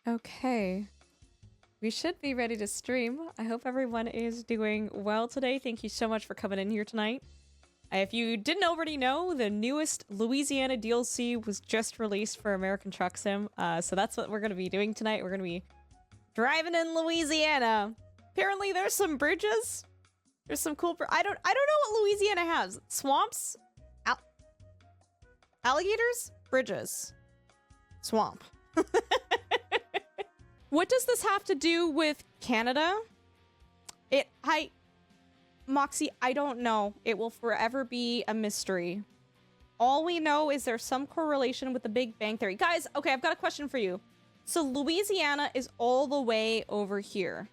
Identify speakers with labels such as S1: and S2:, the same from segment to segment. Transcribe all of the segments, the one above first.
S1: Okay. We should be ready to stream. I hope everyone is doing well today. Thank you so much for coming in here tonight. If you didn't already know, the newest Louisiana DLC was just released for American Truck Sim. So that's what we're going to be doing tonight. We're going to be driving in Louisiana. Apparently there's some bridges. There's some cool... I don't know what Louisiana has. Swamps? Alligators? Bridges. Swamp. What does this have to do with Canada? Moxie, I don't know. It will forever be a mystery. All we know is there's some correlation with the Big Bang Theory. Guys, okay, I've got a question for you. So Louisiana is all the way over here.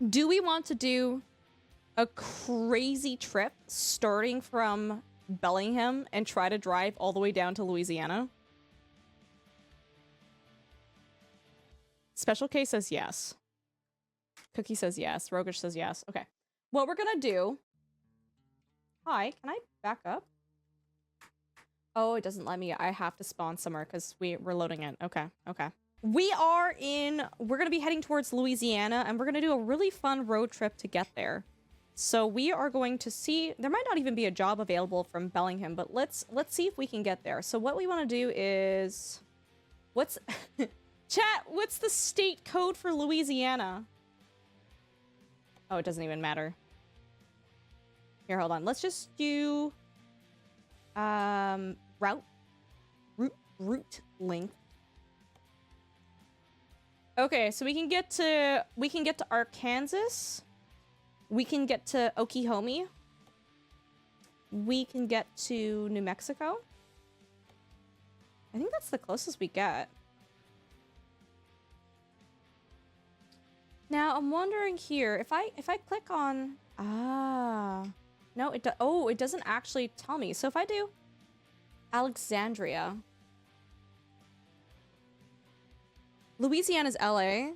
S1: Do we want to do a crazy trip starting from Bellingham and try to drive all the way down to Louisiana? Special K says yes. Cookie says yes. Rogish says yes. Okay. What we're gonna do... Hi, can I back up? Oh, it doesn't let me. I have to spawn somewhere because we're loading it. Okay, okay. We're gonna be heading towards Louisiana, and we're gonna do a really fun road trip to get there. So we are going to see... There might not even be a job available from Bellingham, but let's see if we can get there. So what we want to do is... What's... Chat, what's the state code for Louisiana? Oh, it doesn't even matter. Here, hold on. Let's just do route length. Okay, so we can get to Arkansas. We can get to Oklahoma. We can get to New Mexico. I think that's the closest we get. Now, I'm wondering here, if I click on... No, it doesn't actually tell me. So if I do Alexandria... Louisiana's LA.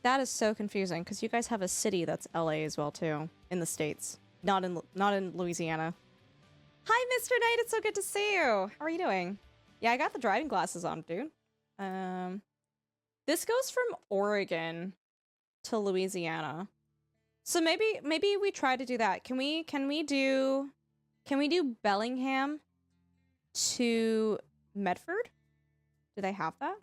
S1: That is so confusing, because you guys have a city that's LA as well, too. In the States. Not in Louisiana. Hi, Mr. Knight! It's so good to see you! How are you doing? Yeah, I got the driving glasses on, dude. This goes from Oregon to Louisiana. So maybe we try to do that. Can we do Bellingham to Medford? Do they have that?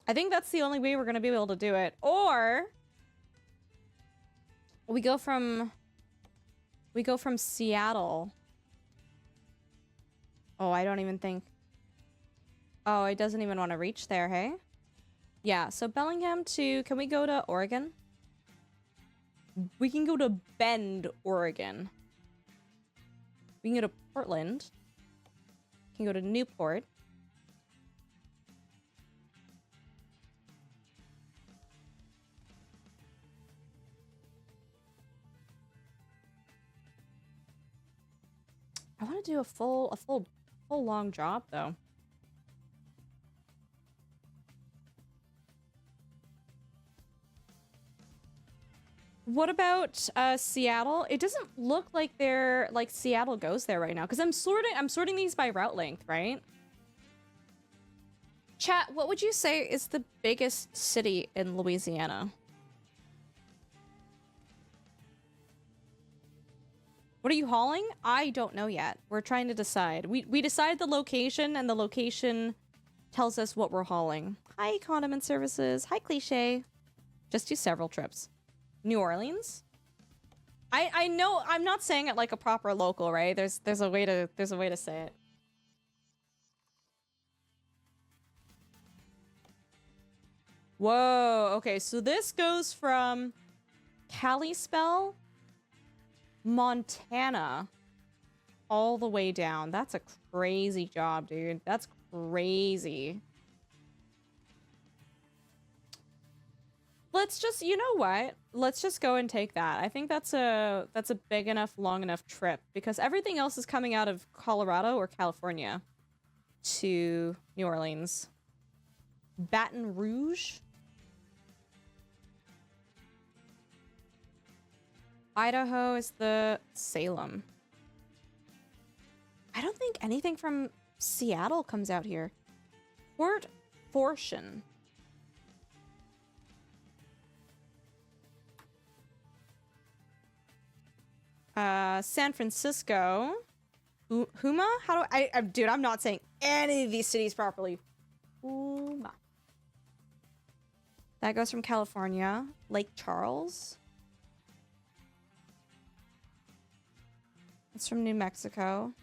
S1: I think that's the only way we're going to be able to do it. Or we go from Seattle. Oh, I don't even think... Oh, it doesn't even want to reach there, hey? Yeah, so Bellingham to... Can we go to Oregon? We can go to Bend, Oregon. We can go to Portland. We can go to Newport. I want to do a full long job, though. What about Seattle? It doesn't look like Seattle goes there right now, because I'm sorting these by route length, right? Chat, what would you say is the biggest city in Louisiana? What are you hauling? I don't know yet. We're trying to decide. We decide the location, and the location tells us what we're hauling. Hi, Condiment Services. Hi, Cliche. Just do several trips. New Orleans? I know I'm not saying it like a proper local, right? There's a way to say it. Whoa, okay, so this goes from Kalispell, Montana, all the way down. That's a crazy job, dude. That's crazy. Let's just, you know what? Let's just go and take that. I think that's a big enough, long enough trip, because everything else is coming out of Colorado or California to New Orleans. Baton Rouge? Idaho is the Salem. I don't think anything from Seattle comes out here. Port Fortune. San Francisco. Huma? How do I dude, I'm not saying any of these cities properly. Huma. That goes from California. Lake Charles. It's from New Mexico.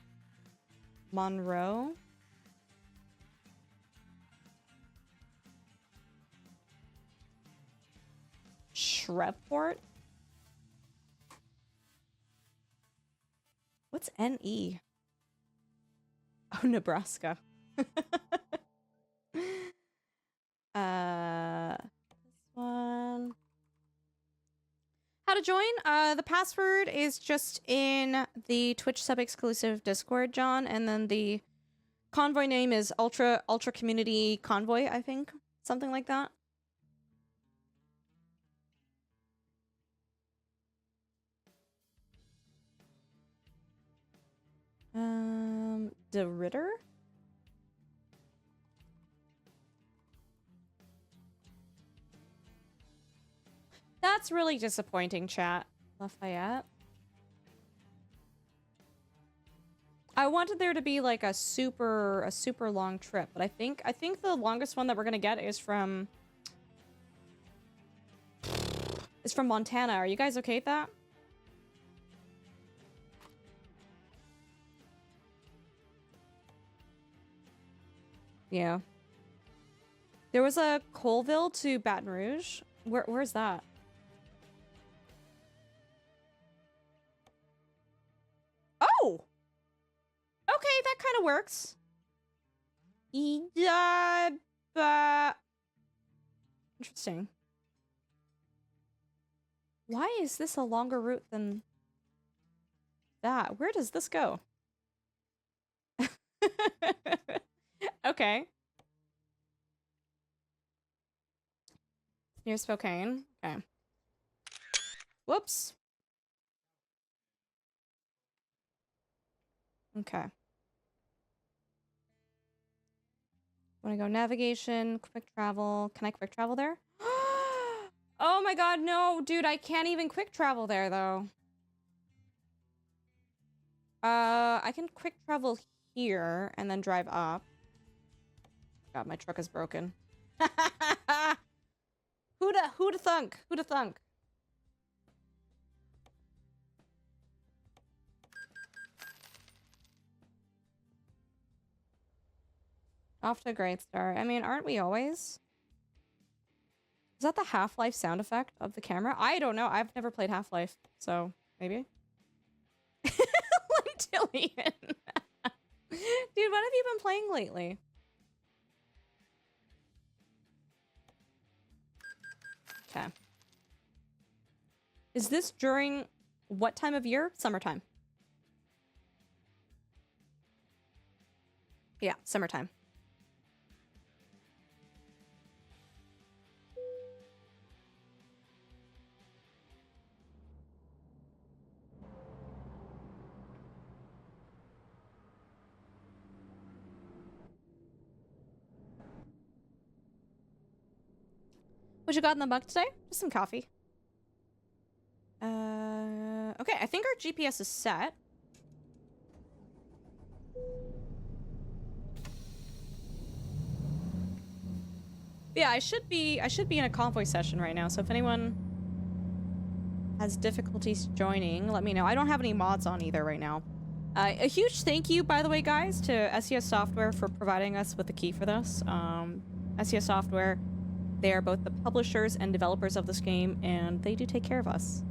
S1: Monroe. Shreveport. What's NE? Oh, Nebraska. This one. How to join? The password is just in the Twitch sub exclusive Discord, John, and then the convoy name is Ultra Community Convoy, I think. Something like that. De Ritter? That's really disappointing, chat. Lafayette. I wanted there to be like a super long trip, but I think the longest one that we're gonna get is from Montana. Are you guys okay with that? Yeah. There was a Colville to Baton Rouge. Where's that? Oh! Okay, that kind of works. Interesting. Why is this a longer route than that? Where does this go? Okay. Near Spokane. Okay. Whoops. Okay. Want to go navigation, quick travel. Can I quick travel there? Oh my god, no, dude, I can't even quick travel there though. I can quick travel here and then drive up. God, my truck is broken. Who'da thunk? Who'da thunk? Off to a great start. I mean, aren't we always? Is that the Half-Life sound effect of the camera? I don't know. I've never played Half-Life, so maybe. Lentillion. Dude, what have you been playing lately? Okay. Is this during what time of year? Summertime. Yeah, summertime. What you got in the mug today? Just some coffee. Okay, I think our GPS is set. Yeah, I should be in a convoy session right now, so if anyone has difficulties joining, let me know. I don't have any mods on either right now. A huge thank you, by the way, guys, to SCSSoftware for providing us with the key for this. SCSSoftware, they are both the publishers and developers of this game, and they do take care of us.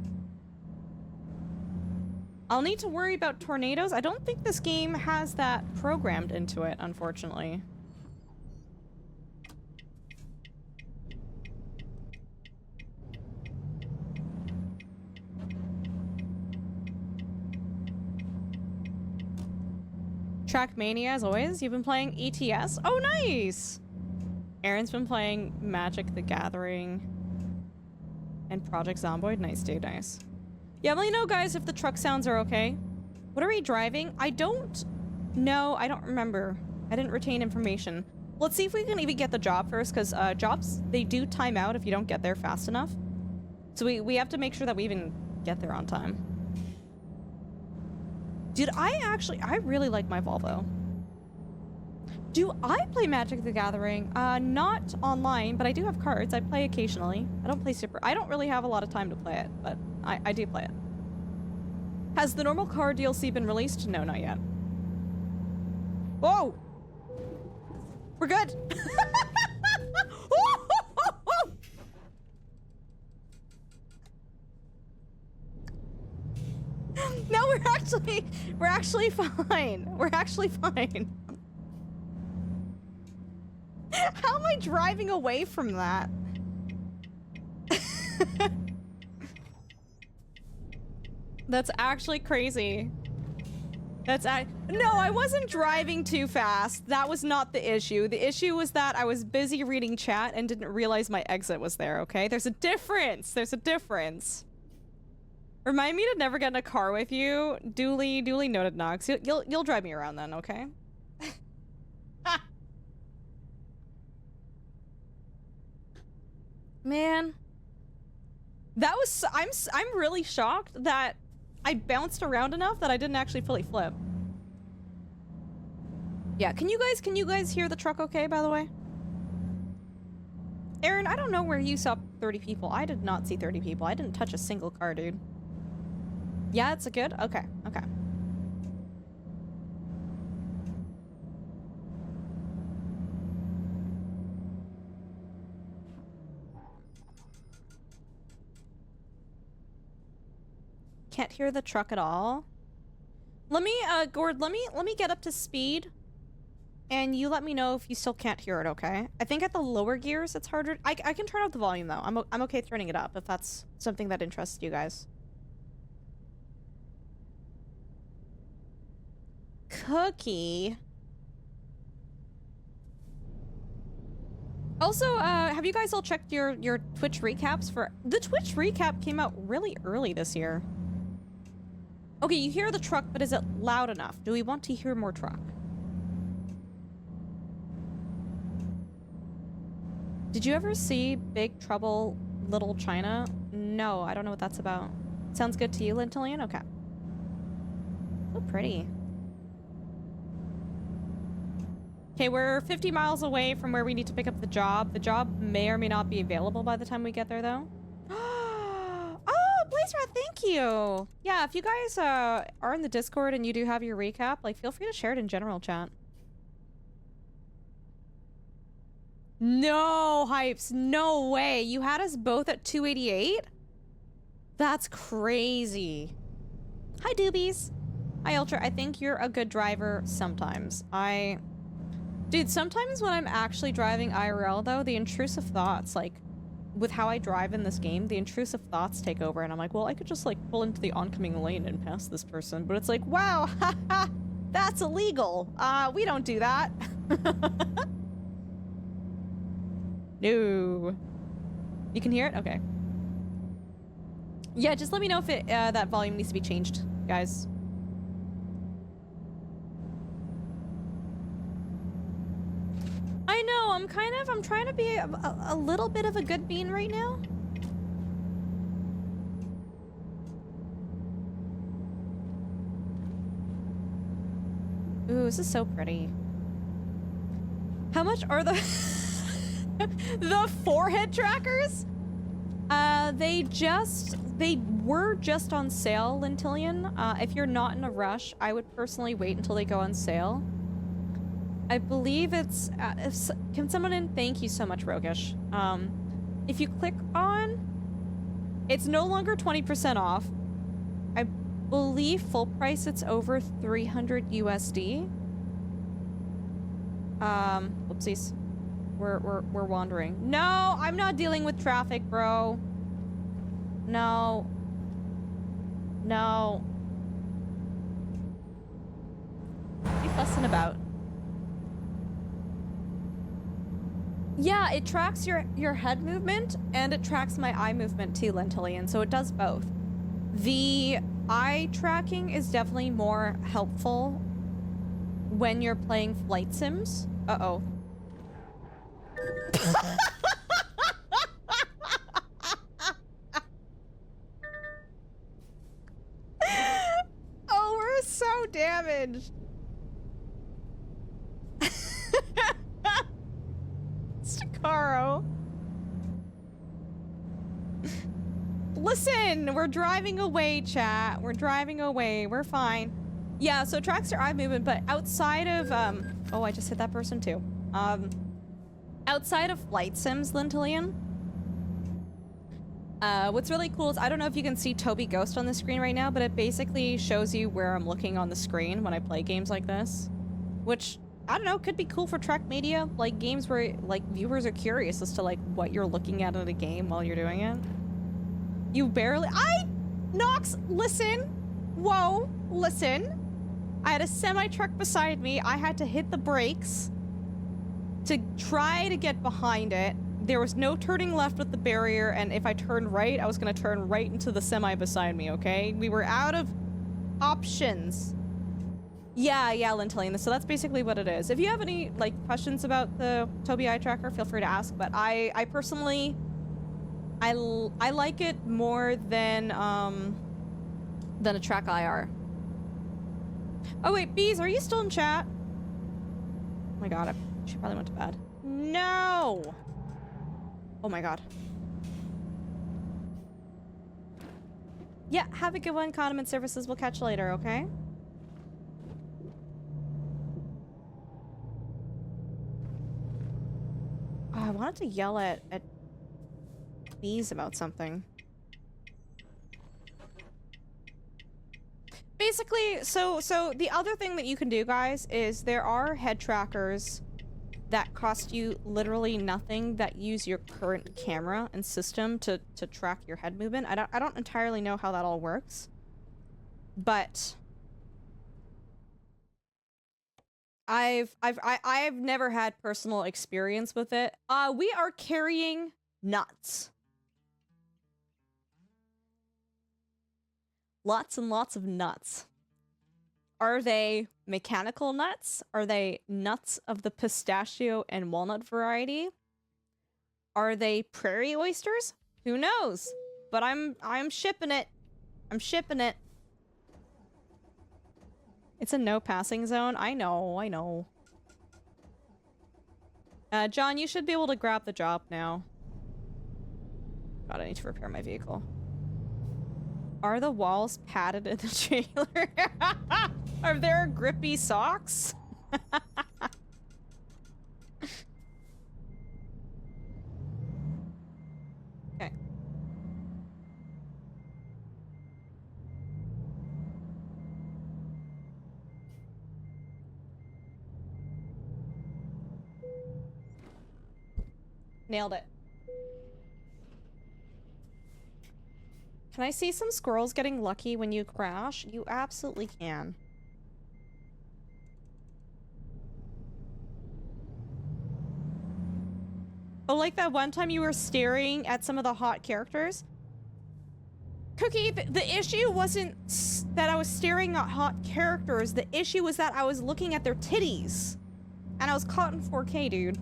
S1: I'll need to worry about tornadoes. I don't think this game has that programmed into it, unfortunately. Trackmania, as always. You've been playing ETS? Oh, nice! Aaron's been playing Magic the Gathering and Project Zomboid. Nice, dude, nice. Yeah, let me know, guys, if the truck sounds are okay. What are we driving? I don't know. I don't remember. I didn't retain information. Let's see if we can even get the job first, because jobs, they do time out if you don't get there fast enough. So we have to make sure that we even get there on time. Dude, I really like my Volvo. Do I play Magic the Gathering? Not online, but I do have cards. I play occasionally. I don't play super. I don't really have a lot of time to play it, but I do play it. Has the normal car DLC been released? No, not yet. Whoa! We're good! No, we're actually fine. We're actually fine. How am I driving away from that? That's actually crazy. No, I wasn't driving too fast. That was not the issue. The issue was that I was busy reading chat and didn't realize my exit was there, okay? There's a difference. There's a difference. Remind me to never get in a car with you. Duly noted, Nox. You'll drive me around then, okay? Man. That was... I'm really shocked that I bounced around enough that I didn't actually fully flip. Yeah, can you guys hear the truck okay, by the way? Aaron, I don't know where you saw 30 people. I did not see 30 people. I didn't touch a single car, dude. Yeah, it's a good? Okay, okay. Can't hear the truck at all. Let me, Gord, let me get up to speed. And you let me know if you still can't hear it, okay? I think at the lower gears, it's harder. I can turn up the volume, though. I'm okay turning it up if that's something that interests you guys. Cookie. Also, have you guys all checked your Twitch recaps for... The Twitch recap came out really early this year. Okay, you hear the truck, but is it loud enough? Do we want to hear more truck? Did you ever see Big Trouble Little China? No, I don't know what that's about. Sounds good to you, Lintillian? Okay. So pretty. Okay, we're 50 miles away from where we need to pick up the job. The job may or may not be available by the time we get there, though. Oh, Blazerat, thank you! Yeah, if you guys are in the Discord and you do have your recap, like, feel free to share it in general chat. No, Hypes, no way. You had us both at 288? That's crazy. Hi, Doobies. Hi, Ultra. I think you're a good driver sometimes. Dude, sometimes when I'm actually driving IRL, though, the intrusive thoughts, like, with how I drive in this game, the intrusive thoughts take over, and I'm like, well, I could just, like, pull into the oncoming lane and pass this person, but it's like, wow, haha, that's illegal. We don't do that. No. You can hear it? Okay. Yeah, just let me know if that volume needs to be changed, guys. I know, I'm trying to be a little bit of a good bean right now. Ooh, this is so pretty. How much are the... the forehead trackers? They were just on sale, Lintillian. If you're not in a rush, I would personally wait until they go on sale. I believe it's, can someone in? Thank you so much, Rogish. If you click on, it's no longer 20% off. I believe full price, it's over 300 USD. Whoopsies. We're wandering. No, I'm not dealing with traffic, bro. No. No. What are you fussing about? Yeah, it tracks your head movement, and it tracks my eye movement too, Lentillian, so it does both. The eye tracking is definitely more helpful when you're playing flight sims. Uh-oh. Oh, we're so damaged. Stakaro. Listen, we're driving away, chat. We're driving away. We're fine. Yeah, so tracks your eye movement, but outside of, oh, I just hit that person too. Outside of flight sims, Lentilian, what's really cool is, I don't know if you can see Toby Ghost on the screen right now, but it basically shows you where I'm looking on the screen when I play games like this. Which, I don't know, could be cool for Trek Media, like games where, like, viewers are curious as to, like, what you're looking at in a game while you're doing it. You barely- Nox, listen! Whoa, listen! I had a semi-truck beside me, I had to hit the brakes to try to get behind it. There was no turning left with the barrier, and if I turned right, I was gonna turn right into the semi beside me, okay? We were out of options. Yeah, Lentilian, so that's basically what it is. If you have any, like, questions about the Tobii Eye Tracker, feel free to ask, but I personally, I like it more than a Track IR. Oh wait, Bees, are you still in chat? Oh my god, she probably went to bed. No! Oh my god. Yeah, have a good one, Condiment Services. We'll catch you later, okay? Oh, I wanted to yell at Bees about something. Basically, so the other thing that you can do, guys, is there are head trackers that cost you literally nothing that use your current camera and system to track your head movement. I don't entirely know how that all works, but I've never had personal experience with it. We are carrying nuts. Lots and lots of nuts. Are they mechanical nuts? Are they nuts of the pistachio and walnut variety? Are they prairie oysters? Who knows? But I'm shipping it. I'm shipping it. It's a no passing zone. I know. John, you should be able to grab the job now. God, I need to repair my vehicle. Are the walls padded in the trailer? Are there grippy socks? Okay. Nailed it. Can I see some squirrels getting lucky when you crash? You absolutely can. Oh, like that one time you were staring at some of the hot characters? Cookie, the issue wasn't that I was staring at hot characters. The issue was that I was looking at their titties. And I was caught in 4K, dude.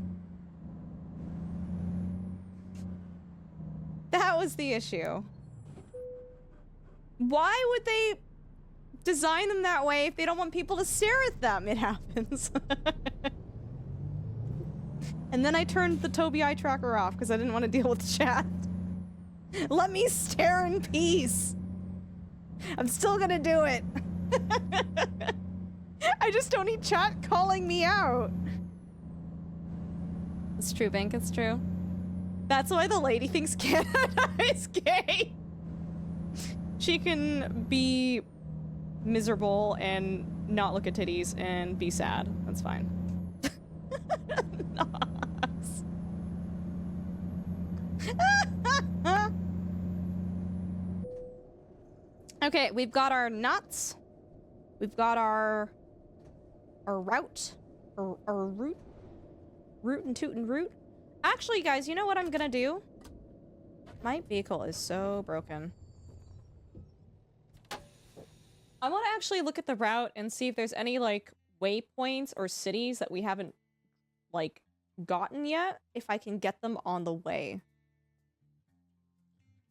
S1: That was the issue. Why would they design them that way if they don't want people to stare at them? It happens. And then I turned the Tobii Eye Tracker off because I didn't want to deal with chat. Let me stare in peace. I'm still gonna do it. I just don't need chat calling me out. It's true, Bank, it's true. That's why the lady thinks Canada is gay. She can be miserable and not look at titties and be sad. That's fine. Okay, we've got our nuts. We've got our route. Our root. Root and toot and root. Actually, guys, you know what I'm gonna do? My vehicle is so broken. I want to actually look at the route and see if there's any, like, waypoints or cities that we haven't, like, gotten yet, if I can get them on the way.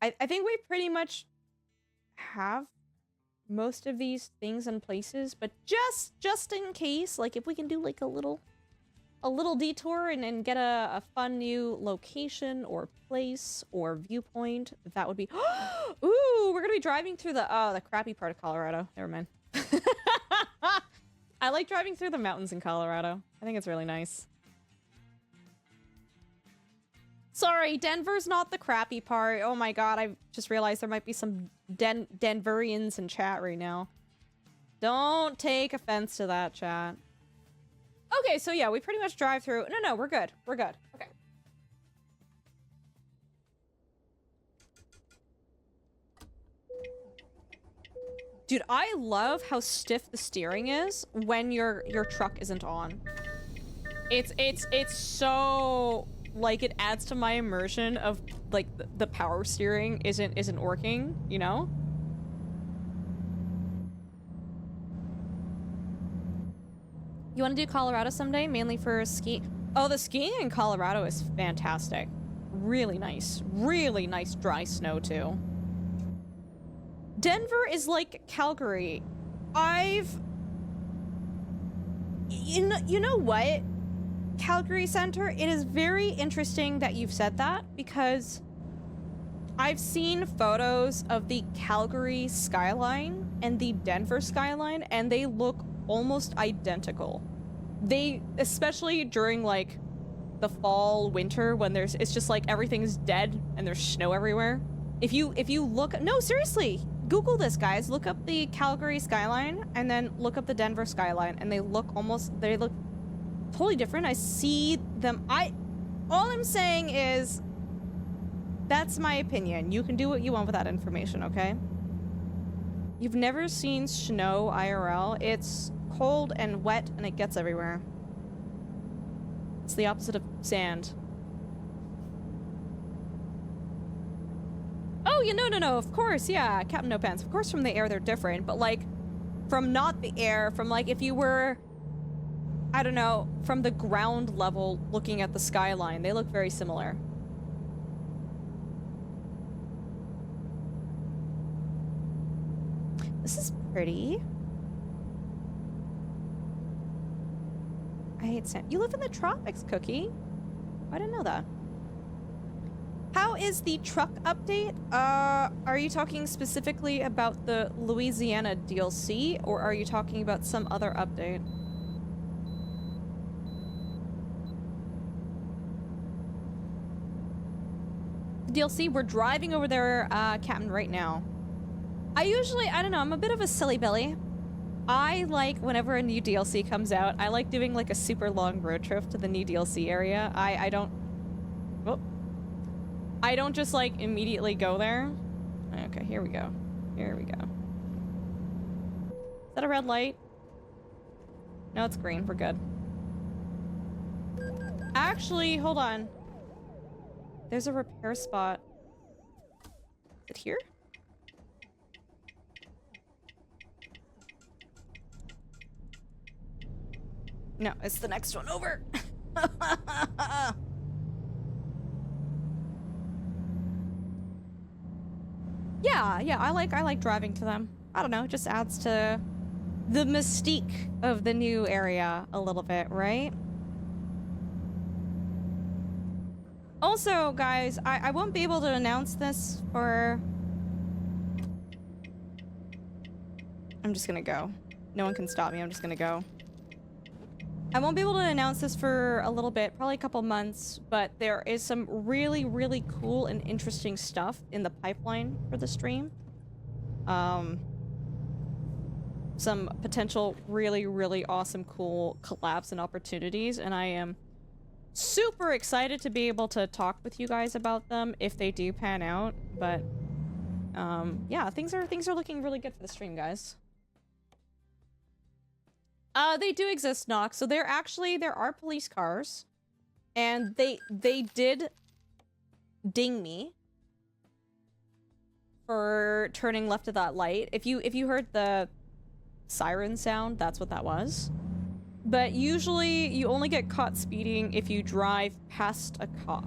S1: I think we pretty much have most of these things in places, but just in case, like, if we can do, like, a little detour and get a fun new location or place or viewpoint, that would be... Ooh, we're gonna be driving through the crappy part of Colorado. Never mind. I like driving through the mountains in Colorado. I think it's really nice. Sorry, Denver's not the crappy part. Oh my god, I just realized there might be some Denverians in chat right now. Don't take offense to that, chat. Okay, so yeah, we pretty much drive through... No, we're good. We're good. Okay. Dude, I love how stiff the steering is when your truck isn't on. It's so... like, it adds to my immersion of, like, the power steering isn't working, you know? You want to do Colorado someday, mainly for skiing? Oh, the skiing in Colorado is fantastic. Really nice dry snow, too. Denver is like Calgary. You know what? Calgary Center, it is very interesting that you've said that, because I've seen photos of the Calgary skyline and the Denver skyline, and they look almost identical. They, especially during, like, the fall, winter, when it's just like everything's dead and there's snow everywhere. If you look, no, seriously, Google this, guys. Look up the Calgary skyline and then look up the Denver skyline, and they look totally different. I see them. All I'm saying is, that's my opinion. You can do what you want with that information, okay? You've never seen snow IRL. It's cold and wet and it gets everywhere. It's the opposite of sand. Oh, yeah, no, of course, yeah, Captain No Pants. Of course from the air they're different, but, like, from not the air, from, like, if you were... I don't know, from the ground level looking at the skyline, they look very similar. This is pretty. I hate sand. You live in the tropics, Cookie. I didn't know that. How is the truck update? Are you talking specifically about the Louisiana DLC, or are you talking about some other update? DLC, we're driving over there, Captain, right now. I don't know, I'm a bit of a silly Billy. I like, whenever a new DLC comes out, I like doing, like, a super long road trip to the new DLC area. I don't just, like, immediately go there. Okay, here we go. Here we go. Is that a red light? No, it's green. We're good. Actually, hold on. There's a repair spot. Is it here? No, it's the next one over. Yeah, I like driving to them. I don't know, it just adds to the mystique of the new area a little bit, right? Also, guys, I won't be able to announce this for... I'm just gonna go. No one can stop me, I'm just gonna go. I won't be able to announce this for a little bit, probably a couple months, but there is some really, really cool and interesting stuff in the pipeline for the stream. Some potential really, really awesome, cool collabs and opportunities, and I am super excited to be able to talk with you guys about them if they do pan out. But yeah, things are looking really good for the stream, guys. They do exist, Nox. So there are police cars, and they did ding me for turning left at that light. If you heard the siren sound, that's what that was. But usually you only get caught speeding if you drive past a cop.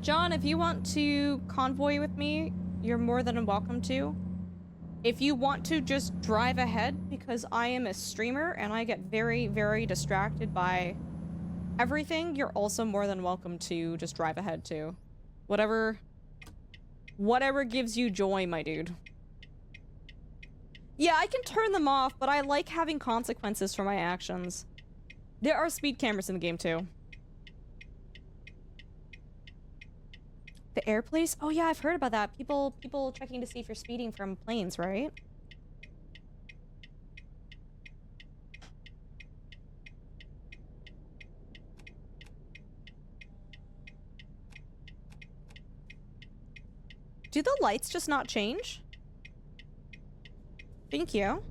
S1: John, if you want to convoy with me, you're more than welcome to. If you want to just drive ahead, because I am a streamer and I get very, very distracted by everything, you're also more than welcome to just drive ahead too. Whatever gives you joy, my dude. Yeah, I can turn them off, but I like having consequences for my actions. There are speed cameras in the game too. The air police? Oh yeah, I've heard about that. People checking to see if you're speeding from planes, right? Do the lights just not change? Thank you.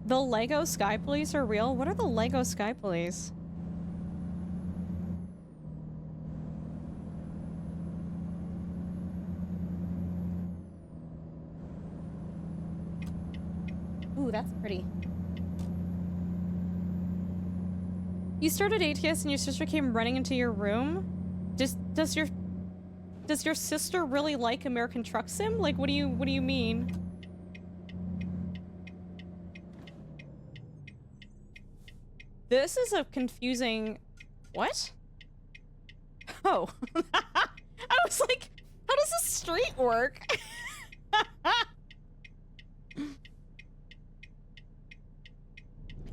S1: The Lego Sky Police are real? What are the Lego Sky Police? Ooh, that's pretty. You started ATS and your sister came running into your room? Does your sister really like American Truck Sim? Like, what do you mean? This is a confusing... What? Oh. I was like, how does this street work?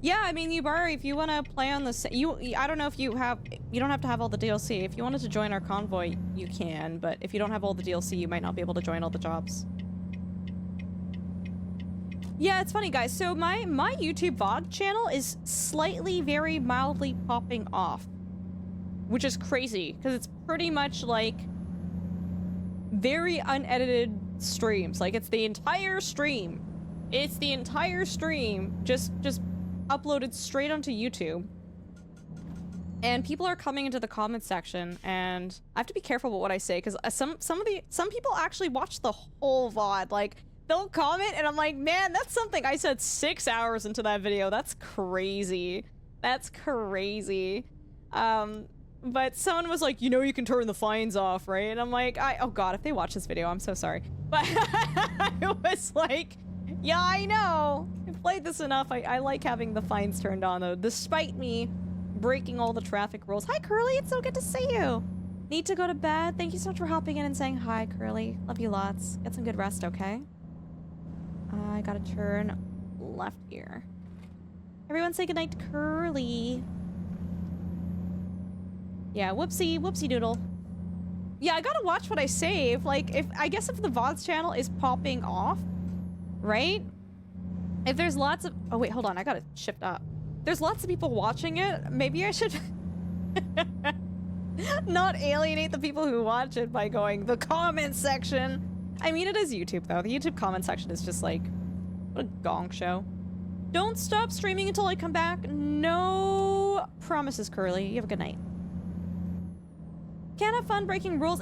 S1: Yeah, I mean, if you want to play on the... I don't know if you don't have to have all the DLC. If you wanted to join our convoy, you can. But if you don't have all the DLC, you might not be able to join all the jobs. Yeah, it's funny, guys. So my YouTube VOD channel is slightly, very mildly popping off. Which is crazy, because it's pretty much like very unedited streams. Like, it's the entire stream. It's the entire stream just uploaded straight onto YouTube. And people are coming into the comments section, and I have to be careful with what I say, because some people actually watch the whole VOD. Like, they'll comment, and I'm like, man, that's something I said 6 hours into that video. That's crazy. That's crazy. But someone was like, you know, you can turn the fines off, right? And I'm like, oh god, if they watch this video, I'm so sorry. But I was like, yeah, I know. I've played this enough. I like having the fines turned on, though, despite me breaking all the traffic rules. Hi, Curly. It's so good to see you. Need to go to bed. Thank you so much for hopping in and saying hi, Curly. Love you lots. Get some good rest, okay? I gotta turn left here. Everyone say goodnight to Curly. Yeah, whoopsie doodle. Yeah, I gotta watch what I save. Like, I guess if the VODs channel is popping off, right? If there's lots of... Oh, wait, hold on. I gotta shift up. There's lots of people watching it. Maybe I should not alienate the people who watch it by going, the comment section. I mean, it is YouTube, though. The YouTube comment section is just like, what a gong show. Don't stop streaming until I come back. No promises, Curly. You have a good night. Can't have fun breaking rules.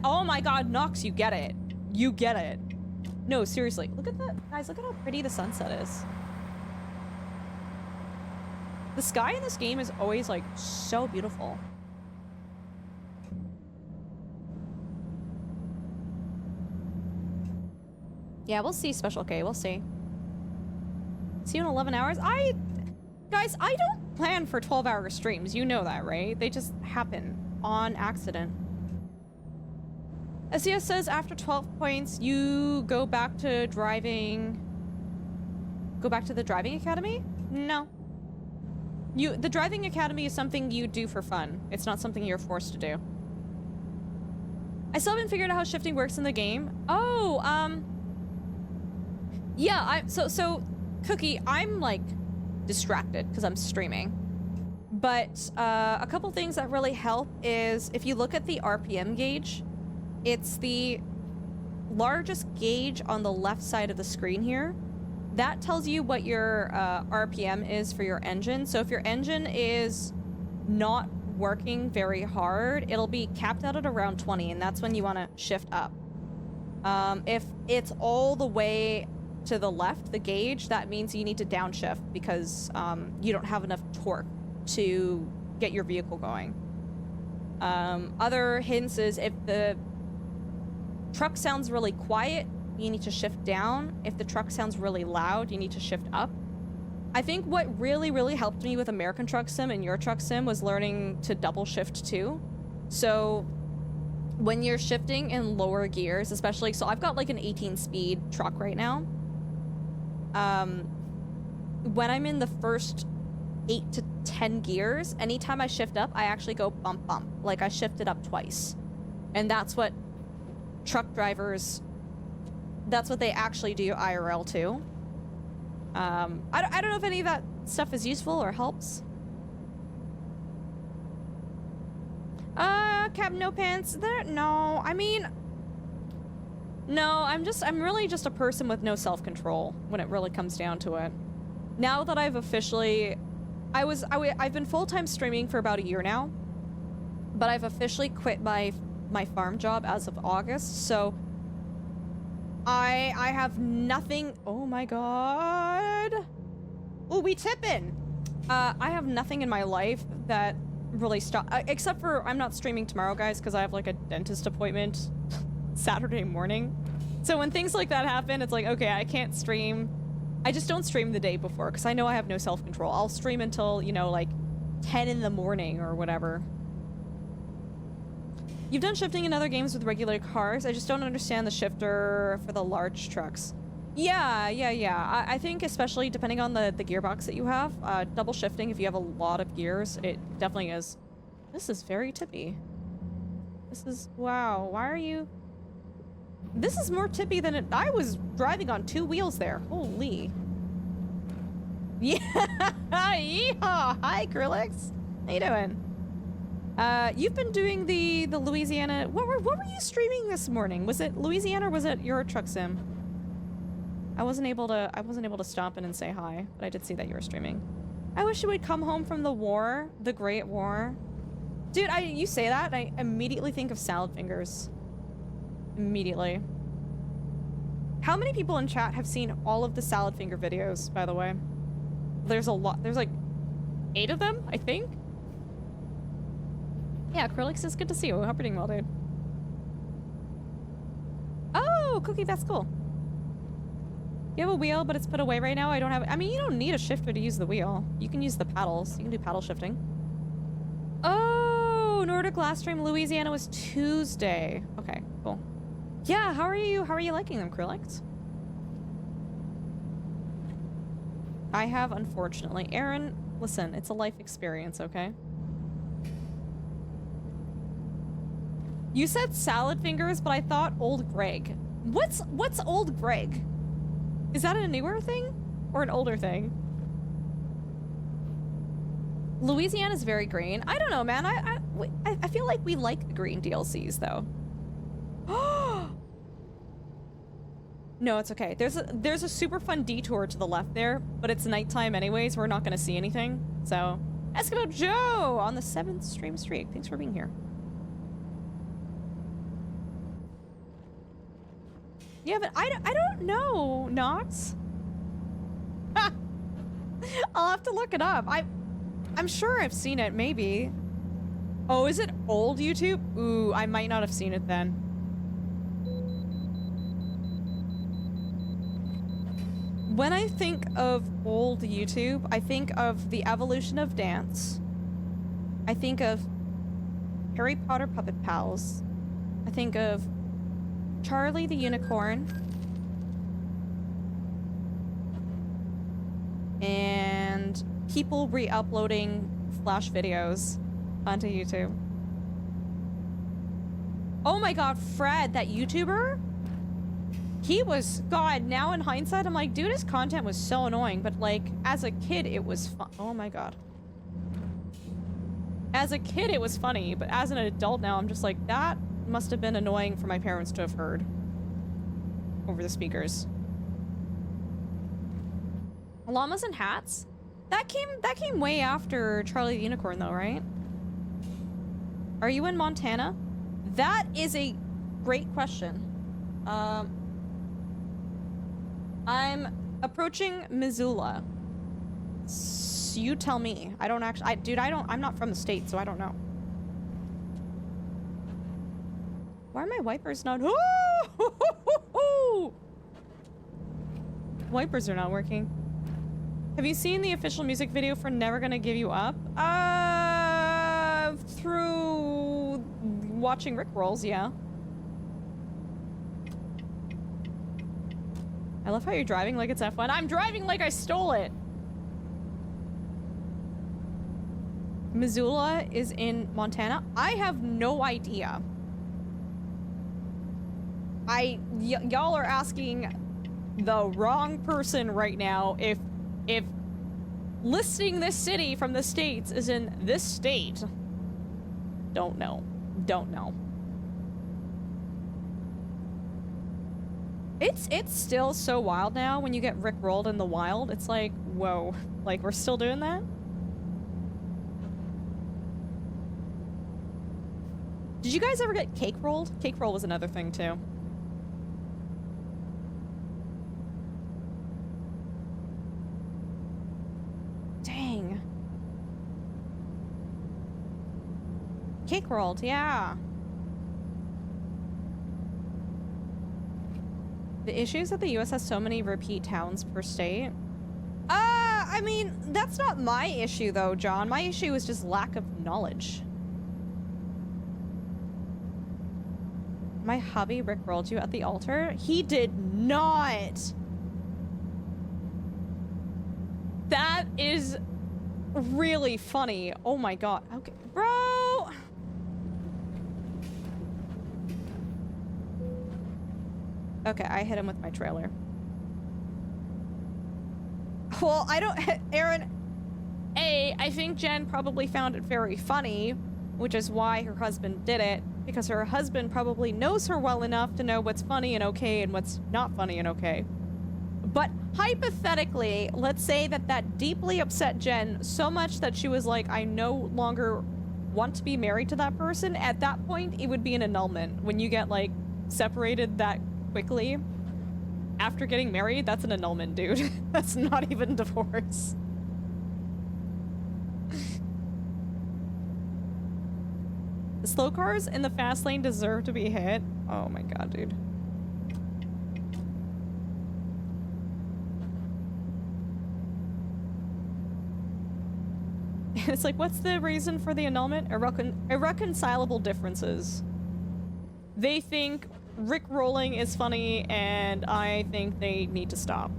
S1: Oh my god, Nox, you get it. You get it. No, seriously. Look at that. Guys, look at how pretty the sunset is. The sky in this game is always, like, so beautiful. Yeah, we'll see, Special K. We'll see. See you in 11 hours? Guys, I don't plan for 12-hour streams. You know that, right? They just happen on accident. SCS says after 12 points, you go back to driving... Go back to the driving academy? No. The driving academy is something you do for fun. It's not something you're forced to do. I still haven't figured out how shifting works in the game. Oh, yeah, so Cookie, I'm like distracted because I'm streaming. But a couple things that really help is if you look at the RPM gauge, it's the largest gauge on the left side of the screen here. That tells you what your RPM is for your engine. So if your engine is not working very hard, it'll be capped out at around 20, and that's when you want to shift up. If it's all the way to the left, the gauge, that means you need to downshift because you don't have enough torque to get your vehicle going. Other hints is if the truck sounds really quiet, you need to shift down. If the truck sounds really loud, you need to shift up. I think what really helped me with American Truck Sim and Euro Truck Sim was learning to double shift too. So when you're shifting in lower gears, especially, so I've got like an 18-speed truck right now. When I'm in the first 8 to 10 gears, anytime I shift up, I actually go bump bump. Like I shifted up twice. And that's what truck drivers, that's what they actually do IRL too. I don't know if any of that stuff is useful or helps. Captain No Pants, no, I mean, no, I'm really just a person with no self-control when it really comes down to it. Now that I've officially, I've been full-time streaming for about a year now, but I've officially quit my farm job as of August, so I have nothing. Oh my god. Oh, we tippin'. I have nothing in my life that really except for I'm not streaming tomorrow, guys, because I have like a dentist appointment Saturday morning. So when things like that happen, it's like, okay, I can't stream. I just don't stream the day before because I know I have no self-control. I'll stream until, you know, like 10 in the morning or whatever. You've done shifting in other games with regular cars. I just don't understand the shifter for the large trucks. Yeah. I think especially depending on the gearbox that you have, double shifting, if you have a lot of gears, it definitely is. This is very tippy. This is, wow, why are you... This is more tippy than I was driving on 2 wheels there. Holy. Yeah, yeehaw! Hi, Krillix. How you doing? You've been doing the Louisiana... What were you streaming this morning? Was it Louisiana or was it Euro Truck Sim? I wasn't able to stop in and say hi, but I did see that you were streaming. I wish you would come home from the war, the Great War. Dude, you say that, I immediately think of salad fingers. Immediately. How many people in chat have seen all of the salad finger videos, by the way? There's a lot. There's like 8 of them, I think. Yeah, Krillix, it's good to see you. Hope you're doing well, dude. Oh, Cookie, that's cool. You have a wheel, but it's put away right now. I don't have... I mean, you don't need a shifter to use the wheel. You can use the paddles. You can do paddle shifting. Oh, Nordic last stream Louisiana was Tuesday. Okay, cool. Yeah, how are you liking them, Krillix? I have, unfortunately. Aaron, listen, it's a life experience, okay? You said salad fingers, but I thought Old Greg. What's Old Greg? Is that a newer thing or an older thing? Louisiana's very green. I don't know, man. I feel like we like the green DLCs though. No, it's okay. There's a super fun detour to the left there, but it's nighttime anyways. We're not gonna see anything. So, Eskimo Joe on the 7th stream streak. Thanks for being here. Yeah, but I don't know, Nox. I'll have to look it up. I'm sure I've seen it, maybe. Oh, is it old YouTube? Ooh, I might not have seen it then. When I think of old YouTube, I think of the evolution of dance. I think of Harry Potter Puppet Pals. I think of Charlie the Unicorn. And people re-uploading Flash videos onto YouTube. Oh my god, Fred, that YouTuber? He was, god, now in hindsight, I'm like, dude, his content was so annoying, but like, as a kid, it was fun. Oh my god. As a kid, it was funny, but as an adult now, I'm just like, that must have been annoying for my parents to have heard over the speakers. Llamas and hats? That came way after Charlie the Unicorn, though, right? Are you in Montana? That is a great question. I'm approaching Missoula. So you tell me. I don't actually, I'm not from the state, so I don't know. Why are my wipers not? Oh! Wipers are not working. Have you seen the official music video for Never Gonna Give You Up? Through watching Rickrolls, yeah. I love how you're driving like it's F1. I'm driving like I stole it! Missoula is in Montana? I have no idea. Y'all are asking the wrong person right now if listing this city from the States is in this state. Don't know. Don't know. It's still so wild now when you get rickrolled in the wild. It's like, whoa. Like, we're still doing that? Did you guys ever get cake rolled? Cake roll was another thing, too. Dang. Cake rolled, yeah. The issue is that the US has so many repeat towns per state. I mean, that's not my issue though, John. My issue is just lack of knowledge. My hubby rickrolled you at the altar? He did not! That is really funny. Oh my god. Okay, bro! Okay, I hit him with my trailer. Well, I don't... Aaron... I think Jen probably found it very funny, which is why her husband did it, because her husband probably knows her well enough to know what's funny and okay and what's not funny and okay. But hypothetically, let's say that that deeply upset Jen so much that she was like, I no longer want to be married to that person. At that point, it would be an annulment. When you get, like, separated that quickly after getting married, that's an annulment, dude. That's not even divorce. The slow cars in the fast lane deserve to be hit. Oh my god, dude. It's like, what's the reason for the annulment? Irreconcilable differences. They think Rick rolling is funny, and I think they need to stop.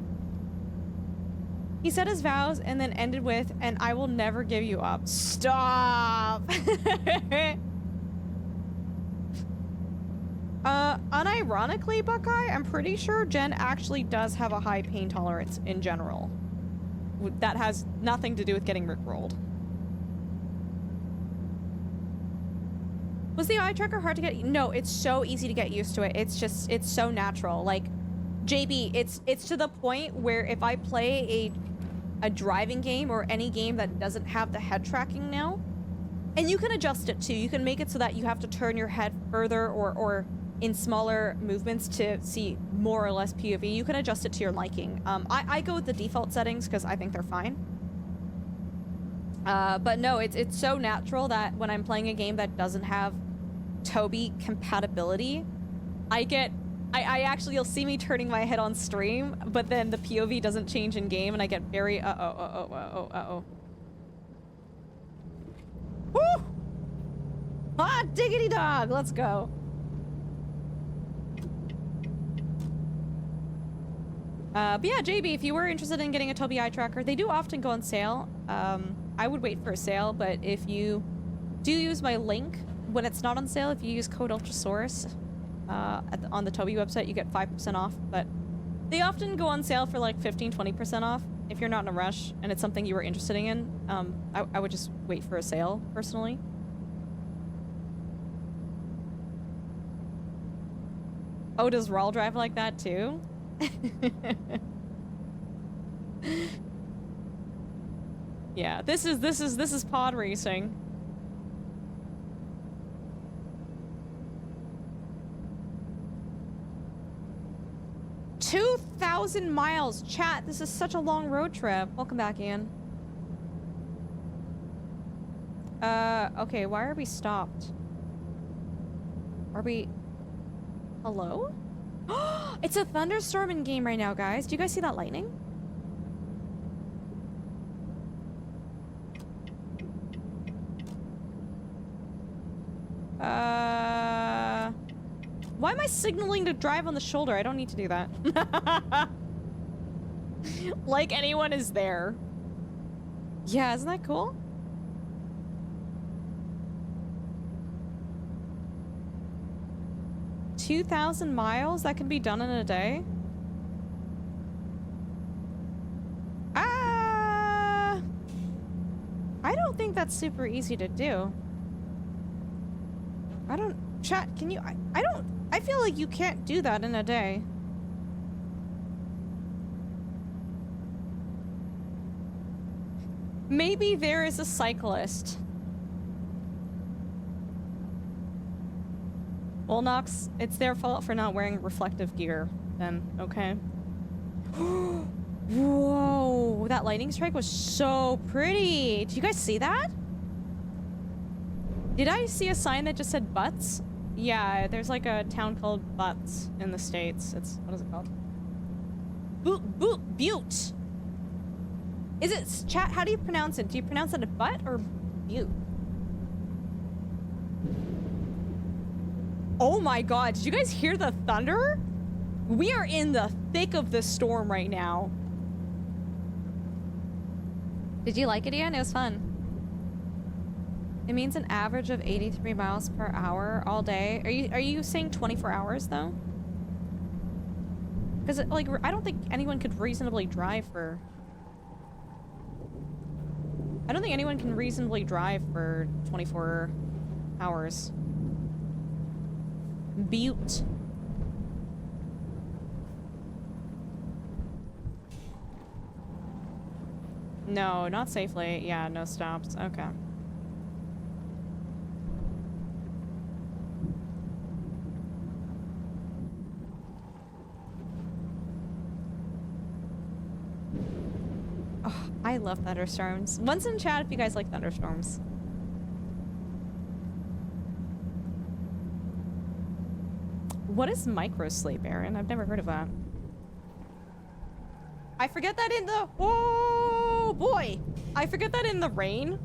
S1: He said his vows and then ended with, and I will never give you up. Stop! Unironically, Buckeye, I'm pretty sure Jen actually does have a high pain tolerance in general. That has nothing to do with getting rickrolled. Was the eye tracker hard to get? No, it's so easy to get used to it. It's just, it's so natural. Like, JB, it's to the point where if I play a driving game or any game that doesn't have the head tracking now, and you can adjust it too. You can make it so that you have to turn your head further or in smaller movements to see more or less POV. You can adjust it to your liking. I go with the default settings because I think they're fine. But no, it's so natural that when I'm playing a game that doesn't have Toby compatibility, I actually, you'll see me turning my head on stream, but then the POV doesn't change in game, and I get very uh-oh. Woo! Ah, diggity dog, let's go. But yeah, JB, if you were interested in getting a Toby eye tracker, they do often go on sale. I would wait for a sale, but if you do use my link when it's not on sale, if you use code Ultrasaurus on the Toby website, you get 5% off, but they often go on sale for like 15-20% off. if you're not in a rush and it's something you were interested in, I would just wait for a sale, personally. Oh, does Rawl drive like that too? Yeah, this is pod racing. $2,000 miles, chat. This is such a long road trip. Welcome back, Ian. Okay, why are we stopped? Are we... Hello? It's a thunderstorm in game right now, guys. Do you guys see that lightning? Why am I signaling to drive on the shoulder? I don't need to do that. Like anyone is there. Yeah, isn't that cool? $2,000 miles? That can be done in a day? I don't think that's super easy to do. I don't... Chat, can you... I don't... I feel like you can't do that in a day. Maybe there is a cyclist. Well, Nox, it's their fault for not wearing reflective gear, then, okay? Whoa, that lightning strike was so pretty. Did you guys see that? Did I see a sign that just said Butts? Yeah, there's like a town called Butts in the States. It's, what is it called? Butte. Is it, chat, how do you pronounce it? Do you pronounce it a butt or Butte? Oh my god, did you guys hear the thunder? We are in the thick of the storm right now. Did you like it, Ian? It was fun. It means an average of 83 miles per hour all day. Are you saying 24 hours though? Because like I don't think anyone could reasonably drive for. I don't think anyone can reasonably drive for 24 hours. Butte. No, not safely. Yeah, no stops. Okay. Oh, I love thunderstorms. Once in chat if you guys like thunderstorms. What is microsleep, Aaron? I've never heard of that. I forget that in the... Oh, boy! I forget that in the rain,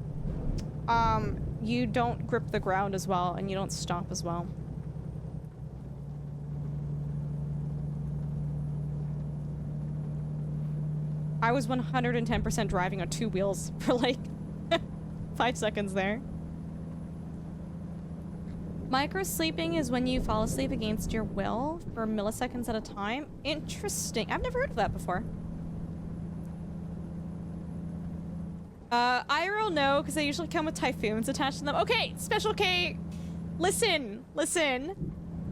S1: you don't grip the ground as well, and you don't stop as well. I was 110% driving on 2 wheels for like 5 seconds there. Microsleeping is when you fall asleep against your will for milliseconds at a time. Interesting. I've never heard of that before. IRL no, because they usually come with typhoons attached to them. Okay, Special K, listen.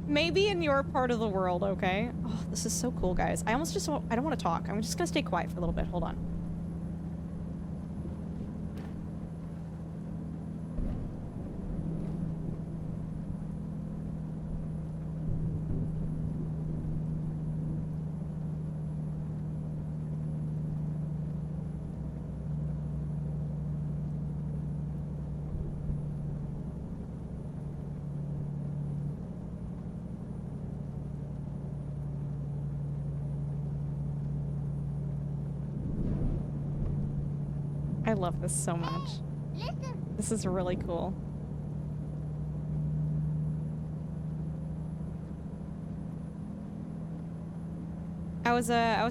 S1: Maybe in your part of the world, okay? Oh, this is so cool, guys. I almost just, I don't want to talk. I'm just gonna stay quiet for a little bit. Hold on. I love this so much. This is really cool. I was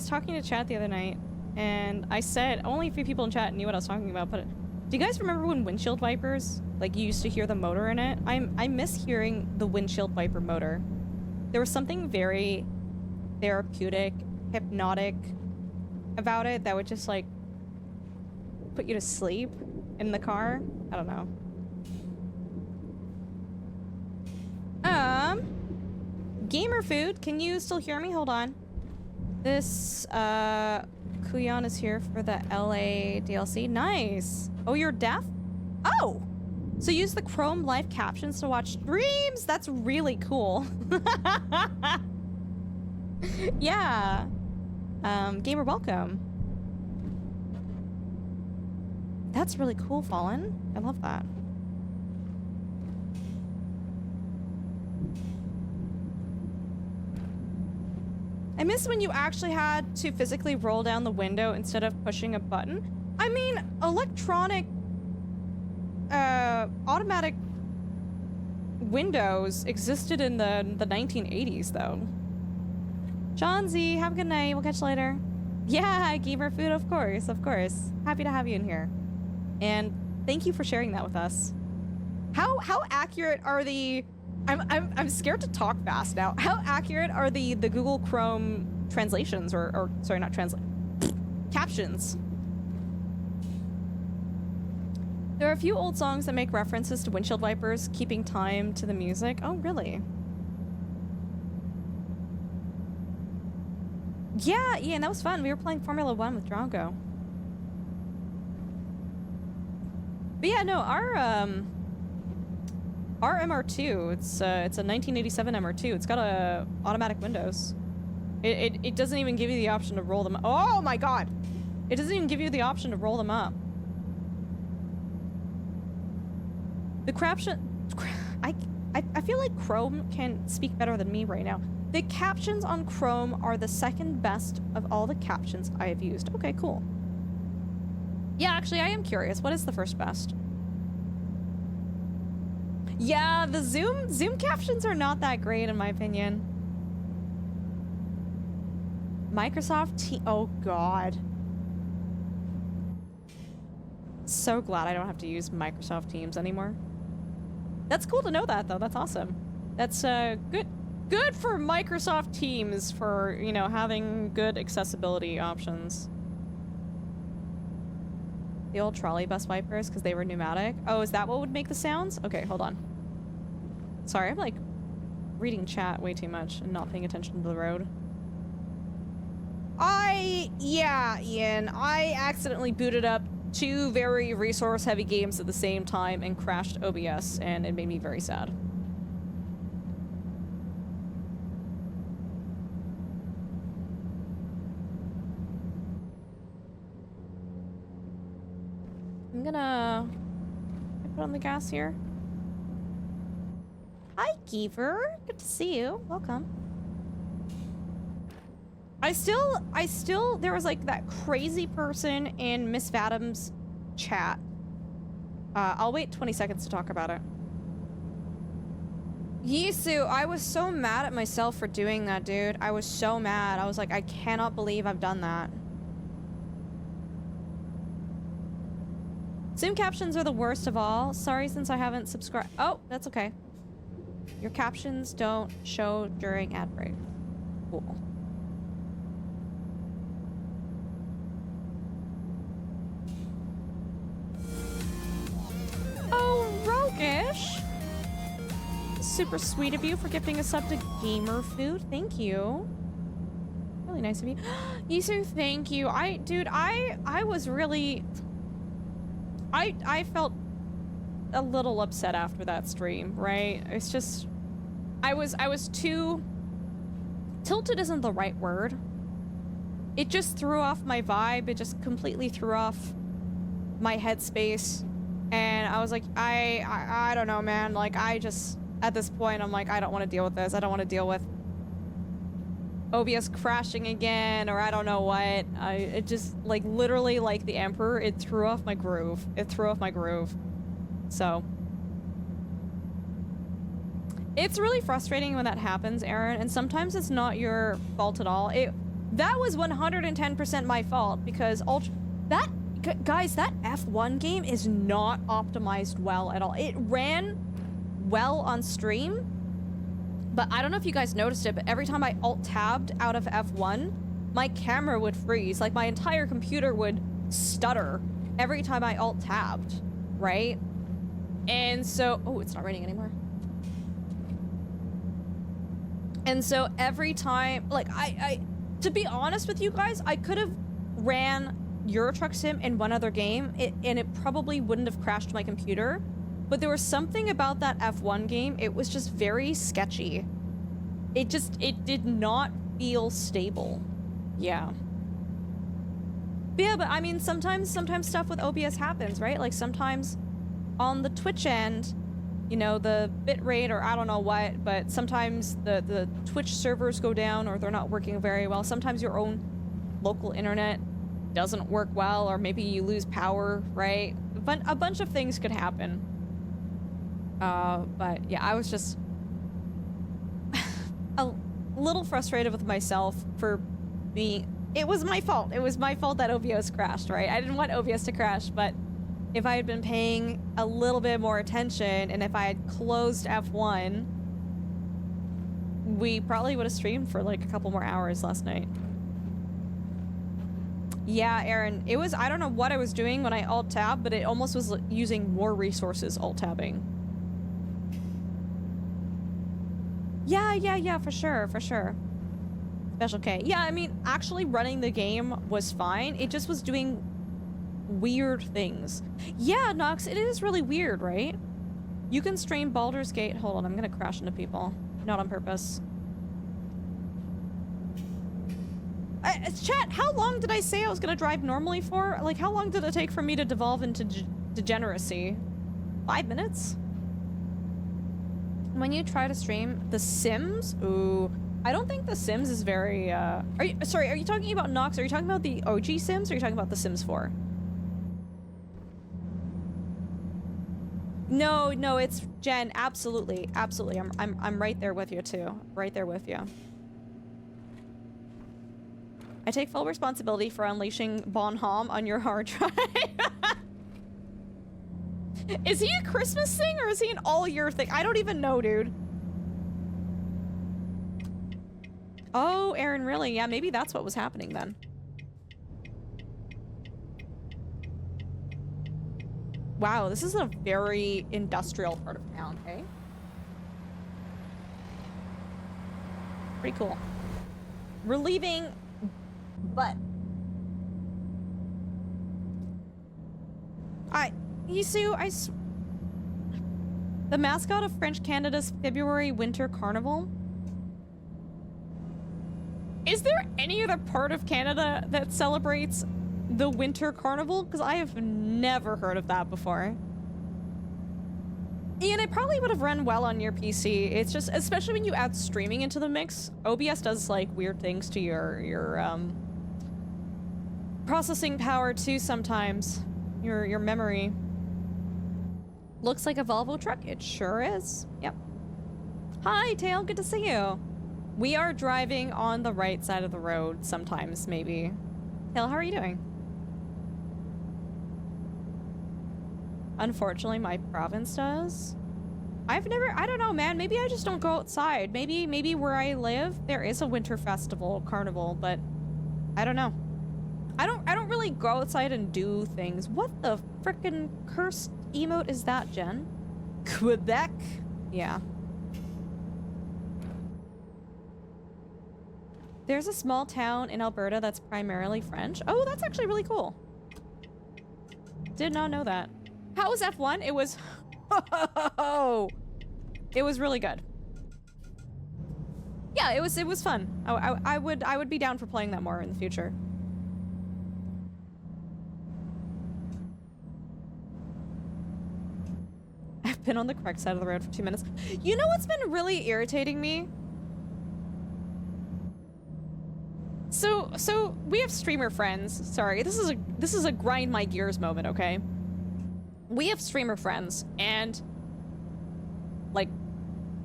S1: talking to chat the other night, and I said only a few people in chat knew what I was talking about. But do you guys remember when windshield wipers, like you used to hear the motor in it? I miss hearing the windshield wiper motor. There was something very therapeutic, hypnotic, about it that would just like put you to sleep in the car. I don't know. Gamer food, can you still hear me? Hold on. This Kuyan is here for the LA DLC. Nice. Oh, you're deaf? Oh! So use the Chrome live captions to watch streams? That's really cool. Yeah. Gamer, welcome. That's really cool, Fallen. I love that. I miss when you actually had to physically roll down the window instead of pushing a button. I mean, electronic, automatic windows existed in the 1980s, though. John Z, have a good night. We'll catch you later. Yeah, gamer food, of course, of course. Happy to have you in here. And thank you for sharing that with us. How accurate are the... I'm scared to talk fast now. How accurate are the Google Chrome translations or sorry, not captions? There are a few old songs that make references to windshield wipers keeping time to the music. Oh, really? Yeah, Ian, that was fun. We were playing Formula 1 with Drago. But yeah, no, our MR2, it's a 1987 MR2. It's got automatic windows. It doesn't even give you the option to roll them. Oh my god! It doesn't even give you the option to roll them up. The I feel like Chrome can speak better than me right now. The captions on Chrome are the second best of all the captions I have used. Okay, cool. Yeah, actually, I am curious. What is the first best? Yeah, the Zoom captions are not that great in my opinion. Microsoft oh god. So glad I don't have to use Microsoft Teams anymore. That's cool to know that though. That's awesome. That's good for Microsoft Teams for, you know, having good accessibility options. The old trolley bus wipers because they were pneumatic. Oh, is that what would make the sounds? Okay, hold on. Sorry, I'm like reading chat way too much and not paying attention to the road. Yeah, Ian, I accidentally booted up 2 very resource-heavy games at the same time and crashed OBS, and it made me very sad. I'm gonna put on the gas here. Hi, Geever. Good to see you. Welcome. I still, there was like that crazy person in Miss Vadam's chat. I'll wait 20 seconds to talk about it. Yisu, I was so mad at myself for doing that, dude. I was so mad. I was like, I cannot believe I've done that. Zoom captions are the worst of all. Sorry since I haven't subscribed. Oh, that's okay. Your captions don't show during ad break. Cool. Oh, Roguish! Super sweet of you for gifting a sub to Gamer Food. Thank you. Really nice of you. Yisu, thank you. Dude, I was really... I felt a little upset after that stream, right? It's just... I was too... Tilted isn't the right word. It just threw off my vibe. It just completely threw off my headspace. And I was like, I don't know, man. Like, I just... At this point, I'm like, I don't want to deal with this. I don't want to deal with OBS crashing again, or I don't know what. It just, like, literally, like the Emperor, it threw off my groove. It threw off my groove. So... It's really frustrating when that happens, Aaron, and sometimes it's not your fault at all. That was 110% my fault, because guys, that F1 game is not optimized well at all. It ran well on stream, but I don't know if you guys noticed it, but every time I alt-tabbed out of F1, my camera would freeze. Like, my entire computer would stutter every time I alt-tabbed, right? And so... Oh, it's not raining anymore. And so every time... Like, to be honest with you guys, I could have ran Euro Truck Sim in one other game, and it probably wouldn't have crashed my computer. But there was something about that F1 game, it was just very sketchy. It did not feel stable. Yeah. But yeah, but I mean, sometimes stuff with OBS happens, right? Like sometimes on the Twitch end, you know, the bitrate or I don't know what, but sometimes the Twitch servers go down or they're not working very well. Sometimes your own local internet doesn't work well, or maybe you lose power, right? But a bunch of things could happen. But yeah, I was just a little frustrated with myself for being... It was my fault. It was my fault that OBS crashed, right? I didn't want OBS to crash, but if I had been paying a little bit more attention and if I had closed F1, we probably would have streamed for like a couple more hours last night. Yeah, Aaron, it was... I don't know what I was doing when I alt-tabbed, but it almost was using more resources alt-tabbing. Yeah, for sure. Special K. Yeah, I mean, actually running the game was fine. It just was doing weird things. Yeah, Nox, it is really weird, right? You can stream Baldur's Gate. Hold on, I'm gonna crash into people. Not on purpose. Chat, how long did I say I was gonna drive normally for? Like, how long did it take for me to devolve into degeneracy? 5 minutes? When you try to stream The Sims? Ooh. I don't think The Sims is very, Sorry, are you talking about Nox? Are you talking about the OG Sims, or are you talking about The Sims 4? No, it's Jen. Absolutely. I'm right there with you, too. Right there with you. I take full responsibility for unleashing Bonhomme on your hard drive. Is he a Christmas thing, or is he an all-year thing? I don't even know, dude. Oh, Aaron, really? Yeah, maybe that's what was happening then. Wow, this is a very industrial part of town, okay? Pretty cool. We're leaving, but... Yisu, the mascot of French Canada's February Winter Carnival? Is there any other part of Canada that celebrates the Winter Carnival? Because I have never heard of that before. Ian, it probably would have run well on your PC. It's just, especially when you add streaming into the mix, OBS does like weird things to your processing power too sometimes. Your memory. Looks like a Volvo truck. It sure is. Yep. Hi, Tail. Good to see you. We are driving on the right side of the road sometimes, maybe. Tail, how are you doing? Unfortunately, my province does. I don't know, man. Maybe I just don't go outside. Maybe where I live, there is a winter festival, carnival, but I don't know. I don't really go outside and do things. What the frickin' cursed emote is that, Jen? Quebec? Yeah. There's a small town in Alberta that's primarily French. Oh, that's actually really cool. Did not know that. How was F1? It was... It was really good. Yeah, it was fun. I would be down for playing that more in the future. I've been on the correct side of the road for 2 minutes. You know what's been really irritating me? So we have streamer friends. Sorry, this is a grind my gears moment, okay? We have streamer friends, and like,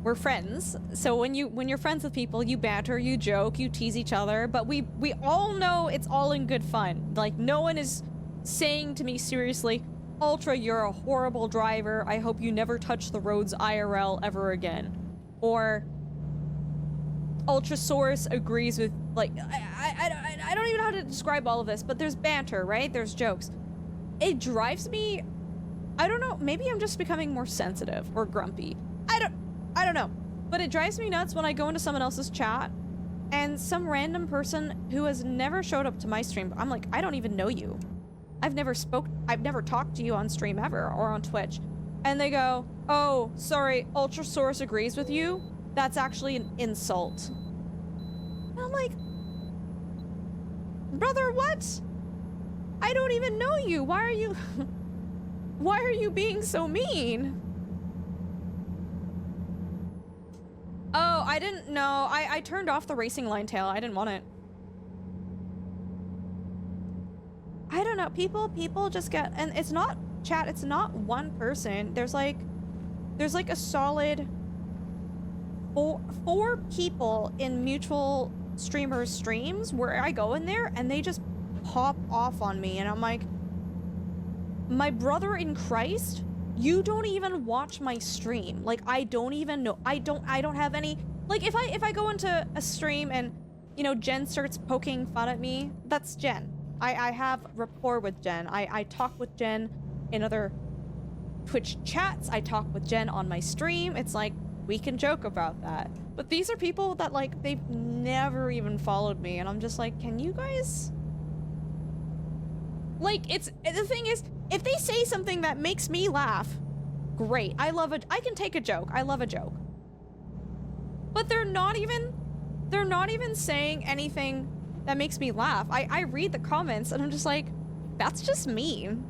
S1: we're friends. So when you're friends with people, you banter, you joke, you tease each other, but we all know it's all in good fun. Like, no one is saying to me seriously, Ultra, you're a horrible driver. I hope you never touch the roads IRL ever again. Or Ultrasaurus agrees with Like, I don't even know how to describe all of this, but there's banter, right? There's jokes. It drives me, I don't know, maybe I'm just becoming more sensitive or grumpy. I don't know. But it drives me nuts when I go into someone else's chat and some random person who has never showed up to my stream, I'm like, I don't even know you. I've never talked to you on stream ever or on Twitch. And they go, oh, sorry, Ultrasource agrees with you. That's actually an insult. And I'm like, brother, what? I don't even know you. Why are you being so mean? Oh, I didn't know. I turned off the racing line tail. I didn't want it. I don't know. People just get, and it's not chat. It's not one person. There's like a solid four people in mutual streamers streams where I go in there and they just pop off on me. And I'm like, my brother in Christ, you don't even watch my stream. Like, I don't even know. I don't have any, like, if I go into a stream and, you know, Jen starts poking fun at me, that's Jen. I have rapport with Jen. I talk with Jen in other Twitch chats. I talk with Jen on my stream. It's like, we can joke about that. But these are people that, like, they've never even followed me. And I'm just like, can you guys? Like, the thing is, if they say something that makes me laugh, great. I can take a joke. I love a joke. But they're not even saying anything that makes me laugh. I read the comments and I'm just like, that's just mean.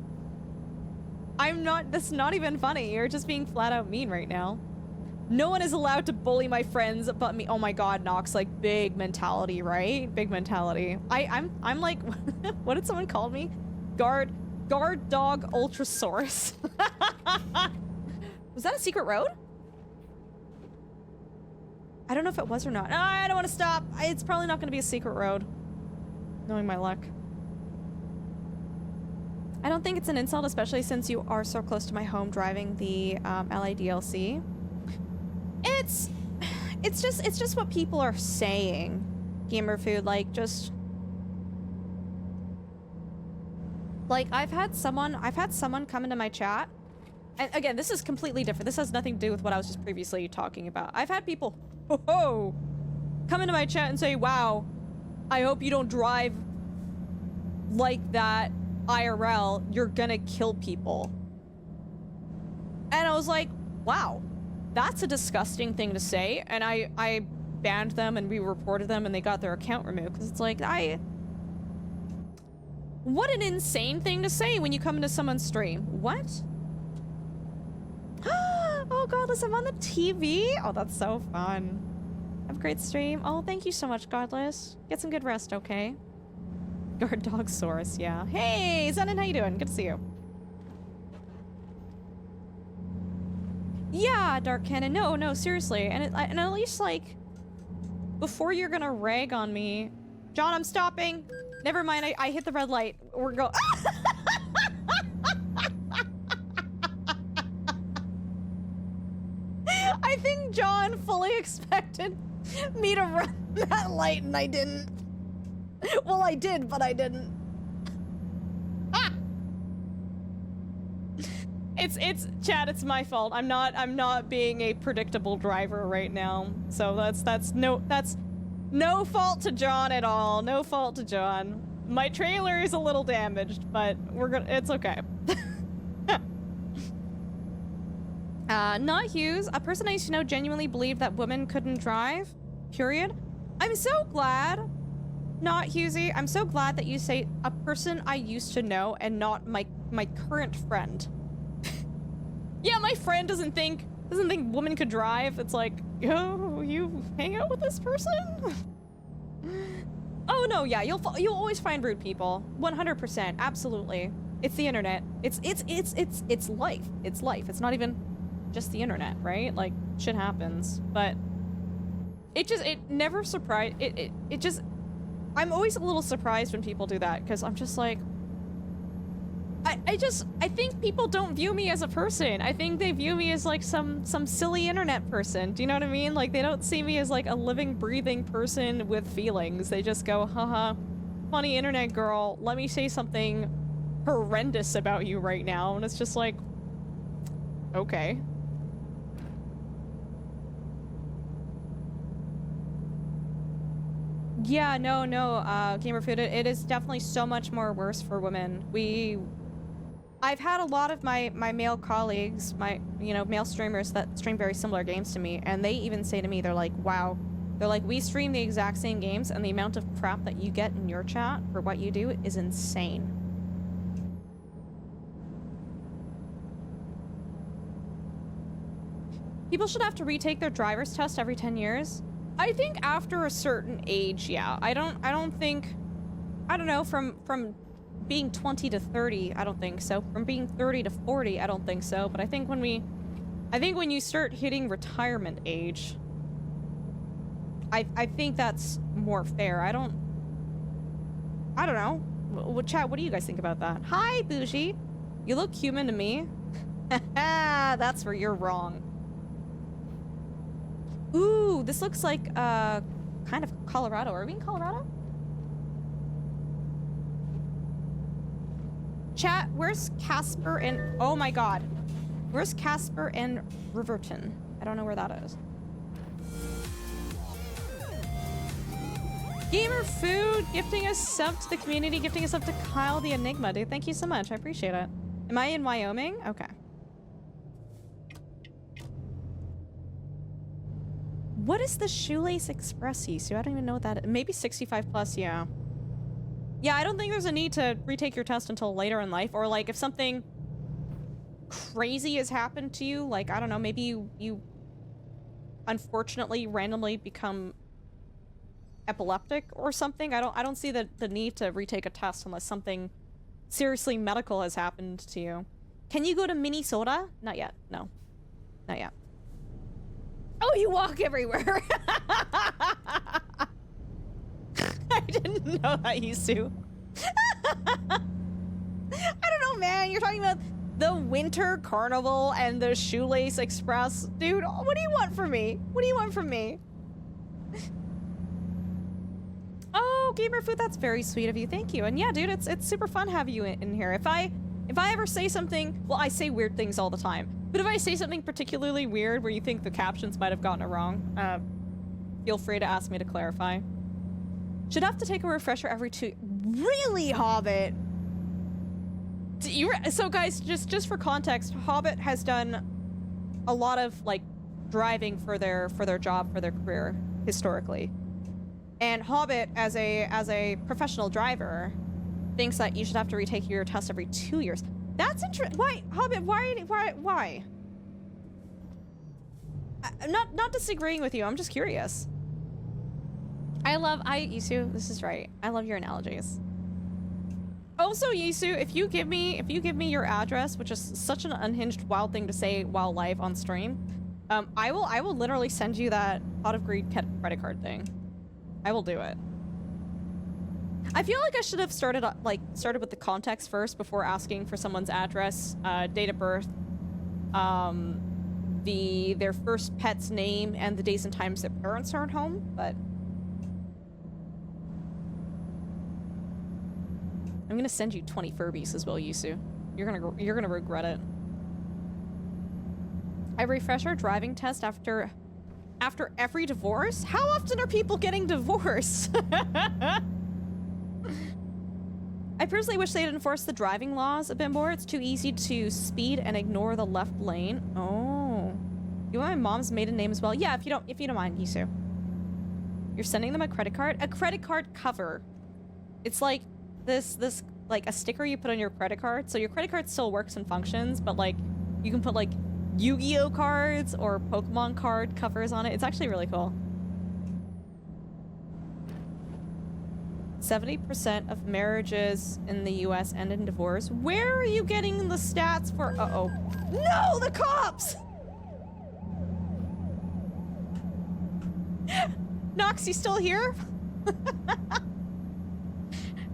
S1: That's not even funny. You're just being flat out mean right now. No one is allowed to bully my friends but me. Oh my god, Nox, like, big mentality, right? Big mentality. I'm like, what did someone call me? Guard dog Ultrasource. Was that a secret road? I don't know if it was or not. I don't want to stop. It's probably not going to be a secret road. Knowing my luck. I don't think it's an insult, especially since you are so close to my home driving the LA DLC. It's just what people are saying. Gamer food, like, just like, I've had someone come into my chat, and again, this is completely different. This has nothing to do with what I was just previously talking about. I've had people come into my chat and say, wow, I hope you don't drive like that IRL. You're gonna kill people. And I was like, wow, that's a disgusting thing to say. And I banned them and we reported them and they got their account removed. Because it's like, what an insane thing to say when you come into someone's stream. What? Oh, Godless, I'm on the TV? Oh, that's so fun. Have a great stream. Oh, thank you so much, Godless. Get some good rest, okay? Guard dog Saurus, yeah. Hey, Zenon, how you doing? Good to see you. Yeah, Dark Cannon. No, seriously. And at least, like, before you're gonna rag on me... John, I'm stopping! Never mind, I hit the red light. We're go- I think John fully expected me to run that light and I didn't. Well, I did, but I didn't. Ah! It's Chad, it's my fault. I'm not being a predictable driver right now. So that's no fault to John at all. No fault to John. My trailer is a little damaged, but it's okay. Not Hughes. A person I used to know genuinely believed that women couldn't drive. Period. I'm so glad. Not Hughesy. I'm so glad that you say a person I used to know and not my current friend. Yeah, my friend doesn't think women could drive. It's like, oh, you hang out with this person? Oh no, yeah, you'll always find rude people. 100%, absolutely. It's the internet. It's life. It's life. It's not even just the internet, right? Like, shit happens. But it never surprised. It just, I'm always a little surprised when people do that because I'm just like, I think people don't view me as a person. I think they view me as like some silly internet person. Do you know what I mean? Like they don't see me as like a living, breathing person with feelings. They just go, haha, funny internet girl, let me say something horrendous about you right now. And it's just like, okay. Yeah, no, Gamer Food, it is definitely so much more worse for women. I've had a lot of my male colleagues, male streamers that stream very similar games to me, and they even say to me, they're like, wow. They're like, we stream the exact same games, and the amount of crap that you get in your chat for what you do is insane. People should have to retake their driver's test every 10 years. I think after a certain age, yeah. I don't think, I don't know, from being 20 to 30, I don't think so. From being 30 to 40, I don't think so. But I think when you start hitting retirement age, I think that's more fair. I don't know. Chat, what do you guys think about that? Hi, Bougie. You look human to me. That's where you're wrong. Ooh, this looks like, kind of Colorado. Are we in Colorado? Chat, where's Casper and... Oh my god. Where's Casper and Riverton? I don't know where that is. Gamer Food gifting us sub to the community, gifting us up to Kyle the Enigma. Dude, thank you so much. I appreciate it. Am I in Wyoming? Okay. What is the Shoelace Express, Yisu? I don't even know what that is. Maybe 65 plus, yeah. Yeah, I don't think there's a need to retake your test until later in life, or like if something crazy has happened to you, like, I don't know, maybe you unfortunately randomly become epileptic or something. I don't see the need to retake a test unless something seriously medical has happened to you. Can you go to Minnesota? Not yet. No. Not yet. Oh, you walk everywhere. I didn't know that, Yisu. I don't know, man. You're talking about the Winter Carnival and the Shoelace Express. Dude, what do you want from me? What do you want from me? Oh, Gamer Food, that's very sweet of you. Thank you. And yeah, dude, it's super fun having you in here. If I ever say something, well, I say weird things all the time. But if I say something particularly weird where you think the captions might have gotten it wrong, feel free to ask me to clarify. Should have to take a refresher every 2... Really, Hobbit? So guys, just for context, Hobbit has done a lot of, like, driving for their job, for their career, historically. And Hobbit, as a professional driver, thinks that you should have to retake your test every 2 years. That's interesting. Why, Hobbit? Why? I'm not disagreeing with you. I'm just curious. Yisu, this is right. I love your analogies. Also, Yisu, if you give me your address, which is such an unhinged, wild thing to say while live on stream, I will literally send you that Pot of Greed credit card thing. I will do it. I feel like I should have started with the context first before asking for someone's address, date of birth, their first pet's name, and the days and times their parents aren't home, but I'm gonna send you 20 Furbies as well, Yisu. You're gonna regret it. I refresh our driving test after every divorce? How often are people getting divorced? I personally wish they'd enforce the driving laws a bit more. It's too easy to speed and ignore the left lane. Oh. You want my mom's maiden name as well? Yeah, if you don't mind, Yisu. You're sending them a credit card? A credit card cover. It's like this like a sticker you put on your credit card. So your credit card still works and functions, but like you can put like Yu-Gi-Oh cards or Pokemon card covers on it. It's actually really cool. 70% of marriages in the US end in divorce. Where are you getting the stats for? Uh-oh. No, the cops! Nox, you still here?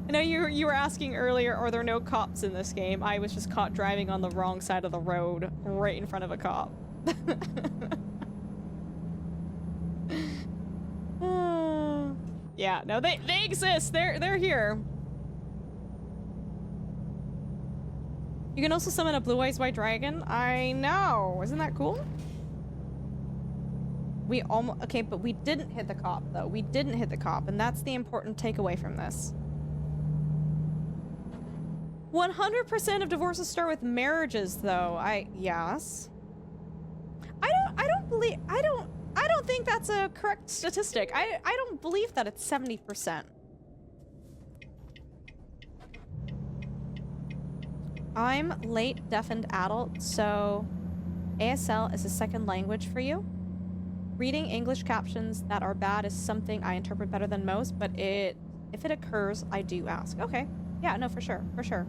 S1: I know you were asking earlier, are there no cops in this game? I was just caught driving on the wrong side of the road, right in front of a cop. Yeah, no, they exist. They're here. You can also summon a blue eyes white dragon. I know. Isn't that cool? We almost okay, but we didn't hit the cop though. We didn't hit the cop, and that's the important takeaway from this. 100% of divorces start with marriages though. Yes. I don't think that's a correct statistic. I don't believe that it's 70%. I'm late deafened adult, so ASL is a second language for you. Reading English captions that are bad is something I interpret better than most, but if it occurs, I do ask. Okay. Yeah, no, for sure. For sure.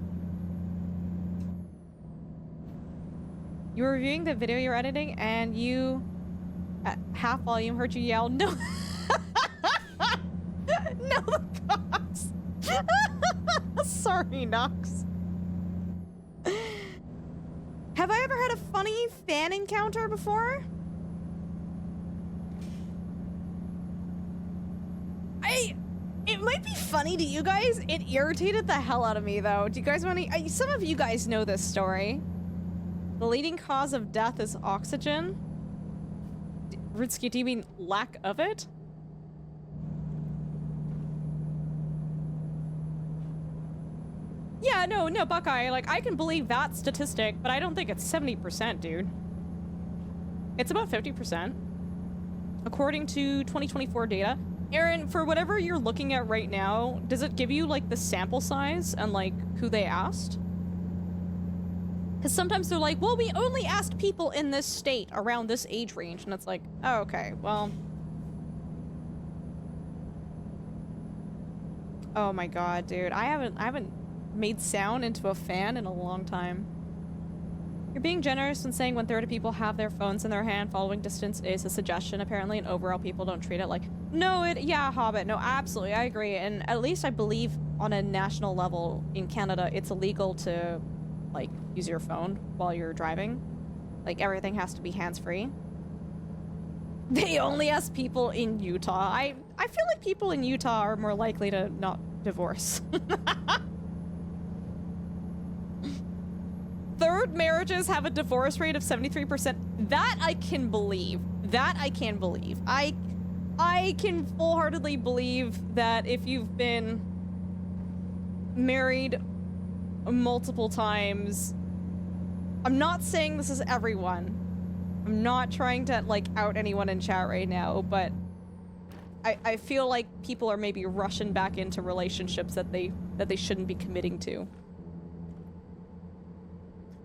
S1: You were reviewing the video you're editing, and you, at half volume, heard you yell, no! No, the cops! Sorry, Nox. Have I ever had a funny fan encounter before? It might be funny to you guys. It irritated the hell out of me, though. Do you guys want to... some of you guys know this story. The leading cause of death is oxygen. Ritsky, do you mean lack of it? Yeah, no, Buckeye. Like, I can believe that statistic, but I don't think it's 70%, dude. It's about 50%. According to 2024 data. Aaron, for whatever you're looking at right now, does it give you, like, the sample size and, like, who they asked? Because sometimes they're like, well, we only asked people in this state around this age range. And it's like, oh, okay, well. Oh my god, dude. I haven't made sound into a fan in a long time. You're being generous when saying 1/3 of people have their phones in their hand. Following distance is a suggestion, apparently, and overall people don't treat it like... No, yeah, Hobbit. No, absolutely, I agree. And at least I believe on a national level in Canada, it's illegal to, like, use your phone while you're driving. Like, everything has to be hands-free. They only ask people in Utah. I feel like people in Utah are more likely to not divorce. Third marriages have a divorce rate of 73%. That I can believe. That I can believe. I can full-heartedly believe that if you've been married multiple times... I'm not saying this is everyone. I'm not trying to, like, out anyone in chat right now, but I feel like people are maybe rushing back into relationships that they shouldn't be committing to.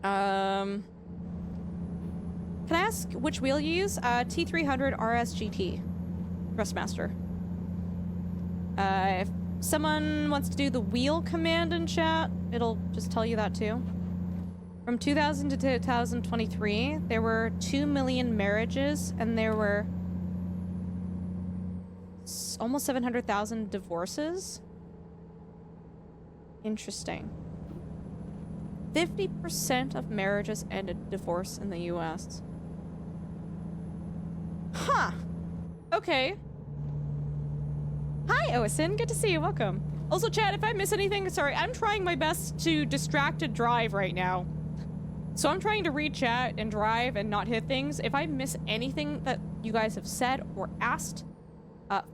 S1: Can I ask which wheel you use? T300 RSGT. Thrustmaster. If someone wants to do the wheel command in chat, it'll just tell you that too. From 2000 to 2023, there were 2 million marriages, and there were almost 700,000 divorces. Interesting. 50% of marriages end in divorce in the US. Huh. Okay. Hi, Oisin. Good to see you. Welcome. Also, chat, if I miss anything, sorry, I'm trying my best to distracted drive right now. So I'm trying to read chat and drive and not hit things. If I miss anything that you guys have said or asked,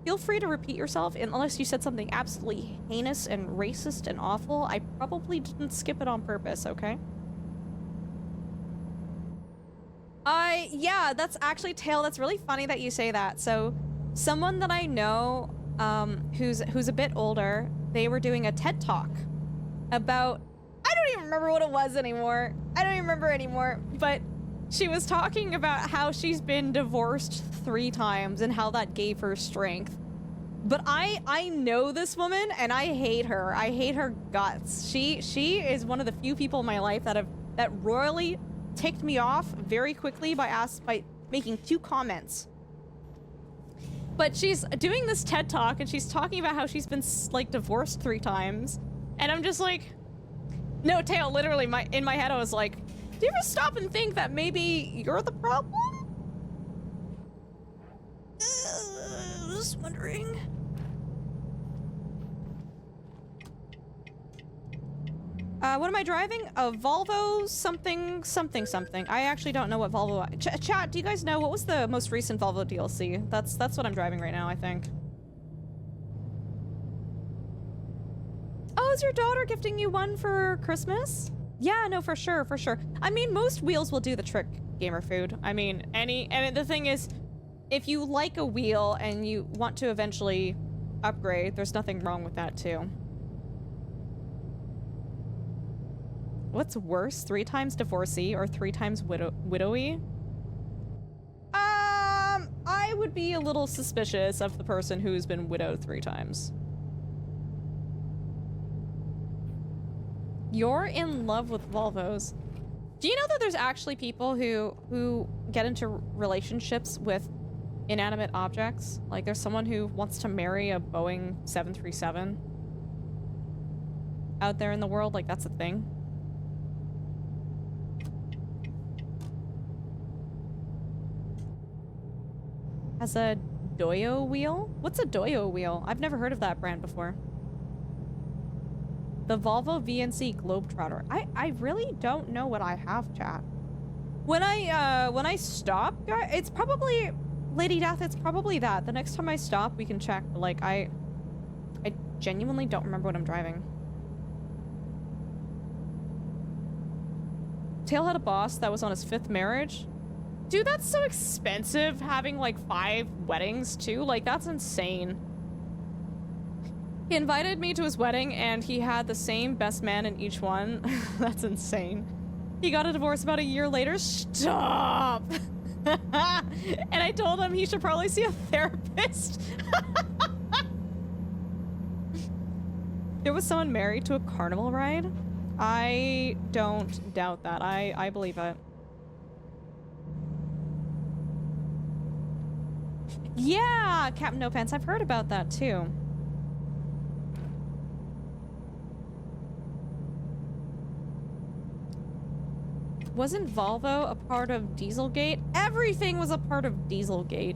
S1: feel free to repeat yourself, unless you said something absolutely heinous and racist and awful. I probably didn't skip it on purpose, okay? Yeah, that's actually, Tail, that's really funny that you say that. So, someone that I know, who's a bit older, they were doing a TED Talk about, I don't even remember what it was anymore. I don't even remember anymore, but she was talking about how she's been divorced 3 times and how that gave her strength. But I know this woman and I hate her. I hate her guts. She is one of the few people in my life that royally ticked me off very quickly by making 2 comments. But she's doing this TED Talk and she's talking about how she's been, like, divorced 3 times. And I'm just like, no, Tail, literally, in my head I was like, do you ever stop and think that maybe you're the problem? Just wondering. What am I driving? A Volvo something something something. I actually don't know what Volvo. Chat, do you guys know what was the most recent Volvo DLC? That's what I'm driving right now, I think. Oh, is your daughter gifting you one for Christmas? Yeah, no, for sure, for sure. I mean, most wheels will do the trick, gamer food. I mean, and the thing is, if you like a wheel and you want to eventually upgrade, there's nothing wrong with that too. What's worse, 3 times divorcee or 3 times widowy? I would be a little suspicious of the person who's been widowed 3 times. You're in love with Volvos. Do you know that there's actually people who get into relationships with inanimate objects? Like, there's someone who wants to marry a Boeing 737 out there in the world. Like, that's a thing. Has a Doyo wheel? What's a Doyo wheel? I've never heard of that brand before. The Volvo VNC Globetrotter. I really don't know what I have, chat. When I stop, it's probably Lady Death, it's probably that. The next time I stop, we can check. But like I genuinely don't remember what I'm driving. Tail had a boss that was on his 5th marriage. Dude, that's so expensive, having like 5 weddings too. Like, that's insane. He invited me to his wedding and he had the same best man in each one. That's insane. He got a divorce about a year later. Stop! And I told him he should probably see a therapist. There was someone married to a carnival ride? I don't doubt that. I believe it. Yeah, Captain No Pants. I've heard about that too. Wasn't Volvo a part of Dieselgate? Everything was a part of Dieselgate.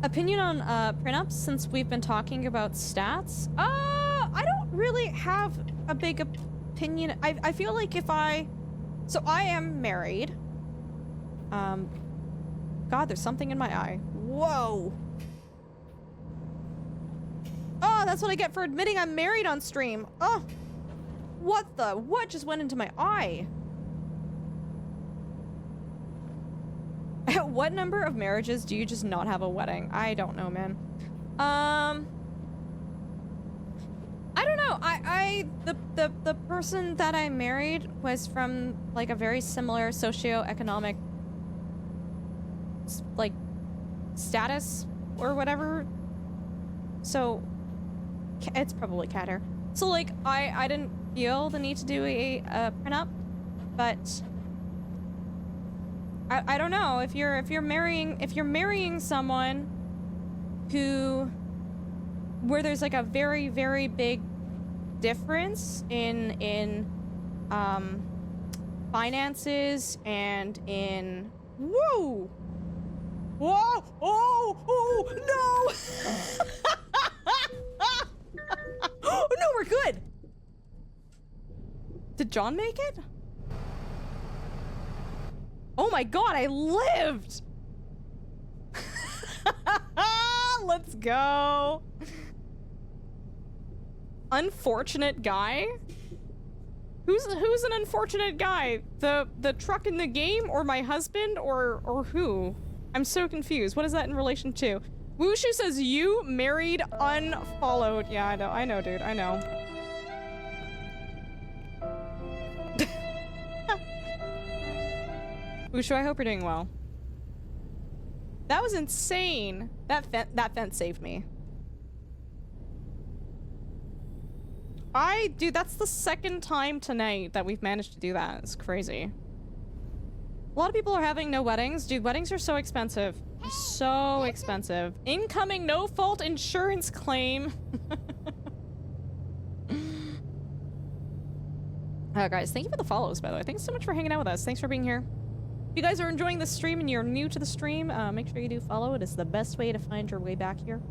S1: Opinion on prenups, since we've been talking about stats? I don't really have a big opinion. I feel like if so I am married. God, there's something in my eye. Whoa. Oh, that's what I get for admitting I'm married on stream. Oh, what just went into my eye? At what number of marriages do you just not have a wedding? I don't know, man. I don't know. The person that I married was from like a very similar socioeconomic like status or whatever, so it's probably cat hair. So like I didn't feel the need to do a prenup, but I don't know, if you're marrying someone where there's like a very, very big difference in finances and in whoa. Whoa! Oh! No! Oh, no, we're good! Did John make it? Oh my god, I lived! Let's go! Unfortunate guy? Who's an unfortunate guy? The truck in the game, or my husband, or who? I'm so confused. What is that in relation to? Wushu says you married unfollowed. Yeah, I know, dude. I know. Wushu, I hope you're doing well. That was insane. That fence saved me. Dude, that's the 2nd time tonight that we've managed to do that. It's crazy. A lot of people are having no weddings. Dude, weddings are so expensive. So expensive. Incoming no-fault insurance claim. Guys, thank you for the follows, by the way. Thanks so much for hanging out with us. Thanks for being here. If you guys are enjoying the stream and you're new to the stream, make sure you do follow. It is the best way to find your way back here.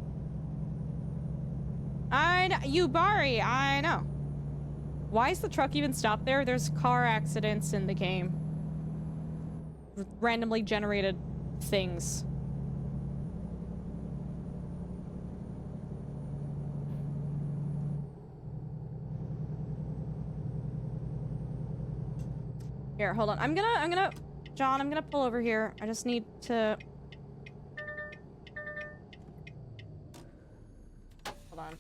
S1: Bari, I know. Why is the truck even stopped there? There's car accidents in the game. Randomly generated things. Here, hold on. John, I'm gonna pull over here. I just need to... Hold on.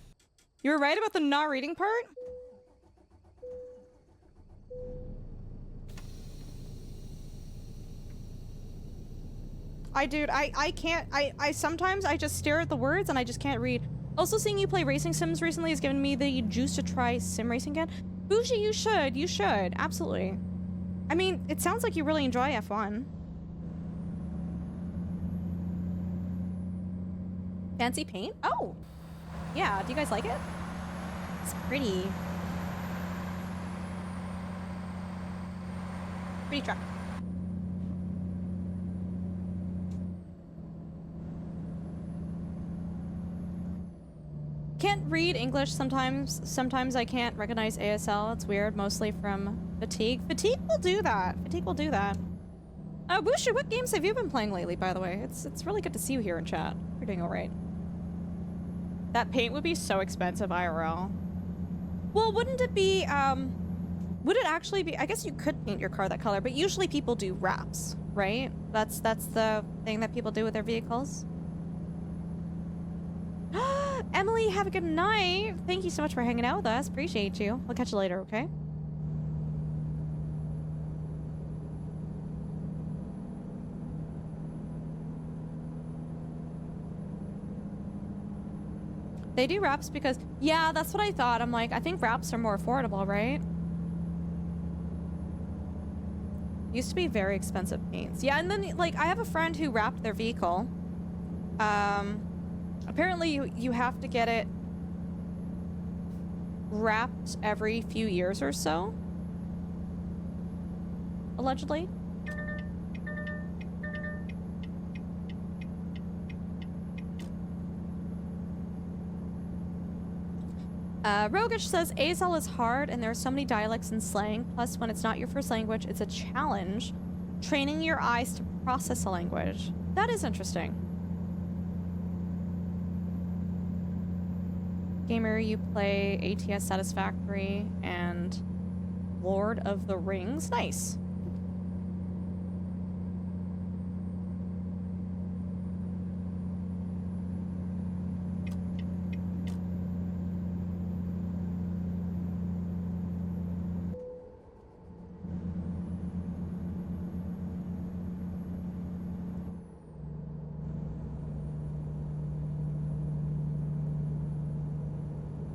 S1: You were right about the not reading part? I can't, sometimes I just stare at the words and I just can't read. Also, seeing you play racing sims recently has given me the juice to try sim racing again. Bougie, you should, absolutely. I mean, it sounds like you really enjoy F1. Fancy paint? Oh! Yeah, do you guys like it? It's pretty. Pretty truck. Can't read English sometimes. Sometimes I can't recognize ASL. It's weird, mostly from fatigue. Fatigue will do that. Fatigue will do that. Bushu, what games have you been playing lately, by the way? It's really good to see you here in chat. You're doing all right. That paint would be so expensive IRL. Well, wouldn't it be, would it actually be, I guess you could paint your car that color, but usually people do wraps, right? That's the thing that people do with their vehicles. Emily, have a good night. Thank you so much for hanging out with us. Appreciate you. I'll catch you later, okay? They do wraps because, yeah, that's what I thought. I'm like, I think wraps are more affordable, right? Used to be very expensive paints. Yeah, and then, like, I have a friend who wrapped their vehicle. Apparently you have to get it wrapped every few years or so. Allegedly. Rogish says ASL is hard and there are so many dialects and slang. Plus, when it's not your first language, it's a challenge training your eyes to process a language. That is interesting. Gamer, you play ATS Satisfactory and Lord of the Rings. Nice.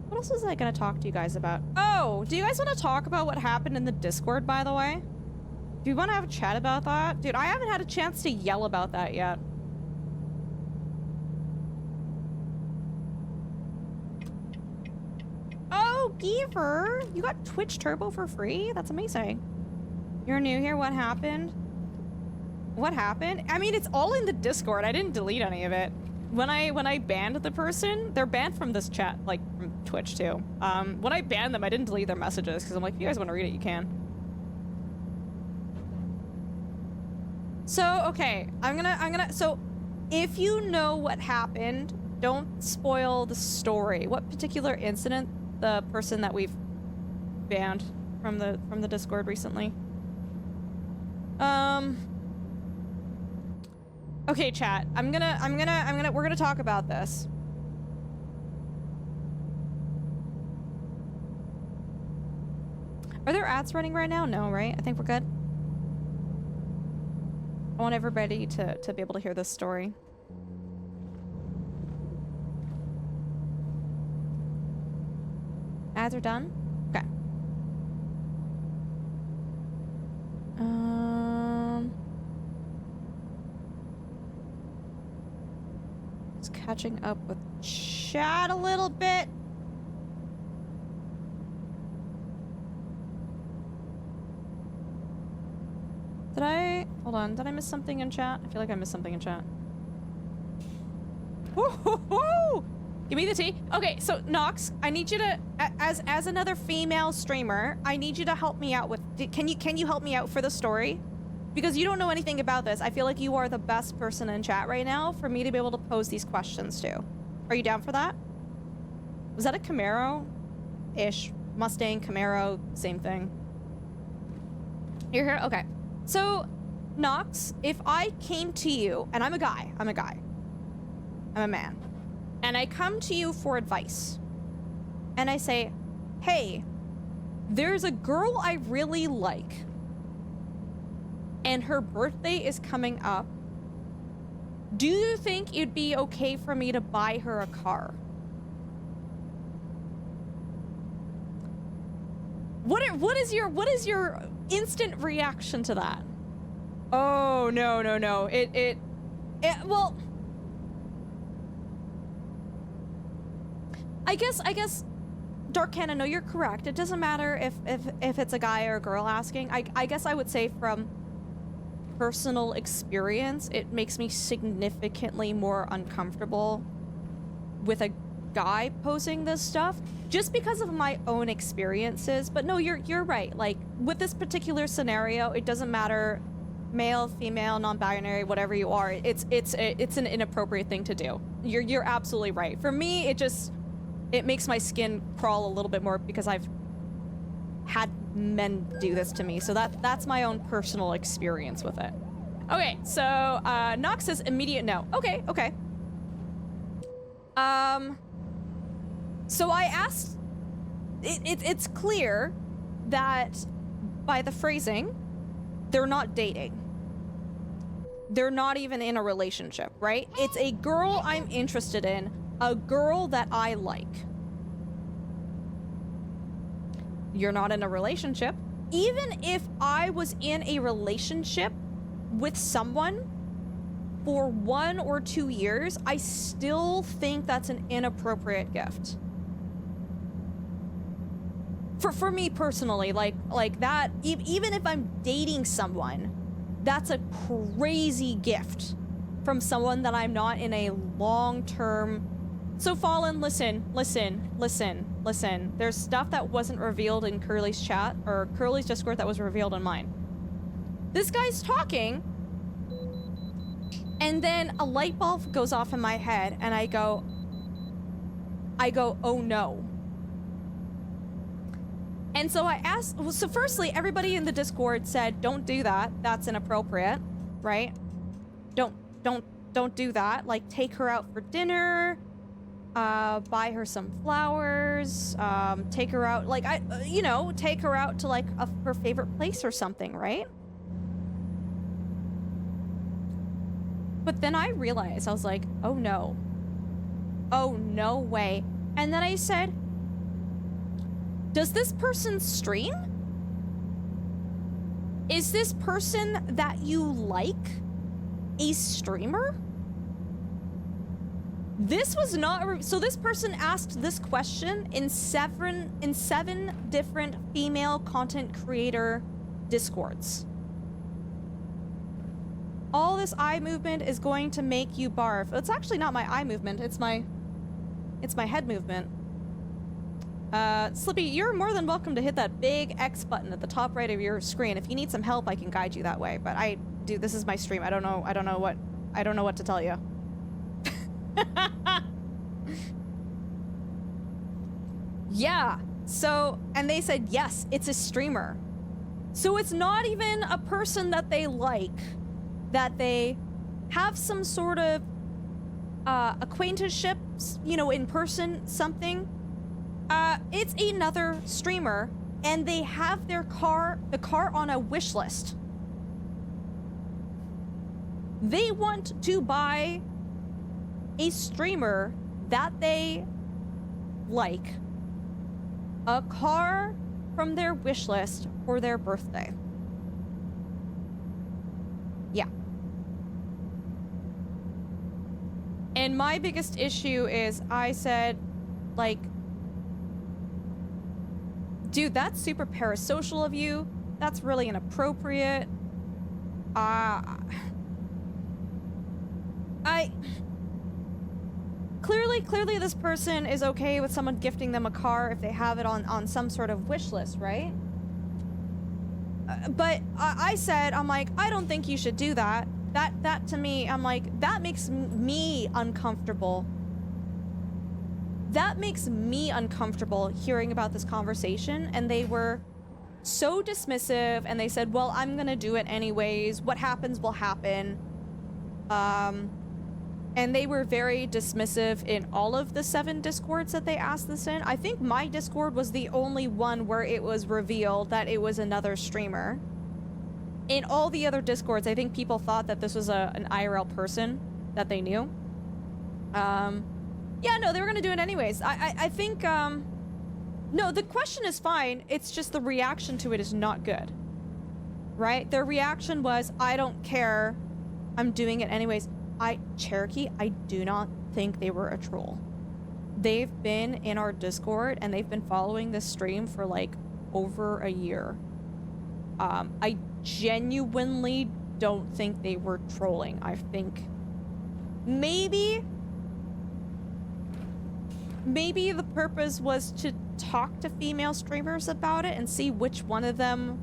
S1: What else was I gonna talk to you guys about? Oh, do you guys want to talk about what happened in the Discord, by the way? Do you want to have a chat about that? Dude, I haven't had a chance to yell about that yet. Oh, Geever! You got Twitch Turbo for free? That's amazing. You're new here, what happened? What happened? I mean, it's all in the Discord. I didn't delete any of it. When I banned the person, they're banned from this chat, like from Twitch too. When I banned them, I didn't delete their messages because I'm like, if you guys want to read it, you can. So, okay, so if you know what happened, don't spoil the story. What particular incident the person that we've banned from the Discord recently? Okay, chat. we're gonna talk about this. Are there ads running right now? No, right? I think we're good. I want everybody to be able to hear this story. Ads are done? Okay. Just catching up with chat a little bit. Hold on, did I miss something in chat? I feel like I missed something in chat. Woo-hoo-hoo! Give me the tea. Okay, so Nox, I need you to, as another female streamer, I need you to help me out with, can you help me out for the story? Because you don't know anything about this. I feel like you are the best person in chat right now for me to be able to pose these questions to. Are you down for that? Was that a Camaro-ish? Mustang, Camaro, same thing. You're here? Okay. So, Nox, if I came to you, and I'm a guy. I'm a man. And I come to you for advice. And I say, hey, there's a girl I really like. And her birthday is coming up. Do you think it'd be okay for me to buy her a car? What is your instant reaction to that? Oh, no. Well, I guess, Dark no, you're correct. It doesn't matter if it's a guy or a girl asking. I guess I would say from personal experience, it makes me significantly more uncomfortable with a guy posing this stuff just because of my own experiences. But no, you're right. Like with this particular scenario, it doesn't matter male, female, non-binary, whatever you are. It's an inappropriate thing to do. You're absolutely right. For me, it makes my skin crawl a little bit more because I've had men do this to me. So that's my own personal experience with it. Okay, so Nox says immediate no. Okay. So I asked, it's clear that by the phrasing, they're not dating. They're not even in a relationship, right? It's a girl I'm interested in, a girl that I like. You're not in a relationship. Even if I was in a relationship with someone for 1 or 2 years, I still think that's an inappropriate gift. For me personally, like that, even if I'm dating someone, that's a crazy gift from someone that I'm not in a long-term. So Fallen, listen. There's stuff that wasn't revealed in Curly's chat or Curly's Discord that was revealed in mine. This guy's talking, and then a light bulb goes off in my head, and I go, oh no. And so I asked, so firstly, everybody in the Discord said, don't do that. That's inappropriate, right? Don't do that. Like, take her out for dinner, buy her some flowers, take her out, like, take her out to, like, her favorite place or something, right? But then I realized, I was like, oh no. Oh, no way. And then I said, does this person stream? Is this person that you like a streamer? This was not, so this person asked this question in seven different female content creator Discords. All this eye movement is going to make you barf. It's actually not my eye movement, it's my head movement. Slippy, you're more than welcome to hit that big X button at the top right of your screen. If you need some help, I can guide you that way. But dude, this is my stream. I don't know what to tell you. Yeah. So, and they said, yes, it's a streamer. So it's not even a person that they like, that they have some sort of acquaintanceship, in person, something. It's another streamer, and they have the car on a wish list. They want to buy a streamer that they like a car from their wish list for their birthday. Yeah. And my biggest issue is I said, like, dude, that's super parasocial of you. That's really inappropriate. Clearly this person is okay with someone gifting them a car if they have it on some sort of wish list, right? But I said, I'm like, I don't think you should do that. That to me, I'm like, that makes me uncomfortable. That makes me uncomfortable hearing about this conversation. And they were so dismissive, and they said, well, I'm gonna do it anyways. What happens will happen. And they were very dismissive in all of the 7 discords that they asked this in. I think my discord was the only one where it was revealed that it was another streamer. In all the other discords, I think people thought that this was an IRL person that they knew. Yeah, no, they were gonna do it anyways. I think, no, the question is fine. It's just the reaction to it is not good. Right? Their reaction was, I don't care. I'm doing it anyways. Cherokee, I do not think they were a troll. They've been in our Discord and they've been following this stream for like over a year. I genuinely don't think they were trolling. I think maybe the purpose was to talk to female streamers about it and see which one of them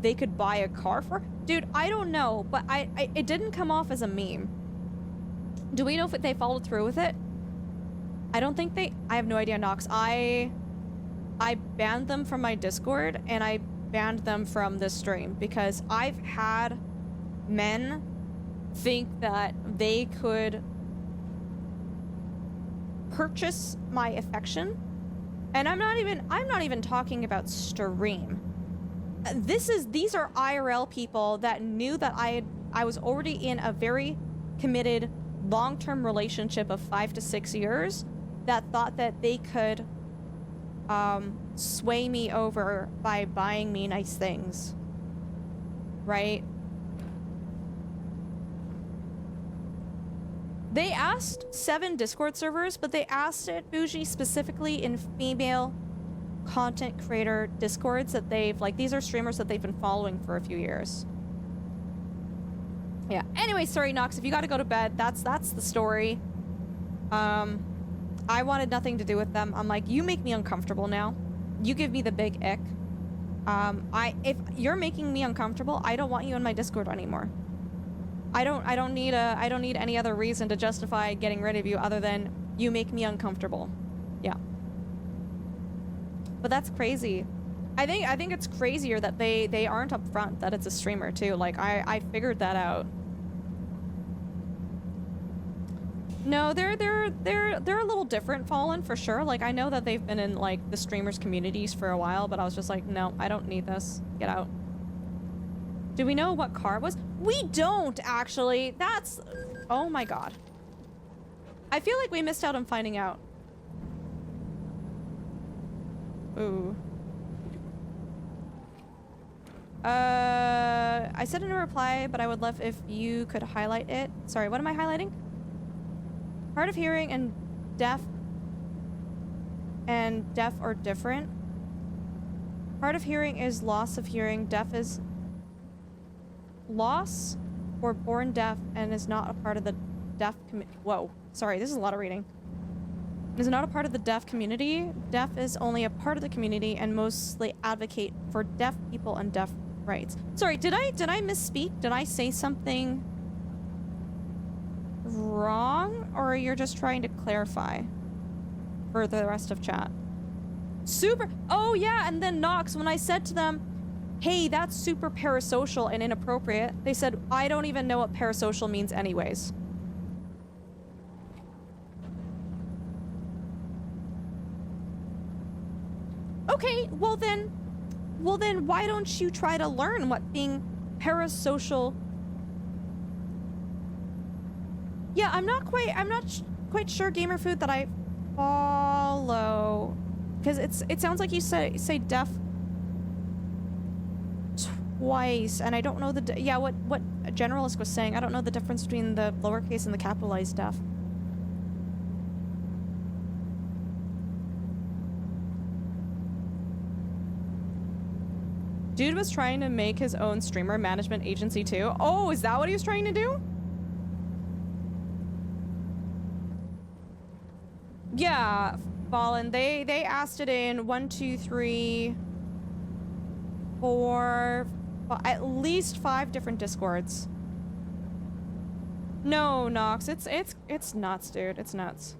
S1: they could buy a car for. Dude, I don't know, but it didn't come off as a meme. Do we know if they followed through with it? I don't think I have no idea, Nox. I banned them from my Discord, and I banned them from this stream because I've had men think that they could purchase my affection, and I'm not even talking about stream. These are IRL people that knew that I was already in a very committed long-term relationship of 5 to 6 years that thought that they could sway me over by buying me nice things. Right? They asked 7 Discord servers, but they asked it, Bougie, specifically in female content creator Discords that these are streamers that they've been following for a few years. Yeah. Anyway, sorry, Nox, if you gotta go to bed, that's the story. I wanted nothing to do with them. I'm like, you make me uncomfortable now. You give me the big ick. If you're making me uncomfortable, I don't want you in my Discord anymore. I don't need any other reason to justify getting rid of you other than you make me uncomfortable. Yeah. But that's crazy. I think it's crazier that they aren't upfront that it's a streamer too. Like I figured that out. No, they're a little different, Fallen, for sure. Like I know that they've been in like the streamers communities for a while, but I was just like, no, I don't need this. Get out. Do we know what car it was? We don't actually. That's, oh my god. I feel like we missed out on finding out. Ooh. I said in a reply, but I would love if you could highlight it. Sorry, what am I highlighting? Hard of hearing and deaf are different. Hard of hearing is loss of hearing. Deaf is loss or born deaf and is not a part of the deaf community. Whoa, sorry, this is a lot of reading. Is not a part of the deaf community. Deaf is only a part of the community and mostly advocate for deaf people and deaf rights. Sorry, did I misspeak? Did I say something wrong, or you're just trying to clarify for the rest of chat? Super. Oh yeah, and then Nox, when I said to them, hey, that's super parasocial and inappropriate, they said, I don't even know what parasocial means anyways. Okay, well then why don't you try to learn what being parasocial... Yeah, I'm not quite sure, Gamer Food, that I follow, because it sounds like you say deaf twice, and I don't know yeah, what a generalist was saying. I don't know the difference between the lowercase and the capitalized deaf. Dude was trying to make his own streamer management agency too. Oh, is that what he was trying to do? Yeah, Fallen. They asked it in 1, 2, 3, 4, at least 5 different Discords. No, Nox, it's nuts, dude. It's nuts.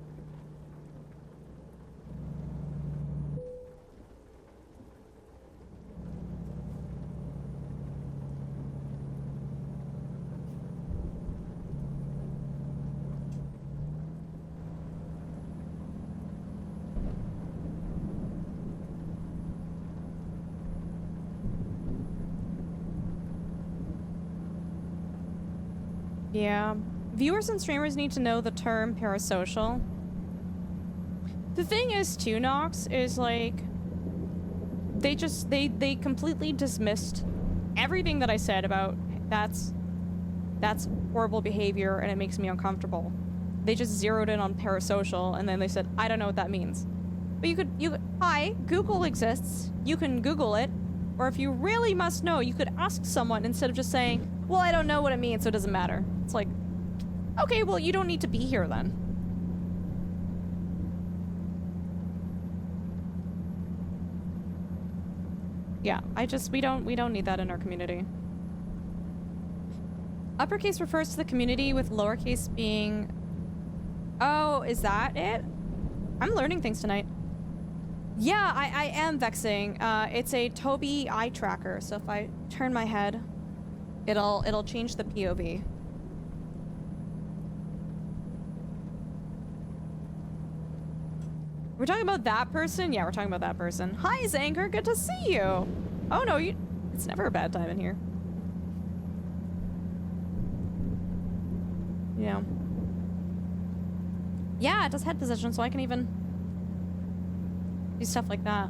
S1: Yeah. Viewers and streamers need to know the term parasocial. The thing is, too, Nox, is like... They completely dismissed everything that I said about that's horrible behavior and it makes me uncomfortable. They just zeroed in on parasocial and then they said, I don't know what that means. But hi, Google exists. You can Google it. Or if you really must know, you could ask someone instead of just saying, well, I don't know what it means, so it doesn't matter. It's like, okay, well, you don't need to be here then. Yeah, we don't need that in our community. Uppercase refers to the community with lowercase being... Oh, is that it? I'm learning things tonight. Yeah, I am vexing. It's a Toby eye tracker, so if I turn my head, it'll change the POV. We're talking about that person? Yeah, we're talking about that person. Hi, Zanker, good to see you. Oh no, it's never a bad time in here. Yeah. Yeah, it does head position, so I can even do stuff like that.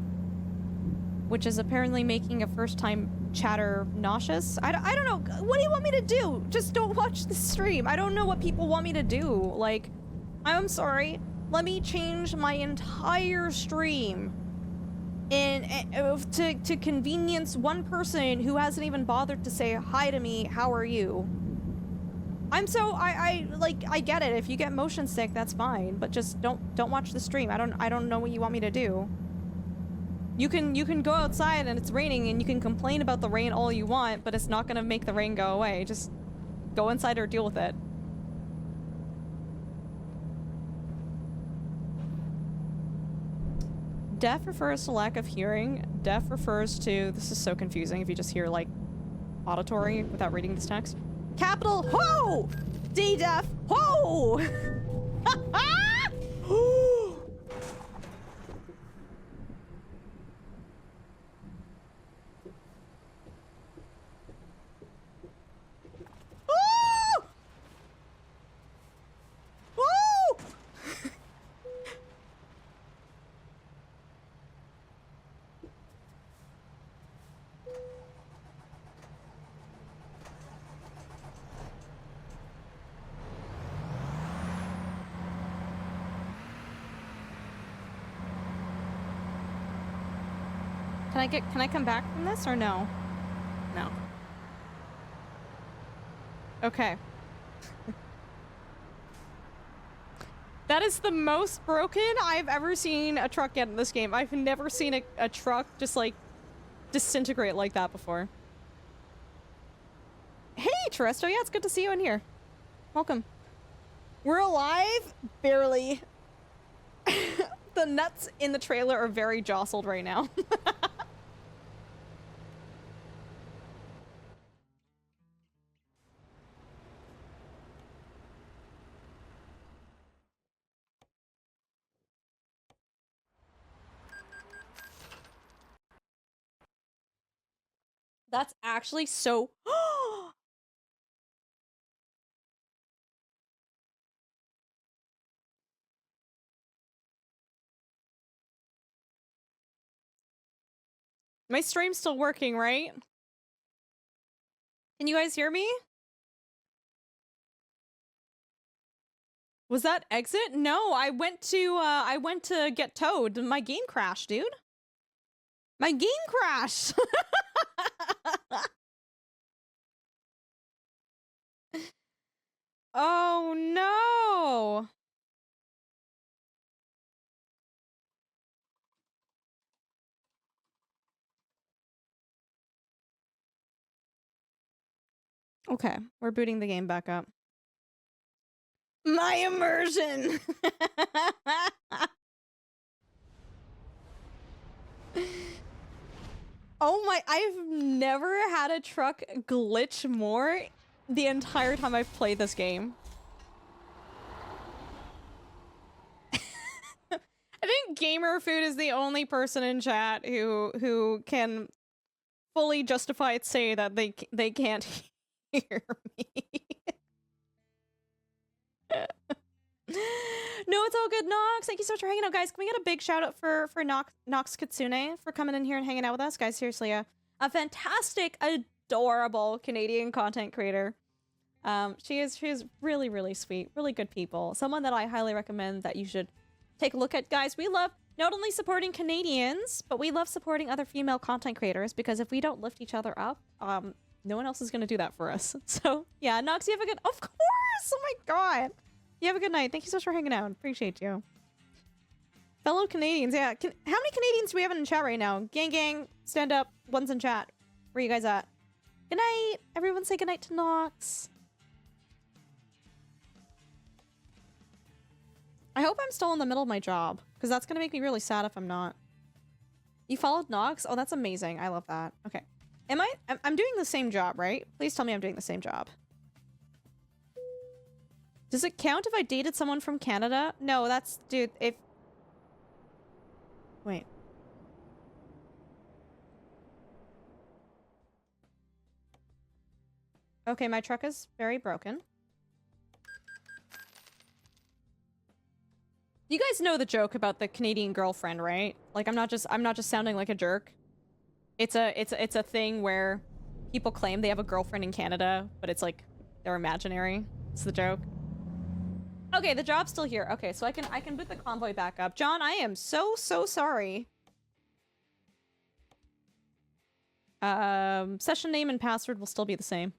S1: Which is apparently making a first-time chatter nauseous. I don't know. What do you want me to do? Just don't watch the stream. I don't know what people want me to do. Like, I'm sorry. Let me change my entire stream to convenience one person who hasn't even bothered to say hi to me. How are you? I get it. If you get motion sick, that's fine. But just don't watch the stream. I don't know what you want me to do. You can go outside and it's raining and you can complain about the rain all you want, but it's not gonna make the rain go away. Just go inside or deal with it. Deaf refers to lack of hearing. Deaf refers to... This is so confusing if you just hear, like, auditory without reading this text. Capital Ho! D-Deaf Ho! Can I come back from this or no? No. Okay. That is the most broken I've ever seen a truck get in this game. I've never seen a truck just like disintegrate like that before. Hey, Terresto, yeah, it's good to see you in here. Welcome. We're alive? Barely. The nuts in the trailer are very jostled right now. That's actually so... My stream's still working, right? Can you guys hear me? Was that exit? No, I went to get towed. My game crashed, dude. My game crashed! Oh no! Okay, we're booting the game back up. My immersion! Oh my, I've never had a truck glitch more the entire time I've played this game. I think Gamer Food is the only person in chat who can fully justify it, say that they can't hear me. No, it's all good, Nox. Thank you so much for hanging out, guys. Can we get a big shout out for Nox Kitsune for coming in here and hanging out with us, guys? Seriously, a fantastic, adorable Canadian content creator. She is really, really sweet, really good people. Someone that I highly recommend that you should take a look at, guys. We love not only supporting Canadians, but we love supporting other female content creators, because if we don't lift each other up, no one else is gonna do that for us. So yeah, Nox, you have a good. Of course. Oh my god. You have a good night. Thank you so much for hanging out. Appreciate you. Fellow Canadians, yeah. How many Canadians do we have in chat right now? Gang, stand up. One's in chat. Where you guys at? Good night. Everyone say good night to Nox. I hope I'm still in the middle of my job, because that's going to make me really sad if I'm not. You followed Nox? Oh, that's amazing. I love that. Okay. I'm doing the same job, right? Please tell me I'm doing the same job. Does it count if I dated someone from Canada? No, that's... Dude, if... Wait. Okay, my truck is very broken. You guys know the joke about the Canadian girlfriend, right? Like, I'm not just sounding like a jerk. It's a thing where people claim they have a girlfriend in Canada, but it's like they're imaginary. It's the joke. Okay, the job's still here. Okay, so I can boot the convoy back up. John, I am so sorry. Session name and password will still be the same.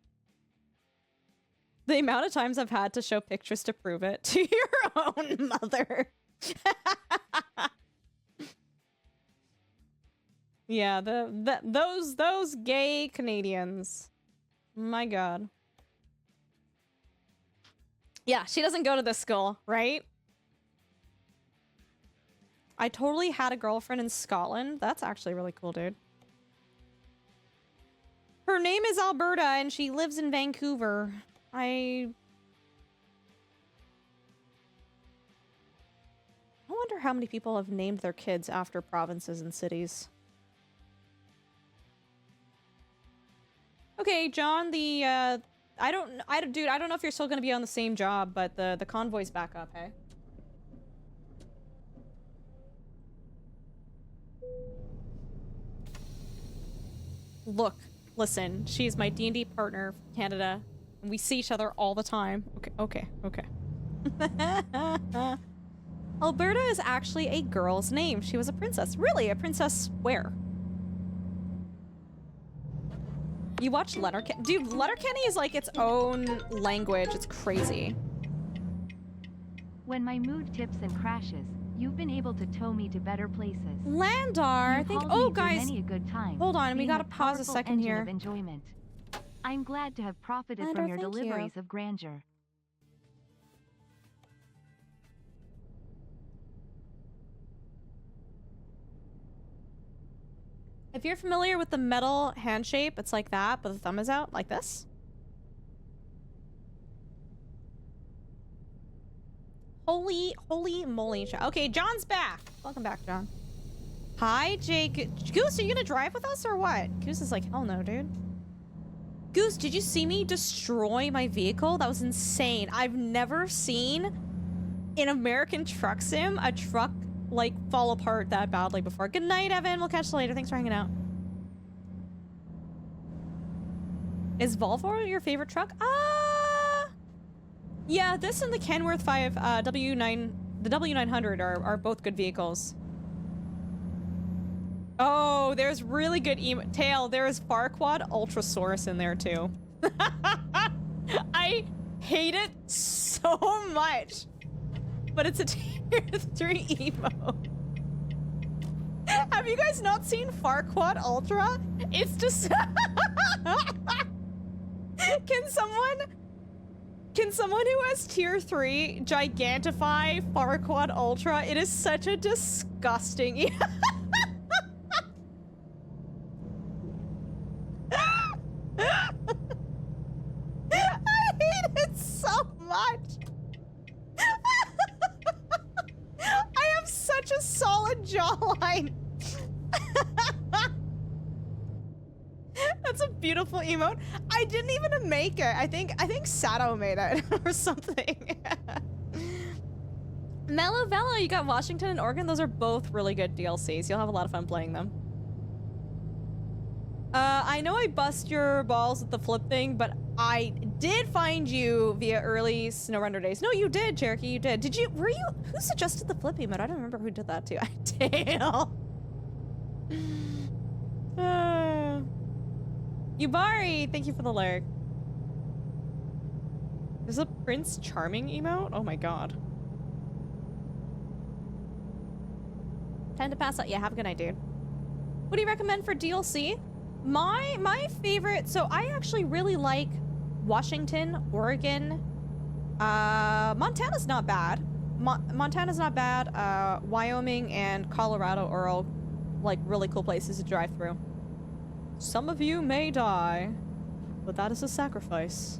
S1: The amount of times I've had to show pictures to prove it to your own mother. Yeah, those gay Canadians. My god. Yeah, she doesn't go to this school, right? I totally had a girlfriend in Scotland. That's actually really cool, dude. Her name is Alberta, and she lives in Vancouver. I wonder how many people have named their kids after provinces and cities. Okay, John, dude, I don't know if you're still gonna be on the same job, but the convoy's back up, hey? Look, listen, she's my D&D partner from Canada, and we see each other all the time. Okay. Alberta is actually a girl's name. She was a princess. Really? A princess where? You watch Letterkenny? Dude, Letterkenny is like its own language. It's crazy.
S2: When my mood tips and crashes, you've been able to tow me to better places.
S1: Landar, I think. Oh, guys,
S2: many a good time,
S1: hold on. We gotta pause a second here.
S2: Of enjoyment. I'm glad to have profited
S1: Landar,
S2: from your deliveries of grandeur.
S1: If you're familiar with the metal hand shape, it's like that, but the thumb is out, like this. Holy moly. Okay, John's back. Welcome back, John. Hi, Jake. Goose, are you gonna drive with us or what? Goose is like, hell no, dude. Goose, did you see me destroy my vehicle? That was insane. I've never seen in American Truck Sim a truck like fall apart that badly before. Good night, Evan. We'll catch you later. Thanks for hanging out. Is Volvo your favorite truck? Yeah, this and the Kenworth 5 W9, the W900 are both good vehicles. Oh, there's really good tail. There is Farquad Ultrasaurus in there too. I hate it so much, but it's a tier 3 emo. Have you guys not seen Farquad Ultra? It's just Can someone who has tier 3 gigantify Farquad Ultra? It is such a disgusting I hate it so much. I have such a solid jawline. That's a beautiful emote. I didn't even make it. I think Sato made it or something. Mellow Velo, you got Washington and Oregon. Those are both really good DLCs. You'll have a lot of fun playing them. I know I bust your balls with the flip thing, but I did find you via early SnowRunner days. No, you did, Cherokee. You did. Did you? Were you? Who suggested the flip emote? I don't remember who did that too. Damn. Yubari, thank you for the lurk. There's a Prince Charming emote? Oh my god. Time to pass out. Yeah, have a good night, dude. What do you recommend for DLC? My favorite, so I actually really like Washington, Oregon. Montana's not bad. Montana's not bad. Wyoming and Colorado are all like really cool places to drive through. Some of you may die, but that is a sacrifice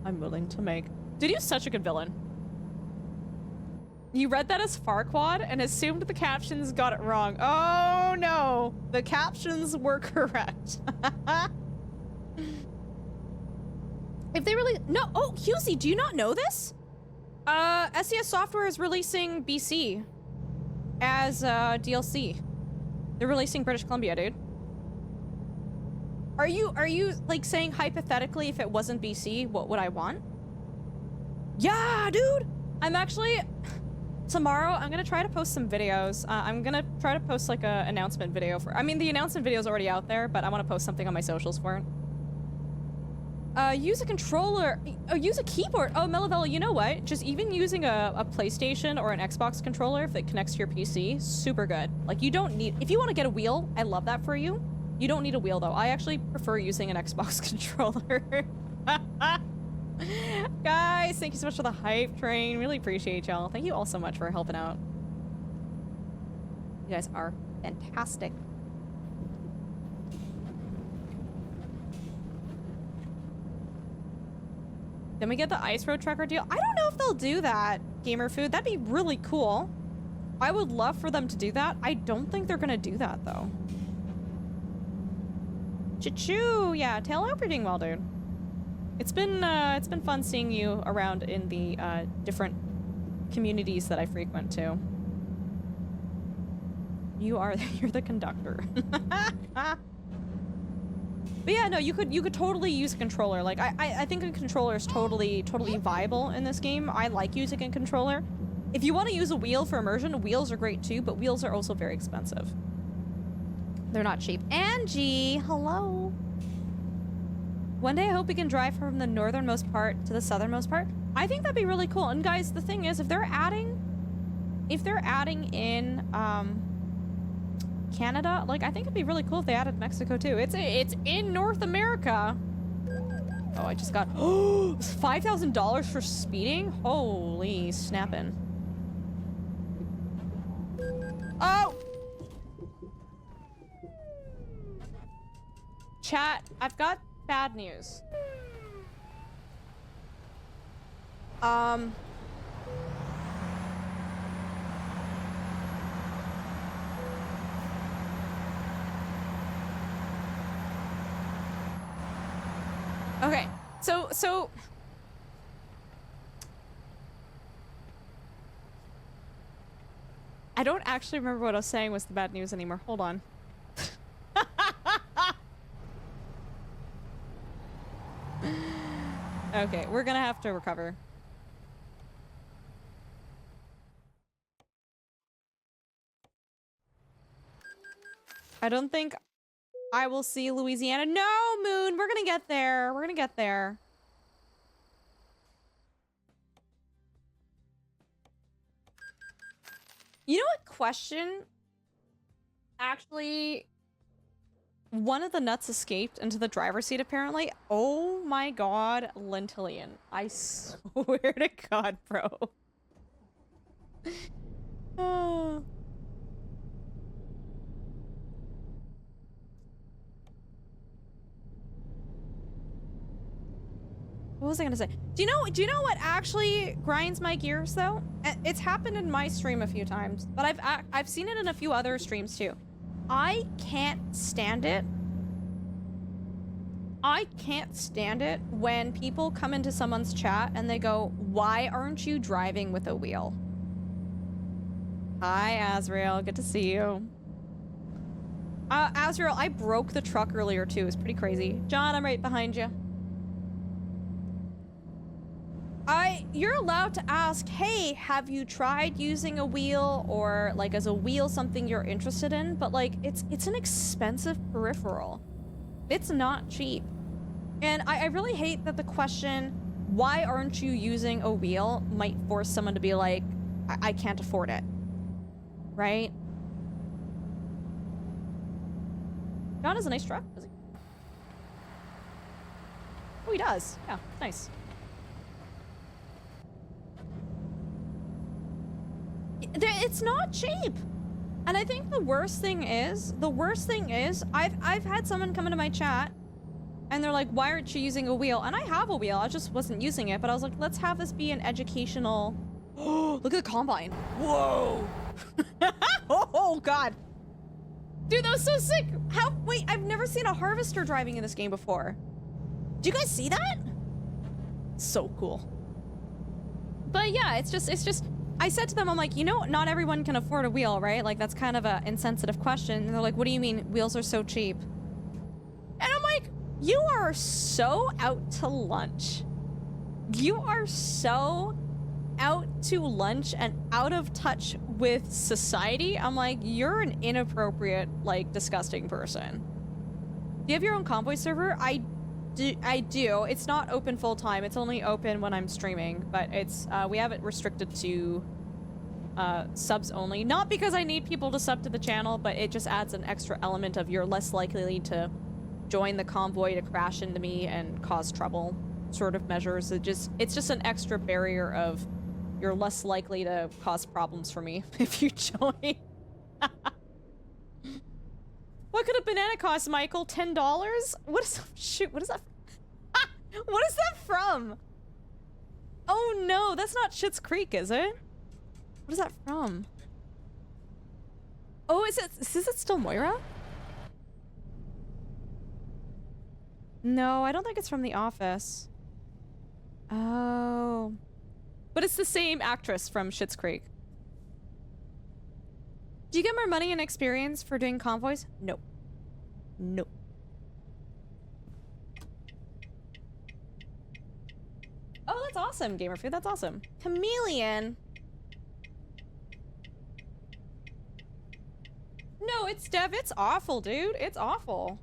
S1: I'm willing to make. Dude, he was such a good villain. You read that as Farquad and assumed the captions got it wrong. Oh no, the captions were correct. If they really, no, oh, Husey, do you not know this? SCSSoftware is releasing BC as DLC. They're releasing British Columbia, dude. Are you like saying hypothetically if it wasn't BC, what would I want? Yeah, dude. I'm actually tomorrow I'm gonna try to post some videos. I'm gonna try to post like a announcement video for. I mean, the announcement video is already out there, but I want to post something on my socials for it. Use a controller. Oh, use a keyboard. Oh, Mellovello, you know what? Just even using a PlayStation or an Xbox controller if it connects to your PC, super good. Like you don't need. If you want to get a wheel, I love that for you. You don't need a wheel, though. I actually prefer using an Xbox controller. Guys, thank you so much for the hype train. Really appreciate y'all. Thank you all so much for helping out. You guys are fantastic. Then we get the Ice Road Trucker deal. I don't know if they'll do that, Gamer Food. That'd be really cool. I would love for them to do that. I don't think they're gonna do that, though. Choo-choo! Yeah, Tail, I hope you're doing well, dude. It's been fun seeing you around in the different communities that I frequent too. You're the conductor. But yeah, no, you could totally use a controller. Like I think a controller is totally viable in this game. I like using a controller. If you want to use a wheel for immersion, wheels are great too, but wheels are also very expensive. They're not cheap. Angie, hello. One day I hope we can drive from the northernmost part to the southernmost part. I think that'd be really cool. And guys, the thing is, if they're adding in Canada, like I think it'd be really cool if they added Mexico too. It's in North America. Oh, I just got $5,000 for speeding. Holy snappin'. Oh. Chat, I've got bad news. Okay, so I don't actually remember what I was saying was the bad news anymore. Hold on. Okay, we're gonna have to recover. I don't think I will see Louisiana. No, Moon, we're gonna get there. We're gonna get there. You know what question? Actually, one of the nuts escaped into the driver's seat, apparently. Oh my god, Lentillion. I swear to god, bro. Oh. What was I gonna say? Do you know what actually grinds my gears though? It's happened in my stream a few times, but I've seen it in a few other streams too. I can't stand it. I can't stand it when people come into someone's chat and they go, "Why aren't you driving with a wheel?" Hi, Azrael. Good to see you. Azrael, I broke the truck earlier too. It's pretty crazy. John, I'm right behind you. You're allowed to ask, hey, have you tried using a wheel, or like, is a wheel something you're interested in? But like, it's an expensive peripheral. It's not cheap. And I really hate that the question, why aren't you using a wheel, might force someone to be like, I can't afford it. Right? John has a nice truck, does he? Oh, he does. Yeah, nice. It's not cheap. And I think the worst thing is, I've had someone come into my chat and they're like, why aren't you using a wheel? And I have a wheel, I just wasn't using it, but I was like, let's have this be an educational. Oh, look at the combine. Whoa. Oh god. Dude, that was so sick. Wait, I've never seen a harvester driving in this game before. Do you guys see that? So cool. But yeah, it's just, I said to them, I'm like, you know, not everyone can afford a wheel, right? Like, that's kind of a insensitive question. And they're like, what do you mean wheels are so cheap? And I'm like, you are so out to lunch. You are so out to lunch and out of touch with society. I'm like, you're an inappropriate, like, disgusting person. Do you have your own Convoy server? I do. It's not open full time. It's only open when I'm streaming, but it's we have it restricted to subs only. Not because I need people to sub to the channel, but it just adds an extra element of you're less likely to join the convoy to crash into me and cause trouble sort of measures. It's just an extra barrier of you're less likely to cause problems for me if you join. What could a banana cost, Michael? $10? What is... Shoot, what is that? What is that from? Oh no, that's not Schitt's Creek, is it? What is that from? Oh, is it still Moira? No, I don't think it's from The Office. Oh. But it's the same actress from Schitt's Creek. Do you get more money and experience for doing convoys? No. No. Oh, that's awesome, Gamer Food. That's awesome. Chameleon. No, it's Dev. It's awful, dude. It's awful.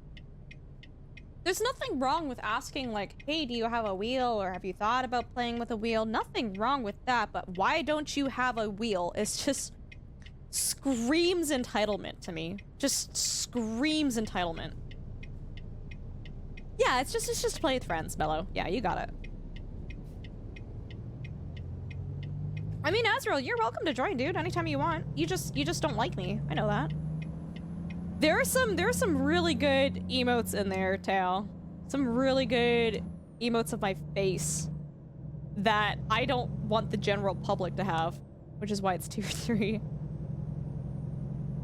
S1: There's nothing wrong with asking, like, hey, do you have a wheel, or have you thought about playing with a wheel? Nothing wrong with that, but why don't you have a wheel? It's just screams entitlement to me. Just screams entitlement. Yeah, it's just to play with friends, Mello. Yeah, you got it. I mean, Azrael, you're welcome to join, dude, anytime you want. You just don't like me. I know that. There are some really good emotes in there, Tal. Some really good emotes of my face that I don't want the general public to have, which is why it's tier 3.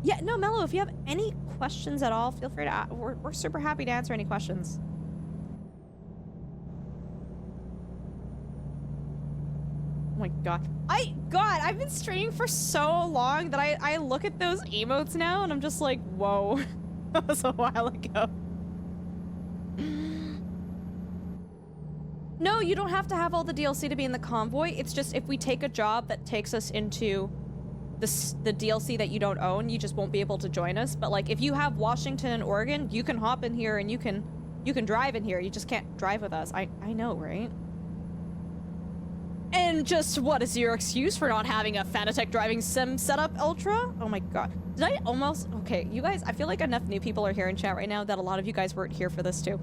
S1: Yeah, no, Mello, if you have any questions at all, feel free to ask. We're super happy to answer any questions. Oh my god. I've been streaming for so long that I look at those emotes now and I'm just like, whoa. That was a while ago. No, you don't have to have all the DLC to be in the convoy. It's just if we take a job that takes us into the DLC that you don't own, you just won't be able to join us. But like, if you have Washington and Oregon, you can hop in here and you can drive in here. You just can't drive with us. I know, right? And just what is your excuse for not having a Fanatec driving sim setup Ultra? Oh my god. Did I almost... Okay, you guys, I feel like enough new people are here in chat right now that a lot of you guys weren't here for this too.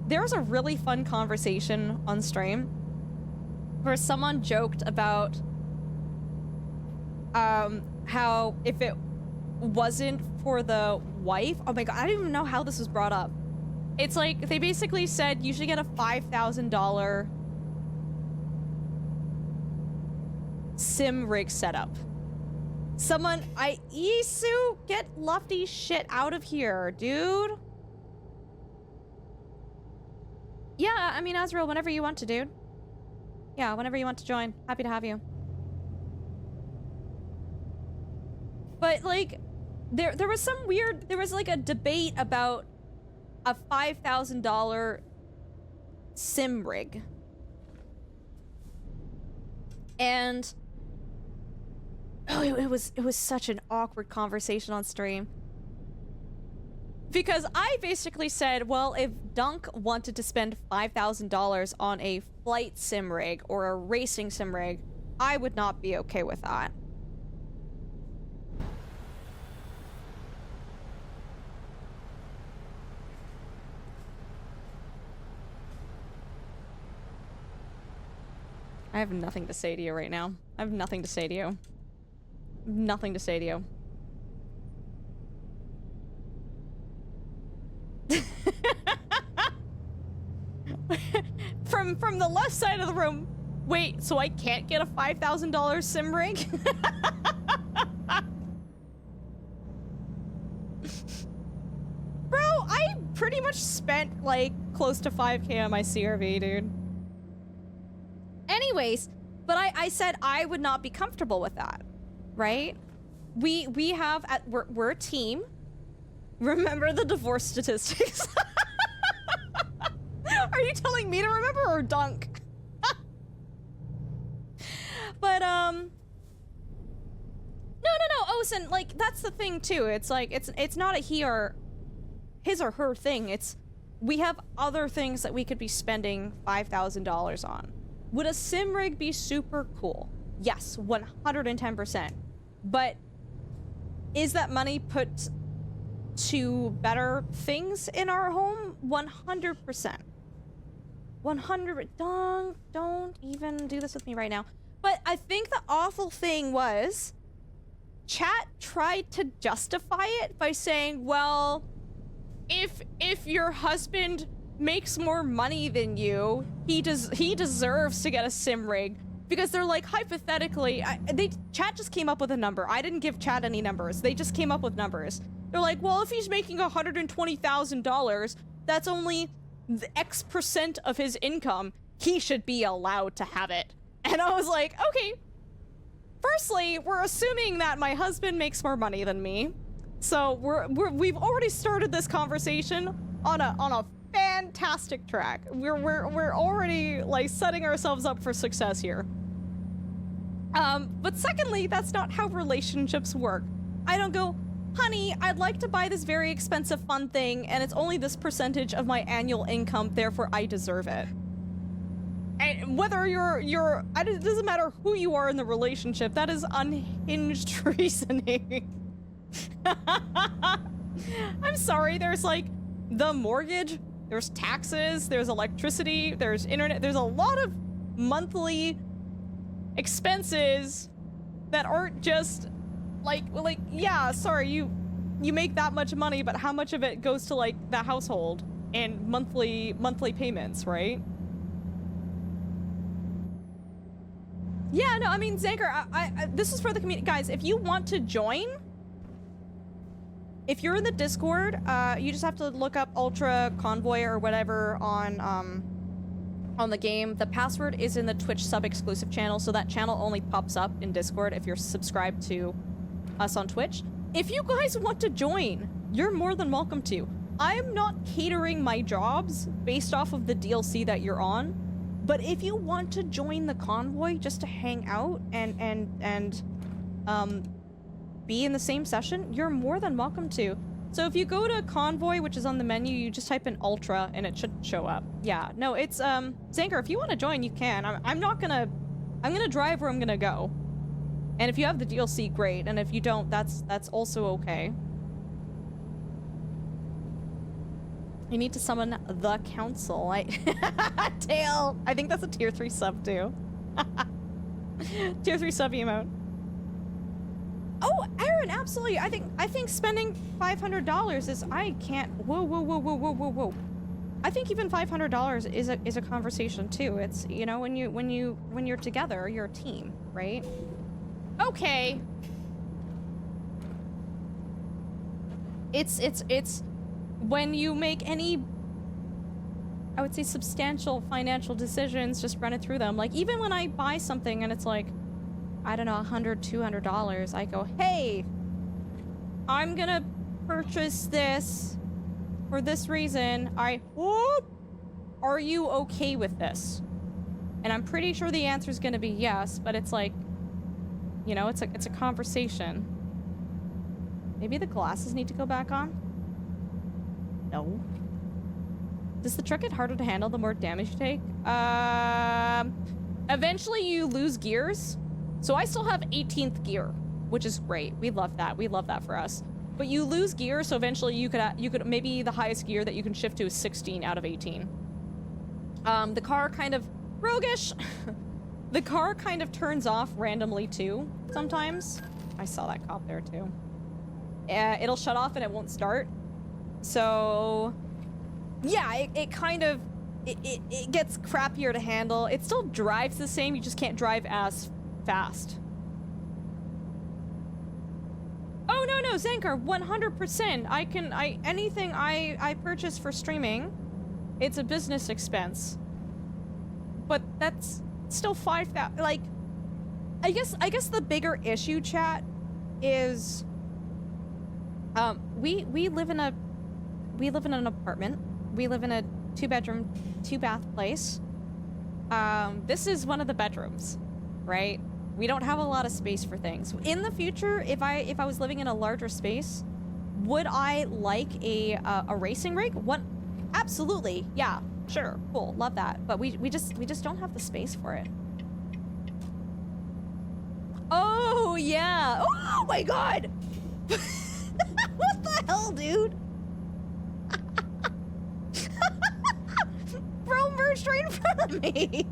S1: There was a really fun conversation on stream where someone joked about how if it wasn't for the wife... Oh my god, I don't even know how this was brought up. It's like, they basically said you should get a $5,000 sim rig setup. Someone... Isu, get Lufty shit out of here, dude. Yeah, I mean, Azrael, whenever you want to, dude. Yeah, whenever you want to join. Happy to have you. But, like, there was some weird... There was, like, a debate about a $5,000 sim rig. And... Oh, it was such an awkward conversation on stream. Because I basically said, well, if Dunk wanted to spend $5,000 on a flight sim rig or a racing sim rig, I would not be okay with that. I have nothing to say to you right now. I have nothing to say to you. Nothing to say to you. From the left side of the room. Wait, so I can't get a $5,000 sim rig? Bro, I pretty much spent like close to 5K on my CRV, dude. Anyways, but I said I would not be comfortable with that. Right? We have we're a team. Remember the divorce statistics. Are you telling me to remember or Dunk? But no, Osen, like that's the thing too. It's like it's not a his or her thing. It's we have other things that we could be spending $5,000 on. Would a sim rig be super cool? Yes, 110%. But is that money put to better things in our home? 100%. 100. Don't even do this with me right now. But I think the awful thing was chat tried to justify it by saying, well, if your husband makes more money than you, he deserves to get a sim rig. Because they're like, hypothetically, chat just came up with a number. I didn't give chat any numbers. They just came up with numbers. They're like, well, if he's making $120,000, that's only the X% of his income. He should be allowed to have it. And I was like, okay. Firstly, we're assuming that my husband makes more money than me. So we've already started this conversation on a fantastic track. We're already like setting ourselves up for success here. But secondly, that's not how relationships work. I don't go, honey, I'd like to buy this very expensive fun thing, and it's only this percentage of my annual income, therefore I deserve it. And whether it doesn't matter who you are in the relationship, that is unhinged reasoning. I'm sorry, there's like the mortgage, there's taxes, there's electricity, there's internet, there's a lot of monthly expenses that aren't just like yeah, sorry, you make that much money, but how much of it goes to like the household and monthly payments, right? Yeah, no, I mean, Zanker, I this is for the community. Guys, if you want to join, if you're in the Discord, you just have to look up Ultra Convoy or whatever on the game. The password is in the Twitch sub-exclusive channel, so that channel only pops up in Discord if you're subscribed to us on Twitch. If you guys want to join, you're more than welcome to. I'm not catering my jobs based off of the DLC that you're on, but if you want to join the Convoy just to hang out and be in the same session, you're more than welcome to. So if you go to Convoy, which is on the menu, you just type in Ultra and it should show up. Yeah, no, it's, Zanker, if you want to join, you can. I'm gonna drive where I'm gonna go. And if you have the DLC, great. And if you don't, that's also okay. You need to summon the council. Tail! I think that's a tier 3 sub too. Tier 3 sub emote. Oh, Aaron, absolutely. I think spending $500 is, I can't. Whoa. I think even $500 is a conversation too. It's, you know, when you're together, you're a team, right? Okay. It's when you make any, I would say, substantial financial decisions, just run it through them. Like, even when I buy something and it's like, I don't know, $100, $200, I go, hey, I'm gonna purchase this for this reason. Are you okay with this? And I'm pretty sure the answer is gonna be yes, but it's like, you know, it's a conversation. Maybe the glasses need to go back on? No. Does the truck get harder to handle the more damage you take? Eventually you lose gears. So I still have 18th gear, which is great. We love that. We love that for us. But you lose gear, so eventually you could maybe the highest gear that you can shift to is 16 out of 18. The car kind of roguish. The car kind of turns off randomly too sometimes. I saw that cop there too. It'll shut off and it won't start. So yeah, it kind of it gets crappier to handle. It still drives the same, you just can't drive as fast. Oh no, Zankar, 100%. Anything I purchase for streaming, it's a business expense. But that's still 5,000. Like, I guess the bigger issue, chat, is we live in an apartment. We live in a 2-bedroom, 2-bath place. This is one of the bedrooms, right? We don't have a lot of space for things. In the future, if I was living in a larger space, would I like a racing rig? What? Absolutely. Yeah. Sure. Cool. Love that. But we just don't have the space for it. Oh yeah. Oh my god. What the hell, dude? Bro merged right in front of me.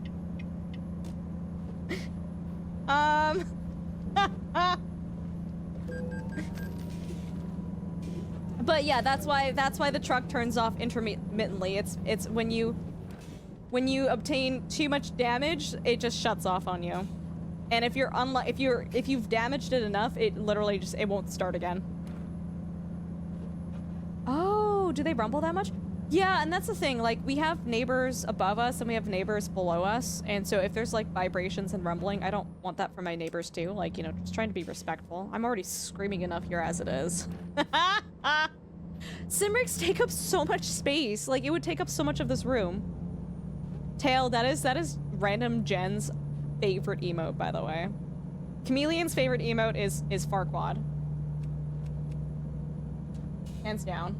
S1: But yeah, that's why the truck turns off intermittently. It's when you obtain too much damage, it just shuts off on you. And if you've damaged it enough, it literally just won't start again. Oh, do they rumble that much? Yeah, and that's the thing, like, we have neighbors above us and we have neighbors below us, and so if there's, like, vibrations and rumbling, I don't want that for my neighbors, too. Like, you know, just trying to be respectful. I'm already screaming enough here as it is. Simrics take up so much space. Like, it would take up so much of this room. Tail, that is Random Jen's favorite emote, by the way. Chameleon's favorite emote is Farquad. Hands down.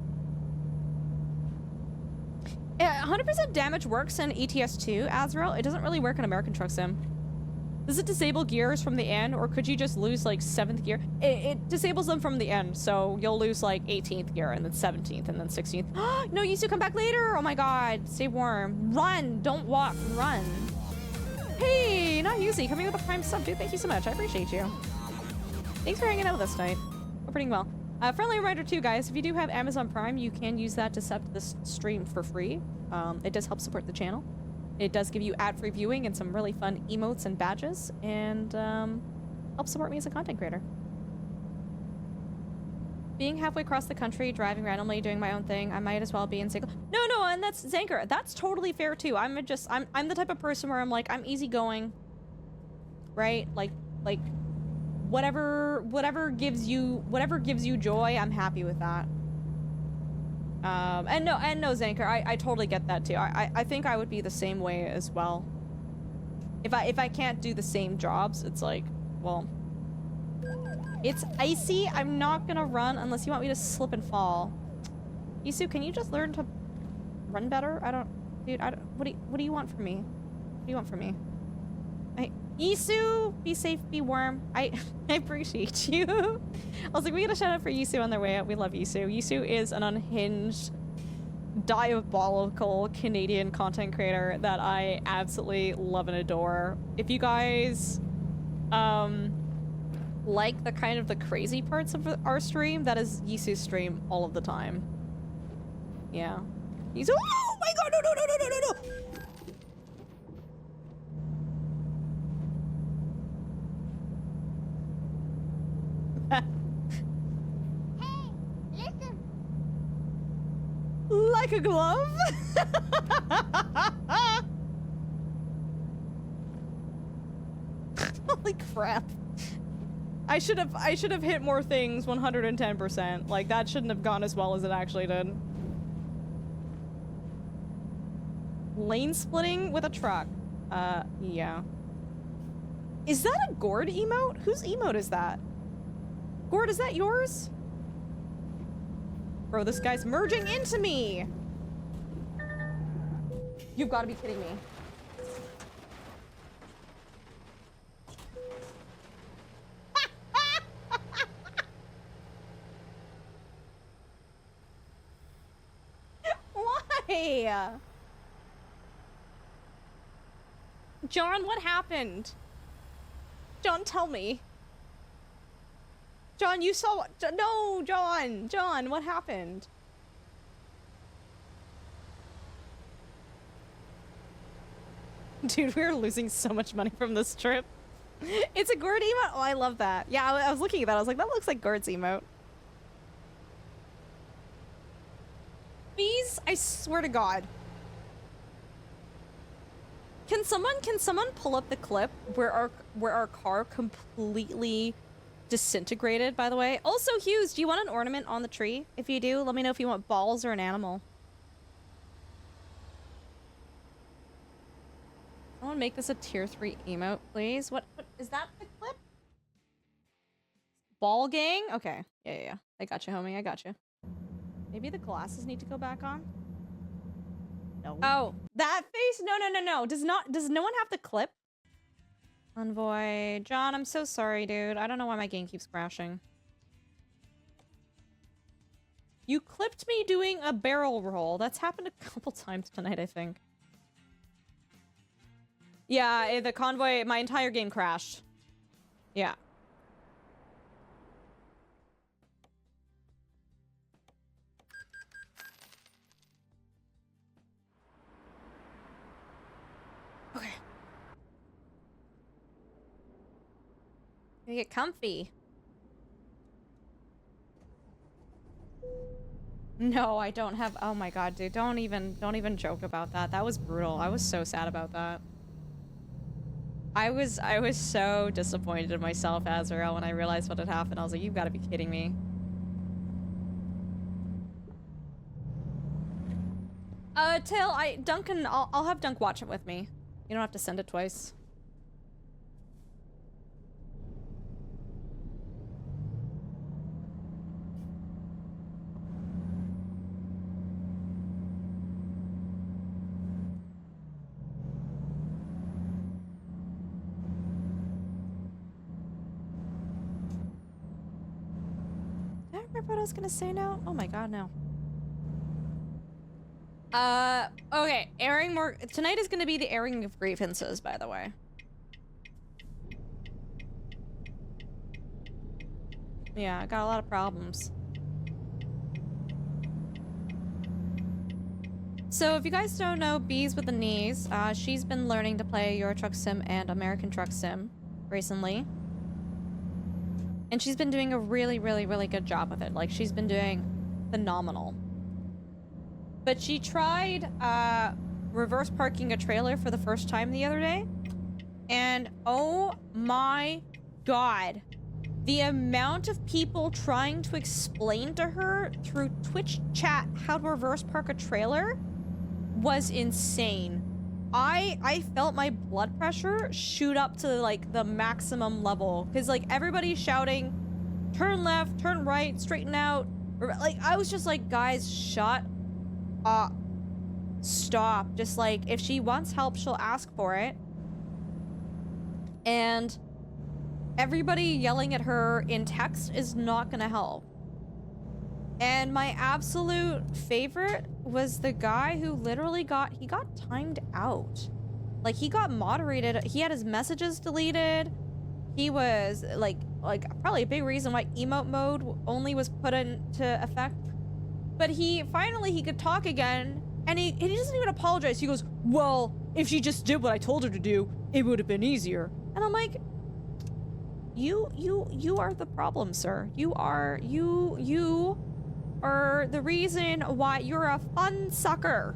S1: 100% damage works in ETS2, Azrael. It doesn't really work in American Truck Sim. Does it disable gears from the end, or could you just lose, like, 7th gear? It disables them from the end, so you'll lose, like, 18th gear, and then 17th, and then 16th. No, you still come back later! Oh my god, stay warm. Run! Don't walk, run. Hey, not Yuzi, coming with a prime sub, dude. Thank you so much, I appreciate you. Thanks for hanging out with us tonight. Hope you're doing well. Friendly reminder too, guys, if you do have Amazon Prime, you can use that to sub to this stream for free. It does help support the channel. It does give you ad-free viewing and some really fun emotes and badges, and help support me as a content creator. Being halfway across the country, driving randomly, doing my own thing, I might as well be in single. No, and that's Zanker. That's totally fair too. I'm the type of person where I'm like, I'm easygoing, right? Like whatever gives you joy, I'm happy with that. And no, Zanker, I totally get that too. I think I would be the same way as well. If I can't do the same jobs, it's like, well, It's icy. I'm not gonna run unless you want me to slip and fall. Isu, can you just learn to run better? I don't... Dude, I don't... What do you want from me? What do you want from me? Isu! Be safe, be warm. I appreciate you. I was like, we gotta shout out for Isu on their way out. We love Isu. Isu is an unhinged, diabolical Canadian content creator that I absolutely love and adore. If you guys, like the kind of the crazy parts of our stream, that is Isu's stream all of the time. Yeah. Isu- Oh my god, no, no, no, no, no, no, no!
S3: Hey, listen.
S1: Like a glove? Holy crap. I should have hit more things 110%. Like, that shouldn't have gone as well as it actually did. Lane splitting with a truck. Yeah. Is that a Gord emote? Whose emote is that? Gord, is that yours? Bro, this guy's merging into me! You've got to be kidding me. Why? John, what happened? John, tell me. John, you saw what? No, John! John, what happened? Dude, we're losing so much money from this trip. It's a Gord emote? Oh, I love that. Yeah, I was looking at that. I was like, that looks like Gord's emote. Bees, I swear to God. Can someone pull up the clip where our car completely disintegrated, by the way? Also, Hughes, do you want an ornament on the tree? If you do, let me know if you want balls or an animal. Someone make this a tier 3 emote, please. What is that the clip? Ball gang? Okay. Yeah. I got you, homie. I got you. Maybe the glasses need to go back on? No. Oh, that face? No. Does no one have the clip? Convoy. John, I'm so sorry, dude. I don't know why my game keeps crashing. You clipped me doing a barrel roll. That's happened a couple times tonight, I think. Yeah, the convoy, my entire game crashed. Yeah. Okay. You get comfy. No, I don't have. Oh my god, dude! Don't even joke about that. That was brutal. I was so sad about that. I was so disappointed in myself, Azrael, when I realized what had happened. I was like, you've got to be kidding me. Tail, Duncan, I'll have Dunk watch it with me. You don't have to send it twice. Did I remember what I was gonna say now? Oh my god, no. Okay, airing more. Tonight is gonna be the airing of grievances, by the way. Yeah, I got a lot of problems. So if you guys don't know Bees with the Knees, she's been learning to play Euro Truck Sim and American Truck Sim recently. And she's been doing a really good job with it. Like, she's been doing phenomenal. But she tried reverse parking a trailer for the first time the other day. And oh my god. The amount of people trying to explain to her through Twitch chat how to reverse park a trailer was insane. I felt my blood pressure shoot up to like the maximum level because like everybody's shouting, turn left, turn right, straighten out. Like I was just like, guys, shut up, stop. Just like if she wants help, she'll ask for it. And everybody yelling at her in text is not gonna help. And my absolute favorite was the guy who literally got timed out. Like he got moderated, he had his messages deleted. He was like probably a big reason why emote mode only was put into effect. But he could talk again and he doesn't even apologize. He goes, well, if she just did what I told her to do, it would have been easier. And I'm like, you are the problem, sir. You are the reason why you're a fun sucker.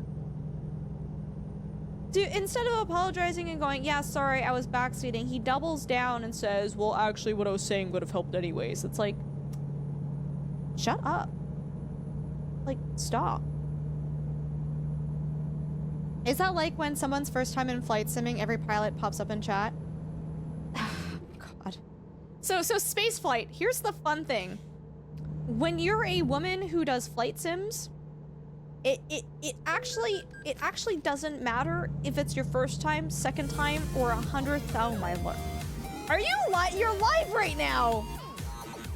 S1: Dude, instead of apologizing and going, yeah, sorry, I was backseating, he doubles down and says, well, actually, what I was saying would have helped anyways. It's like, shut up. Like, stop. Is that like when someone's first time in flight simming, every pilot pops up in chat? God. So space flight, here's the fun thing. When you're a woman who does flight sims, it actually doesn't matter if it's your first time, second time, or 100th. Oh my lord. Are you you're live right now?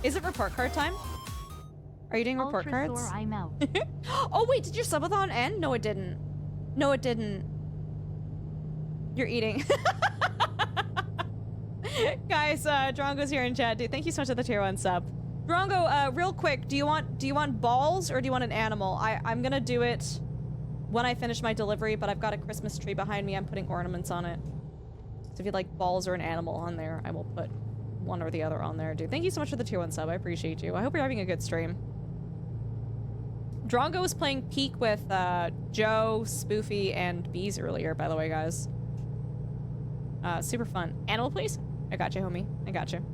S1: Is it report card time? Are you doing report cards?
S2: Ultra sore, I'm out.
S1: Oh wait, did your subathon end? No, it didn't. No, it didn't. You're eating. Guys, Drongo's here in chat, dude. Thank you so much for the tier 1 sub. Drongo, real quick, do you want balls or do you want an animal? I'm gonna do it when I finish my delivery, but I've got a Christmas tree behind me. I'm putting ornaments on it. So if you'd like balls or an animal on there, I will put one or the other on there, dude. Thank you so much for the tier 1 sub. I appreciate you. I hope you're having a good stream. Drongo was playing Peak with Joe, Spoofy, and Bees earlier, by the way, guys. Super fun. Animal, please? I got you, homie. I got you.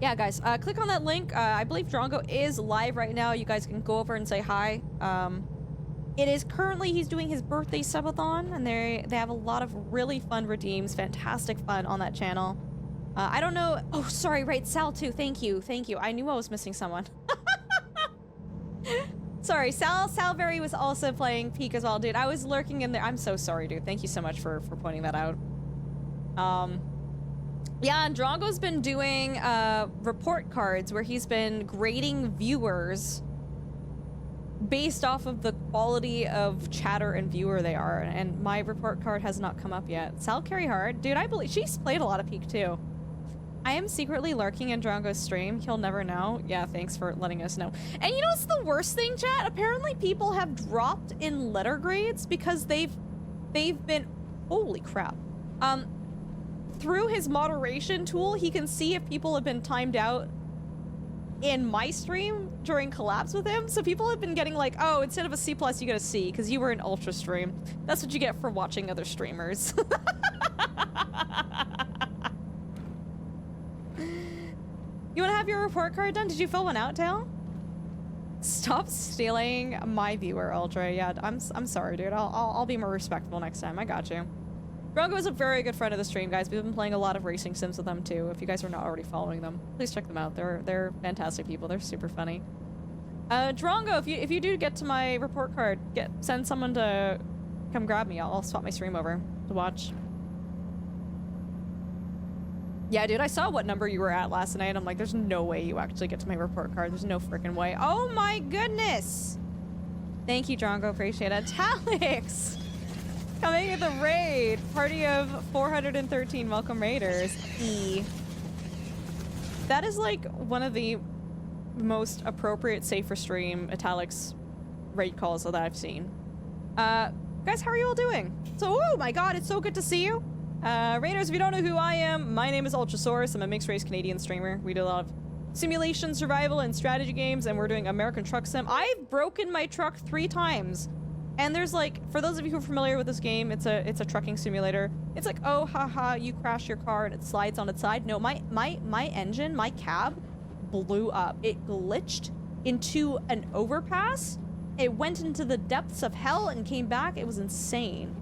S1: Yeah, guys, click on that link. I believe Drongo is live right now. You guys can go over and say hi. It is currently, he's doing his birthday subathon, and they have a lot of really fun redeems, fantastic fun on that channel. I don't know. Oh, sorry, right, Sal too. Thank you. I knew I was missing someone. Sorry, Salberry was also playing Peak as well, dude. I was lurking in there. I'm so sorry, dude. Thank you so much for pointing that out. Yeah, and Drongo's been doing report cards where he's been grading viewers based off of the quality of chatter and viewer they are, and my report card has not come up yet. Sal carry hard. Dude, I believe she's played a lot of Peak too. I am secretly lurking in Drongo's stream. He'll never know. Yeah, thanks for letting us know. And you know what's the worst thing, chat? Apparently people have dropped in letter grades because they've been, holy crap. Through his moderation tool, he can see if people have been timed out in my stream during collabs with him. So people have been getting like, oh, instead of a C+, you get a C because you were an ultra stream. That's what you get for watching other streamers. You want to have your report card done? Did you fill one out, Dale? Stop stealing my viewer, Ultra. Yeah, I'm sorry, dude. I'll be more respectful next time. I got you. Drongo is a very good friend of the stream, guys. We've been playing a lot of racing sims with them too. If you guys are not already following them, please check them out. They're fantastic people. They're super funny. Drongo, if you do get to my report card, send someone to come grab me. I'll swap my stream over to watch. Yeah, dude, I saw what number you were at last night. I'm like, there's no way you actually get to my report card. There's no freaking way. Oh my goodness! Thank you, Drongo. Appreciate it. Talix! Coming in the raid. Party of 413 welcome raiders. That is like one of the most appropriate safe for stream italics raid calls that I've seen. Guys, how are you all doing? So, oh my god, it's so good to see you. Raiders, if you don't know who I am, my name is Ultrasaurus. I'm a mixed race Canadian streamer. We do a lot of simulation, survival, and strategy games, and we're doing American Truck Sim. I've broken my truck 3 times. And there's like, for those of you who are familiar with this game, it's a trucking simulator. It's like, oh, haha, you crash your car and it slides on its side. No, my engine, my cab blew up. It glitched into an overpass It went into the depths of hell and came back. It was insane.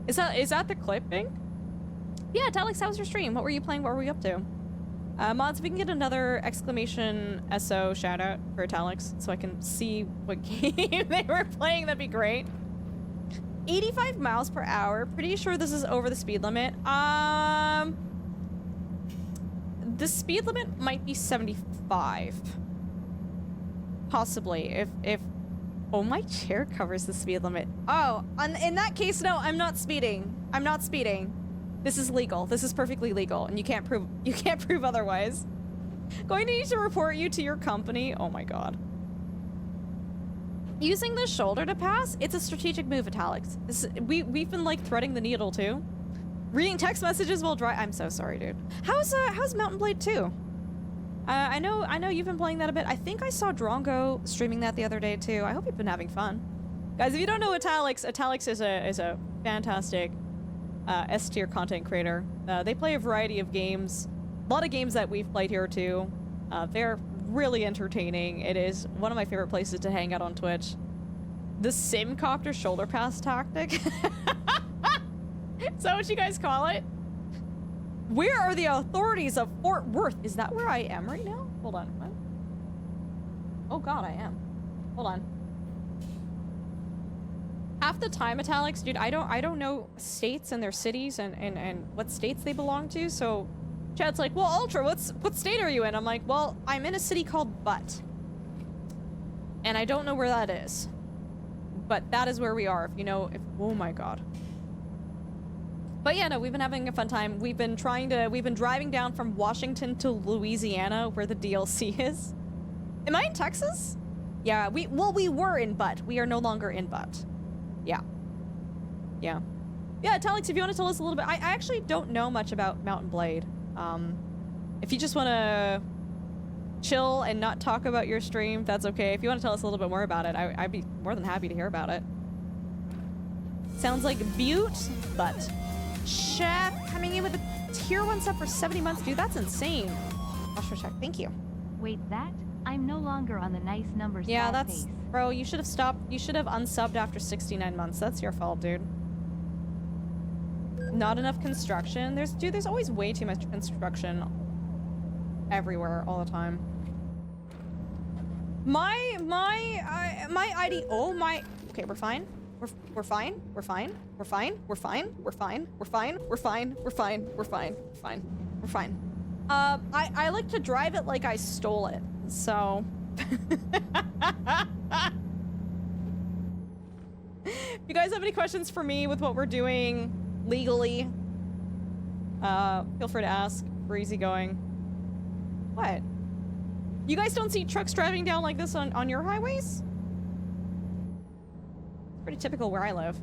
S1: Is that the clipping? Yeah, Alex, how was your stream? What were you playing? What were we up to? Mods, if we can get another exclamation SO shout out for Italics so I can see what game they were playing, that'd be great. 85 miles per hour. Pretty sure this is over the speed limit. The speed limit might be 75. Possibly. If oh, my chair covers the speed limit. Oh, in that case, no, I'm not speeding. I'm not speeding. This is legal. This is perfectly legal, and you can't prove otherwise. Going to need to report you to your company. Oh my god. Using the shoulder to pass, it's a strategic move, Italics. We've been like threading the needle too. Reading text messages while driving. I'm so sorry, dude. How's Mountain Blade 2? I know you've been playing that a bit. I think I saw Drongo streaming that the other day too. I hope you've been having fun. Guys, if you don't know Italics is a fantastic S tier content creator. They play a variety of games. A lot of games that we've played here too. They're really entertaining. It is one of my favorite places to hang out on Twitch. The Simcopter shoulder pass tactic. Is that what you guys call it? Where are the authorities of Fort Worth? Is that where I am right now? Hold on. What? Oh god, I am. Hold on. Half the time, Italics, dude, I don't know states and their cities and what states they belong to, so Chad's like, well, Ultra, what state are you in? I'm like, well, I'm in a city called Butt. And I don't know where that is. But that is where we are, oh my god. But yeah, no, we've been having a fun time. We've been driving down from Washington to Louisiana, where the DLC is. Am I in Texas? Yeah, we were in Butt. We are no longer in Butt. Yeah. Yeah. Yeah, Talix, if you want to tell us a little bit. I actually don't know much about Mountain Blade. If you just want to chill and not talk about your stream, that's okay. If you want to tell us a little bit more about it, I'd be more than happy to hear about it. Sounds like Butte, but Chef coming in with a tier 1 sub for 70 months. Dude, that's insane. Watch for check. Thank you.
S2: Wait, that? I'm no longer on the nice numbers.
S1: Yeah, that's... Pace. Bro, you should have stopped. You should have unsubbed after 69 months. That's your fault, dude. Not enough construction. There's always way too much construction everywhere all the time. My ID. Oh my. Okay, we're fine. We're fine. We're fine. We're fine. We're fine. We're fine. We're fine. We're fine. We're fine. We're fine. We're fine. We're fine. I like to drive it like I stole it. So. If you guys have any questions for me with what we're doing legally, feel free to ask. We're easygoing. What? You guys don't see trucks driving down like this on your highways? Pretty typical where I live.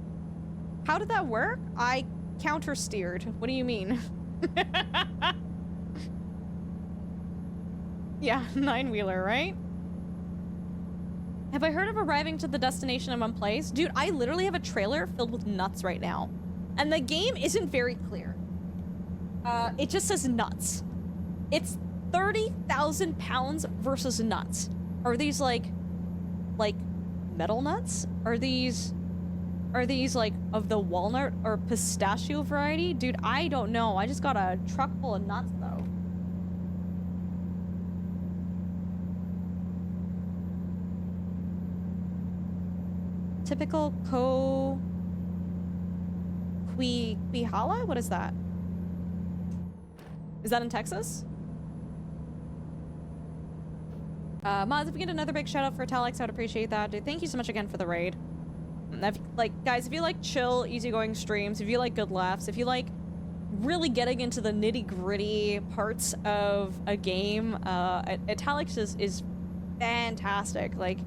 S1: How did that work? I counter-steered. What do you mean? Yeah, 9-wheeler, right? Have I heard of arriving to the destination in one place? Dude, I literally have a trailer filled with nuts right now. And the game isn't very clear. It just says nuts. It's 30,000 pounds versus nuts. Are these like metal nuts? Are these like of the walnut or pistachio variety? Dude, I don't know. I just got a truck full of nuts though. Typical Quihala? What is that? Is that in Texas? Mods, if we get another big shout out for Italics, I'd appreciate that. Dude, thank you so much again for the raid. Guys, if you like chill, easygoing streams, if you like good laughs, if you like really getting into the nitty-gritty parts of a game, Italics is fantastic. Like,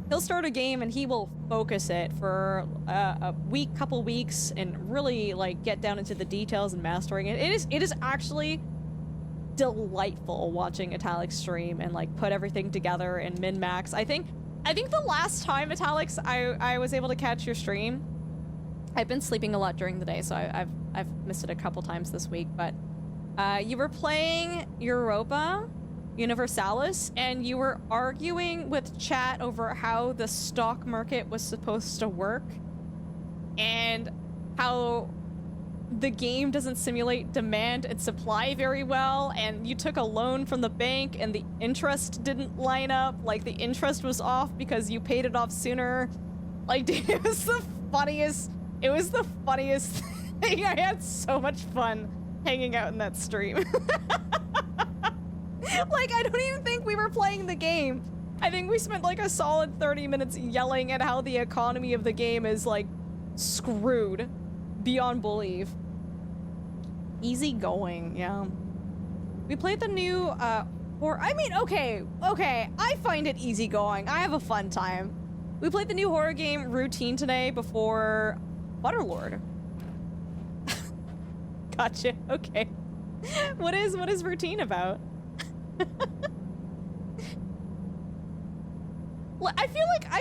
S1: he'll start a game and he will focus it for a week, couple weeks, and really like get down into the details and mastering it. It is actually delightful watching Italics stream and like put everything together and min-max. I think the last time, Italics, I was able to catch your stream, I've been sleeping a lot during the day, so I've missed it a couple times this week, but you were playing Europa Universalis, and you were arguing with chat over how the stock market was supposed to work and how the game doesn't simulate demand and supply very well, and you took a loan from the bank and the interest didn't line up. Like, the interest was off because you paid it off sooner. Like, dude, it was the funniest thing. I had so much fun hanging out in that stream. Like, I don't even think we were playing the game. I think we spent like a solid 30 minutes yelling at how the economy of the game is like screwed beyond belief. Easy going, yeah. We played the new, I mean, okay, I find it easy going. I have a fun time. We played the new horror game Routine today before Butterlord. Gotcha, okay. What is Routine about? I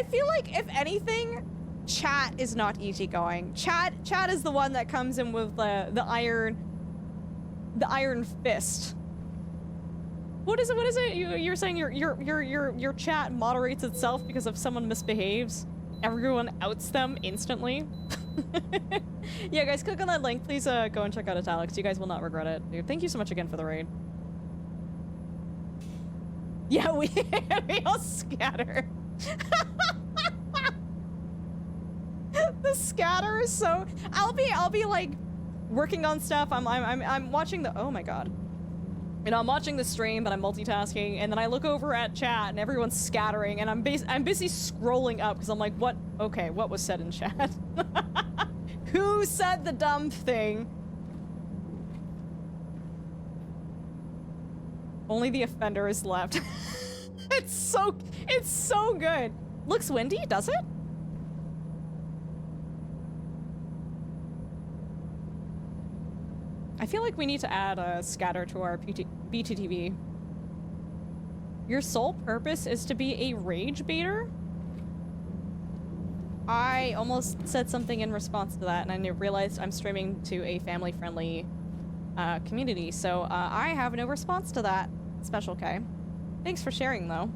S1: feel like if anything, chat is not easygoing. Chat is the one that comes in with the iron fist. What is it? You're saying your chat moderates itself because if someone misbehaves, everyone outs them instantly. Yeah, guys, click on that link. Please go and check out Italics. You guys will not regret it, dude. Thank you so much again for the raid. Yeah, we all scatter. The scatter is so. I'll be like working on stuff. I'm watching the. Oh my god. You know, I'm watching the stream, but I'm multitasking, and then I look over at chat, and everyone's scattering, and I'm busy scrolling up because I'm like, what? Okay, what was said in chat? Who said the dumb thing? Only the offender is left. It's so good. Looks windy, does it? I feel like we need to add a scatter to our BTTV. Your sole purpose is to be a rage baiter? I almost said something in response to that, and I realized I'm streaming to a family-friendly community, so I have no response to that, Special K. Thanks for sharing, though.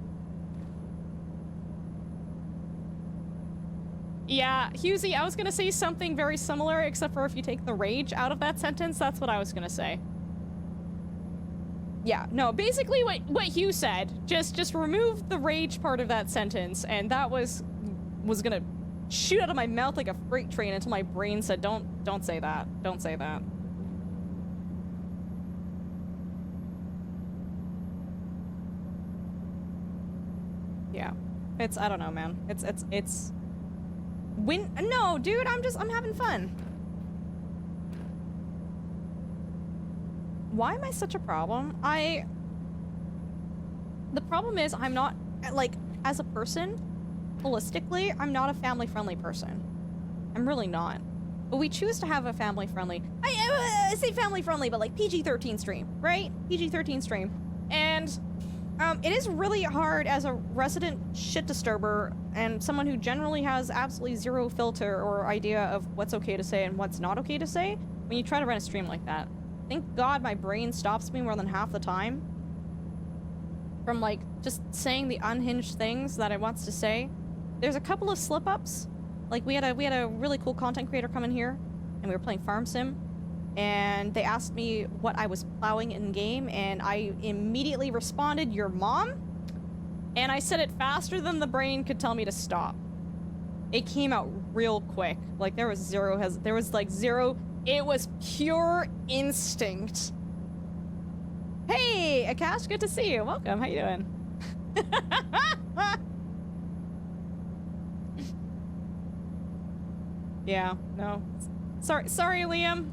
S1: Yeah, Husey, I was gonna say something very similar, except for if you take the rage out of that sentence, that's what I was gonna say. Yeah, no, basically what Hugh said, just remove the rage part of that sentence, and that was gonna shoot out of my mouth like a freight train until my brain said, don't say that, don't say that. Yeah, I don't know, man. No, dude, I'm having fun. Why am I such a problem? The problem is I'm not, like, as a person, holistically, I'm not a family-friendly person. I'm really not. But we choose to have a family-friendly, I say family-friendly, but like PG-13 stream, right? PG-13 stream. And it is really hard as a resident shit disturber and someone who generally has absolutely zero filter or idea of what's okay to say and what's not okay to say when you try to run a stream like that. Thank God my brain stops me more than half the time from like just saying the unhinged things that it wants to say. There's a couple of slip-ups. Like we had a really cool content creator come in here and we were playing Farm Sim. And they asked me what I was plowing in game, and I immediately responded, "Your mom?" And I said it faster than the brain could tell me to stop. It came out real quick. Like there was zero, it was pure instinct. Hey, Akash, good to see you. Welcome, how you doing? Yeah, no. Sorry, Liam.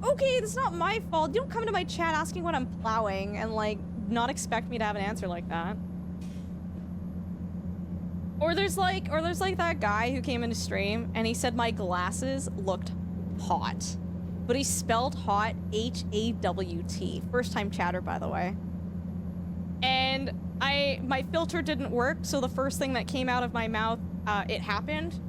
S1: Okay, that's not my fault. You don't come to my chat asking what I'm plowing and, like, not expect me to have an answer like that. Or there's like that guy who came into stream and he said my glasses looked hot. But he spelled hot H-A-W-T. First time chatter, by the way. And my filter didn't work, so the first thing that came out of my mouth, it happened.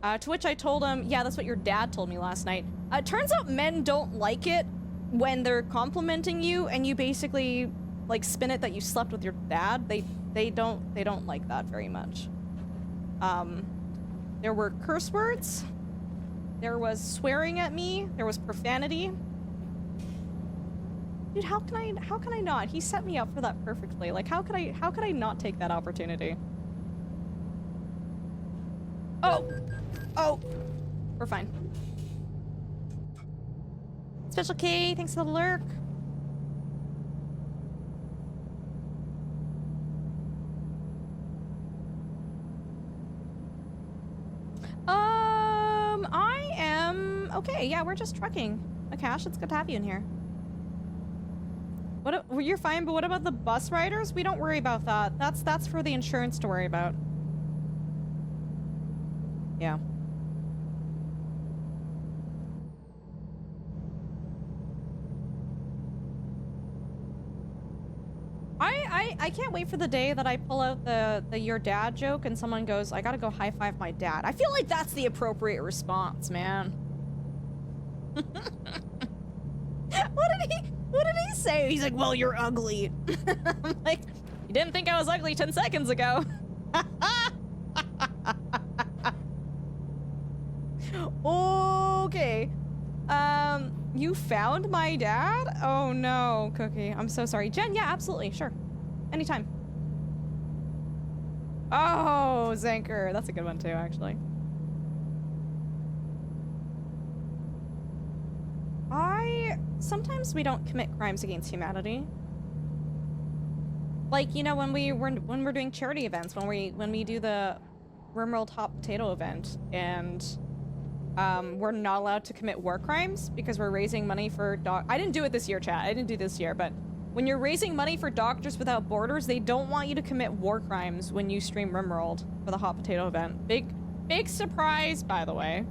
S1: To which I told him, yeah, that's what your dad told me last night. Turns out men don't like it when they're complimenting you and you basically like spin it that you slept with your dad, they don't like that very much. There were curse words. There was swearing at me. There was profanity. Dude, how can I not? He set me up for that perfectly. Like, how could I not take that opportunity? Oh, we're fine. Special K, thanks for the lurk. I am okay. Yeah, we're just trucking. Akash, it's good to have you in here. Well, you're fine, but what about the bus riders? We don't worry about that. That's for the insurance to worry about. Yeah. I can't wait for the day that I pull out the your dad joke and someone goes, I gotta go high five my dad. I feel like that's the appropriate response, man. What did he say? He's like, well, you're ugly. I'm like, you didn't think I was ugly 10 seconds ago. Okay. You found my dad? Oh no, Cookie. I'm so sorry. Jen, yeah, absolutely. Sure. Anytime. Oh, Zanker. That's a good one too, actually. Sometimes we don't commit crimes against humanity. Like, you know, when we're doing charity events, when we do the Rimworld Hot Potato event, and we're not allowed to commit war crimes because we're raising money for I didn't do it this year, chat. I didn't do this year, but when you're raising money for Doctors Without Borders, they don't want you to commit war crimes when you stream Rimworld for the Hot Potato event. Big surprise, by the way.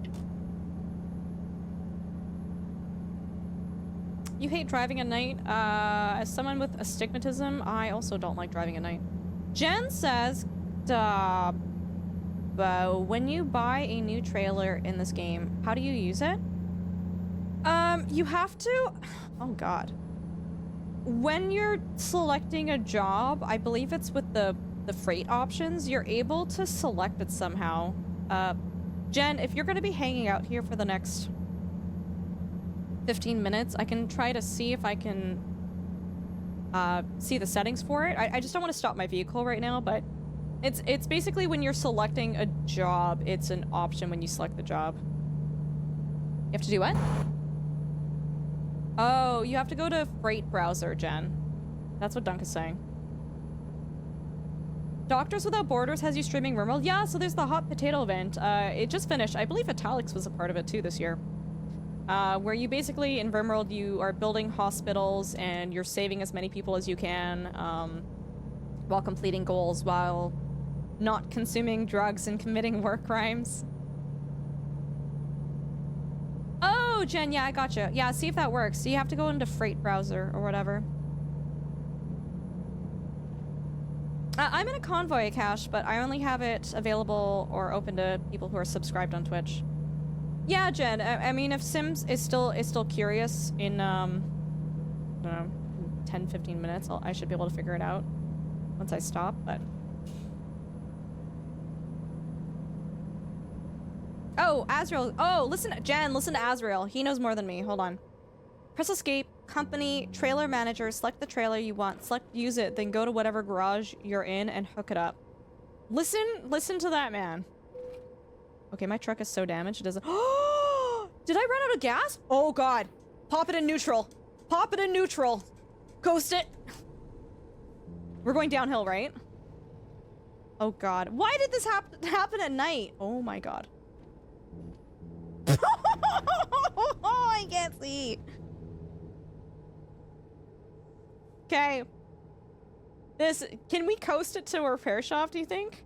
S1: You hate driving at night? As someone with astigmatism, I also don't like driving at night. Jen says, when you buy a new trailer in this game, how do you use it? You have to... Oh, God. When you're selecting a job, I believe it's with the freight options, you're able to select it somehow. Jen, if you're going to be hanging out here for the next 15 minutes, I can try to see if I can see the settings for it. I just don't want to stop my vehicle right now, but it's basically when you're selecting a job, it's an option when you select the job. You have to do what? Oh, you have to go to Freight Browser, Jen. That's what Dunk is saying. Doctors Without Borders has you streaming Rimworld? Yeah, so there's the Hot Potato event. It just finished. I believe Italics was a part of it too this year. Where you basically, in Rimworld, you are building hospitals and you're saving as many people as you can while completing goals, while not consuming drugs and committing war crimes. Oh, Jen, yeah, I gotcha. Yeah, see if that works. So you have to go into Freight Browser or whatever. I'm in a Convoy cache, but I only have it available or open to people who are subscribed on Twitch. Yeah, Jen. I mean, if Sims is still curious in I don't know, 10-15 minutes, I should be able to figure it out once I stop. But oh, Azrael. Oh, listen, Jen. Listen to Azrael. He knows more than me. Hold on. Press escape. Company. Trailer manager. Select the trailer you want. Use it. Then go to whatever garage you're in and hook it up. Listen to that man. Okay, my truck is so damaged it doesn't... Did I run out of gas? Oh, God. Pop it in neutral. Pop it in neutral. Coast it. We're going downhill, right? Oh, God. Why did this happen at night? Oh, my God. I can't see. Okay. Can we coast it to a repair shop, do you think?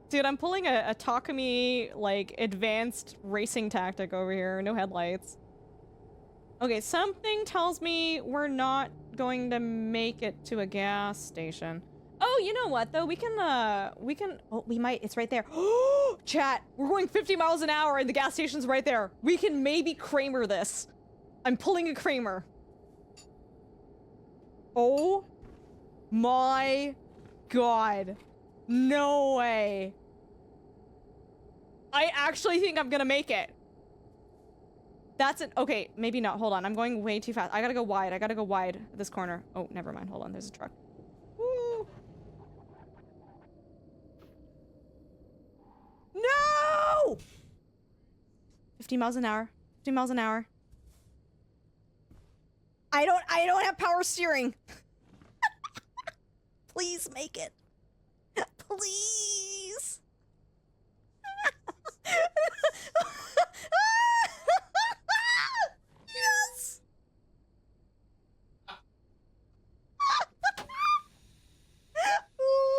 S1: Dude, I'm pulling a Takumi, like, advanced racing tactic over here. No headlights. Okay, something tells me we're not going to make it to a gas station. Oh, you know what though? We can, oh, we might, it's right there. Chat, we're going 50 miles an hour and the gas station's right there. We can maybe Kramer this. I'm pulling a Kramer. Oh my God. No way. I actually think I'm gonna make it. That's it. Okay, maybe not. Hold on. I'm going way too fast. I gotta go wide. I gotta go wide at this corner. Oh, never mind. Hold on. There's a truck. Woo. No! 50 miles an hour. 50 miles an hour. I don't have power steering. Please make it. Please. Yes.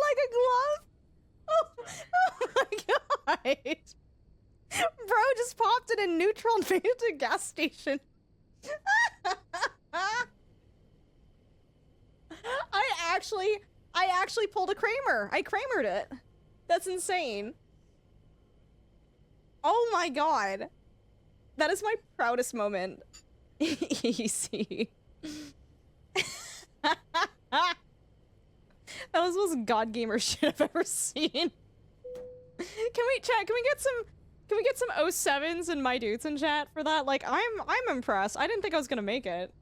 S1: Like a glove. Oh my God. Bro just popped it in neutral and made it to a gas station. I actually pulled a Kramer. I Kramered it. That's insane. Oh my God. That is my proudest moment. Easy. That was the most god gamer shit I've ever seen. Can we chat? Can we get some 07s and my dudes in chat for that? Like I'm impressed. I didn't think I was gonna make it.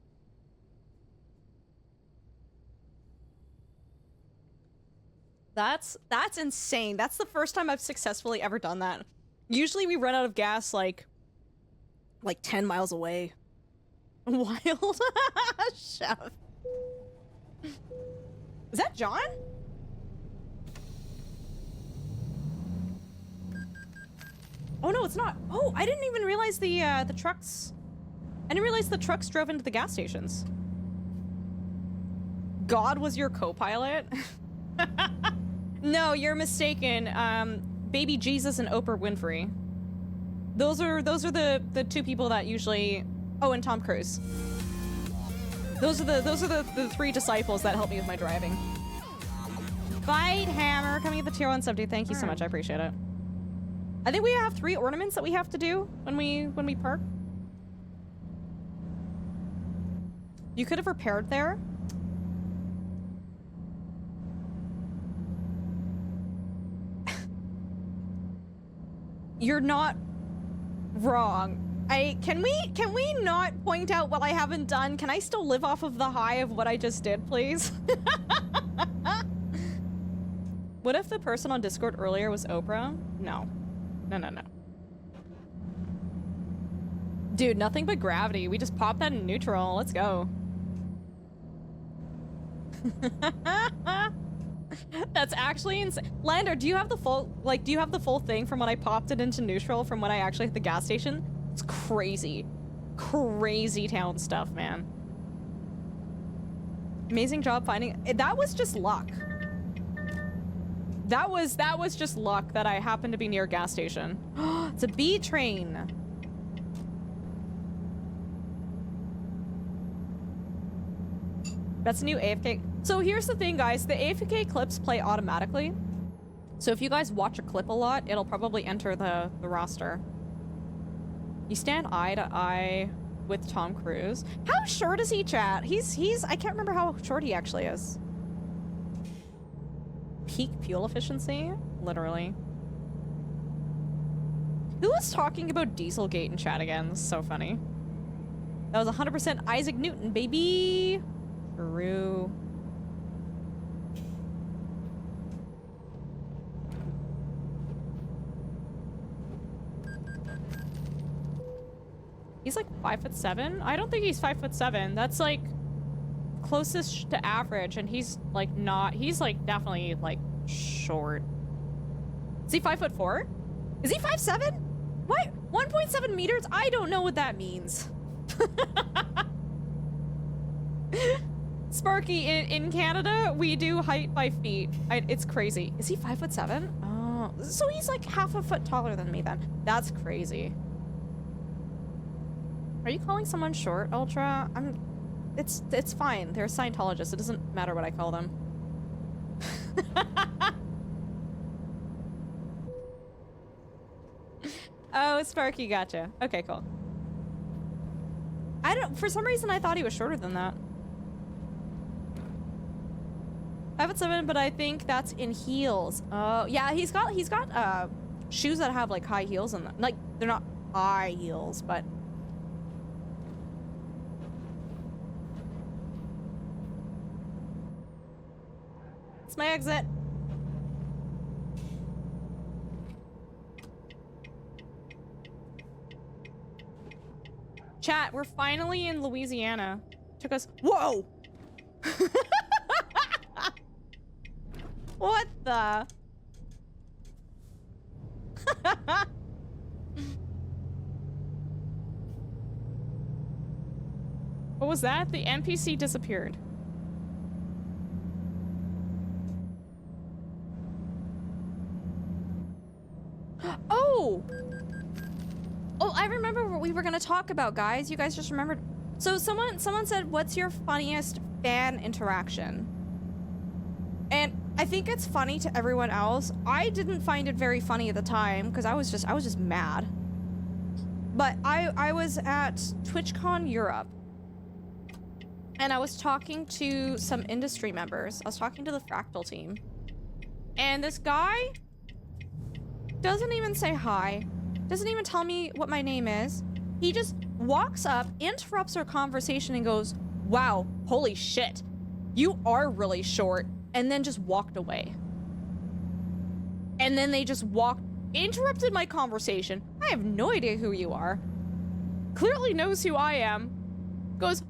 S1: That's insane. That's the first time I've successfully ever done that. Usually we run out of gas like 10 miles away. Wild. Chef. Is that John? Oh no, it's not. Oh, I didn't even realize the trucks. I didn't realize the trucks drove into the gas stations. God was your co-pilot? No, you're mistaken. Baby Jesus and Oprah Winfrey. Those are the two people that usually. Oh, and Tom Cruise. Those are the three disciples that help me with my driving. Fight Hammer coming at the tier 170. Thank you so much. I appreciate it. I think we have 3 ornaments that we have to do when we park. You could have repaired there. You're not wrong. Can we not point out what I haven't done? Can I still live off of the high of what I just did, please? What if the person on Discord earlier was Oprah? No. No. Dude, nothing but gravity. We just popped that in neutral. Let's go. That's actually insane. Lander, do you have the full thing from when I popped it into neutral from when I actually hit the gas station? It's crazy. Crazy town stuff, man. Amazing job finding. That was just luck. That was just luck that I happened to be near a gas station. It's a B train. That's a new AFK. So here's the thing, guys. The AFK clips play automatically. So if you guys watch a clip a lot, it'll probably enter the roster. You stand eye to eye with Tom Cruise. How short is he, chat? He's I can't remember how short he actually is. Peak fuel efficiency? Literally. Who was talking about Dieselgate in chat again? This is so funny. That was 100% Isaac Newton, baby! True. He's like 5'7". I don't think he's 5'7". That's like closest to average, and he's like not. He's like definitely like short. Is he 5'4"? Is he 5'7"? What? 1.7 meters? I don't know what that means. Sparky, in Canada, we do height by feet. It's crazy. Is he 5'7"? Oh, so he's like half a foot taller than me then. That's crazy. Are you calling someone short, Ultra? It's fine. They're Scientologists. It doesn't matter what I call them. Oh, Sparky, gotcha. Okay, cool. For some reason I thought he was shorter than that. 5'7", but I think that's in heels. Oh, yeah, he's got shoes that have like high heels in them. Like, they're not high heels, but it's my exit. Chat, we're finally in Louisiana. Took us— whoa! What the? What was that? The NPC disappeared. Oh! Oh, I remember what we were gonna talk about, guys. You guys just remembered. So someone said, what's your funniest fan interaction? And I think it's funny to everyone else. I didn't find it very funny at the time because I was just mad. But I was at TwitchCon Europe and I was talking to some industry members. I was talking to the Fractal team. And this guy doesn't even say hi. Doesn't even tell me what my name is. He just walks up, interrupts our conversation and goes, "Wow, holy shit. You are really short." And then just walked away. And then they just interrupted my conversation. I have no idea who you are. Clearly knows who I am. Goes,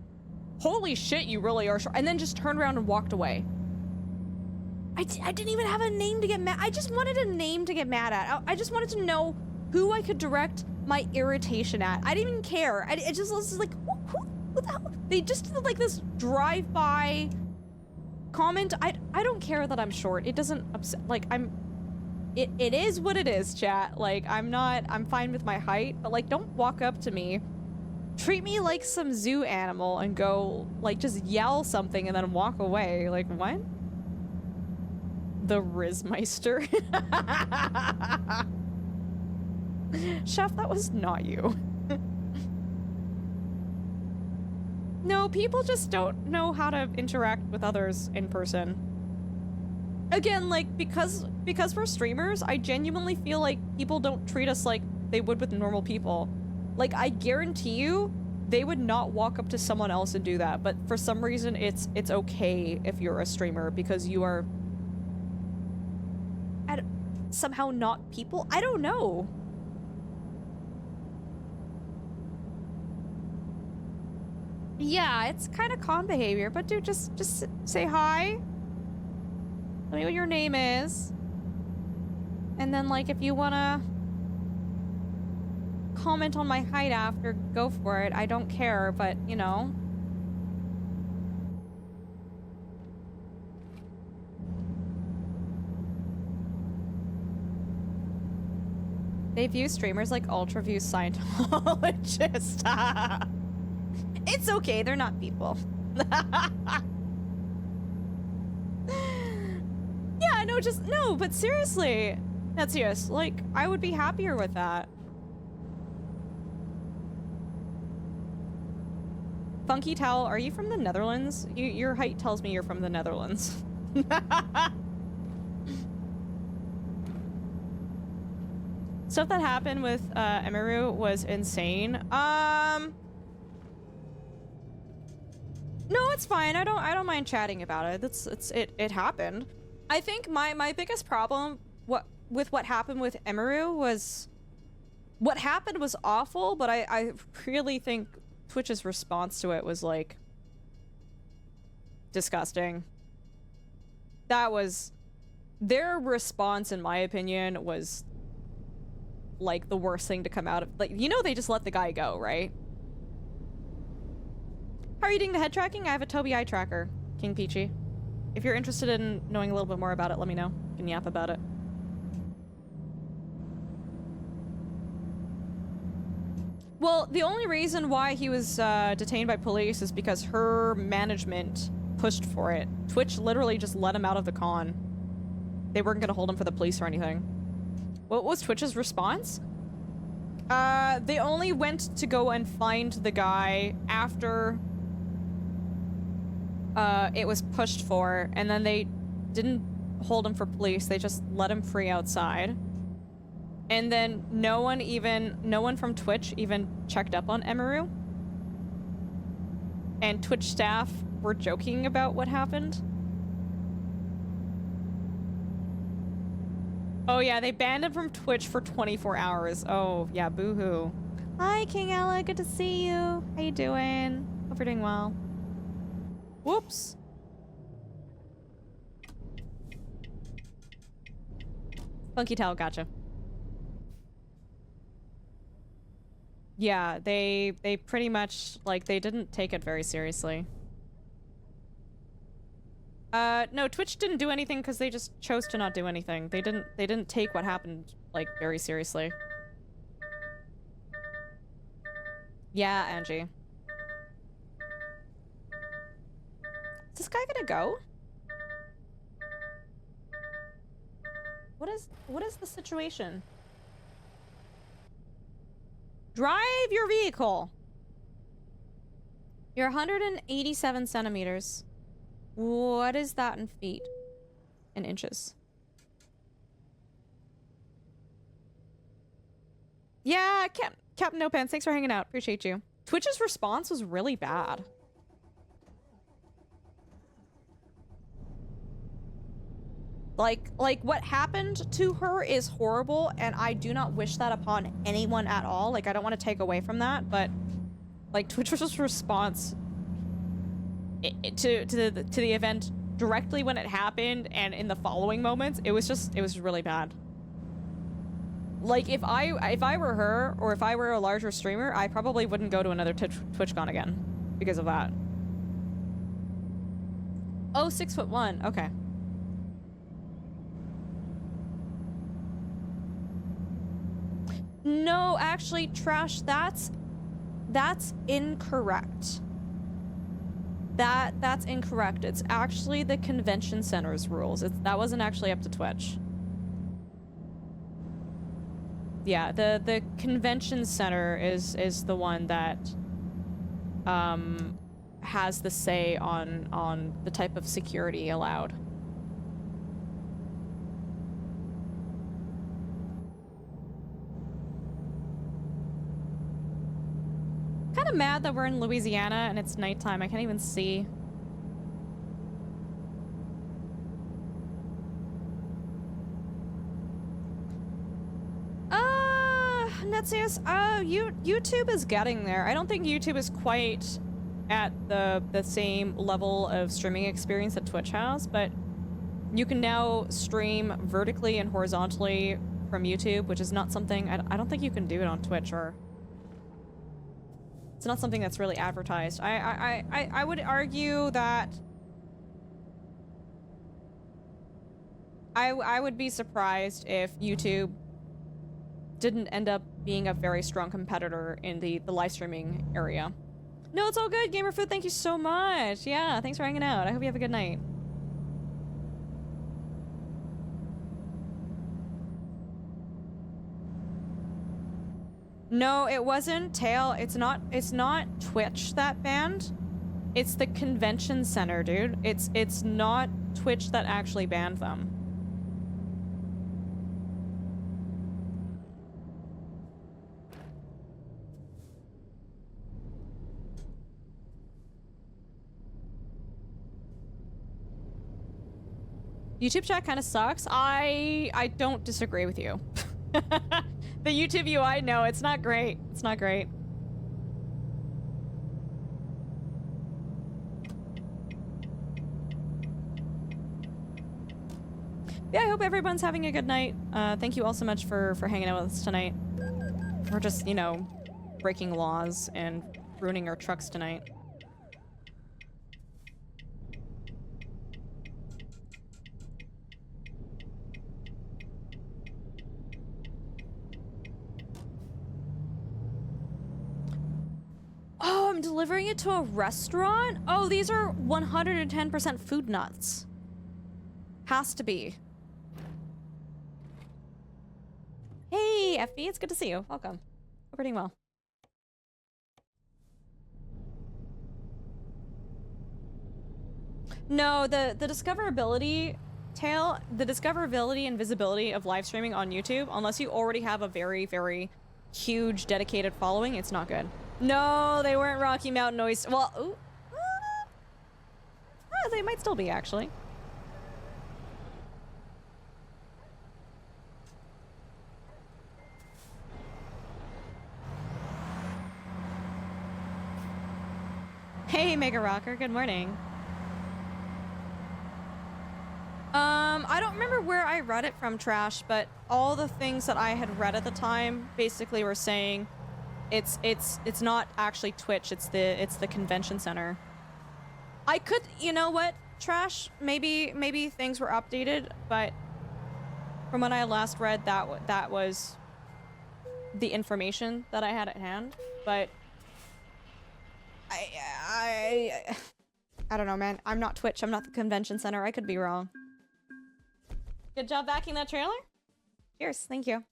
S1: "Holy shit, you really are short." And then just turned around and walked away. I didn't even have a name to get mad. I just wanted a name to get mad at. I just wanted to know who I could direct my irritation at. I didn't even care. I just was like, who the hell? They just did like this drive-by comment. I don't care that I'm short. It doesn't upset, like, it is what it is, chat. Like, I'm fine with my height, but like, don't walk up to me, treat me like some zoo animal and go, like, just yell something and then walk away. Like, what? The Rizmeister. Chef, that was not you. No, people just don't know how to interact with others in person. Again, like, because we're streamers, I genuinely feel like people don't treat us like they would with normal people. Like, I guarantee you, they would not walk up to someone else and do that, but for some reason, it's okay if you're a streamer because you are somehow not people? I don't know. Yeah, it's kind of con behavior, but dude, just say hi. Tell me what your name is. And then, like, if you wanna comment on my height after, go for it. I don't care, but, you know. They view streamers like ultra view Scientologists. It's okay, they're not people. Yeah, no, but seriously. That's serious. Like, I would be happier with that. Funky Towel, are you from the Netherlands? Your height tells me you're from the Netherlands. Stuff that happened with Emiru was insane. No, it's fine. I don't mind chatting about it. It happened. I think my biggest problem with what happened with Emiru was what happened was awful, but I really think Twitch's response to it was like disgusting. That was their response, in my opinion, was like the worst thing to come out of, like, you know, they just let the guy go, right? How are you doing the head tracking? I have a Tobii eye tracker, King Peachy. If you're interested in knowing a little bit more about it, let me know. You can yap about it. Well, the only reason why he was detained by police is because her management pushed for it. Twitch literally just let him out of the con. They weren't gonna hold him for the police or anything. What was Twitch's response? They only went to go and find the guy after it was pushed for, and then they didn't hold him for police. They just let him free outside. And then no one from Twitch even checked up on Emaru. And Twitch staff were joking about what happened. Oh yeah, they banned him from Twitch for 24 hours. Oh yeah, boo-hoo. Hi, King Ella, good to see you. How you doing? Hope you're doing well. Whoops. Funky towel, gotcha. Yeah, they pretty much, like, they didn't take it very seriously. No, Twitch didn't do anything because they just chose to not do anything. They didn't take what happened, like, very seriously. Yeah, Angie. Is this guy gonna go? What is the situation? Drive your vehicle. You're 187 centimeters. What is that in feet? In inches? Yeah, Captain No Pants, thanks for hanging out. Appreciate you. Twitch's response was really bad. Like what happened to her is horrible, and I do not wish that upon anyone at all. Like, I don't want to take away from that, but like Twitch's response to the event directly when it happened and in the following moments, it was really bad. Like, if I were her, or if I were a larger streamer, I probably wouldn't go to another TwitchCon again because of that. Oh, 6'1". Okay. No, actually, Trash, that's incorrect. That's incorrect. It's actually the convention center's rules. That wasn't actually up to Twitch. Yeah, the convention center is the one that has the say on the type of security allowed. Kind of mad that we're in Louisiana and it's nighttime. I can't even see. Netsius, YouTube is getting there. I don't think YouTube is quite at the same level of streaming experience that Twitch has, but you can now stream vertically and horizontally from YouTube, which is not something I don't think you can do it on Twitch, or it's not something that's really advertised. I would argue that I would be surprised if YouTube didn't end up being a very strong competitor in the live streaming area. No, it's all good, Gamerfood. Thank you so much. Yeah, thanks for hanging out. I hope you have a good night. No, it wasn't Tail. It's not Twitch that banned. It's the convention center, dude. It's not Twitch that actually banned them. YouTube chat kind of sucks. I don't disagree with you. The YouTube UI, no, it's not great. It's not great. Yeah, I hope everyone's having a good night. Thank you all so much for hanging out with us tonight. We're just, you know, breaking laws and ruining our trucks tonight. Oh, I'm delivering it to a restaurant? Oh, these are 110% food nuts. Has to be. Hey, FB, it's good to see you. Welcome. Hope you're doing well. No, the discoverability the discoverability and visibility of live streaming on YouTube, unless you already have a very, very huge dedicated following, it's not good. No, they weren't Rocky Mountain Oyster. Well, ooh, they might still be, actually. Hey, Mega Rocker, good morning. I don't remember where I read it from, Trash, but all the things that I had read at the time basically were saying it's not actually Twitch, it's the convention center. I could, you know what, Trash, maybe things were updated, but from when I last read that was the information that I had at hand, but I don't know, man. I'm not Twitch, I'm not the convention center. I could be wrong. Good job backing that trailer. Cheers, thank you.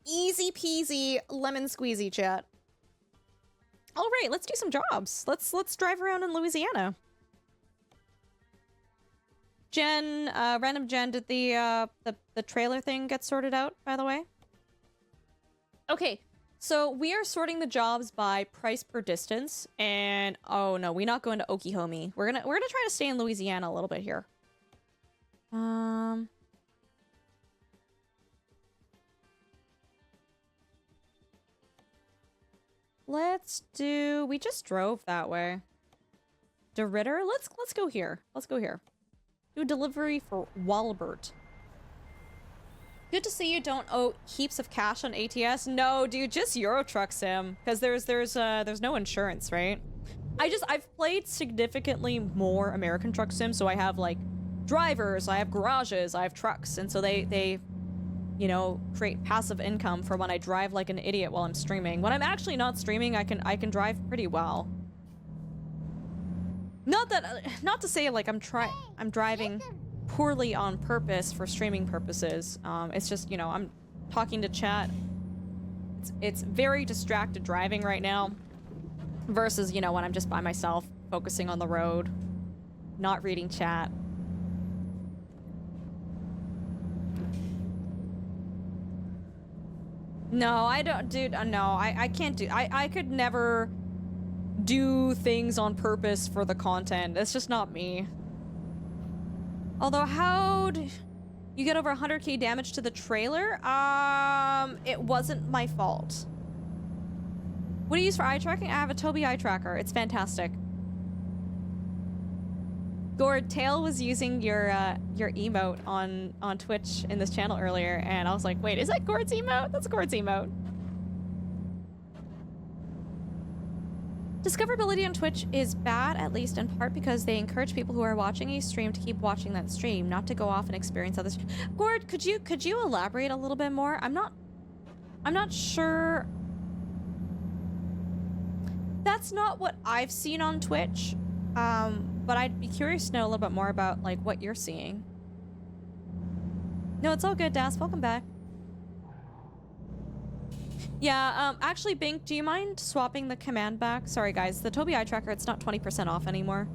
S1: Easy peasy, lemon squeezy, chat. All right, let's do some jobs. Let's drive around in Louisiana. Jen, random Jen, did the trailer thing get sorted out, by the way? Okay, so we are sorting the jobs by price per distance, and oh no, we're not going to Oklahoma. We're gonna try to stay in Louisiana a little bit here. Let's do. We just drove that way. DeRitter. Let's go here. Let's go here. Do a delivery for Walbert. Good to see you don't owe heaps of cash on ATS. No, dude, just Euro Truck Sim, because there's no insurance, right? I've played significantly more American Truck Sim, so I have like drivers, I have garages, I have trucks, and so they you know, create passive income for when I drive like an idiot while I'm streaming. When I'm actually not streaming, I can drive pretty well. Not to say like I'm driving poorly on purpose for streaming purposes. It's just, you know, I'm talking to chat. It's very distracted driving right now versus, you know, when I'm just by myself focusing on the road, not reading chat. No, I don't, dude, no, I can't do, I could never do things on purpose for the content. It's just not me. Although, how'd you get over 100k damage to the trailer? It wasn't my fault. What do you use for eye tracking? I have a Tobii eye tracker. It's fantastic. Gord, Tail was using your emote on Twitch in this channel earlier, and I was like, wait, is that Gord's emote? That's Gord's emote. Discoverability on Twitch is bad, at least in part because they encourage people who are watching a stream to keep watching that stream, not to go off and experience others. Gord, could you elaborate a little bit more? I'm not sure. That's not what I've seen on Twitch. But I'd be curious to know a little bit more about like what you're seeing. No, it's all good, Das. Welcome back. Yeah, actually, Bink, do you mind swapping the command back? Sorry, guys. The Tobii eye tracker, it's not 20% off anymore.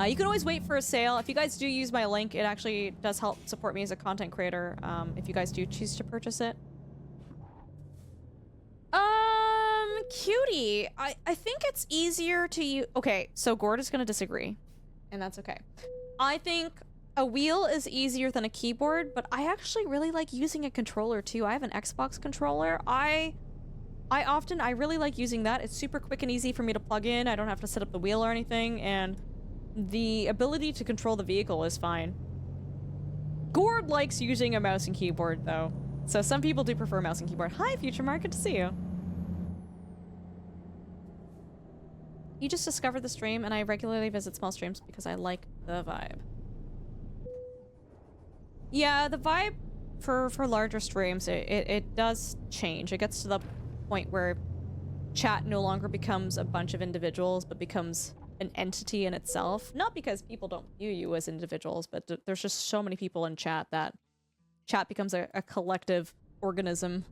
S1: You can always wait for a sale. If you guys do use my link, it actually does help support me as a content creator, if you guys do choose to purchase it. Cutie, I think it's easier to use... Okay, so Gord is gonna disagree, and that's okay. I think a wheel is easier than a keyboard, but I actually really like using a controller too. I have an Xbox controller. I really like using that. It's super quick and easy for me to plug in. I don't have to set up the wheel or anything, and the ability to control the vehicle is fine. Gord likes using a mouse and keyboard though, so some people do prefer mouse and keyboard. Hi, Future Mark, good to see you. You just discovered the stream, and I regularly visit small streams because I like the vibe. Yeah, the vibe for larger streams, it does change. It gets to the point where chat no longer becomes a bunch of individuals, but becomes an entity in itself. Not because people don't view you as individuals, but there's just so many people in chat that chat becomes a collective organism.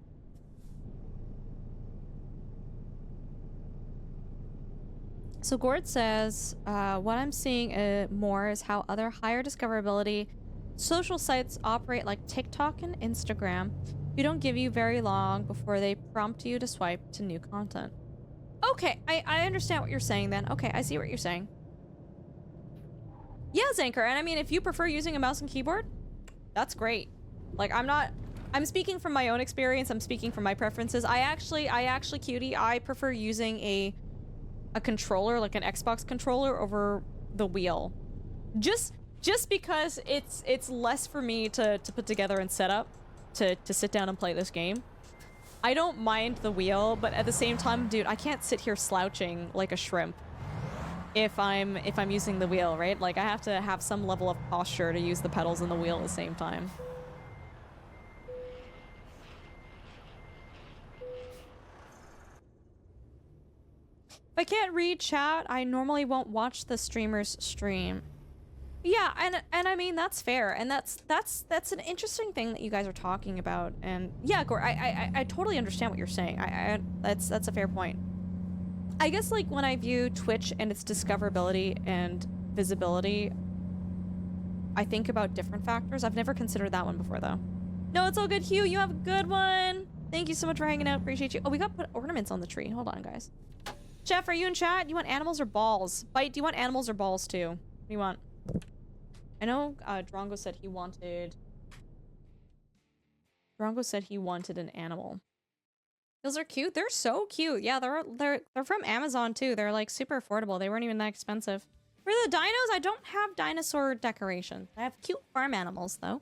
S1: So Gord says, what I'm seeing more is how other higher discoverability social sites operate like TikTok and Instagram, who don't give you very long before they prompt you to swipe to new content. Okay, I understand what you're saying then. Okay, I see what you're saying. Yeah, Zanker, and I mean, if you prefer using a mouse and keyboard, that's great. Like, I'm speaking from my own experience, I'm speaking from my preferences. I actually, Cutie, I prefer using a controller, like an Xbox controller, over the wheel. Just because it's less for me to put together and set up to sit down and play this game. I don't mind the wheel, but at the same time, dude, I can't sit here slouching like a shrimp if I'm using the wheel, right? Like, I have to have some level of posture to use the pedals and the wheel at the same time. If I can't read chat, I normally won't watch the streamer's stream. Yeah, and I mean, that's fair, and that's an interesting thing that you guys are talking about, and yeah, Gore, I totally understand what you're saying. That's a fair point. I guess, like, when I view Twitch and its discoverability and visibility, I think about different factors. I've never considered that one before, though. No, it's all good, Hugh. You have a good one. Thank you so much for hanging out. Appreciate you. Oh, we got put ornaments on the tree. Hold on, guys. Jeff, are you in chat? You want animals or balls? Bite, do you want animals or balls, too? What do you want? I know Drongo said he wanted... Drongo said he wanted an animal. Those are cute. They're so cute. Yeah, they're from Amazon too. They're like super affordable. They weren't even that expensive. For the dinos, I don't have dinosaur decorations. I have cute farm animals though.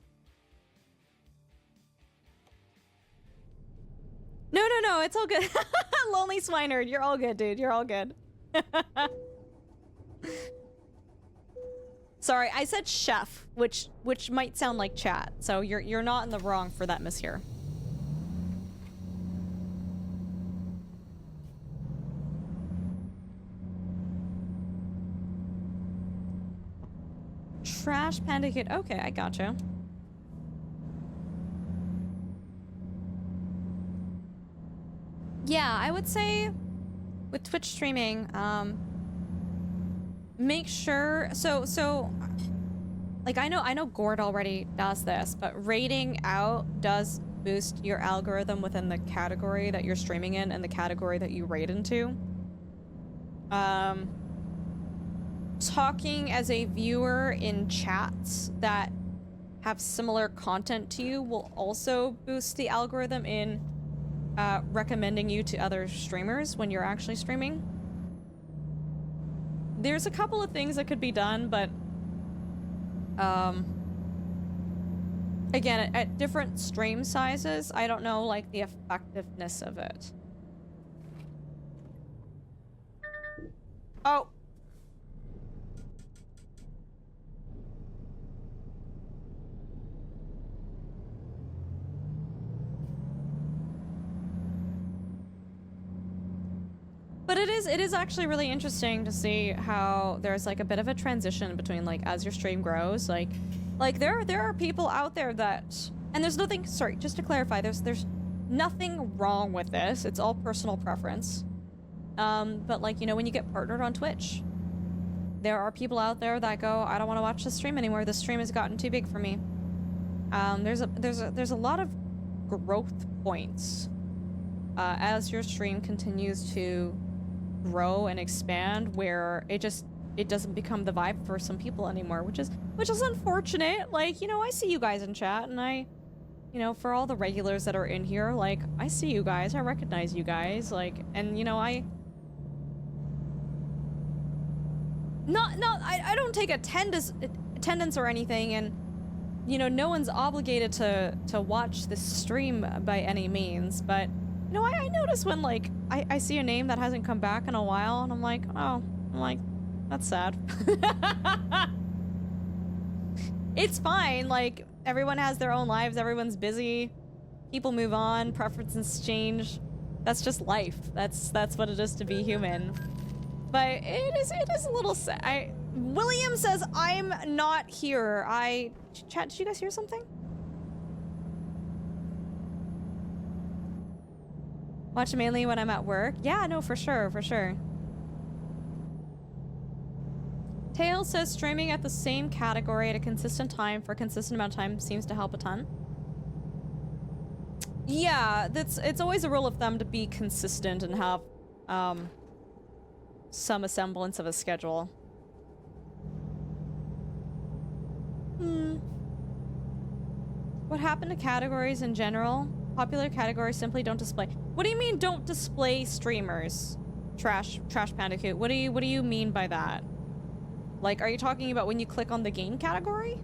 S1: No, it's all good. Lonely Swineherd, you're all good, dude. You're all good. Sorry, I said chef, which might sound like chat. So you're not in the wrong for that, monsieur. Trash Panda Kid. Okay, I gotcha. Yeah, I would say with Twitch streaming, make sure so like I know Gord already does this, but rating out does boost your algorithm within the category that you're streaming in and the category that you rate into. Talking as a viewer in chats that have similar content to you will also boost the algorithm in recommending you to other streamers when you're actually streaming. There's a couple of things that could be done, but again, at different stream sizes, I don't know like the effectiveness of it. Oh. But it is actually really interesting to see how there's like a bit of a transition between like as your stream grows, like there are people out there that, and there's nothing, sorry, just to clarify, there's nothing wrong with this. It's all personal preference. But like, you know, when you get partnered on Twitch, there are people out there that go, I don't want to watch the stream anymore. The stream has gotten too big for me. There's a lot of growth points as your stream continues to grow and expand, where it doesn't become the vibe for some people anymore, which is unfortunate. Like, you know, I see you guys in chat, and I, you know, for all the regulars that are in here, like, I see you guys, I recognize you guys, like, and you know, I don't take attendance or anything, and you know, no one's obligated to watch this stream by any means, but you know, I notice when like I see a name that hasn't come back in a while, and I'm like, oh, that's sad. It's fine, like, everyone has their own lives, everyone's busy, people move on, preferences change. That's just life. That's what it is to be human. But it is a little sad. William says, I'm not here. Chat, did you guys hear something? Watch mainly when I'm at work. Yeah, no, for sure, for sure. Tails says streaming at the same category at a consistent time for a consistent amount of time seems to help a ton. Yeah, it's always a rule of thumb to be consistent and have some semblance of a schedule. What happened to categories in general? Popular categories simply don't display. What do you mean don't display streamers? Trash Bandicoot. What do you mean by that? Like, are you talking about when you click on the game category?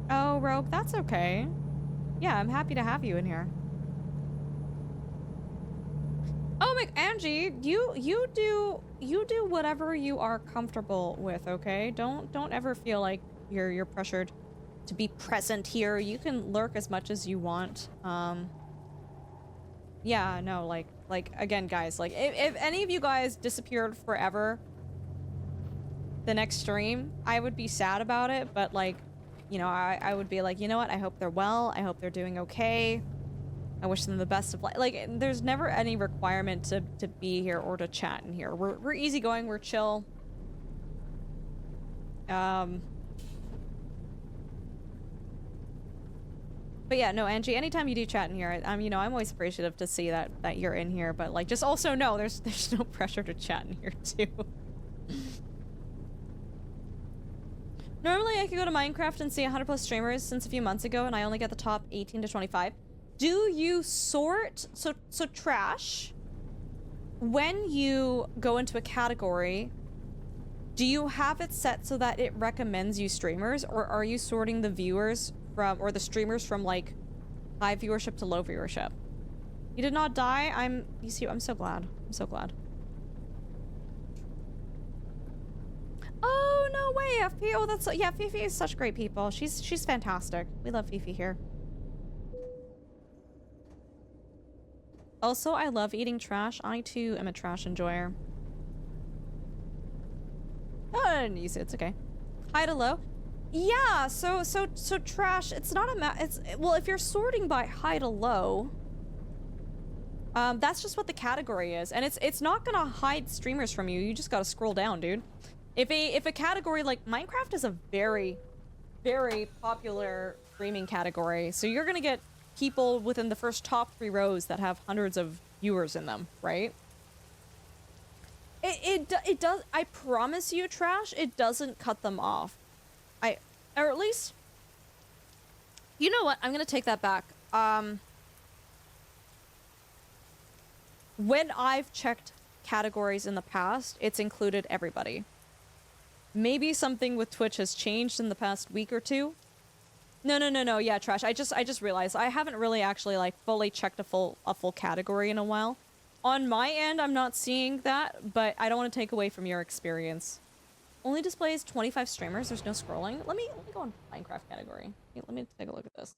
S1: Oh, Rogue, that's okay. Yeah, I'm happy to have you in here. Oh my, Angie, you do whatever you are comfortable with, okay? Don't ever feel like you're pressured to be present here. You can lurk as much as you want. Yeah, no, like again, guys, like if any of you guys disappeared forever the next stream, I would be sad about it, but like, you know, I would be like, you know what? I hope they're well. I hope they're doing okay. I wish them the best of life. Like, there's never any requirement to be here or to chat in here. We're easygoing. We're chill. But yeah, no, Angie, anytime you do chat in here, you know, I'm always appreciative to see that you're in here, but like, just also know there's no pressure to chat in here too. Normally I could go to Minecraft and see 100 plus streamers since a few months ago, and I only get the top 18 to 25. Do you sort, so Trash, when you go into a category, do you have it set so that it recommends you streamers, or are you sorting the viewers from, or the streamers from like high viewership to low viewership? You did not die. I'm so glad. I'm so glad. Oh, no way, FP. Oh, that's, yeah, Fifi is such great people. She's fantastic. We love Fifi here. Also, I love eating trash. I too am a trash enjoyer. Oh, I didn't use it. It's okay. High to low. Yeah, so trash, it's not well, if you're sorting by high to low, that's just what the category is. And it's not gonna hide streamers from you. You just gotta scroll down, dude. If a category like Minecraft is a very, very popular streaming category, so you're gonna get people within the first top 3 rows that have hundreds of viewers in them, right? It does, I promise you, Trash, it doesn't cut them off. Or at least, you know what? I'm gonna take that back. When I've checked categories in the past, it's included everybody. Maybe something with Twitch has changed in the past week or two. No. Yeah, Trash. I just realized I haven't really actually like fully checked a full category in a while. On my end, I'm not seeing that, but I don't want to take away from your experience. Only displays 25 streamers. There's no scrolling. Let me go on Minecraft category. Let me take a look at this.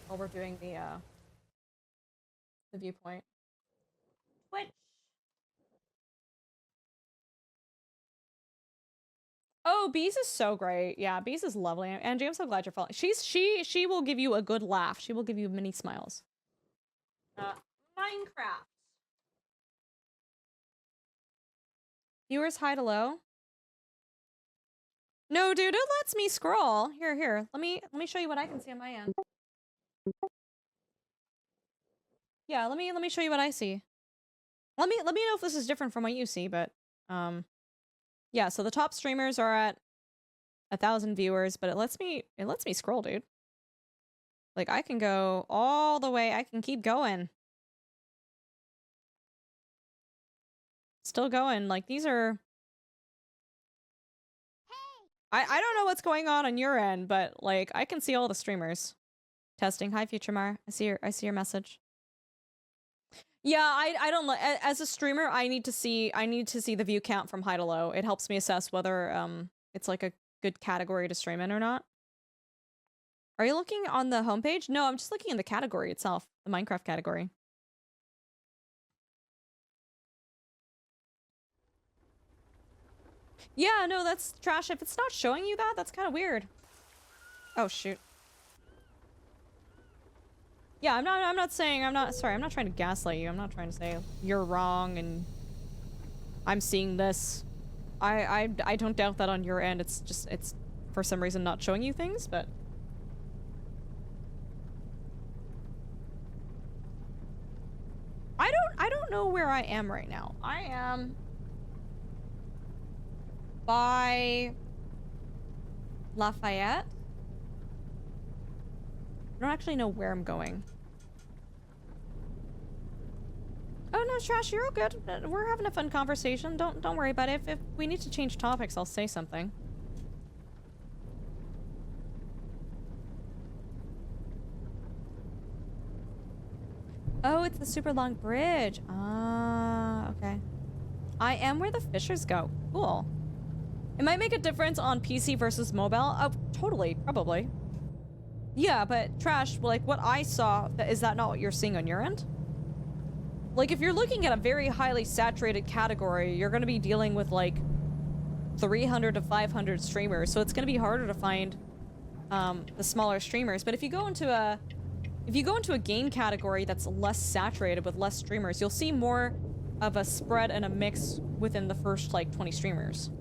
S1: While we're doing the viewpoint. Twitch. Oh, Bees is so great. Yeah, Bees is lovely. Angie, I'm so glad you're following. She will give you a good laugh. She will give you many smiles. Minecraft. Viewers high to low. No, dude, it lets me scroll. Here. Let me show you what I can see on my end. Yeah, let me show you what I see. Let me know if this is different from what you see, but yeah, so the top streamers are at 1,000 viewers, but it lets me scroll, dude. Like, I can go all the way. I can keep going. Still going. Like, these are... I don't know what's going on your end, but, like, I can see all the streamers. Testing. Hi, Futuremar. I see your message. Yeah, I don't... As a streamer, I need to see the view count from high to low. It helps me assess whether, it's, like, a good category to stream in or not. Are you looking on the homepage? No, I'm just looking in the category itself. The Minecraft category. Yeah, no, that's Trash. If it's not showing you that, that's kind of weird. Oh, shoot. Yeah, I'm not saying, sorry, I'm not trying to gaslight you. I'm not trying to say you're wrong and I'm seeing this. I don't doubt that on your end. It's just, it's for some reason not showing you things, but... I don't know where I am right now. I am by Lafayette. I don't actually know where I'm going. Oh no, Trash, you're all good. We're having a fun conversation. Don't worry about it. If we need to change topics, I'll say something. Oh, it's the super long bridge. Ah, okay. I am where the fishers go. Cool. It might make a difference on PC versus mobile. Oh, totally, probably. Yeah, but Trash, like what I saw, is that not what you're seeing on your end? Like if you're looking at a very highly saturated category, you're going to be dealing with like 300 to 500 streamers, so it's going to be harder to find the smaller streamers. But if you go into a game category that's less saturated with less streamers, you'll see more of a spread and a mix within the first like 20 streamers.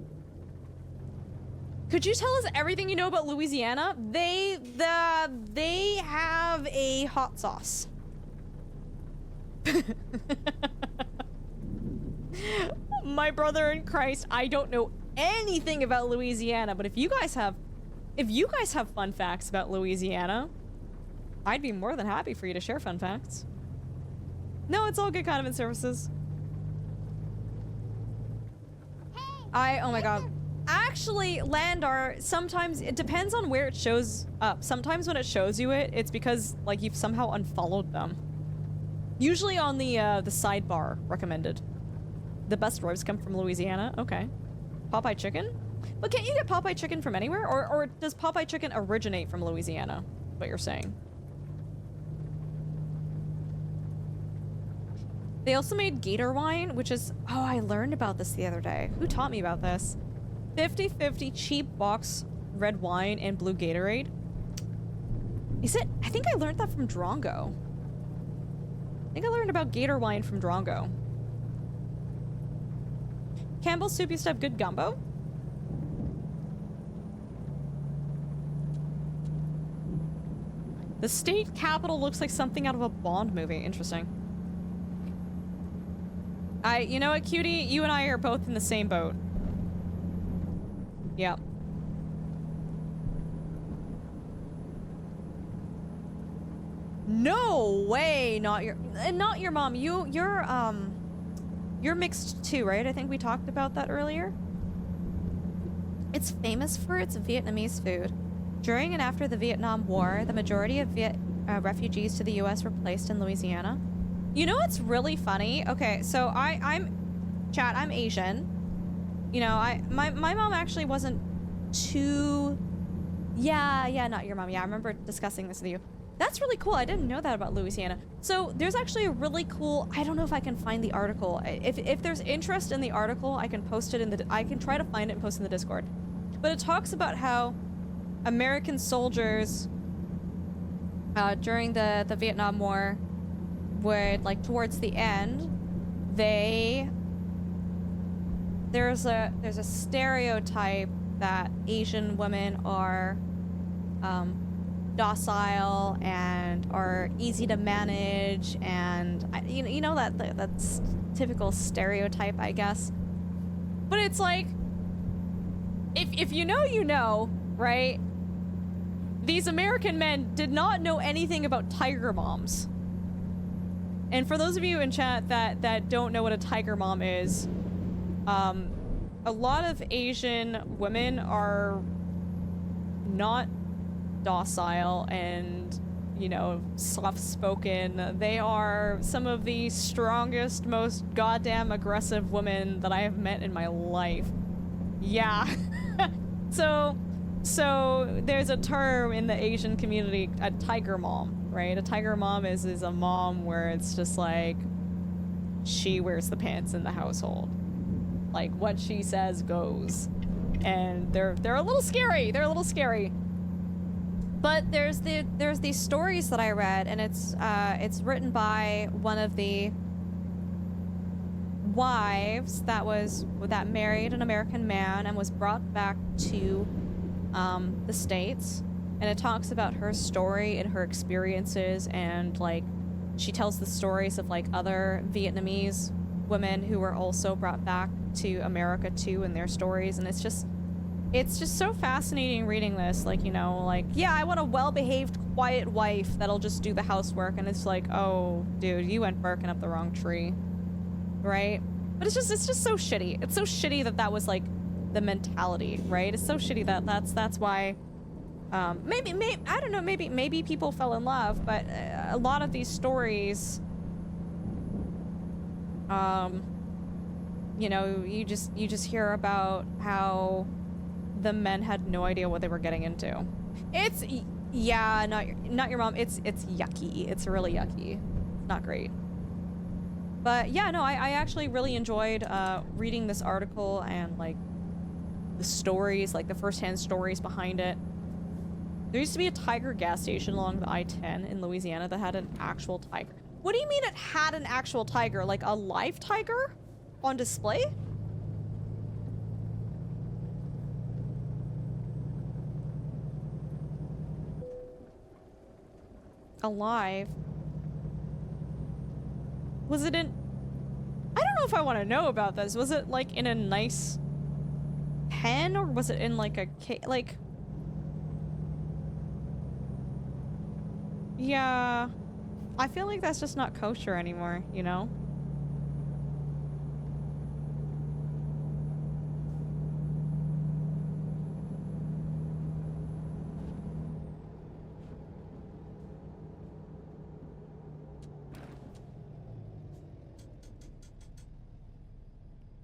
S1: Could you tell us everything you know about Louisiana? They have a hot sauce. My brother in Christ, I don't know anything about Louisiana, but if you guys have fun facts about Louisiana, I'd be more than happy for you to share fun facts. No, it's all good condiment services.
S3: Hey,
S1: oh my god.
S3: listen.
S1: Actually, Landar, sometimes it depends on where it shows up. Sometimes when it shows you it's because like you've somehow unfollowed them. Usually on the sidebar recommended. The best ribs come from Louisiana. Okay. Popeye chicken? But can't you get Popeye chicken from anywhere? Or does Popeye chicken originate from Louisiana? What you're saying? They also made gator wine, which is... Oh, I learned about this the other day. Who taught me about this? 50-50 cheap box red wine and blue Gatorade. Is it? I think I learned that from Drongo. I think I learned about gator wine from Drongo. Campbell's soup used to have good gumbo. The state capital looks like something out of a Bond movie. Interesting. You know what, Cutie? You and I are both in the same boat. Yeah. No way! Not your mom. You're mixed too, right? I think we talked about that earlier. It's famous for its Vietnamese food. During and after the Vietnam War, the majority of refugees to the U.S. were placed in Louisiana. You know what's really funny? Okay, so I'm Asian. You know, my mom actually wasn't too... Yeah, not your mom. Yeah, I remember discussing this with you. That's really cool. I didn't know that about Louisiana. So there's actually a really cool... I don't know if I can find the article. If there's interest in the article, I can post it in the... I can try to find it and post it in the Discord. But it talks about how American soldiers during the Vietnam War would, like, towards the end, there's a stereotype that Asian women are docile and are easy to manage, and you know that's typical stereotype, I guess. But it's like, if you know, you know, right? These American men did not know anything about tiger moms. And for those of you in chat that don't know what a tiger mom is, a lot of Asian women are not docile and, you know, soft-spoken. They are some of the strongest, most goddamn aggressive women that I have met in my life. Yeah. So there's a term in the Asian community, a tiger mom, right? A tiger mom is a mom where it's just like, she wears the pants in the household. Like, what she says goes. And they're a little scary. They're a little scary. But there's these stories that I read, and it's written by one of the wives that married an American man and was brought back to the States, and it talks about her story and her experiences, and like she tells the stories of like other Vietnamese women who were also brought back to America too, and their stories, and it's just so fascinating reading this. Like, you know, like, yeah, I want a well-behaved, quiet wife that'll just do the housework, and it's like, oh, dude, you went barking up the wrong tree, right? But it's just so shitty. It's so shitty that was like the mentality, right? It's so shitty that that's why. Maybe I don't know. Maybe people fell in love, but a lot of these stories, you know, you just hear about how the men had no idea what they were getting into. It's, yeah, not your mom. It's yucky. It's really yucky. It's not great. But yeah, no, I actually really enjoyed reading this article and like the stories, like the first-hand stories behind it. There used to be a Tiger gas station along the I-10 in Louisiana that had an actual tiger. What do you mean it had an actual tiger? Like a live tiger on display? Alive? Was it in... I don't know if I want to know about this. Was it like in a nice pen, or was it in like a like... Yeah, I feel like that's just not kosher anymore, you know?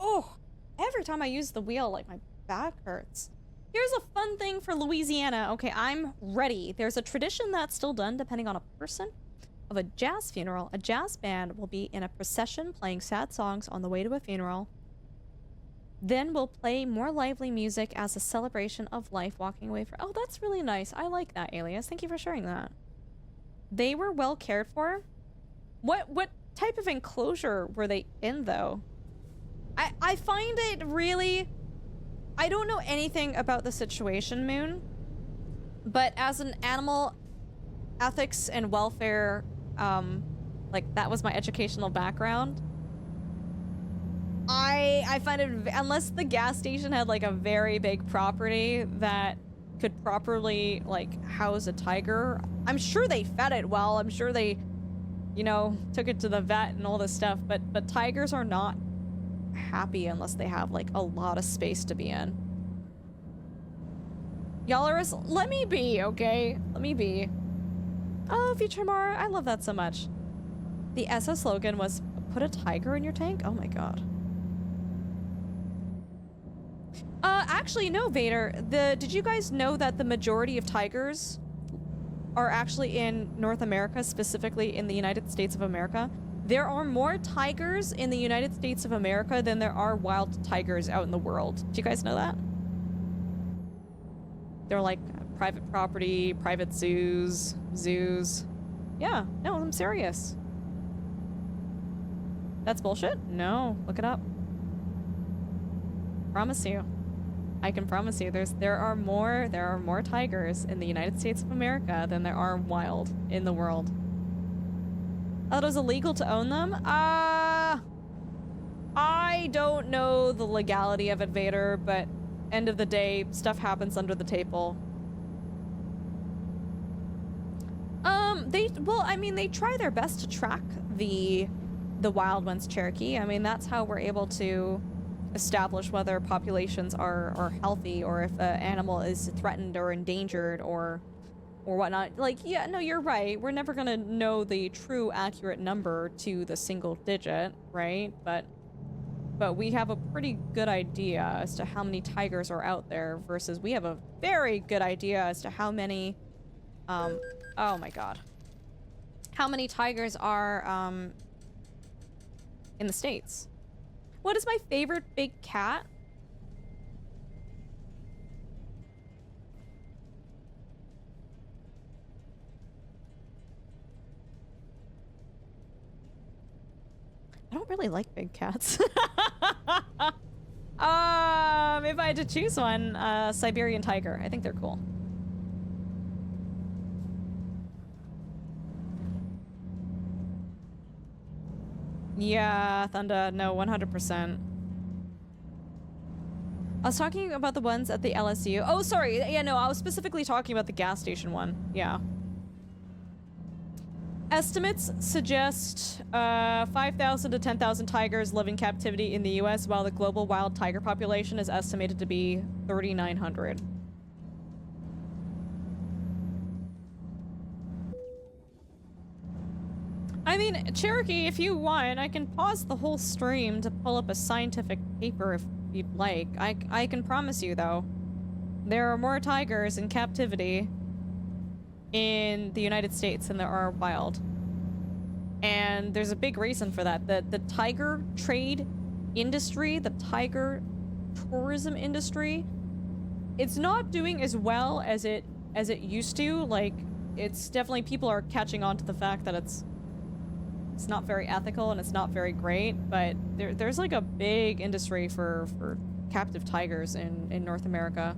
S1: Oh, every time I use the wheel, like my back hurts. Here's a fun thing for Louisiana. Okay, I'm ready. There's a tradition that's still done, depending on a person, of a jazz funeral. A jazz band will be in a procession playing sad songs on the way to a funeral. Then we'll play more lively music as a celebration of life walking away from... Oh, that's really nice. I like that, Alias. Thank you for sharing that. They were well cared for. What type of enclosure were they in, though? I find it really... I don't know anything about the situation, Moon, but as an animal ethics and welfare, like, that was my educational background, I find it, unless the gas station had, like, a very big property that could properly, like, house a tiger, I'm sure they fed it well, I'm sure they, you know, took it to the vet and all this stuff, but tigers are not happy unless they have like a lot of space to be in. Y'all are let me be, okay? Let me be. Oh, Futuremar, I love that so much. The SS slogan was, put a tiger in your tank? Oh my god. Actually, no, Vader. Did you guys know that the majority of tigers are actually in North America, specifically in the United States of America? There are more tigers in the United States of America than there are wild tigers out in the world. Do you guys know that? They're like private property, private zoos. Yeah, no, I'm serious. That's bullshit? No, look it up. Promise you. I can promise you there are more tigers in the United States of America than there are wild in the world. I thought it was illegal to own them? I don't know the legality of it, Vader, but end of the day, stuff happens under the table. Well, I mean, they try their best to track the wild ones, Cherokee. I mean, that's how we're able to establish whether populations are healthy, or if an animal is threatened or endangered or whatnot. Like, yeah, no, you're right. We're never gonna know the true accurate number to the single digit, right? But we have a pretty good idea as to how many tigers are out there, versus we have a very good idea as to how many, oh my god. How many tigers are, in the States. What is my favorite big cat? I don't really like big cats. If I had to choose one, Siberian tiger. I think they're cool. Yeah, Thunder, no, 100%. I was talking about the ones at the LSU. Oh, sorry. Yeah, no, I was specifically talking about the gas station one. Yeah. Estimates suggest 5,000 to 10,000 tigers live in captivity in the US, while the global wild tiger population is estimated to be 3,900. I mean, Cherokee, if you want, I can pause the whole stream to pull up a scientific paper if you'd like. I can promise you, though, there are more tigers in captivity in the United States than there are wild. And there's a big reason for that. The tiger trade industry, the tiger tourism industry, it's not doing as well as it used to. Like, it's definitely, people are catching on to the fact that it's not very ethical and it's not very great, but there's like a big industry for captive tigers in North America.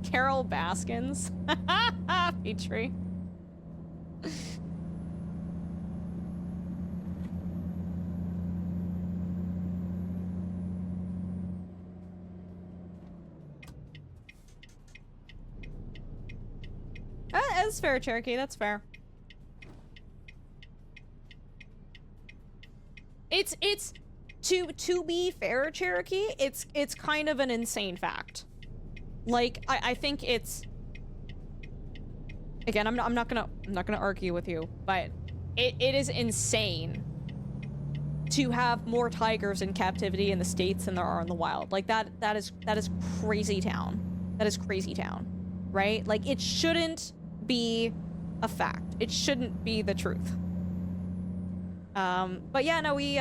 S1: Carol Baskins. Petrie. That's fair, Cherokee. That's fair. It's to be fair, Cherokee, it's kind of an insane fact. Like, I think it's, again, I'm not gonna argue with you, but it is insane to have more tigers in captivity in the States than there are in the wild. Like, that is crazy town. That is crazy town, right? Like, it shouldn't be a fact. It shouldn't be the truth. But yeah, no, we,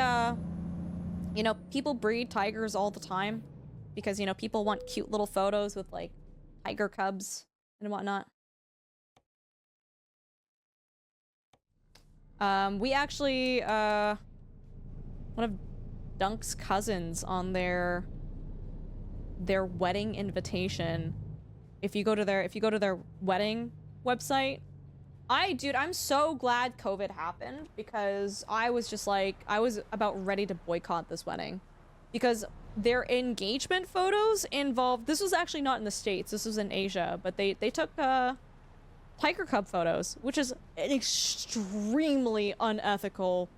S1: you know, people breed tigers all the time because, you know, people want cute little photos with, like, tiger cubs and whatnot. We actually, one of Dunk's cousins on their wedding invitation, if you go to their wedding website, dude, I'm so glad COVID happened, because I was just like, I was about ready to boycott this wedding, because their engagement photos involved, this was actually not in the States, this was in Asia, but they took tiger cub photos, which is an extremely unethical,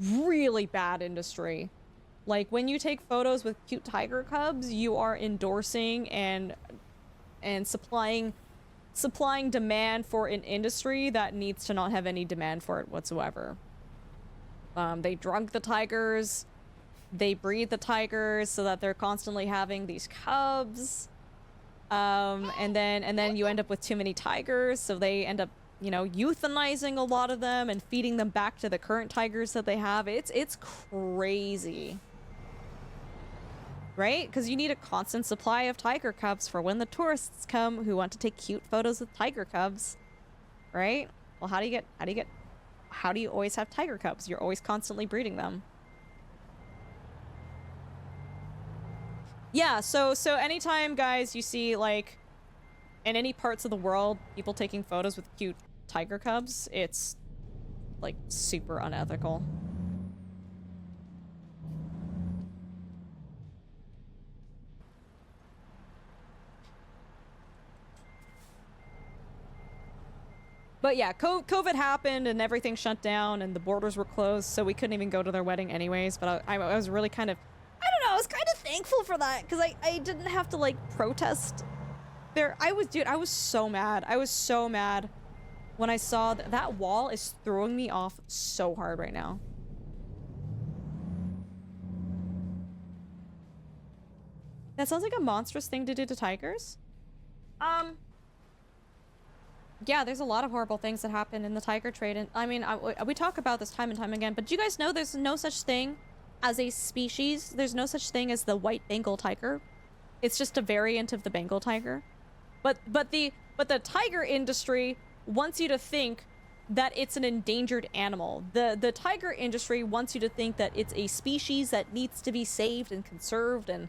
S1: really bad industry. Like, when you take photos with cute tiger cubs, you are endorsing and supplying demand for an industry that needs to not have any demand for it whatsoever. They drug the tigers, they breed the tigers so that they're constantly having these cubs. And then you end up with too many tigers, so they end up, you know, euthanizing a lot of them and feeding them back to the current tigers that they have. It's crazy. Right? Because you need a constant supply of tiger cubs for when the tourists come who want to take cute photos with tiger cubs. Right? Well, how do you always have tiger cubs? You're always constantly breeding them. Yeah, so anytime, guys, you see, like, in any parts of the world, people taking photos with cute tiger cubs, it's, like, super unethical. But yeah, COVID happened and everything shut down and the borders were closed, so we couldn't even go to their wedding anyways, but I was really kind of, I don't know, I was kind of thankful for that, because I didn't have to, like, protest there. Dude, I was so mad. I was so mad when I saw that wall is throwing me off so hard right now. That sounds like a monstrous thing to do to tigers. Yeah, there's a lot of horrible things that happen in the tiger trade, and I mean, we talk about this time and time again, but do you guys know there's no such thing as a species, there's no such thing as the white Bengal tiger. It's just a variant of the Bengal tiger. But the tiger industry wants you to think that it's an endangered animal. The tiger industry wants you to think that it's a species that needs to be saved and conserved and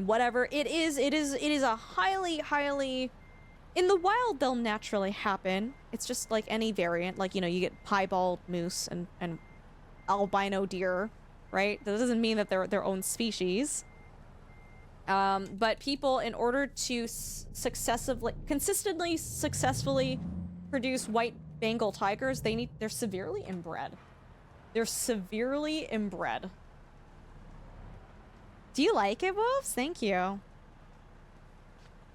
S1: whatever. It is a highly in the wild they'll naturally happen. It's just like any variant, like, you know, you get piebald moose and albino deer, right? That doesn't mean that they're their own species. But people, in order to consistently successfully produce white Bengal tigers, they're severely inbred. They're severely inbred. Do you like it, Wolves? Thank you.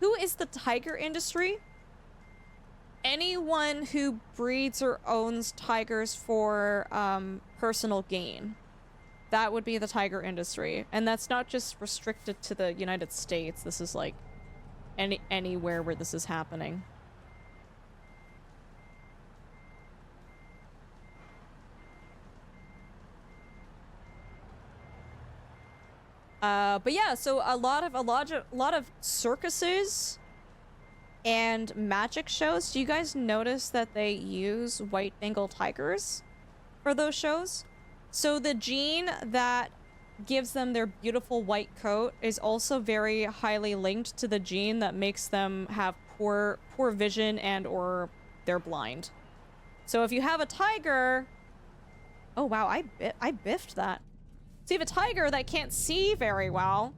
S1: Who is the tiger industry? Anyone who breeds or owns tigers for personal gain. That would be the tiger industry. And that's not just restricted to the United States. This is like anywhere where this is happening. But yeah, so a lot of circuses and magic shows. Do you guys notice that they use white Bengal tigers for those shows? So the gene that gives them their beautiful white coat is also very highly linked to the gene that makes them have poor vision and or they're blind. So if you have a tiger, oh wow, I biffed that. So you have a tiger that can't see very well,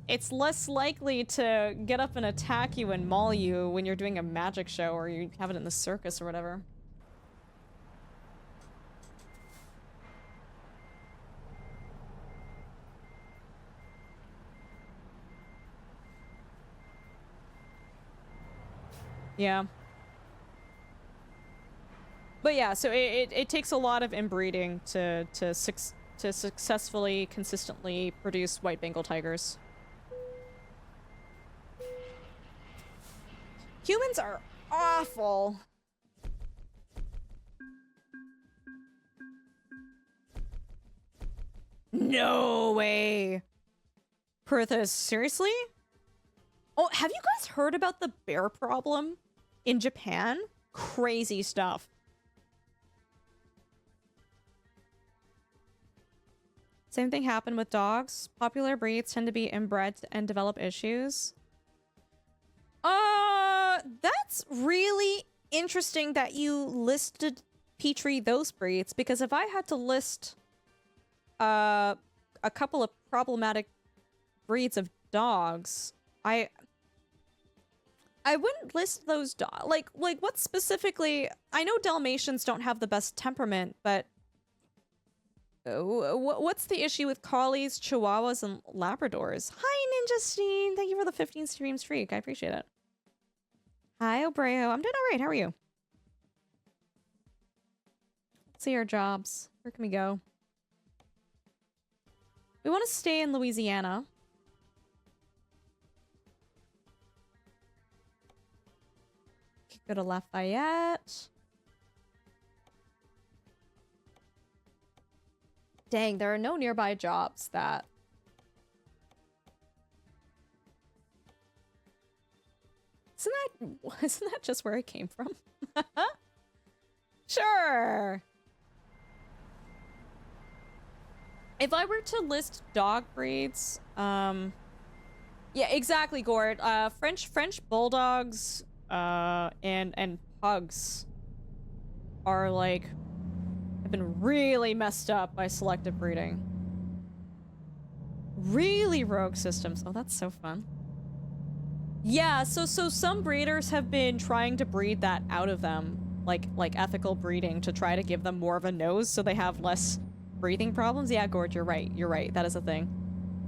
S1: it's less likely to get up and attack you and maul you when you're doing a magic show or you have it in the circus or whatever. Yeah. But yeah, so it takes a lot of inbreeding to successfully, consistently produce white Bengal tigers. Humans are awful. No way. Perthus, seriously? Oh, have you guys heard about the bear problem in Japan? Crazy stuff. Same thing happened with dogs. Popular breeds tend to be inbred and develop issues. That's really interesting that you listed, Petrie, those breeds, because if I had to list a couple of problematic breeds of dogs, I wouldn't list those dogs. Like what specifically? I know Dalmatians don't have the best temperament, but what's the issue with collies, chihuahuas, and labradors? Hi, Ninja Steen. Thank you for the 15 stream streak. I appreciate it. Hi, Obreo. I'm doing all right. How are you? Let's see our jobs. Where can we go? We want to stay in Louisiana. Go to Lafayette. Dang, there are no nearby jobs that... Isn't that just where I came from? Sure. If I were to list dog breeds, yeah, exactly, Gord. French bulldogs, and pugs are like have been really messed up by selective breeding. Really rogue systems. Oh, that's so fun. Yeah, so some breeders have been trying to breed that out of them, like ethical breeding, to try to give them more of a nose so they have less breathing problems. Yeah, Gord, you're right. You're right. That is a thing.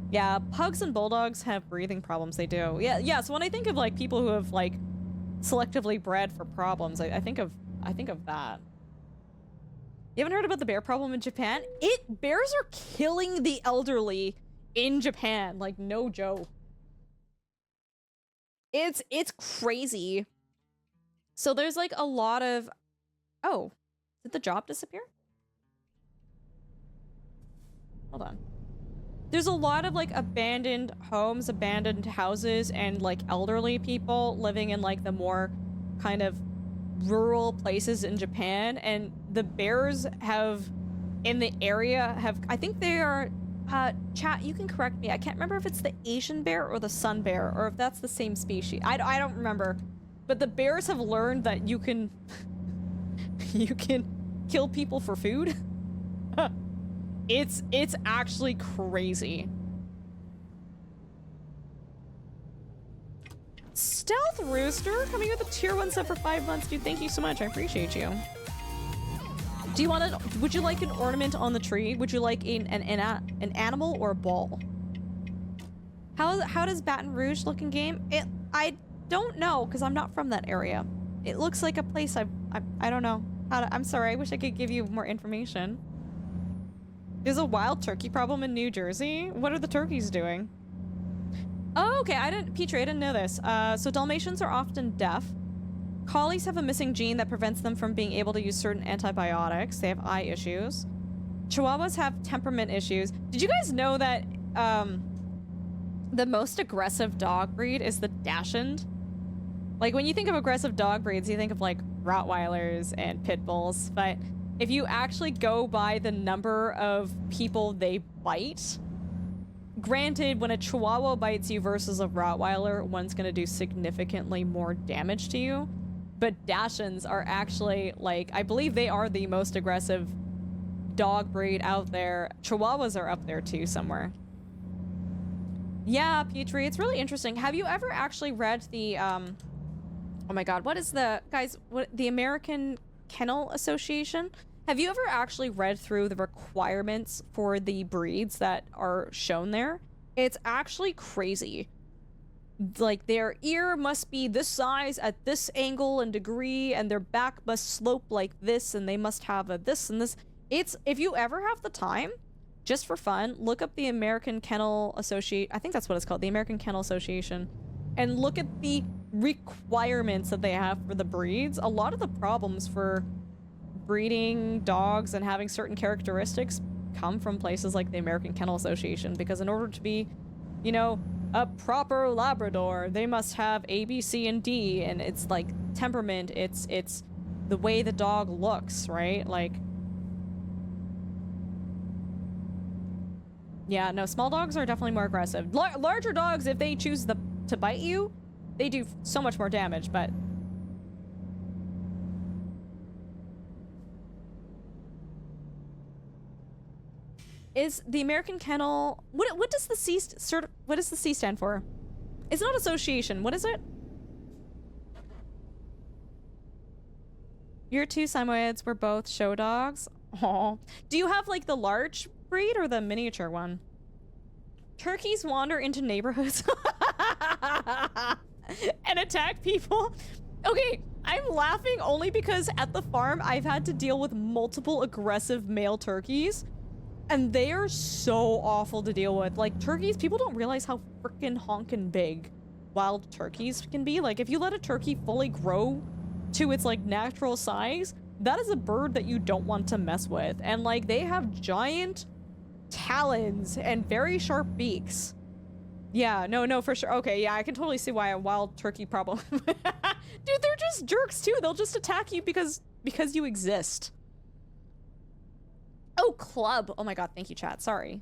S1: Yeah, pugs and bulldogs have breathing problems. They do. Yeah. So when I think of like people who have like selectively bred for problems, I think of that. You haven't heard about the bear problem in Japan? Bears are killing the elderly in Japan. Like, no joke. It's crazy. So there's like a lot of... Oh, did the job disappear? Hold on. there's a lot of like abandoned homes, abandoned houses, and like elderly people living in like the more kind of rural places in Japan, and the bears have in the area have, I think they are, chat, you can correct me, I can't remember if it's the Asian bear or the sun bear, or if that's the same species. I don't remember, but the bears have learned that you can you can kill people for food. It's actually crazy. Stealth Rooster coming with a tier 1 sub for 5 months, dude. Thank you so much. I appreciate you. Do you want to? Would you like an ornament on the tree? Would you like an animal or a ball? How does Baton Rouge look in game? I don't know because I'm not from that area. It looks like a place I don't know. I'm sorry. I wish I could give you more information. There's a wild turkey problem in New Jersey. What are the turkeys doing? Oh, okay. Petrie, I didn't know this. So Dalmatians are often deaf. Collies have a missing gene that prevents them from being able to use certain antibiotics. They have eye issues. Chihuahuas have temperament issues. Did you guys know that the most aggressive dog breed is the Dachshund? Like, when you think of aggressive dog breeds, you think of, like, Rottweilers and Pit Bulls. But if you actually go by the number of people they bite, granted, when a Chihuahua bites you versus a Rottweiler, one's going to do significantly more damage to you. But Dachshunds are actually, like, I believe they are the most aggressive dog breed out there. Chihuahuas are up there, too, somewhere. Yeah, Petrie, it's really interesting. Have you ever actually read the, oh my god, what is the, guys, the American Kennel Association? Have you ever actually read through the requirements for the breeds that are shown there? It's actually crazy. Like, their ear must be this size at this angle and degree, and their back must slope like this, and they must have a this and this. It's, if you ever have the time, just for fun, look up the American Kennel Association. I think that's what it's called, the American Kennel Association, and look at the requirements that they have for the breeds. A lot of the problems for breeding dogs and having certain characteristics come from places like the American Kennel Association, because in order to be, you know, a proper Labrador, they must have A, B, C, and D, and it's like temperament, it's the way the dog looks, right? Like, yeah, no, small dogs are definitely more aggressive. Larger dogs, if they choose to bite you, they do so much more damage, but is the American Kennel, what does the C what does the C stand for? It's not association. What is it? Your two Samoyeds were both show dogs. Aw. Do you have like the large breed or the miniature one? Turkeys wander into neighborhoods and attack people. Okay, I'm laughing only because at the farm I've had to deal with multiple aggressive male turkeys. And they are so awful to deal with. Like, turkeys, people don't realize how freaking honkin' big wild turkeys can be. Like, if you let a turkey fully grow to its, like, natural size, that is a bird that you don't want to mess with. And, like, they have giant talons and very sharp beaks. Yeah, no, for sure. Okay, yeah, I can totally see why a wild turkey problem. Dude, they're just jerks, too. They'll just attack you because you exist. Oh, club. Oh my god, thank you, chat. Sorry.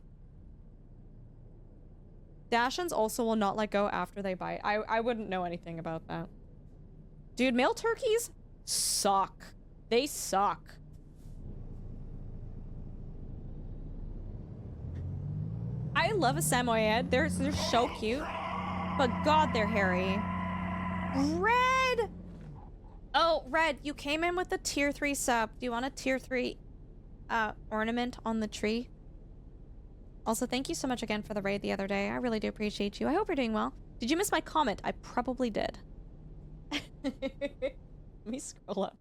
S1: Dachshunds also will not let go after they bite. I wouldn't know anything about that. Dude, male turkeys suck. They suck. I love a Samoyed. They're so cute. But god, they're hairy. Red! Oh, Red, you came in with the tier 3 sub. Do you want a tier 3 ornament on the tree? Also, thank you so much again for the raid the other day. I really do appreciate you. I hope you're doing well. Did you miss my comment? I probably did. Let me scroll up.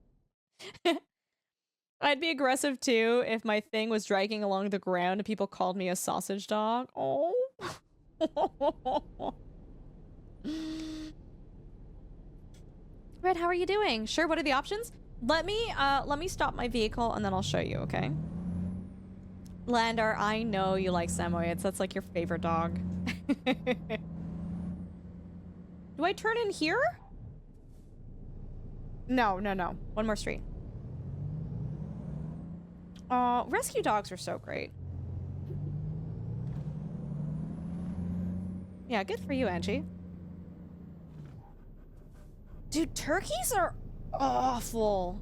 S1: I'd be aggressive too if my thing was dragging along the ground and people called me a sausage dog. Oh. Red, how are you doing? Sure, what are the options? Let me stop my vehicle and then I'll show you, okay? Landar, I know you like Samoyeds. That's like your favorite dog. Do I turn in here? No, no, no. One more street. Rescue dogs are so great. Yeah, good for you, Angie. Dude, turkeys are awful.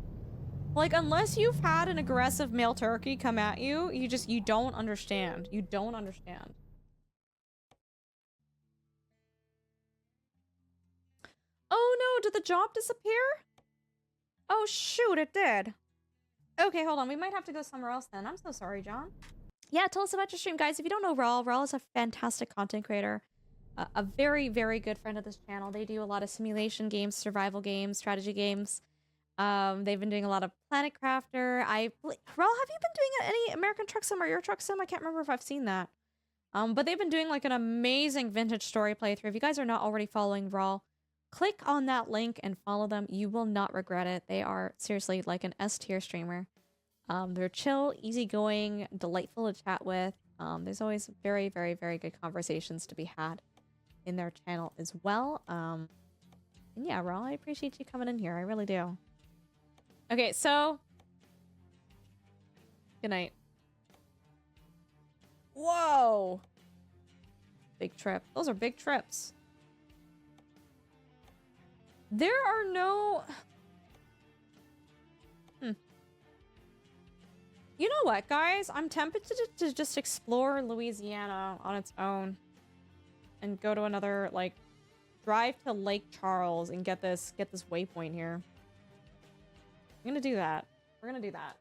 S1: Like, unless you've had an aggressive male turkey come at you, you don't understand. You don't understand. Oh no, did the job disappear? Oh shoot, it did. Okay, hold on. We might have to go somewhere else then. I'm so sorry, John. Yeah, tell us about your stream, guys. If you don't know Rawl, Rawl is a fantastic content creator. A very, very good friend of this channel. They do a lot of simulation games, survival games, strategy games. They've been doing a lot of Planet Crafter. Rawl, have you been doing any American Truck Sim or Euro Truck Sim? I can't remember if I've seen that. But they've been doing like an amazing vintage story playthrough. If you guys are not already following Rawl, click on that link and follow them. You will not regret it. They are seriously like an S-tier streamer. They're chill, easygoing, delightful to chat with. There's always very, very, very good conversations to be had in their channel as well. And yeah, Rawl, I appreciate you coming in here. I really do. Okay, so good night. Whoa! Big trip. Those are big trips. There are no... You know what, guys? I'm tempted to just explore Louisiana on its own. And go to another, like, drive to Lake Charles and get this waypoint here. I'm gonna do that. We're gonna do that.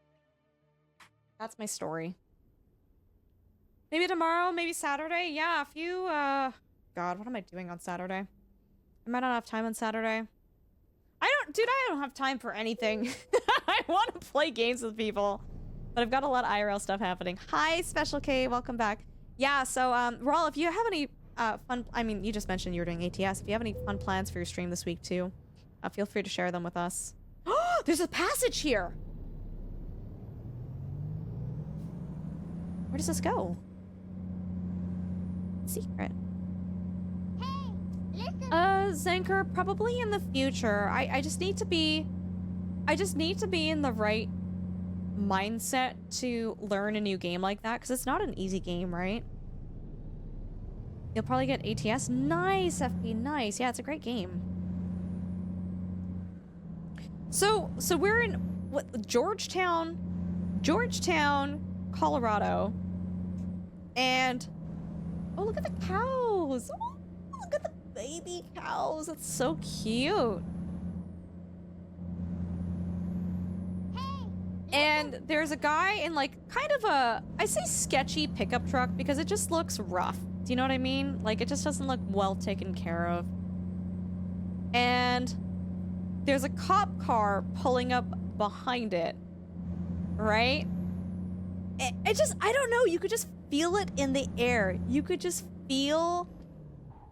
S1: That's my story. Maybe tomorrow, maybe Saturday. Yeah, if you, God, what am I doing on Saturday? I might not have time on Saturday. Dude, I don't have time for anything. I want to play games with people. But I've got a lot of IRL stuff happening. Hi, Special K, welcome back. Yeah, so, Rawl, if you have any, fun, I mean, you just mentioned you were doing ATS. If you have any fun plans for your stream this week, too, feel free to share them with us. Oh, there's a passage here! Where does this go? Secret.
S3: Hey, listen.
S1: Zanker, probably in the future. I just need to be in the right mindset to learn a new game like that, because it's not an easy game, right? You'll probably get ATS. Nice, FP, nice. Yeah, it's a great game. So we're in what, Georgetown, Colorado, and oh, look at the cows. Oh, look at the baby cows. That's so cute. And there's a guy in like kind of a, I say sketchy pickup truck because it just looks rough. Do you know what I mean? Like it just doesn't look well taken care of. And there's a cop car pulling up behind it, right? It just, I don't know, you could just feel it in the air. You could just feel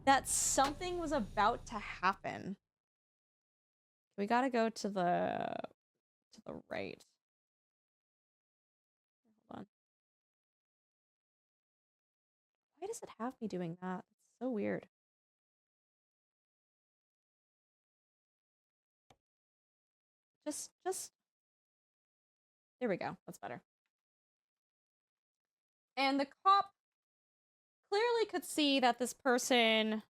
S1: that something was about to happen. We gotta go to the right. Hold on. Why does it have me doing that? It's so weird. Just there we go. That's better. And the cop clearly could see that this person...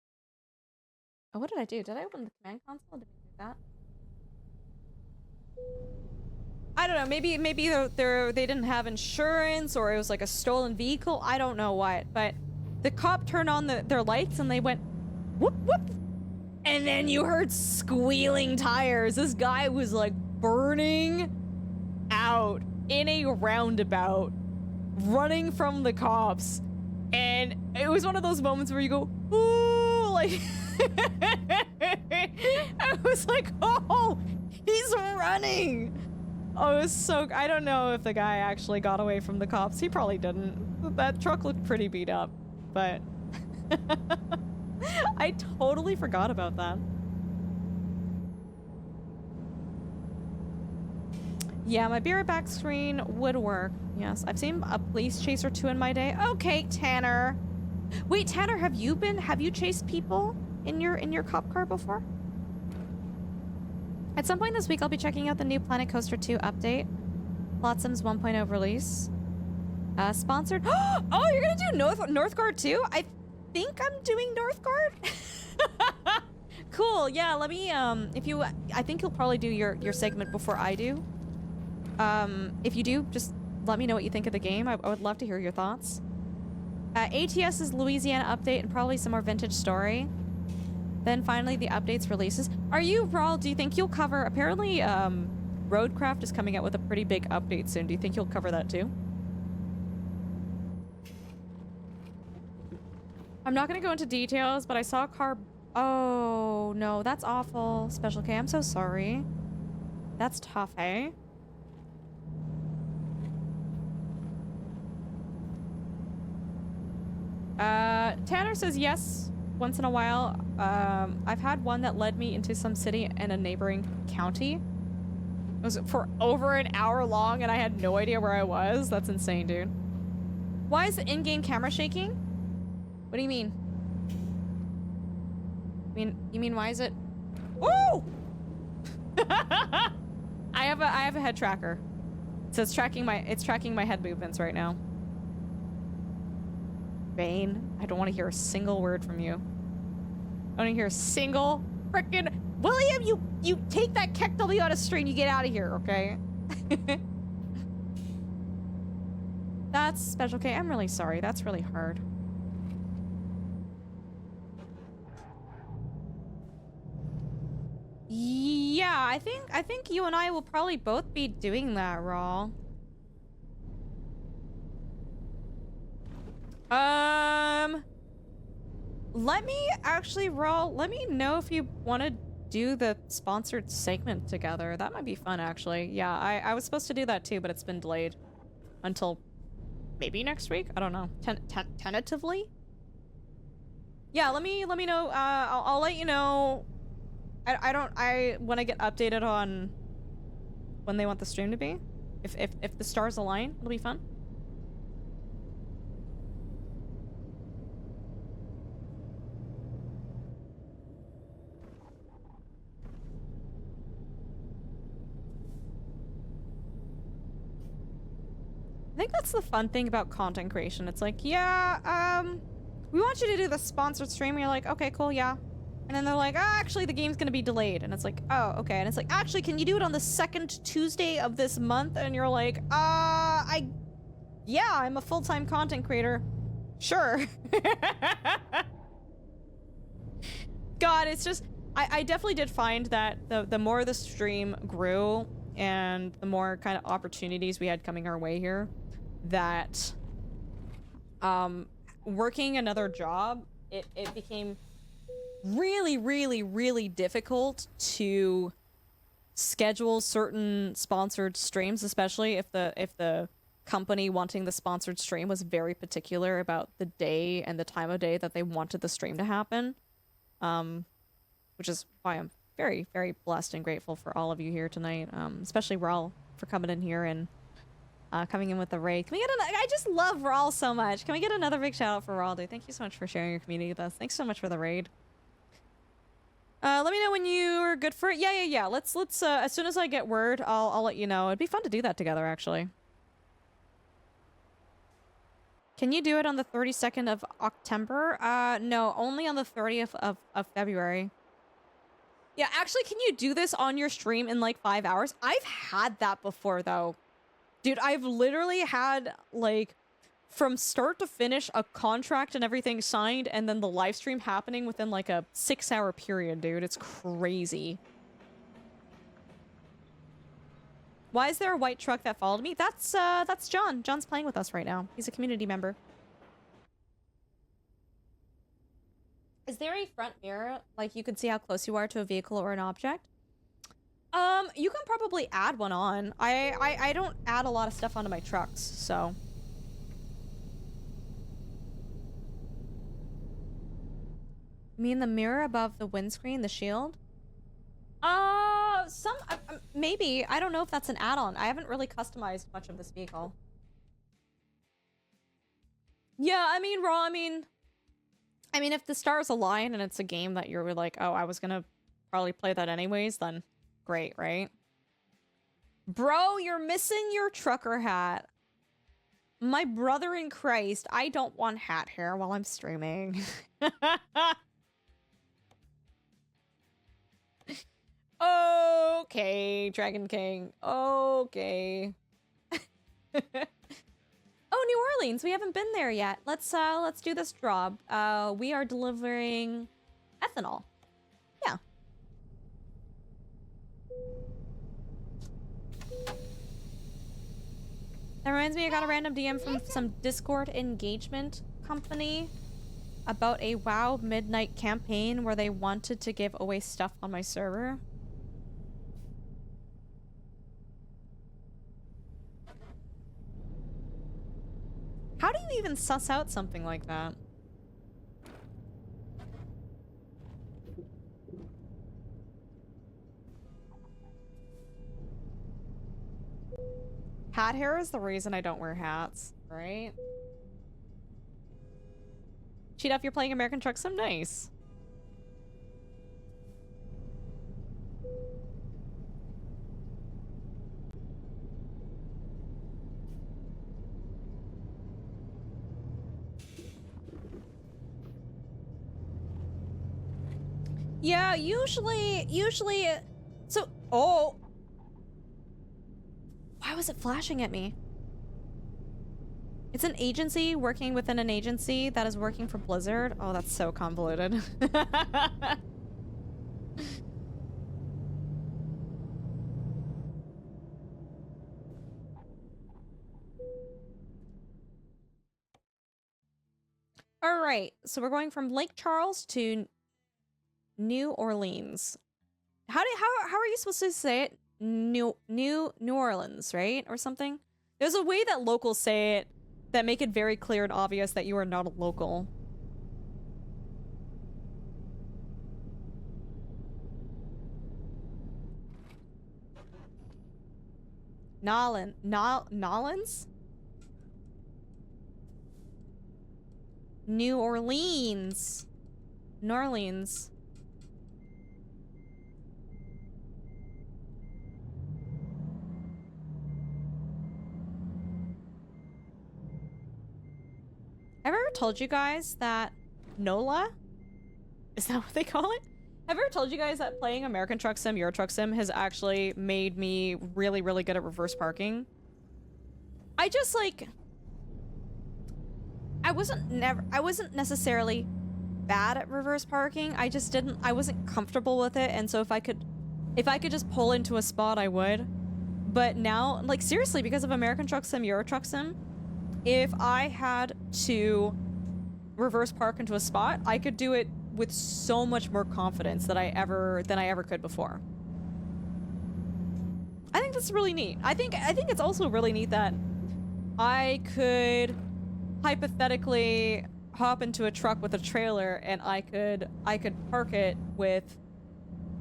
S1: Oh, what did I do? Did I open the command console? Did I do that? I don't know. Maybe they didn't have insurance, or it was like a stolen vehicle. I don't know what. But the cop turned on their lights and they went whoop whoop, and then you heard squealing tires. This guy was like burning out in a roundabout, running from the cops, and it was one of those moments where you go, ooh, like I was like, oh, he's running. Oh, it was so, I don't know if the guy actually got away from the cops. He probably didn't. That truck looked pretty beat up, but I totally forgot about that. Yeah, my beer back screen would work. Yes, I've seen a police chase or two in my day. Okay, Tanner. Wait, Tanner, have you chased people in your cop car before? At some point this week, I'll be checking out the new Planet Coaster 2 update. Flotsams 1.0 release. Sponsored. Oh, you're gonna do Northgard too? I think I'm doing Northgard. Cool. Yeah. Let me. If you, I think you'll probably do your segment before I do. If you do, just let me know what you think of the game. I would love to hear your thoughts. ATS's Louisiana update and probably some more vintage story. Then finally the updates releases. Are you, Raul, do you think you'll cover, apparently, Roadcraft is coming out with a pretty big update soon. Do you think you'll cover that too? I'm not gonna go into details, but I saw a car. Oh, no, that's awful. Special K, I'm so sorry. That's tough, eh? Tanner says yes, once in a while. I've had one that led me into some city in a neighboring county. It was for over an hour long and I had no idea where I was. That's insane, dude. Why is the in-game camera shaking? What do you mean? You mean why is it? Woo! I have a head tracker. So it's tracking my head movements right now. Bane, I don't want to hear a single word from you. I don't want to hear a single frickin' William, you take that KEKW out of stream, you get out of here, okay? That's Special K. I'm really sorry. That's really hard. Yeah, I think you and I will probably both be doing that, Raw. Let me actually, Raw, let me know if you want to do the sponsored segment together. That might be fun, actually. Yeah, I was supposed to do that too, but it's been delayed until maybe next week. I don't know. Tentatively. Yeah, let me know. I'll let you know. I when I get updated on when they want the stream to be. If the stars align, it'll be fun. I think that's the fun thing about content creation. It's like, yeah, we want you to do the sponsored stream. And you're like, okay, cool, yeah. And then they're like, oh, actually, the game's gonna be delayed. And it's like, oh, okay. And it's like, actually, can you do it on the second Tuesday of this month? And you're like, yeah, I'm a full-time content creator. Sure. God, it's just, I definitely did find that the more the stream grew and the more kind of opportunities we had coming our way here, that working another job, it became really difficult to schedule certain sponsored streams, especially if the company wanting the sponsored stream was very particular about the day and the time of day that they wanted the stream to happen. Which is why I'm very blessed and grateful for all of you here tonight, especially Raul for coming in here and coming in with the raid. Can we get I just love Raul so much. Can we get another big shout out for Raul, dude? Thank you so much for sharing your community with us. Thanks so much for the raid. Let me know when you're good for it. Yeah. Let's as soon as I get word, I'll let you know. It'd be fun to do that together, actually. Can you do it on the 32nd of October? No, only on the 30th of February. Yeah, actually, can you do this on your stream in like 5 hours? I've had that before, though. Dude, I've literally had, like, from start to finish, a contract and everything signed, and then the live stream happening within, like, a 6-hour period, dude. It's crazy. Why is there a white truck that followed me? That's John. John's playing with us right now. He's a community member. Is there a front mirror, like you can see how close you are to a vehicle or an object? You can probably add one on. I don't add a lot of stuff onto my trucks, so. You mean the mirror above the windscreen, the shield? maybe. I don't know if that's an add-on. I haven't really customized much of this vehicle. Yeah, I mean, Raw, I mean, if the stars align and it's a game that you're like, oh, I was gonna probably play that anyways, then great, right? Bro, you're missing your trucker hat. My brother in Christ, I don't want hat hair while I'm streaming. Okay, Dragon King. Okay. Oh, New Orleans. We haven't been there yet. Let's do this job. We are delivering ethanol. Yeah. That reminds me, I got a random DM from some Discord engagement company about a WoW midnight campaign where they wanted to give away stuff on my server. How do you even suss out something like that? Hat hair is the reason I don't wear hats, right? Cheat if you're playing American Truck Sim, nice. Yeah, usually, so, oh. Why was it flashing at me? It's an agency working within an agency that is working for Blizzard. Oh, that's so convoluted. All right, so we're going from Lake Charles to New Orleans. How are you supposed to say it? New Orleans, right? Or something? There's a way that locals say it that make it very clear and obvious that you are not a local. Nolans? New Orleans. New Orleans. Have I ever told you guys that NOLA? Is that what they call it? Have I ever told you guys that playing American Truck Sim, Euro Truck Sim has actually made me really, really good at reverse parking? I just like... I wasn't necessarily bad at reverse parking. I wasn't comfortable with it, and so if I could just pull into a spot, I would. But now, like seriously, because of American Truck Sim, Euro Truck Sim, if I had to reverse park into a spot, I could do it with so much more confidence than I ever could before. I think that's really neat. I think it's also really neat that I could hypothetically hop into a truck with a trailer and I could park it with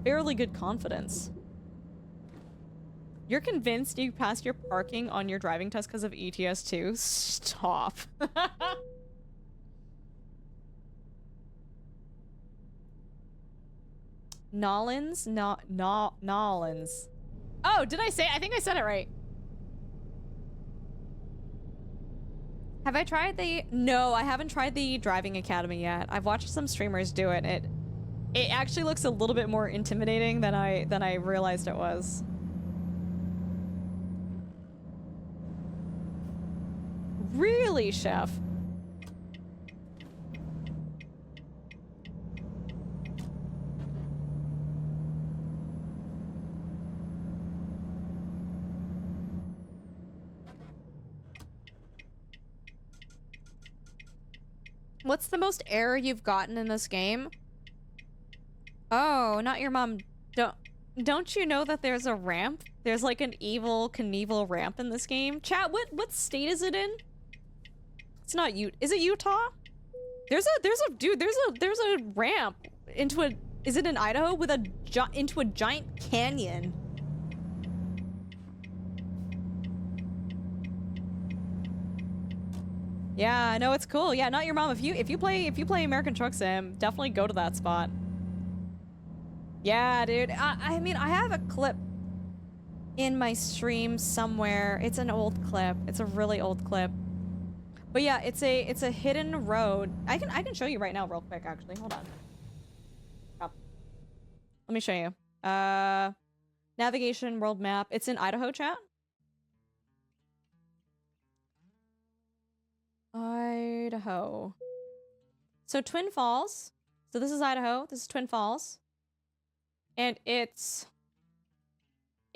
S1: fairly good confidence. You're convinced you passed your parking on your driving test because of ETS2? Stop. Nolans? Nolans. Oh, did I say? I think I said it right. Have I tried the... No, I haven't tried the driving academy yet. I've watched some streamers do it. It actually looks a little bit more intimidating than I realized it was. Really, Chef? What's the most error you've gotten in this game? Oh, not your mom. Don't you know that there's a ramp? There's like an evil Knievel ramp in this game. Chat, what state is it in? It's not is it Utah? There's a ramp into a, is it in Idaho with into a giant canyon. Yeah, I know it's cool. Yeah, not your mom. If you play American Truck Sim, definitely go to that spot. Yeah, dude. I mean, I have a clip in my stream somewhere. It's an old clip. It's a really old clip. But yeah, it's a hidden road. I can show you right now real quick actually. Hold on. Oh. Let me show you. Navigation world map. It's in Idaho, chat. Idaho. So Twin Falls. So this is Idaho. This is Twin Falls. And it's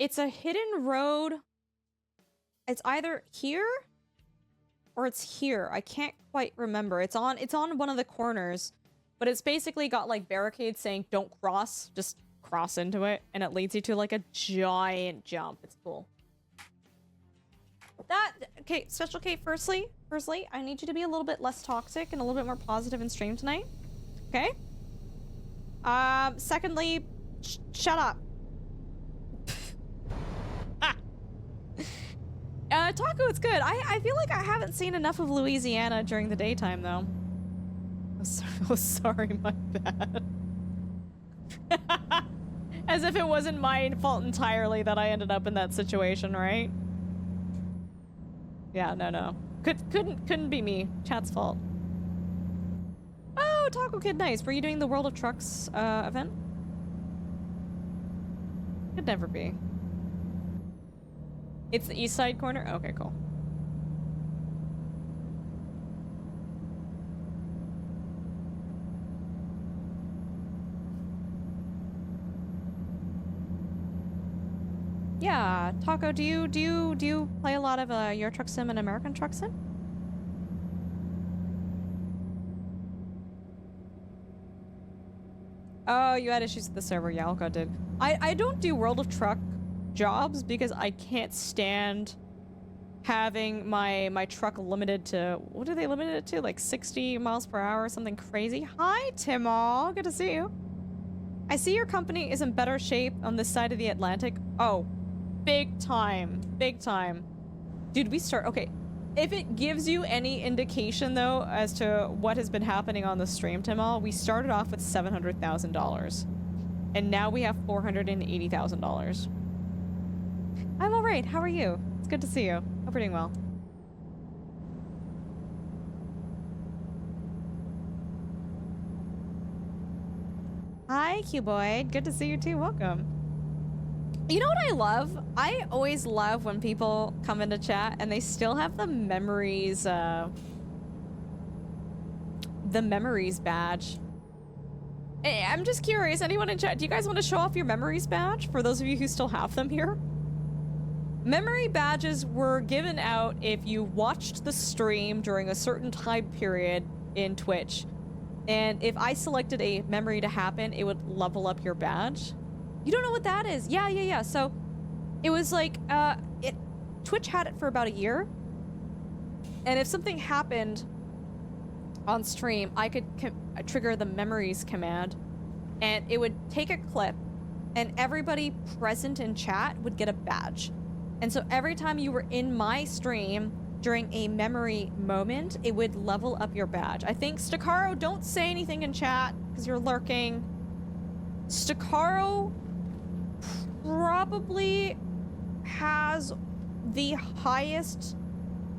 S1: a hidden road. It's either here or it's here. I can't quite remember. It's on one of the corners, but it's basically got like barricades saying don't cross, just cross into it, and it leads you to like a giant jump. It's cool. Okay, Special K, firstly, I need you to be a little bit less toxic and a little bit more positive in stream tonight. Okay? Secondly, shut up. Taco, it's good. I feel like I haven't seen enough of Louisiana during the daytime, though. Oh, sorry, my bad. As if it wasn't my fault entirely that I ended up in that situation, right? Yeah, no. Couldn't be me. Chat's fault. Oh, Taco Kid, nice. Were you doing the World of Trucks event? Could never be. It's the east side corner? Okay, cool. Yeah, Taco, do you play a lot of Euro Truck Sim and American Truck Sim? Oh, you had issues with the server. Yeah, Alco did. I don't do World of Truck jobs because I can't stand having my truck limited to, what do they limit it to? Like 60 miles per hour or something crazy. Hi, Timo. Good to see you. I see your company is in better shape on this side of the Atlantic. Oh, big time. Big time. Dude, okay. If it gives you any indication, though, as to what has been happening on the stream, Timo, we started off with $700,000. And now we have $480,000. I'm all right. How are you? It's good to see you. Hope you're doing well. Hi, Cuboid. Good to see you too. Welcome. You know what I love? I always love when people come into chat and they still have the memories badge. I'm just curious, anyone in chat, do you guys want to show off your memories badge for those of you who still have them here? Memory badges were given out if you watched the stream during a certain time period in Twitch. And if I selected a memory to happen, it would level up your badge. You don't know what that is? Yeah. So it was like, Twitch had it for about a year. And if something happened on stream, I could trigger the memories command and it would take a clip and everybody present in chat would get a badge. And so every time you were in my stream during a memory moment, it would level up your badge. I think Stakaro, don't say anything in chat because you're lurking. Stakaro probably has the highest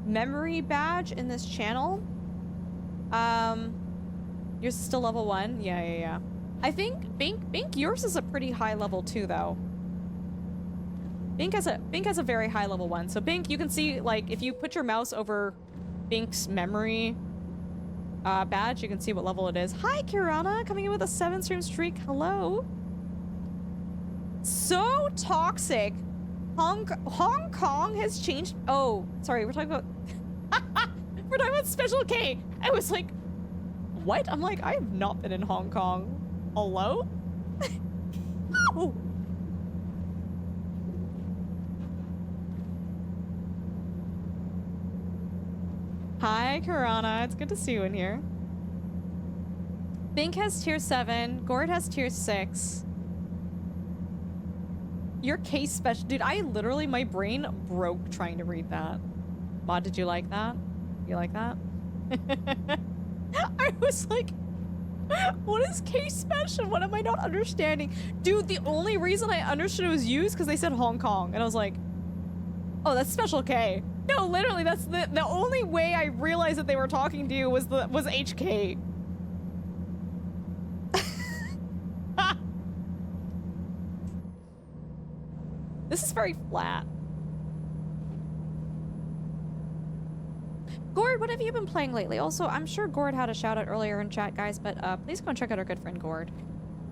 S1: memory badge in this channel. Yours is still level 1. Yeah. I think Bink, yours is a pretty high level too, though. Bink has a very high level 1. So Bink, you can see, like, if you put your mouse over Bink's memory badge, you can see what level it is. Hi, Kirana, coming in with a 7-stream streak. Hello. So toxic. Hong Kong has changed. Oh, sorry, we're talking about we're talking about Special K. I was like, what? I'm like, I have not been in Hong Kong. Hello? Oh. Hi, Karana. It's good to see you in here. Bink has tier 7. Gord has tier 6. Your case special. Dude, I literally, my brain broke trying to read that. Mod, did you like that? You like that? I was like, what is case special? What am I not understanding? Dude, the only reason I understood it was used because they said Hong Kong. And I was like, oh, that's special K. No, literally, that's the only way I realized that they were talking to you was HK. This is very flat. Gord, what have you been playing lately? Also, I'm sure Gord had a shout out earlier in chat, guys, but please go and check out our good friend Gord.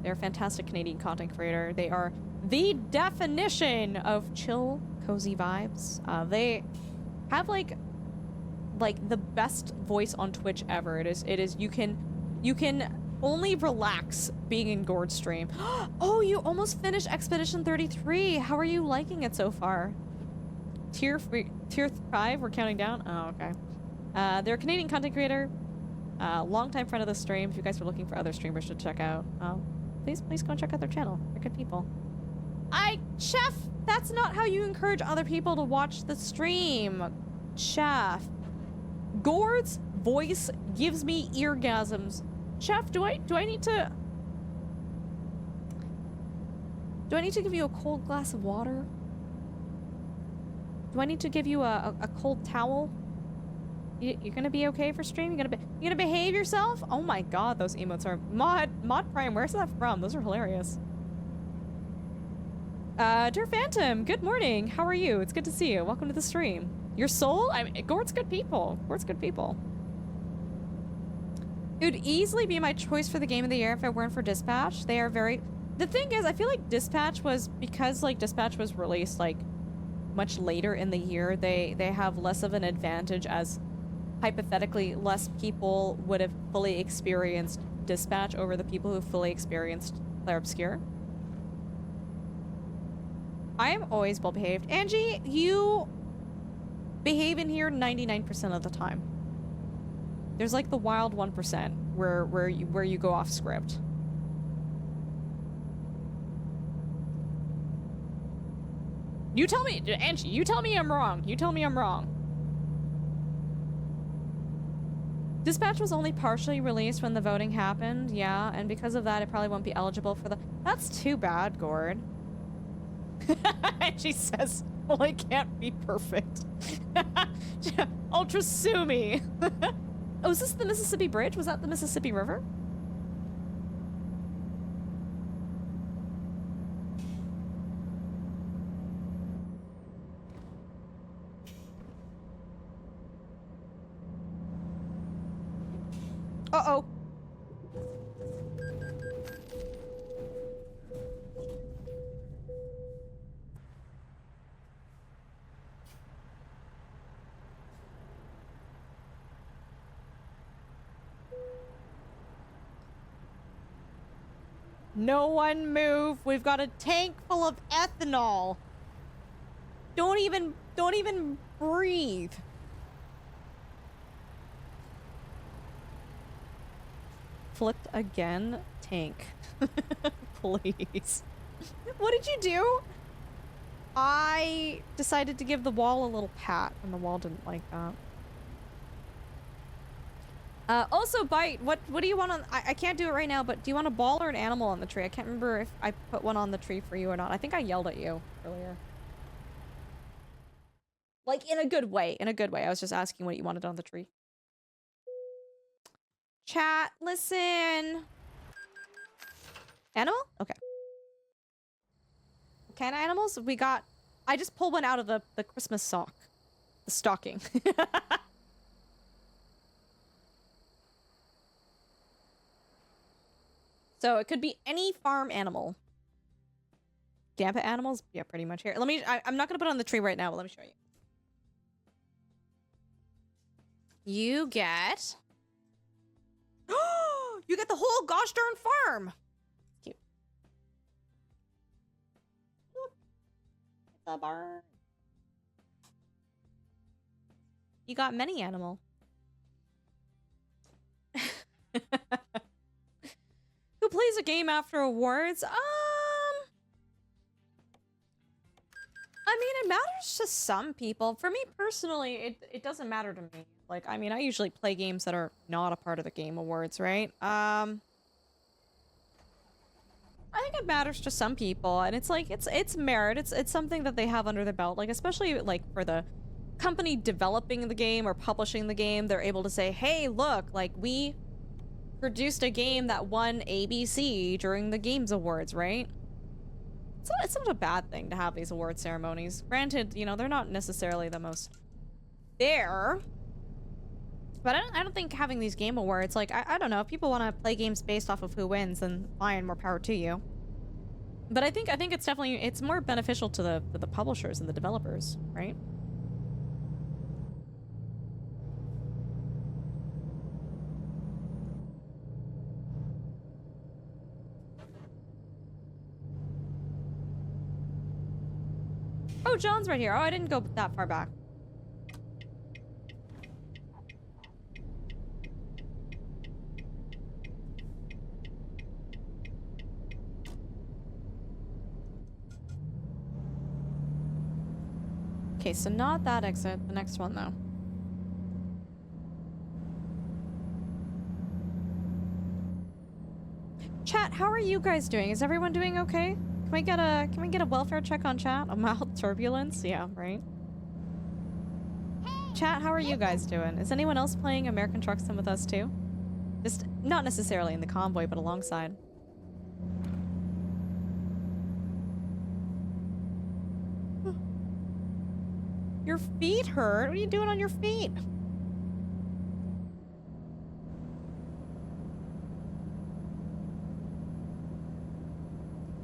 S1: They're a fantastic Canadian content creator. They are the definition of chill, cozy vibes. They have like the best voice on Twitch ever. It is you can only relax being in Gord's stream. Oh, you almost finished Expedition 33. How are you liking it so far? Tier 5, we're counting down. Oh, okay. They're a Canadian content creator, longtime friend of the stream. If you guys are looking for other streamers to check out, please go and check out their channel. They're good people. Chef, that's not how you encourage other people to watch the stream. Chef. Gord's voice gives me eargasms. Chef, do I need to give you a cold glass of water? Do I need to give you a cold towel? You're gonna be okay for stream? You gonna behave yourself? Oh my god, those emotes are Mod Prime, where's that from? Those are hilarious. Dear Phantom, good morning. How are you? It's good to see you. Welcome to the stream. Your soul? Gord's good people. Gord's good people. It would easily be my choice for the game of the year if it weren't for Dispatch. They are very... The thing is, I feel like Dispatch was... Because, like, Dispatch was released, like, much later in the year, they have less of an advantage as, hypothetically, less people would have fully experienced Dispatch over the people who fully experienced Clair Obscur. I am always well behaved. Angie, you behave in here 99% of the time. There's like the wild 1% where you go off script. You tell me, Angie, you tell me I'm wrong. You tell me I'm wrong. Dispatch was only partially released when the voting happened, yeah, and because of that it probably won't be eligible for the... That's too bad, Gord. She says, well, it can't be perfect. Ultra sue me. Oh, is this the Mississippi Bridge? Was that the Mississippi River? Uh-oh. No one move. We've got a tank full of ethanol. Don't even breathe. Flipped again? Tank. Please. What did you do? I decided to give the wall a little pat, and the wall didn't like that. Also, Bite, what do you want on... I can't do it right now, but do you want a ball or an animal on the tree? I can't remember if I put one on the tree for you or not. I think I yelled at you earlier. Like, in a good way. In a good way. I was just asking what you wanted on the tree. Chat, listen. Animal? Okay. Can animals? We got... I just pulled one out of the Christmas sock. The stocking. So it could be any farm animal. Dampa animals? Yeah, pretty much here. Let me... I'm not gonna put it on the tree right now, but let me show you. You get... You get the whole gosh darn farm! Cute. Look. It's a barn. You got many animal. Who plays a game after awards? I mean, it matters to some people. For me personally, it doesn't matter to me. Like, I mean, I usually play games that are not a part of the Game Awards, right? I think it matters to some people, and it's like, it's merit. It's something that they have under the belt. Like, especially, like, for the company developing the game or publishing the game, they're able to say, hey, look, like, we produced a game that won ABC during the Games Awards, right? It's not a bad thing to have these award ceremonies. Granted, you know, they're not necessarily the most fair, but I don't think having these game awards, like, I don't know, if people want to play games based off of who wins, then fine, more power to you. But I think it's definitely, it's more beneficial to the publishers and the developers, right? Oh, John's right here. Oh, I didn't go that far back. Okay, so not that exit. The next one, though. Chat, how are you guys doing? Is everyone doing okay? Can we get a welfare check on chat? A mild turbulence? Yeah, right. Chat, how are you guys doing? Is anyone else playing American Truck Sim with us too? Just not necessarily in the convoy, but alongside. Your feet hurt? What are you doing on your feet?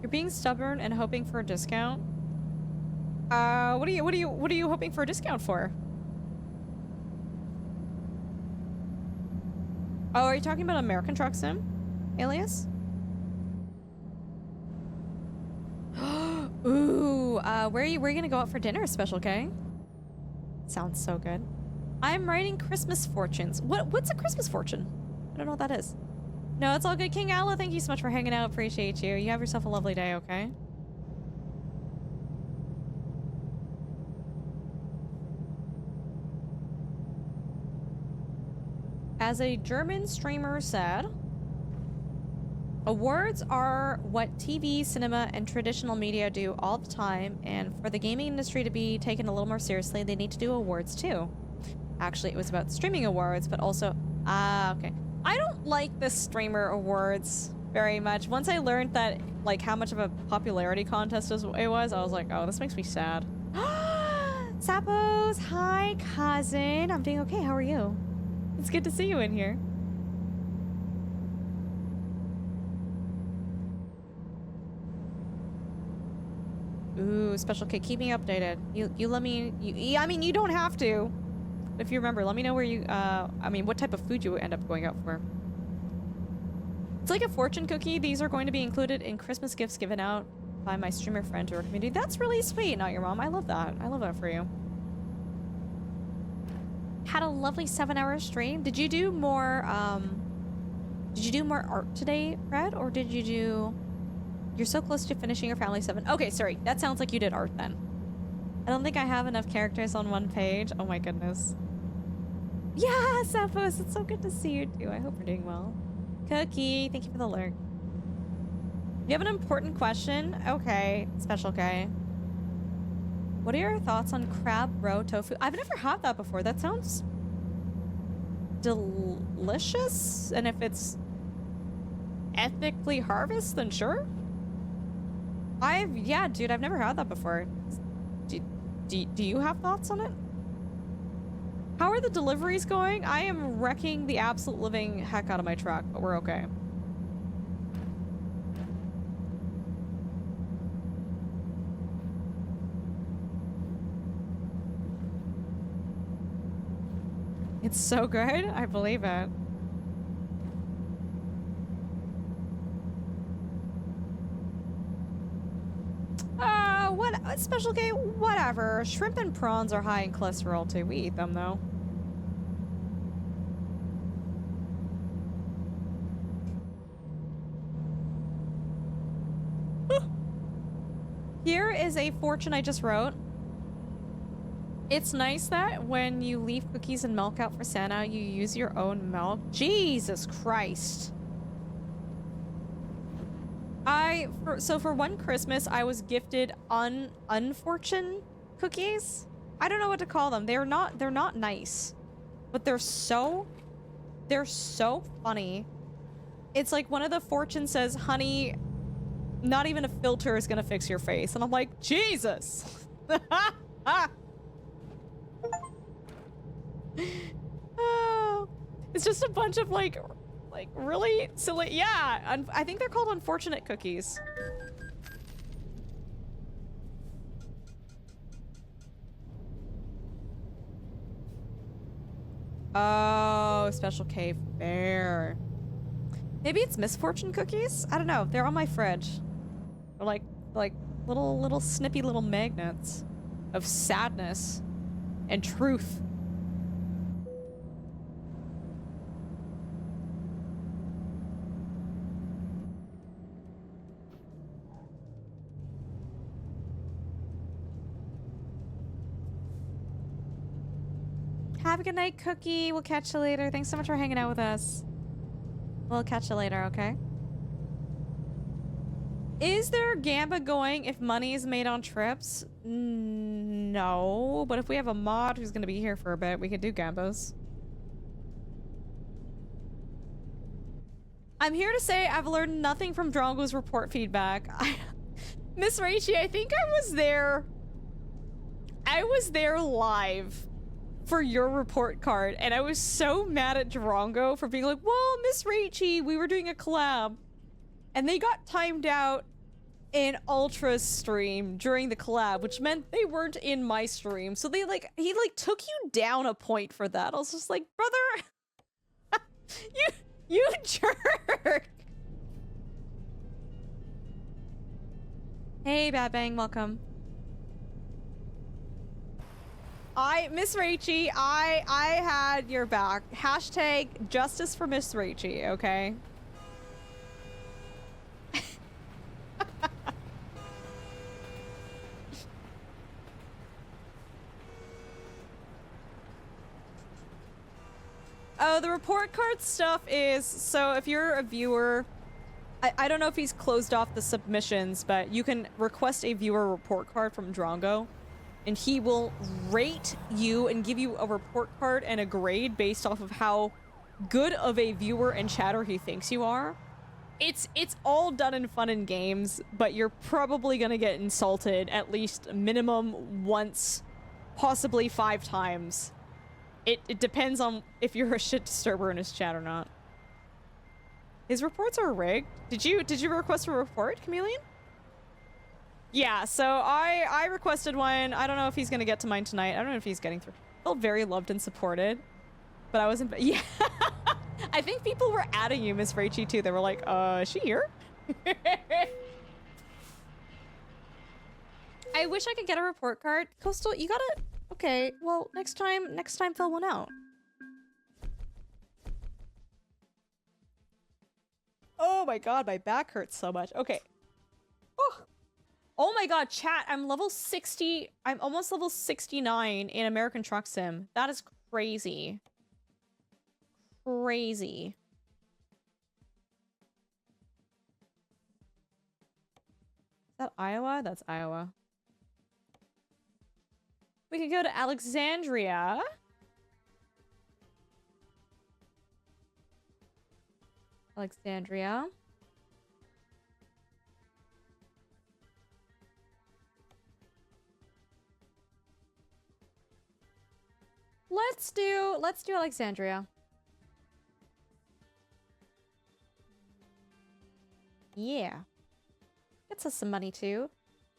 S1: You're being stubborn and hoping for a discount? What are you hoping for a discount for? Oh, are you talking about American Truck Sim? Alias? Ooh, where are you gonna go out for dinner, Special K? Sounds so good. I'm writing Christmas fortunes. What's a Christmas fortune? I don't know what that is. No, it's all good. King Alla, thank you so much for hanging out. Appreciate you. You have yourself a lovely day, okay? As a German streamer said, awards are what TV, cinema, and traditional media do all the time, and for the gaming industry to be taken a little more seriously, they need to do awards too. Actually, it was about streaming awards, but also... okay. I don't like the streamer awards very much. Once I learned that, like, how much of a popularity contest it was, I was like, oh, this makes me sad. Sappos, hi, cousin. I'm doing okay. How are you? It's good to see you in here. Ooh, Special K, keep me updated. You let me... I mean, you don't have to. If you remember, let me know where you... I mean, what type of food you end up going out for. It's like a fortune cookie. These are going to be included in Christmas gifts given out by my streamer friend to our community. That's really sweet, not your mom. I love that. I love that for you. Had a lovely 7-hour stream. Did you do more art today, Fred? Or did you do... You're so close to finishing your Family 7. Okay, sorry. That sounds like you did art then. I don't think I have enough characters on one page. Oh my goodness. Yeah, Sappos, it's so good to see you too. I hope you're doing well. Cookie, thank you for the lurk. You have an important question? Okay, Special K. What are your thoughts on crab roe tofu? I've never had that before. That sounds delicious. And if it's ethically harvested, then sure. Yeah, dude, I've never had that before. Do you have thoughts on it? How are the deliveries going? I am wrecking the absolute living heck out of my truck, but we're okay. It's so good. I believe it. What Special K? Whatever. Shrimp and prawns are high in cholesterol too. We eat them though. Here is a fortune I just wrote. It's nice that when you leave cookies and milk out for Santa, you use your own milk. Jesus Christ. So for one Christmas, I was gifted unfortunate cookies. I don't know what to call them. They're not nice, but they're so funny. It's like one of the fortune says, honey, not even a filter is gonna fix your face. And I'm like, Jesus. Oh, it's just a bunch of like really silly. Yeah, I think they're called unfortunate cookies. Oh, special K fair. Maybe it's misfortune cookies? I don't know. They're on my fridge. They're like little snippy little magnets of sadness and truth. Have a good night, Cookie. We'll catch you later. Thanks so much for hanging out with us. We'll catch you later, okay? Is there Gamba going if money is made on trips? No, but if we have a mod who's gonna be here for a bit, we could do Gambos. I'm here to say I've learned nothing from Drongo's report feedback. Miss Raichi, I think I was there. I was there live for your report card, and I was so mad at Drongo for being like, well, Miss Raichi, we were doing a collab. And they got timed out in Ultra's stream during the collab, which meant they weren't in my stream. So he took you down a point for that. I was just like, brother, you jerk. Hey, Bad Bang, welcome. Miss Raichi, I had your back. Hashtag justice for Miss Raichi, okay? Oh, the report card stuff is, so if you're a viewer, I don't know if he's closed off the submissions, but you can request a viewer report card from Drongo, and he will rate you and give you a report card and a grade based off of how good of a viewer and chatter he thinks you are. It's all done in fun and games, but you're probably gonna get insulted at least minimum once, possibly 5 times. It depends on if you're a shit disturber in his chat or not. His reports are rigged. Did you request a report, Chameleon? Yeah, so I requested one. I don't know if he's gonna get to mine tonight. I don't know if he's getting through. I felt very loved and supported, but I wasn't. Yeah, I think people were adding you, Miss Raichi, too. They were like, is she here? I wish I could get a report card. Coastal, you gotta. Okay, well, next time fill one out. Oh my god, my back hurts so much. Okay. Oh my god, chat, I'm level 60. I'm almost level 69 in American Truck Sim. That is crazy. Crazy. Is that Iowa? That's Iowa. We could go to Alexandria. Alexandria. Let's do Alexandria. Yeah. Gets us some money too.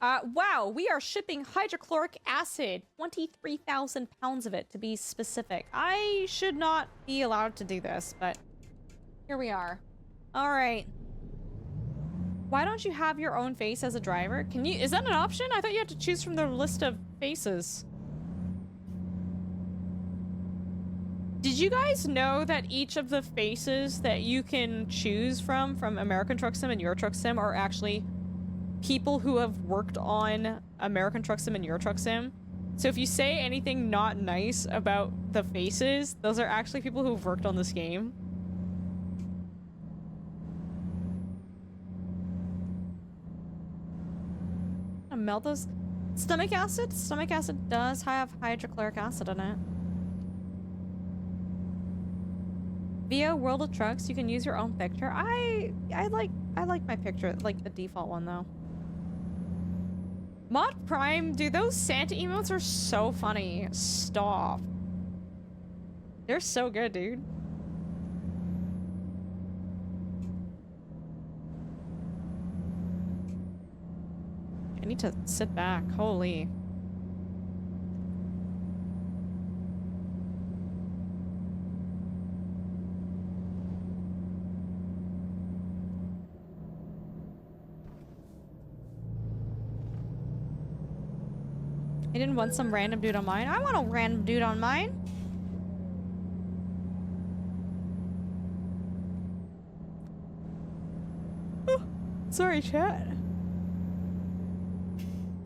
S1: Wow, we are shipping hydrochloric acid. 23,000 pounds of it, to be specific. I should not be allowed to do this, but here we are. All right. Why don't you have your own face as a driver? Can you? Is that an option? I thought you had to choose from the list of faces. Did you guys know that each of the faces that you can choose from American Truck Sim and Euro Truck Sim are actually people who have worked on American Truck Sim and Euro Truck Sim? So if you say anything not nice about the faces, those are actually people who've worked on this game. Melt those. Stomach acid? Stomach acid does have hydrochloric acid in it. Via World of Trucks, you can use your own picture. I like my picture, like the default one though. Mod Prime, dude, those Santa emotes are so funny. Stop. They're so good, dude. I need to sit back. Holy. I didn't want some random dude on mine. I want a random dude on mine. Oh, sorry, chat.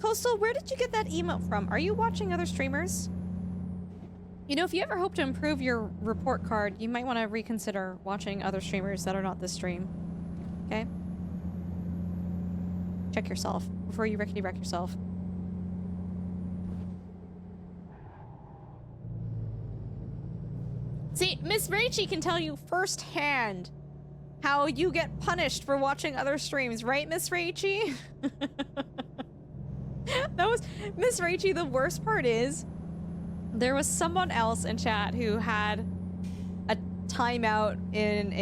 S1: Coastal, where did you get that emote from? Are you watching other streamers? You know, if you ever hope to improve your report card, you might want to reconsider watching other streamers that are not this stream. Okay? Check yourself before you rickety wreck yourself. See, Miss Rachie can tell you firsthand how you get punished for watching other streams, right, Miss Rachie? That was Miss Rachie. The worst part is there was someone else in chat who had a timeout in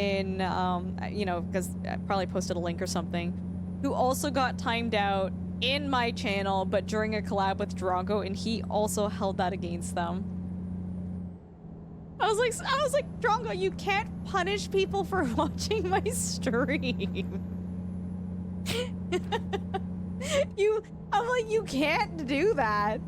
S1: you know, because I probably posted a link or something, who also got timed out in my channel, but during a collab with Drongo, and he also held that against them. I was like, Drongo, you can't punish people for watching my stream. I'm like, you can't do that.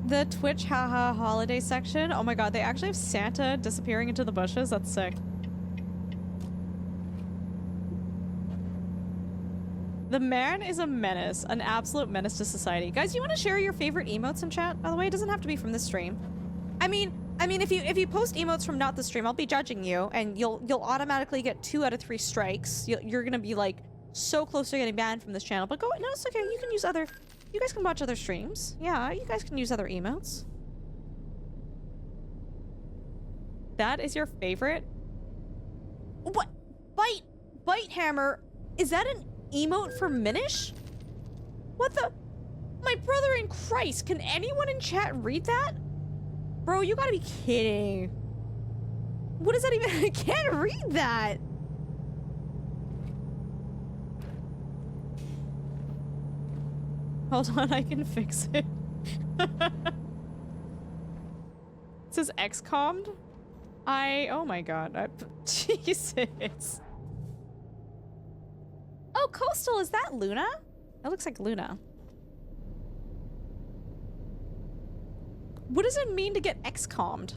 S1: The Twitch haha holiday section. Oh my god, they actually have Santa disappearing into the bushes. That's sick. The man is a menace, an absolute menace to society. Guys, you want to share your favorite emotes in chat? By the way, it doesn't have to be from this stream. I mean, if you post emotes from not the stream, I'll be judging you, and you'll automatically get 2 out of 3 strikes. You're gonna be like so close to getting banned from this channel. But go, no, it's okay. You can use other. You guys can watch other streams. Yeah, you guys can use other emotes. That is your favorite? What? Bite hammer? Is that an emote for Minish? What the? My brother in Christ, can anyone in chat read that? Bro, you gotta be kidding. What is that even? I can't read that. Hold on, I can fix it. It says XCOM'd? Oh my god. Jesus. Oh, Coastal, is that Luna? That looks like Luna. What does it mean to get XCOM'd?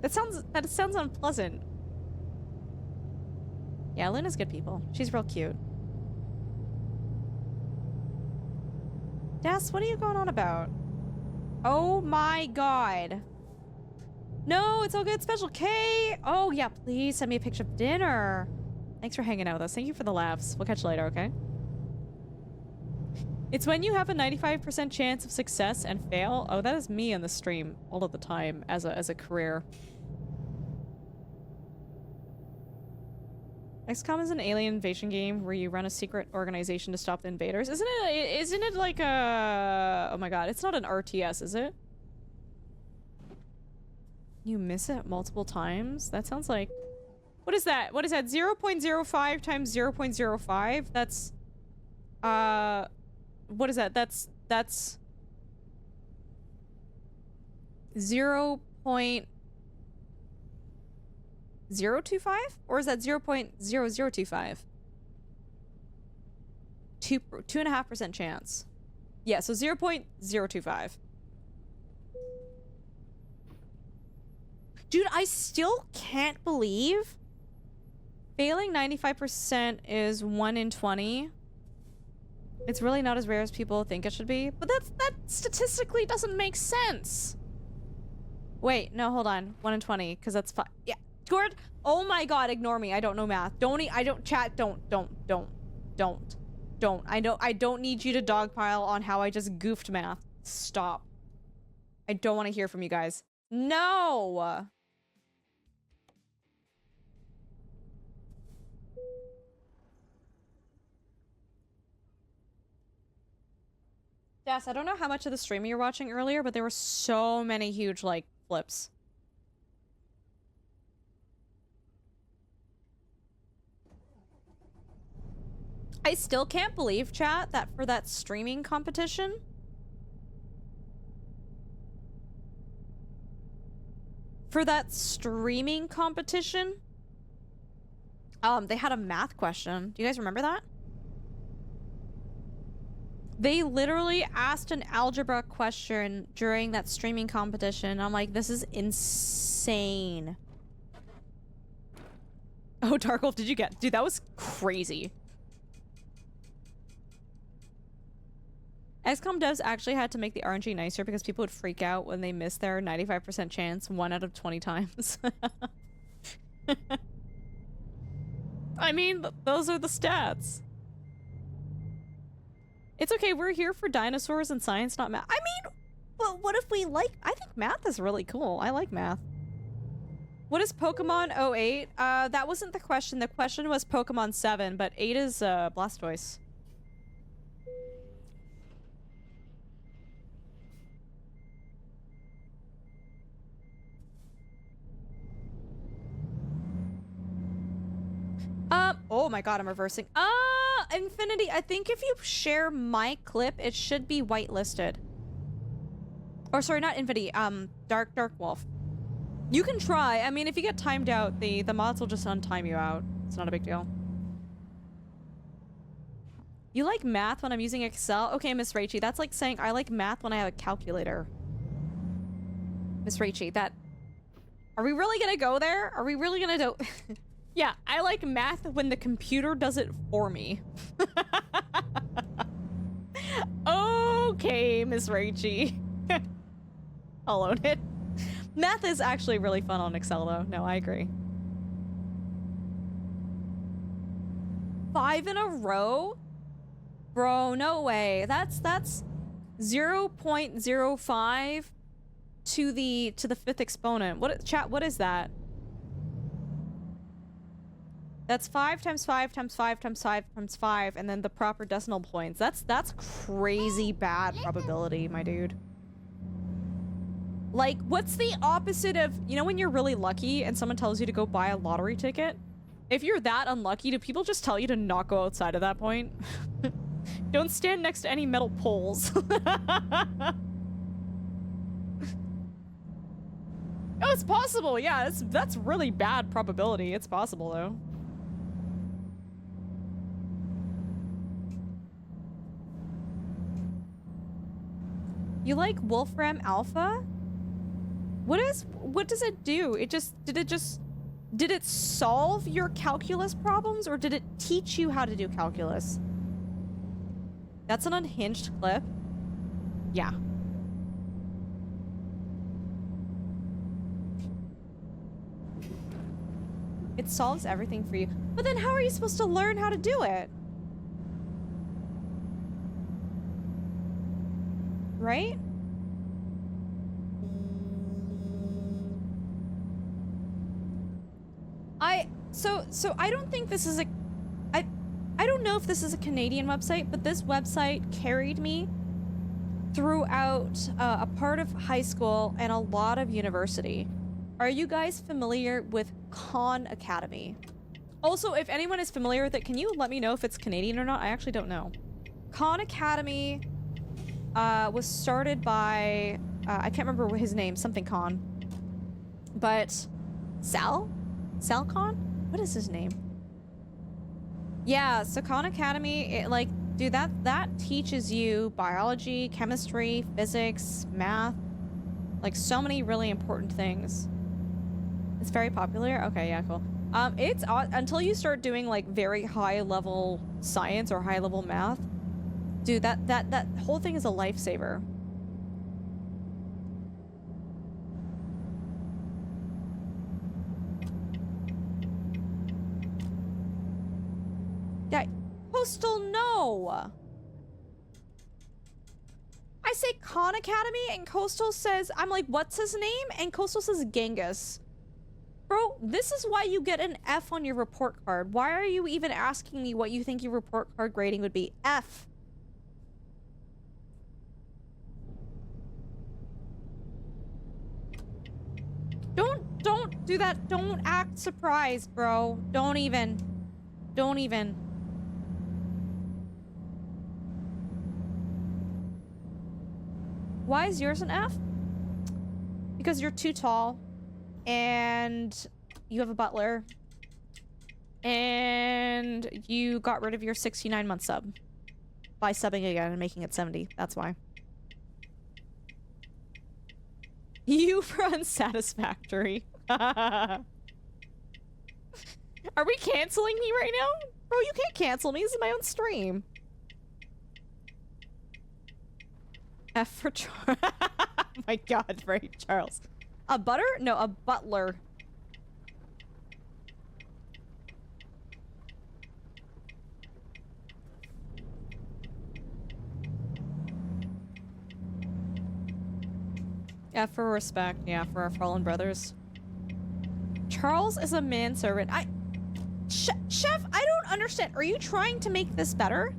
S1: That sounds unpleasant. Yeah, Luna's good people. She's real cute. Des, what are you going on about? Oh my god. No, it's all good. Special K. Oh yeah, please send me a picture of dinner. Thanks for hanging out with us. Thank you for the laughs. We'll catch you later, okay? It's when you have a 95% chance of success and fail. Oh, that is me on the stream all of the time as a career. XCOM is an alien invasion game where you run a secret organization to stop the invaders. Isn't it like a... Oh my god, it's not an RTS, is it? You miss it multiple times? That sounds like... What is that? What is that? 0.05 times 0.05? That's... What is that? That's 0.025? Or is that 0.0025? 2.5% chance. Yeah, so 0.025. Dude, I still can't believe Failing 95% is 1 in 20. It's really not as rare as people think it should be. But that statistically doesn't make sense. Wait, no, hold on. 1 in 20, because that's 5. Yeah. Gord, oh my god, ignore me. I don't know math. I don't chat. Don't. I don't need you to dogpile on how I just goofed math. Stop. I don't want to hear from you guys. No! Yes, I don't know how much of the stream you were watching earlier, but there were so many huge, like, flips. I still can't believe, chat, that for that streaming competition... they had a math question. Do you guys remember that? They literally asked an algebra question during that streaming competition. I'm like, this is insane. Oh, Dark Wolf, did you get... Dude, that was crazy. XCOM devs actually had to make the RNG nicer because people would freak out when they missed their 95% chance 1 out of 20 times. I mean, those are the stats. It's okay, we're here for dinosaurs and science, not math. I mean, well, what if we like... I think math is really cool. I like math. What is Pokemon 08? That wasn't the question. The question was Pokemon 7, but 8 is Blastoise. Oh my god, I'm reversing. Infinity, I think if you share my clip, it should be whitelisted. Or sorry, not Infinity, Dark Wolf. You can try. I mean, if you get timed out, the mods will just untime you out. It's not a big deal. You like math when I'm using Excel? Okay, Miss Rachie, that's like saying I like math when I have a calculator. Miss Rachie, that... Are we really gonna go there? Are we really gonna do... Yeah, I like math when the computer does it for me. Okay, Miss Rachie. I'll own it. Math is actually really fun on Excel, though. No, I agree. 5 in a row? Bro, no way. That's 0.05 to the 5th exponent. What, chat, what is that? That's 5 times 5 times 5 times 5 times 5, and then the proper decimal points. That's crazy bad probability, my dude. Like, what's the opposite of... You know when you're really lucky and someone tells you to go buy a lottery ticket? If you're that unlucky, do people just tell you to not go outside at that point? Don't stand next to any metal poles. Oh, it's possible. Yeah, that's really bad probability. It's possible, though. You like Wolfram Alpha? What does it do? Did it solve your calculus problems, or did it teach you how to do calculus? That's an unhinged clip. Yeah. It solves everything for you. But then how are you supposed to learn how to do it? Right? So I don't think this is a... I don't know if this is a Canadian website, but this website carried me throughout a part of high school and a lot of university. Are you guys familiar with Khan Academy? Also, if anyone is familiar with it, can you let me know if it's Canadian or not? I actually don't know. Khan Academy was started by... I can't remember his name, something Khan. But... Sal Khan? What is his name? Yeah, so Khan Academy, it, like, dude, that teaches you biology, chemistry, physics, math, like so many really important things. It's very popular. Okay, yeah, cool. It's until you start doing like very high level science or high level math, dude. That whole thing is a lifesaver. Yeah, Coastal, no. I say Khan Academy and Coastal says, I'm like, what's his name? And Coastal says Genghis. Bro, this is why you get an F on your report card. Why are you even asking me what you think your report card grading would be? F. Don't do that. Don't act surprised, bro. Don't even. Why is yours an F? Because you're too tall. And you have a butler. And you got rid of your 69-month sub. By subbing again and making it 70. That's why. You for unsatisfactory. Are we canceling me right now? Bro, you can't cancel me. This is my own stream. F for Charles. Oh my god, right, Charles. A butter? No, a butler. Yeah, for respect. Yeah, for our fallen brothers. Charles is a manservant. Chef, I don't understand. Are you trying to make this better?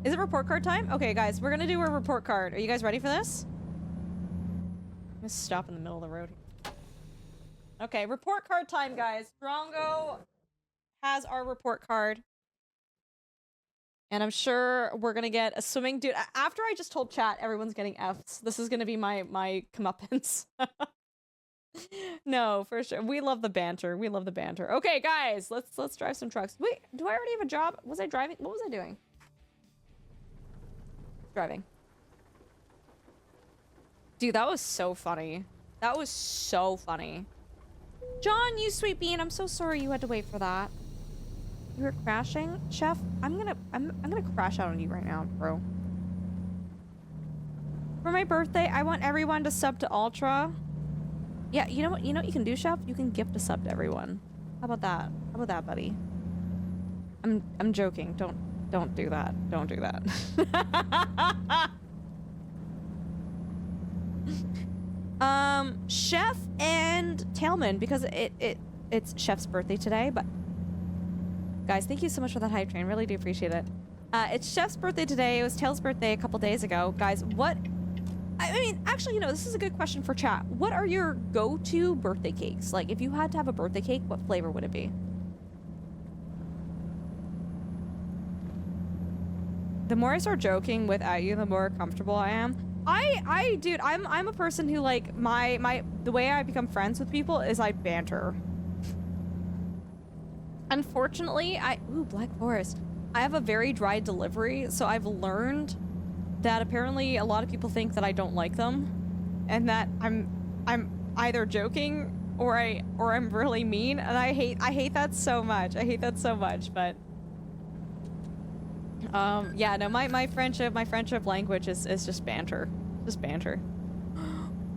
S1: Is it report card time? Okay, guys, we're gonna do a report card. Are you guys ready for this? I'm gonna stop in the middle of the road. Okay, report card time, guys. Drongo has our report card. And I'm sure we're gonna get a swimming dude. After I just told chat everyone's getting Fs, this is gonna be my comeuppance. No, for sure. We love the banter. We love the banter. Okay, guys, let's drive some trucks. Wait, do I already have a job? Was I driving? What was I doing? Driving. Dude, that was so funny. That was so funny. John, you sweet bean, I'm so sorry you had to wait for that. You were crashing? Chef, I'm gonna crash out on you right now, bro. For my birthday, I want everyone to sub to Ultra. Yeah, you know what you can do, Chef? You can gift a sub to everyone. How about that? How about that, buddy? I'm joking. Don't do that. Don't do that. Chef and Tailman, because it's Chef's birthday today, but guys, thank you so much for that hype train. Really do appreciate it. It's Chef's birthday today. It was Tail's birthday a couple days ago. Guys, what... I mean, actually, you know, this is a good question for chat. What are your go-to birthday cakes? Like, if you had to have a birthday cake, what flavor would it be? The more I start joking without you, the more comfortable I am. Dude, I'm a person who, like, the way I become friends with people is I banter. Unfortunately, ooh, Black Forest. I have a very dry delivery, so I've learned that apparently a lot of people think that I don't like them, and that I'm either joking or I'm really mean, and I hate that so much. I hate that so much, but yeah, no, my friendship language is just banter. Just banter.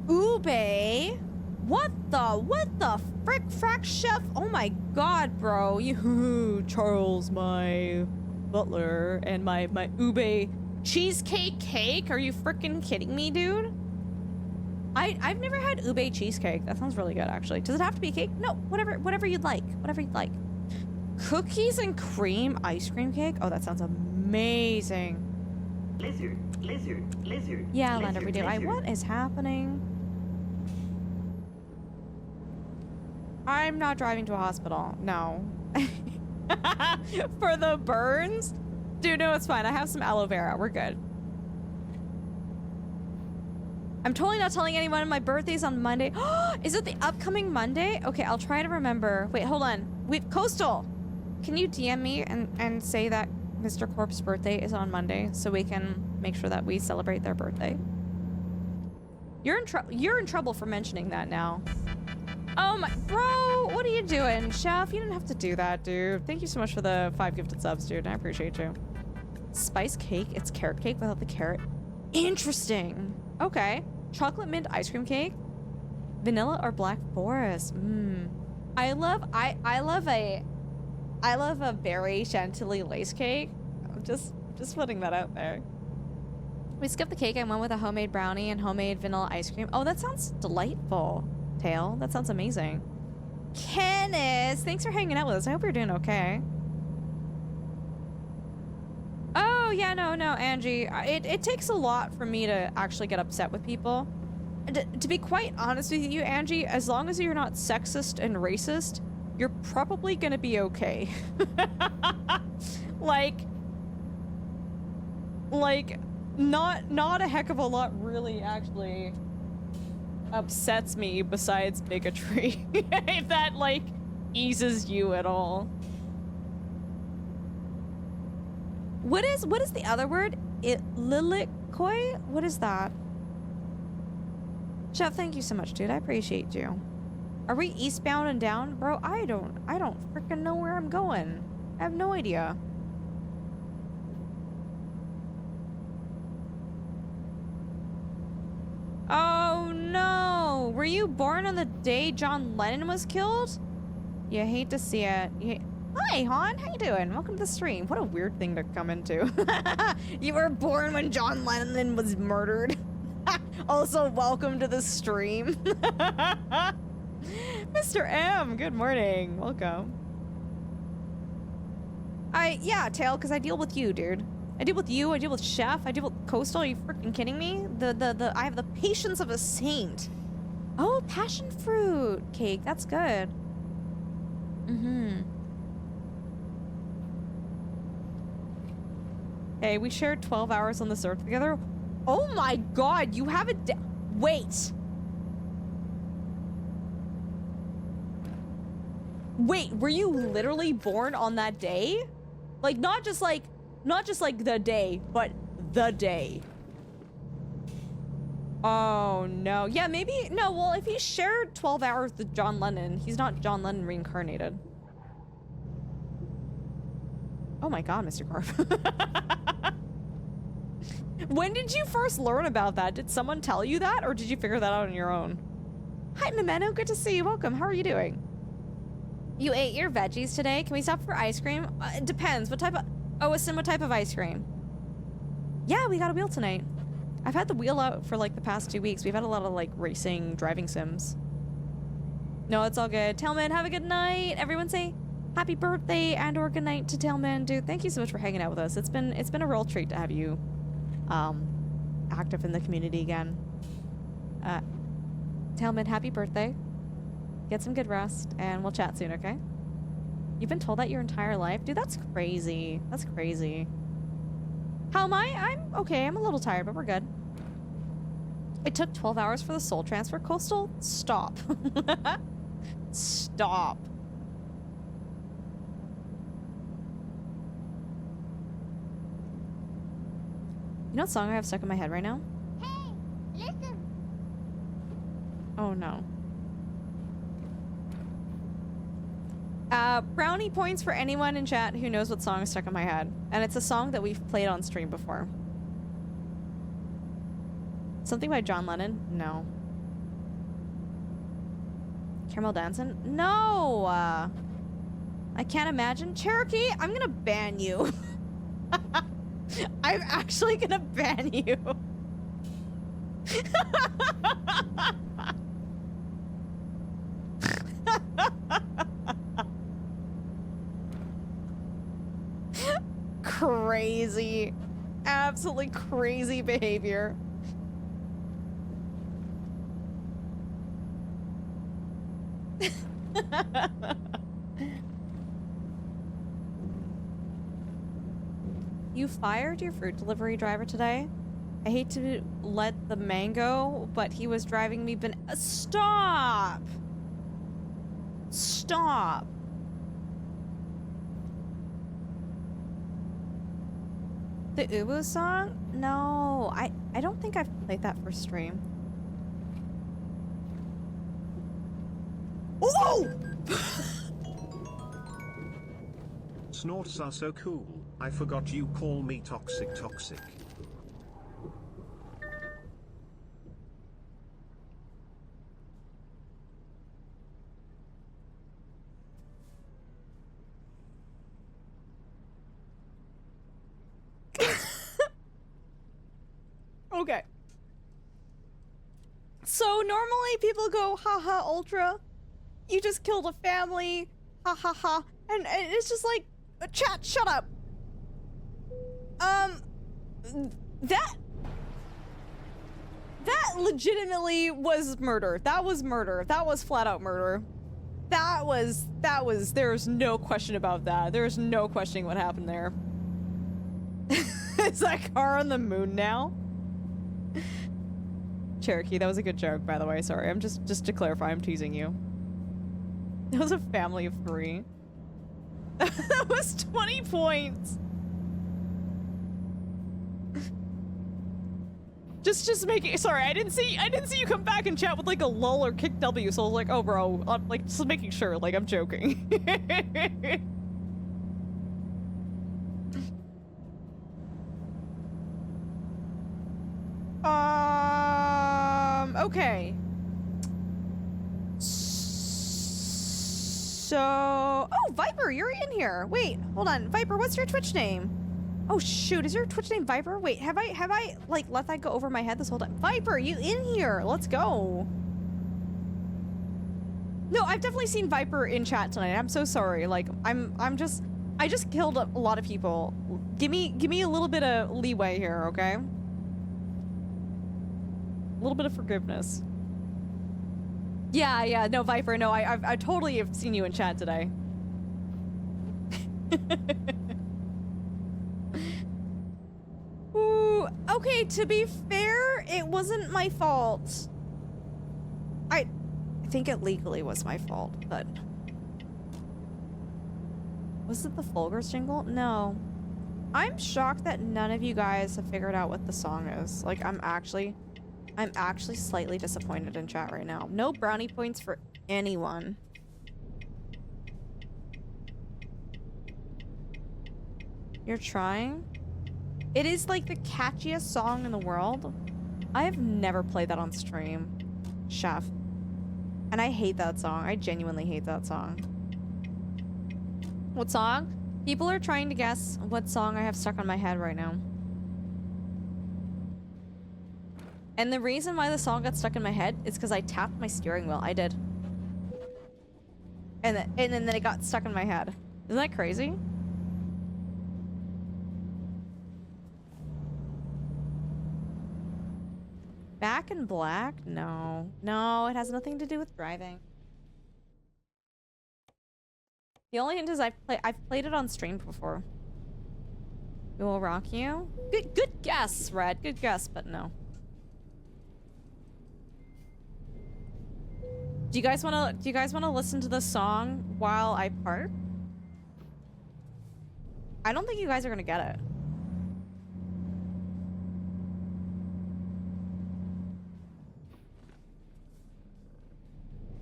S1: Ube? What the frick frack, Chef? Oh my god, bro. You Charles, my butler, and my ube cheesecake cake? Are you freaking kidding me, dude? I've never had ube cheesecake. That sounds really good, actually. Does it have to be a cake? No, whatever you'd like. Whatever you'd like. Cookies and cream ice cream cake? Oh, that sounds amazing.
S4: Lizard.
S1: Yeah, Land Every Day. What is happening? I'm not driving to a hospital. No. For the burns? Dude, no, it's fine. I have some aloe vera. We're good. I'm totally not telling anyone. My birthday's on Monday. Is it the upcoming Monday? Okay, I'll try to remember. Wait, hold on. Wait, Coastal! Can you DM me and say that Mr. Corp's birthday is on Monday so we can make sure that we celebrate their birthday? You're in trouble for mentioning that now. Oh my, bro, what are you doing? Chef, you didn't have to do that, dude. Thank you so much for the 5 gifted subs, dude. I appreciate you. Spice cake, it's carrot cake without the carrot. Interesting. Okay. Chocolate mint ice cream cake. Vanilla or black forest. Mmm. I love a berry chantilly lace cake. I'm just putting that out there. We skipped the cake. I went with a homemade brownie and homemade vanilla ice cream. Oh, that sounds delightful, Tail. That sounds amazing. Kenneth, thanks for hanging out with us. I hope you're doing okay. Oh, yeah, no, Angie. It takes a lot for me to actually get upset with people. To be quite honest with you, Angie, as long as you're not sexist and racist, you're probably gonna be okay. like, not a heck of a lot really actually upsets me besides bigotry. If that, like, eases you at all. What is the other word? Lilikoi? What is that? Chef, thank you so much, dude. I appreciate you. Are we eastbound and down? Bro, I don't freaking know where I'm going. I have no idea. Oh no! Were you born on the day John Lennon was killed? You hate to see it. Hi, Han. How you doing? Welcome to the stream. What a weird thing to come into. You were born when John Lennon was murdered. Also, welcome to the stream. Mr. M, good morning. Welcome. Yeah, Tail, because I deal with you, dude. I deal with you, I deal with Chef, I deal with Coastal. Are you freaking kidding me? I have the patience of a saint. Oh, passion fruit cake. That's good. Mm-hmm. Hey, we shared 12 hours on this earth together. Oh my god, you have a wait. Wait, were you literally born on that day? Like, not just like the day, but the day. Oh no. Yeah, maybe, no, well, if he shared 12 hours with John Lennon, he's not John Lennon reincarnated. Oh my god, Mr. Carp. When did you first learn about that? Did someone tell you that, or did you figure that out on your own? Hi, Memento. Good to see you. Welcome. How are you doing? You ate your veggies today? Can we stop for ice cream? It depends. What type of... Oh, Asim, what type of ice cream? Yeah, we got a wheel tonight. I've had the wheel out for, like, the past 2 weeks. We've had a lot of, like, racing, driving sims. No, it's all good. Tailman, have a good night. Everyone say happy birthday and or good night to Tailman. Dude, thank you so much for hanging out with us. It's been a real treat to have you active in the community again. Tailman, happy birthday. Get some good rest, and we'll chat soon, okay? You've been told that your entire life? Dude, that's crazy. That's crazy. How am I? I'm okay. I'm a little tired, but we're good. It took 12 hours for the soul transfer. Coastal, stop. Stop. You know what song I have stuck in my head right now?
S3: Hey, listen.
S1: Oh no. Brownie points for anyone in chat who knows what song is stuck in my head. And it's a song that we've played on stream before. Something by John Lennon? No. Caramel Dancing? No! I can't imagine. Cherokee, I'm gonna ban you. I'm actually gonna ban you. Crazy. Absolutely crazy behavior. You fired your fruit delivery driver today? I hate to let the man go, but he was driving me stop! Stop! The Ubu song? No, I don't think I've played that for stream. No!
S4: Snorts are so cool. I forgot you call me toxic.
S1: Okay. So normally people go, haha, Ultra, you just killed a family, ha ha ha, and it's just like, chat, shut up. That legitimately was murder. That was murder. That was flat out murder. That was, there's no question about that. There's no questioning what happened there. Is that car on the moon now? Cherokee, that was a good joke, by the way. Sorry, I'm just to clarify, I'm teasing you. That was a family of 3. That was 20 points. Just making, sorry, I didn't see you come back and chat with like a lull or kick W, so I was like, oh bro, I'm like just making sure, like I'm joking. Okay. So, oh, Viper, you're in here. Wait, hold on. Viper, what's your Twitch name? Oh shoot, is your Twitch name Viper? Wait, have I like let that go over my head this whole time? Viper, you in here? Let's go. No, I've definitely seen Viper in chat tonight. I'm so sorry. Like, I just killed a lot of people. Give me a little bit of leeway here, okay? A little bit of forgiveness. Yeah, no, Viper, no, I totally have seen you in chat today. Ooh, okay, to be fair, it wasn't my fault. I think it legally was my fault, but... Was it the Fulgur's jingle? No. I'm shocked that none of you guys have figured out what the song is. Like, I'm actually slightly disappointed in chat right now. No brownie points for anyone. You're trying? It is like the catchiest song in the world. I have never played that on stream, Chef. And I hate that song. I genuinely hate that song. What song? People are trying to guess what song I have stuck on my head right now. And the reason why the song got stuck in my head is because I tapped my steering wheel. I did. And then it got stuck in my head. Isn't that crazy? Back in Black? No. No, it has nothing to do with driving. The only hint is I've played it on stream before. We Will Rock You? Good guess, Red. Good guess, but no. Do you guys wanna listen to the song while I park? I don't think you guys are gonna get it.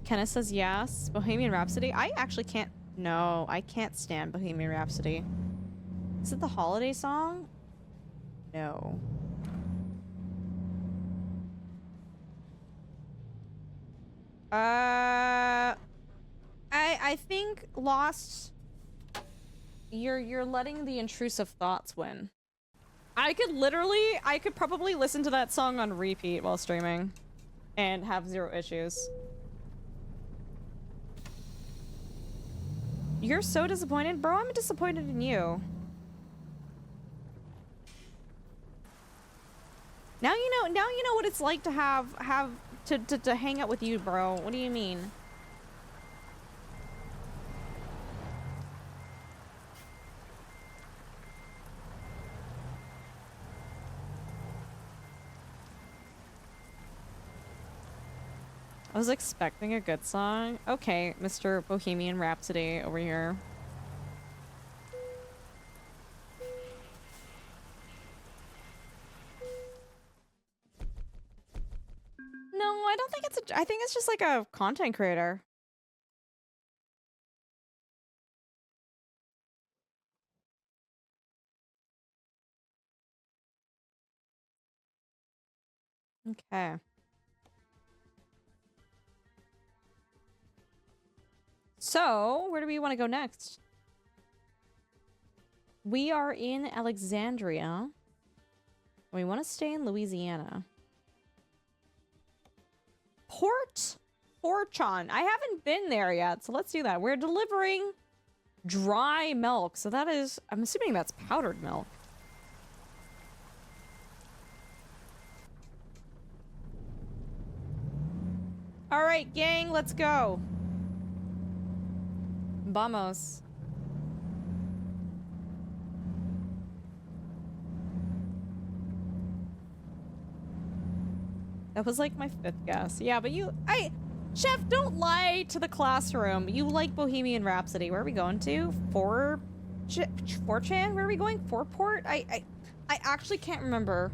S1: Kenneth says yes. Bohemian Rhapsody? I actually can't. No, I can't stand Bohemian Rhapsody. Is it the holiday song? No. I think Lost. You're letting the intrusive thoughts win. I could probably listen to that song on repeat while streaming and have 0 issues. You're so disappointed? Bro, I'm disappointed in you. Now you know what it's like to to hang out with you, bro. What do you mean? I was expecting a good song. Okay, Mr. Bohemian Rhapsody over here. No, I don't think it's I think it's just like a content creator. Okay. So, where do we want to go next? We are in Alexandria. We want to stay in Louisiana. Port Fortune. I haven't been there yet, so let's do that. We're delivering dry milk. So that is, I'm assuming that's powdered milk. All right, gang, let's go. Vamos. That was like my 5th guess. Yeah, but Chef, don't lie to the classroom. You like Bohemian Rhapsody. Where are we going to? 4chan? Where are we going? 4port? I actually can't remember.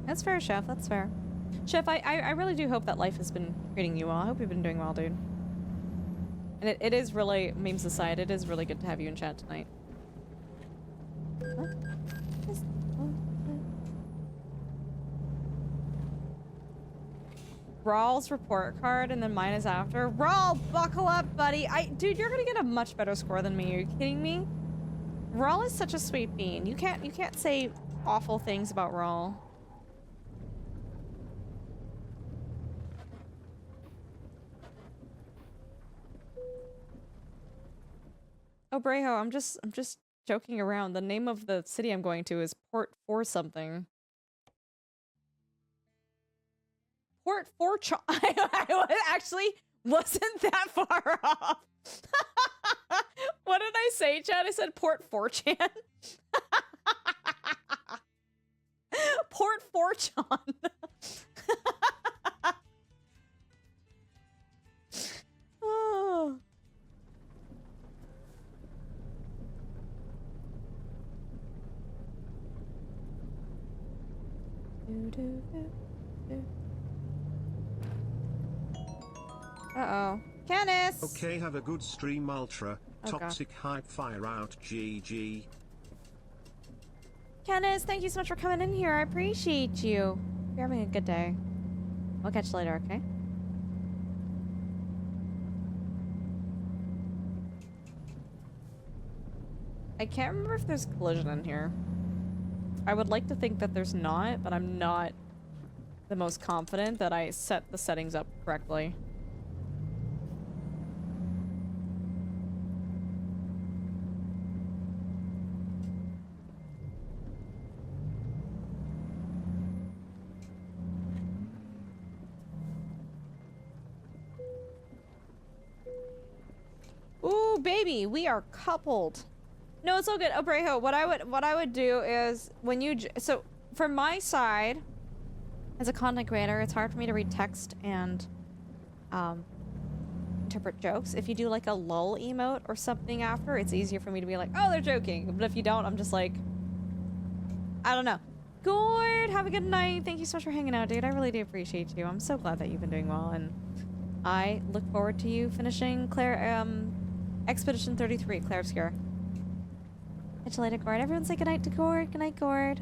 S1: That's fair, Chef. That's fair. Chef, I really do hope that life has been treating you well. I hope you've been doing well, dude. And it is really, memes aside, it is really good to have you in chat tonight. Rawl's report card and then mine is after. Rawl, buckle up, buddy. Dude, you're gonna get a much better score than me. Are you kidding me? Rawl is such a sweet bean. You can't say awful things about Rawl. Oh, Breho, I'm just joking around. The name of the city I'm going to is Port for something. Port Fortune. I actually wasn't that far off. What did I say, Chad? I said Port Fortune. Port Fortune. Oh. Uh-oh. Canis!
S4: Okay, have a good stream, Ultra.
S1: Oh,
S4: Toxic hype fire out, GG.
S1: Canis, thank you so much for coming in here. I appreciate you. You're having a good day. I'll catch you later, okay? I can't remember if there's collision in here. I would like to think that there's not, but I'm not the most confident that I set the settings up correctly. Ooh, baby, we are coupled. No, it's all good. Obrejo, what I would do is when you so from my side as a content creator, it's hard for me to read text and interpret jokes. If you do like a lull emote or something after, it's easier for me to be like, oh, they're joking. But if you don't, I'm just like, I don't know. Gord, have a good night. Thank you so much for hanging out, dude. I really do appreciate you. I'm so glad that you've been doing well, and I look forward to you finishing Expedition 33, Claire Obscure. Catch you later, Gord. Everyone say goodnight to Gord. Good night, Gord.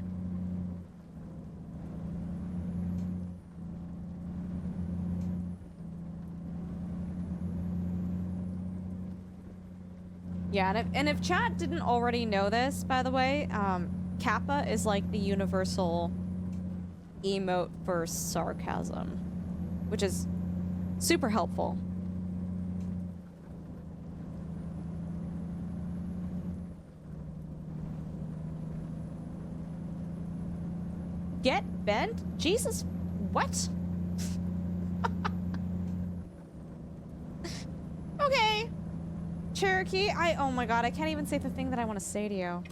S1: Yeah, and if chat didn't already know this, by the way, Kappa is like the universal emote for sarcasm, which is super helpful. Get bent? Jesus, what? Okay. Cherokee, oh my god, I can't even say the thing that I want to say to you.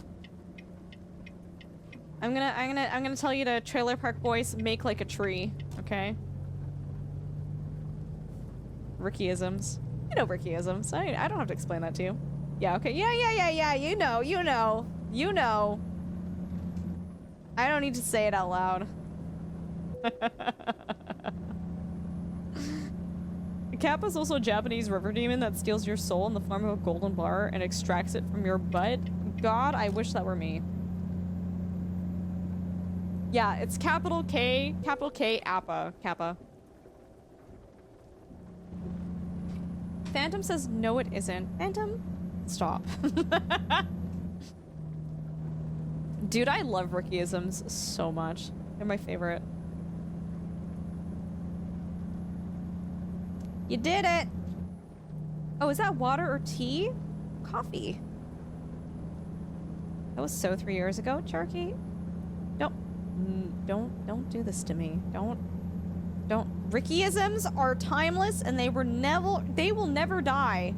S1: I'm gonna tell you to Trailer Park Boys make like a tree, okay? Rickyisms. You know Rickyisms. I don't have to explain that to you. Yeah, okay. Yeah, you know. I don't need to say it out loud. Kappa's also a Japanese river demon that steals your soul in the form of a golden bar and extracts it from your butt. God, I wish that were me. Yeah, it's capital K, Appa, Kappa. Phantom says, no it isn't. Phantom, stop. Dude, I love Rickyisms so much. They're my favorite. You did it! Oh, is that water or tea? Coffee. That was so 3 years ago, Cherokee. Don't do this to me. Don't. Rickyisms are timeless and they will never die.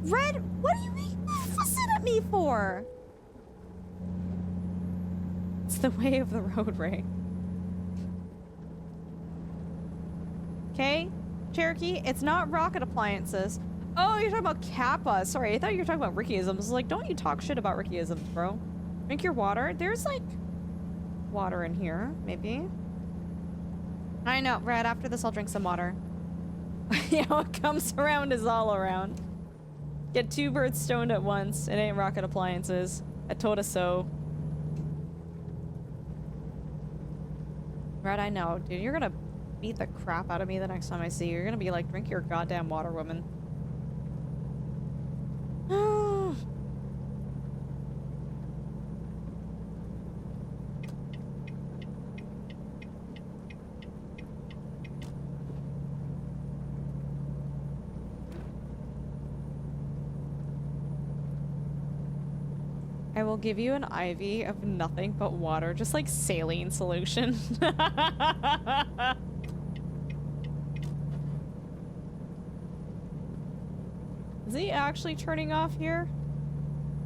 S1: Red, what are you fussing at me for? It's the way of the road, Ray. Okay, Cherokee, it's not rocket appliances. Oh, you're talking about Kappa. Sorry, I thought you were talking about Rickyisms. I was like, don't you talk shit about Rickyisms, bro. Drink your water. There's like water in here, maybe. I know, Red, after this I'll drink some water. Yeah, what comes around is all around. Get 2 birds stoned at once. It ain't rocket appliances. I told us so. Red, I know. Dude, you're gonna beat the crap out of me the next time I see you. You're gonna be like, drink your goddamn water, woman. I will give you an IV of nothing but water, just like saline solution. Is he actually turning off here?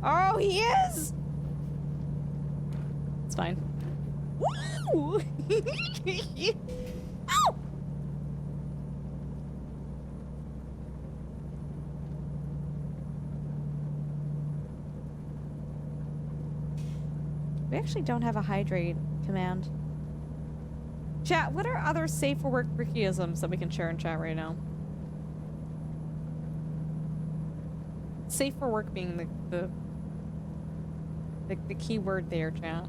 S1: Oh, he is! It's fine. Woo! Ow! We actually don't have a hydrate command. Chat, what are other safe for work Rickyisms that we can share in chat right now? Safe for work being the key word there, chat.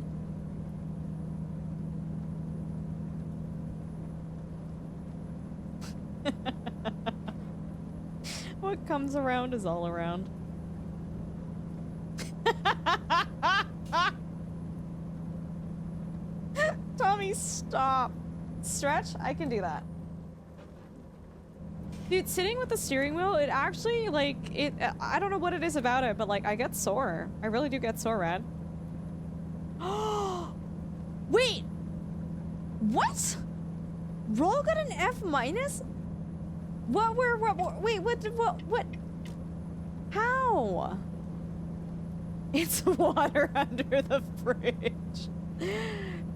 S1: What comes around is all around. Tommy, stop. Stretch? I can do that. Dude, sitting with the steering wheel, it actually, like, I don't know what it is about it, but, like, I get sore. I really do get sore, Rad. Wait! What? Roll got an F minus? What? How? It's water under the fridge.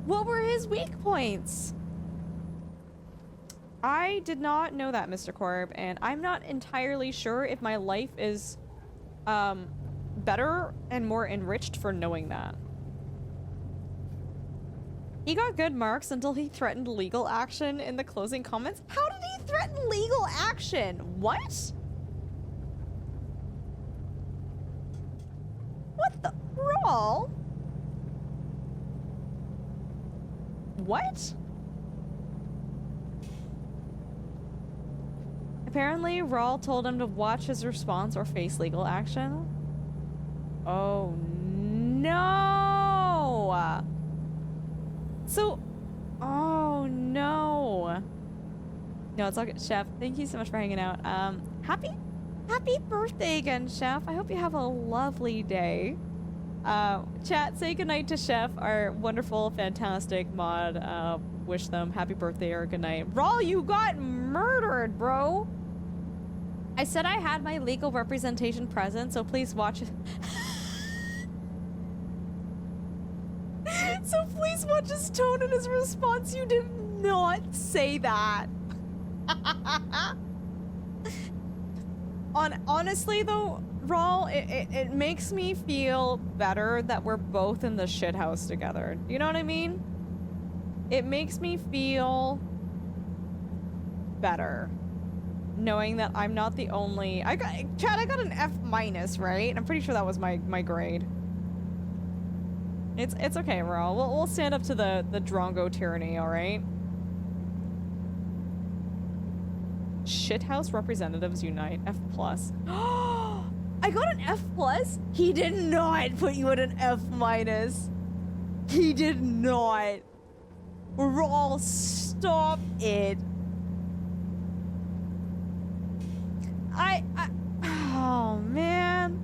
S1: What were his weak points? I did not know that, Mr. Corb, and I'm not entirely sure if my life is better and more enriched for knowing that. He got good marks until he threatened legal action in the closing comments. How did he threaten legal action? What? What the? Rawl? What? Apparently, Rawl told him to watch his response or face legal action. Oh, no! So, oh, no. No, it's all good. Chef, thank you so much for hanging out. Happy birthday again, Chef. I hope you have a lovely day. Chat, say goodnight to Chef, our wonderful, fantastic mod. Wish them happy birthday or goodnight. Rawl, you got murdered, bro! I said I had my legal representation present, so please watch it. So please watch his tone and his response. You did not say that. Honestly though, Rawl, it makes me feel better that we're both in the shithouse together. You know what I mean? It makes me feel better. knowing that I'm not the only. Chad, I got an F minus, right? I'm pretty sure that was my grade. It's okay, Raul. We'll stand up to the Drongo tyranny, all right? Shithouse representatives unite. F plus. I got an F plus. He did not put you at an F minus. He did not. Raul, stop it. Oh man.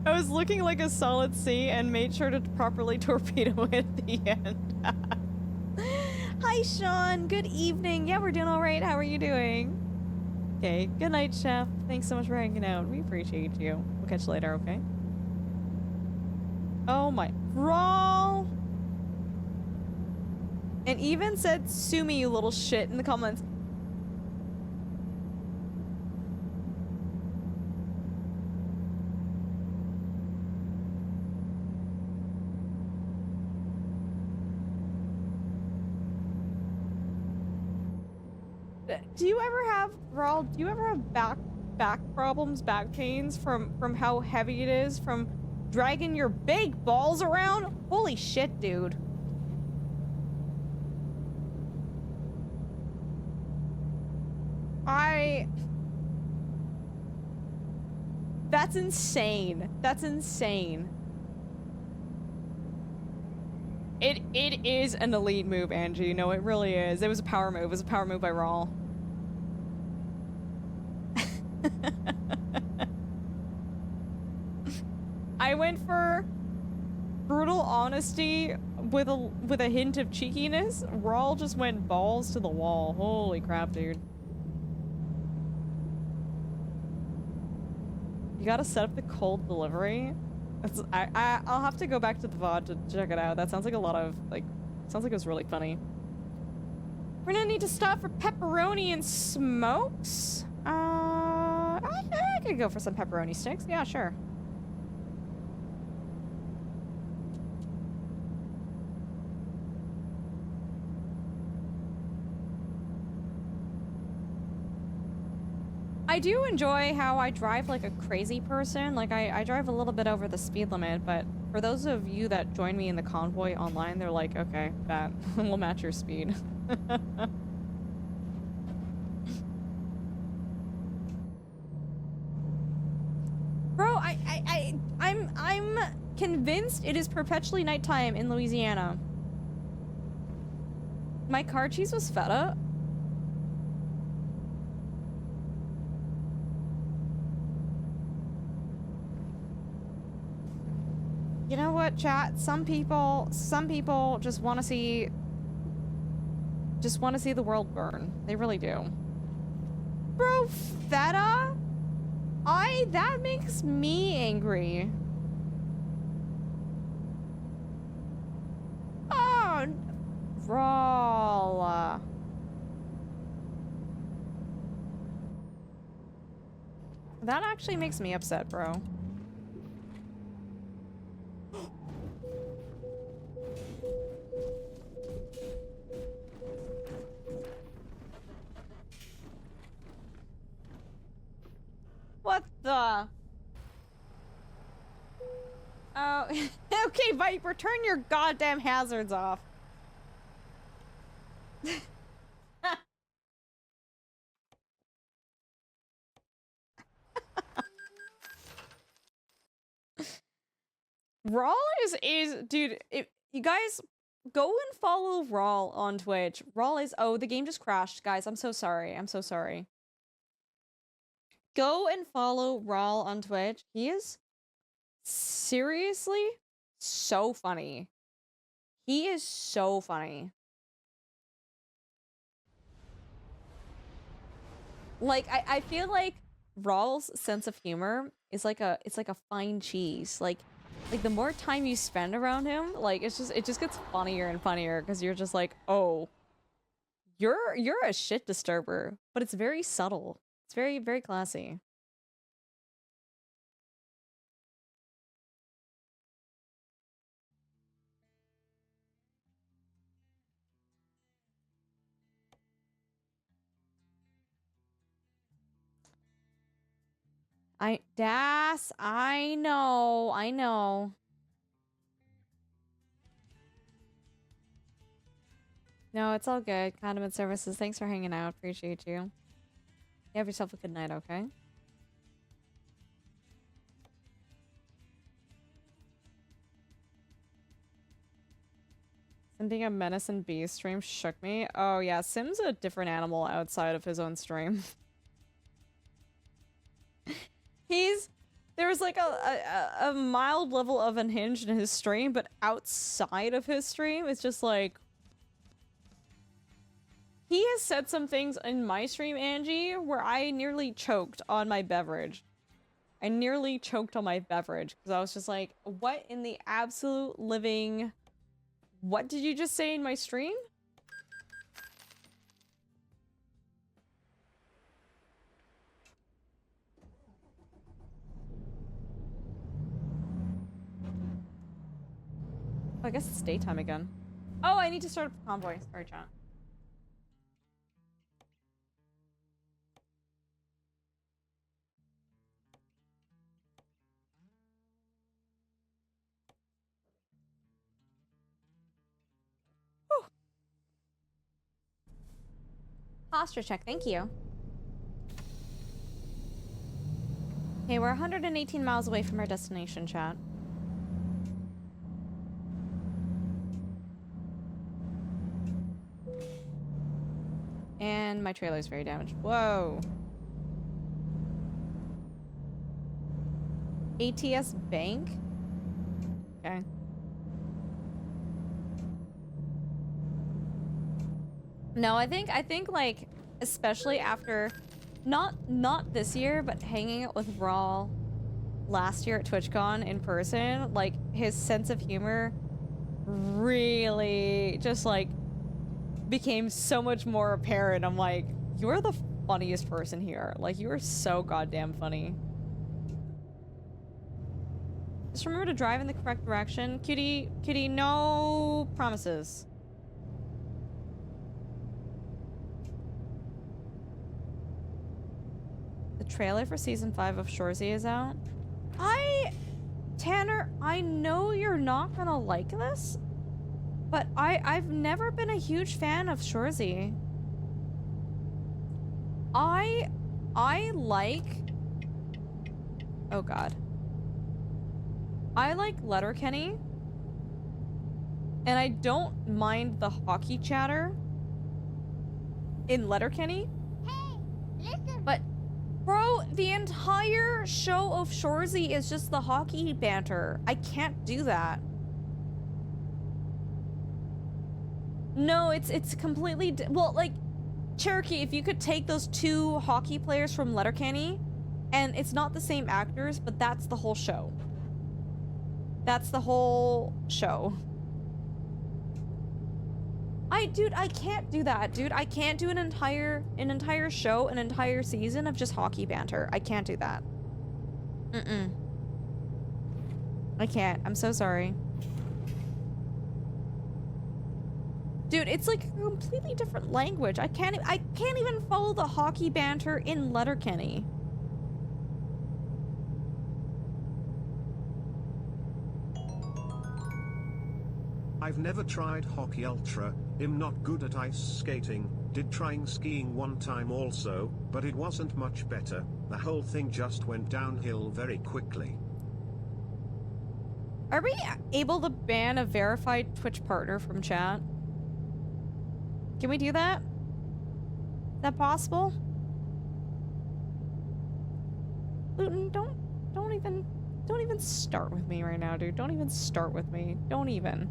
S1: I was looking like a solid C and made sure to properly torpedo it at the end. Hi, Sean. Good evening. Yeah, we're doing all right. How are you doing? Okay. Good night, Chef. Thanks so much for hanging out. We appreciate you. We'll catch you later, okay? Oh my. Raw. And even said, sue me, you little shit, in the comments. Do you ever have, Raul, do you ever have back problems, back pains from how heavy it is from dragging your big balls around? Holy shit, dude. That's insane. That's insane. It is an elite move, Angie. No, it really is. It was a power move. It was a power move by Raul. I went for brutal honesty with a hint of cheekiness. Raul just went balls to the wall. Holy crap, dude. You gotta set up the cold delivery. I'll have to go back to the VOD to check it out. That sounds like a lot of, like, sounds like it was really funny. We're gonna need to stop for pepperoni and smokes. I could go for some pepperoni sticks. Yeah, sure. I do enjoy how I drive like a crazy person. Like, I drive a little bit over the speed limit, but for those of you that join me in the convoy online, they're like, okay, that will match your speed. Bro, I'm convinced it is perpetually nighttime in Louisiana. My car cheese was feta. You know what, chat? Some people just want to see the world burn. They really do. Bro, feta? That makes me angry. Oh, Raw. That actually makes me upset, bro. What the? Oh, okay, Viper, turn your goddamn hazards off. Raw is dude, if you guys go and follow Raw on Twitch. Raw is, oh, the game just crashed, guys. I'm so sorry. I'm so sorry. Go and follow Raw on Twitch. He is seriously so funny. He is so funny. Like, I feel like Raw's sense of humor is like it's like a fine cheese. Like the more time you spend around him, like it just gets funnier and funnier because you're just like, oh, you're a shit disturber, but it's very subtle. It's very, very classy. Das, I know, I know. No, it's all good. Condiment services, thanks for hanging out. Appreciate you. You have yourself a good night, okay? Sim being a menace and bee stream shook me. Oh yeah, Sim's a different animal outside of his own stream. There was like a mild level of unhinged in his stream, but outside of his stream, it's just like... He has said some things in my stream, Angie, where I nearly choked on my beverage. I nearly choked on my beverage, because I was just like, what in the absolute living... What did you just say in my stream? Oh, I guess it's daytime again. Oh, I need to start up the convoy. Sorry, John. Posture check, thank you. Okay, we're 118 miles away from our destination, chat. And my trailer's very damaged. Whoa. ATS Bank? Okay. No, I think like, especially after, not this year, but hanging out with Raw last year at TwitchCon in person, like, his sense of humor really just, like, became so much more apparent. I'm like, you're the funniest person here. Like, you are so goddamn funny. Just remember to drive in the correct direction. Cutie, no promises. The trailer for season 5 of Shorzy is out. Tanner, I know you're not gonna like this, but I've never been a huge fan of Shorzy. I like... Oh god. I like Letterkenny. And I don't mind the hockey chatter in Letterkenny.
S3: Hey, listen.
S1: But, bro, the entire show of Shorzy is just the hockey banter. I can't do that. No, it's completely... Well, like, Cherokee, if you could take those two hockey players from Letterkenny, and it's not the same actors, but that's the whole show. That's the whole show. Dude, I can't do that, dude. I can't do an entire show, an entire season of just hockey banter. I can't do that. I can't. I'm so sorry. Dude, it's like a completely different language. I can't even follow the hockey banter in Letterkenny.
S4: I've never tried hockey ultra, I'm not good at ice skating, did trying skiing one time also, but it wasn't much better, the whole thing just went downhill very quickly.
S1: Are we able to ban a verified Twitch partner from chat? Can we do that? Is that possible? Luton, don't even start with me right now, dude. Don't even start with me. Don't even.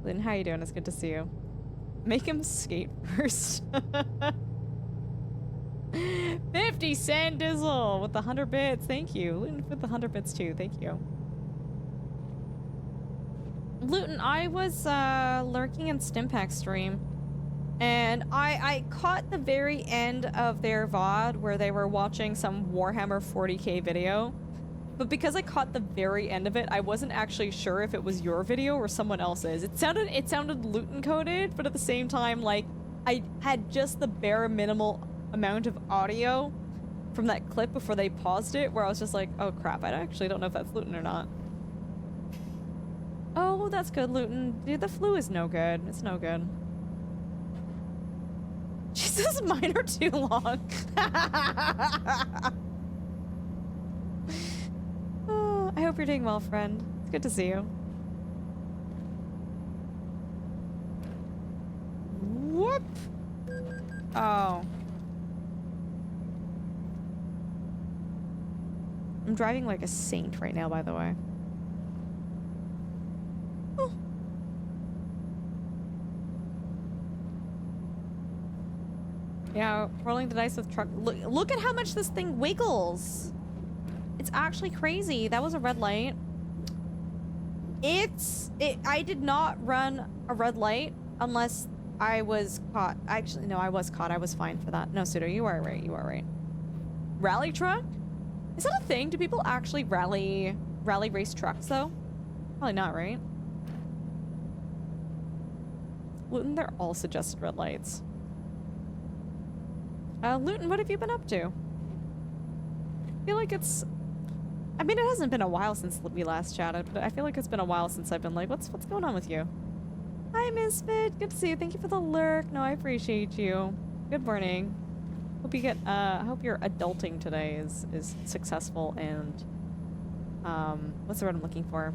S1: Lynn, how you doing? It's good to see you. Make him skate first. 50 Cent Dizzle with the 100 bits. Thank you. Luton with the 100 bits too. Thank you. Luton, I was lurking in Stimpak's stream, and I caught the very end of their VOD where they were watching some Warhammer 40k video. But because I caught the very end of it, I wasn't actually sure if it was your video or someone else's. It sounded Luton coded, but at the same time, like, I had just the bare minimal amount of audio from that clip before they paused it, where I was just like, oh crap, I actually don't know if that's Luton or not. Oh, that's good, Luton. Dude, the flu is no good. It's no good. Jesus, mine are too long. Oh, I hope you're doing well, friend. It's good to see you. Whoop! Oh. I'm driving like a saint right now, by the way. Oh. Yeah, rolling the dice with truck. Look at how much this thing wiggles. It's actually crazy. That was a red light. I did not run a red light unless I was caught. Actually, no, I was caught. I was fine for that. No, Pseudo, you are right. You are right. Rally truck? Is that a thing? Do people actually rally race trucks though? Probably not, right? Luton, they're all suggested red lights. Luton, what have you been up to? I feel like it's... I mean, it hasn't been a while since we last chatted, but I feel like it's been a while since I've been like, what's going on with you? Hi, Misfit. Good to see you. Thank you for the lurk. No, I appreciate you. Good morning. Hope you get, hope your adulting today is successful and, what's the word I'm looking for?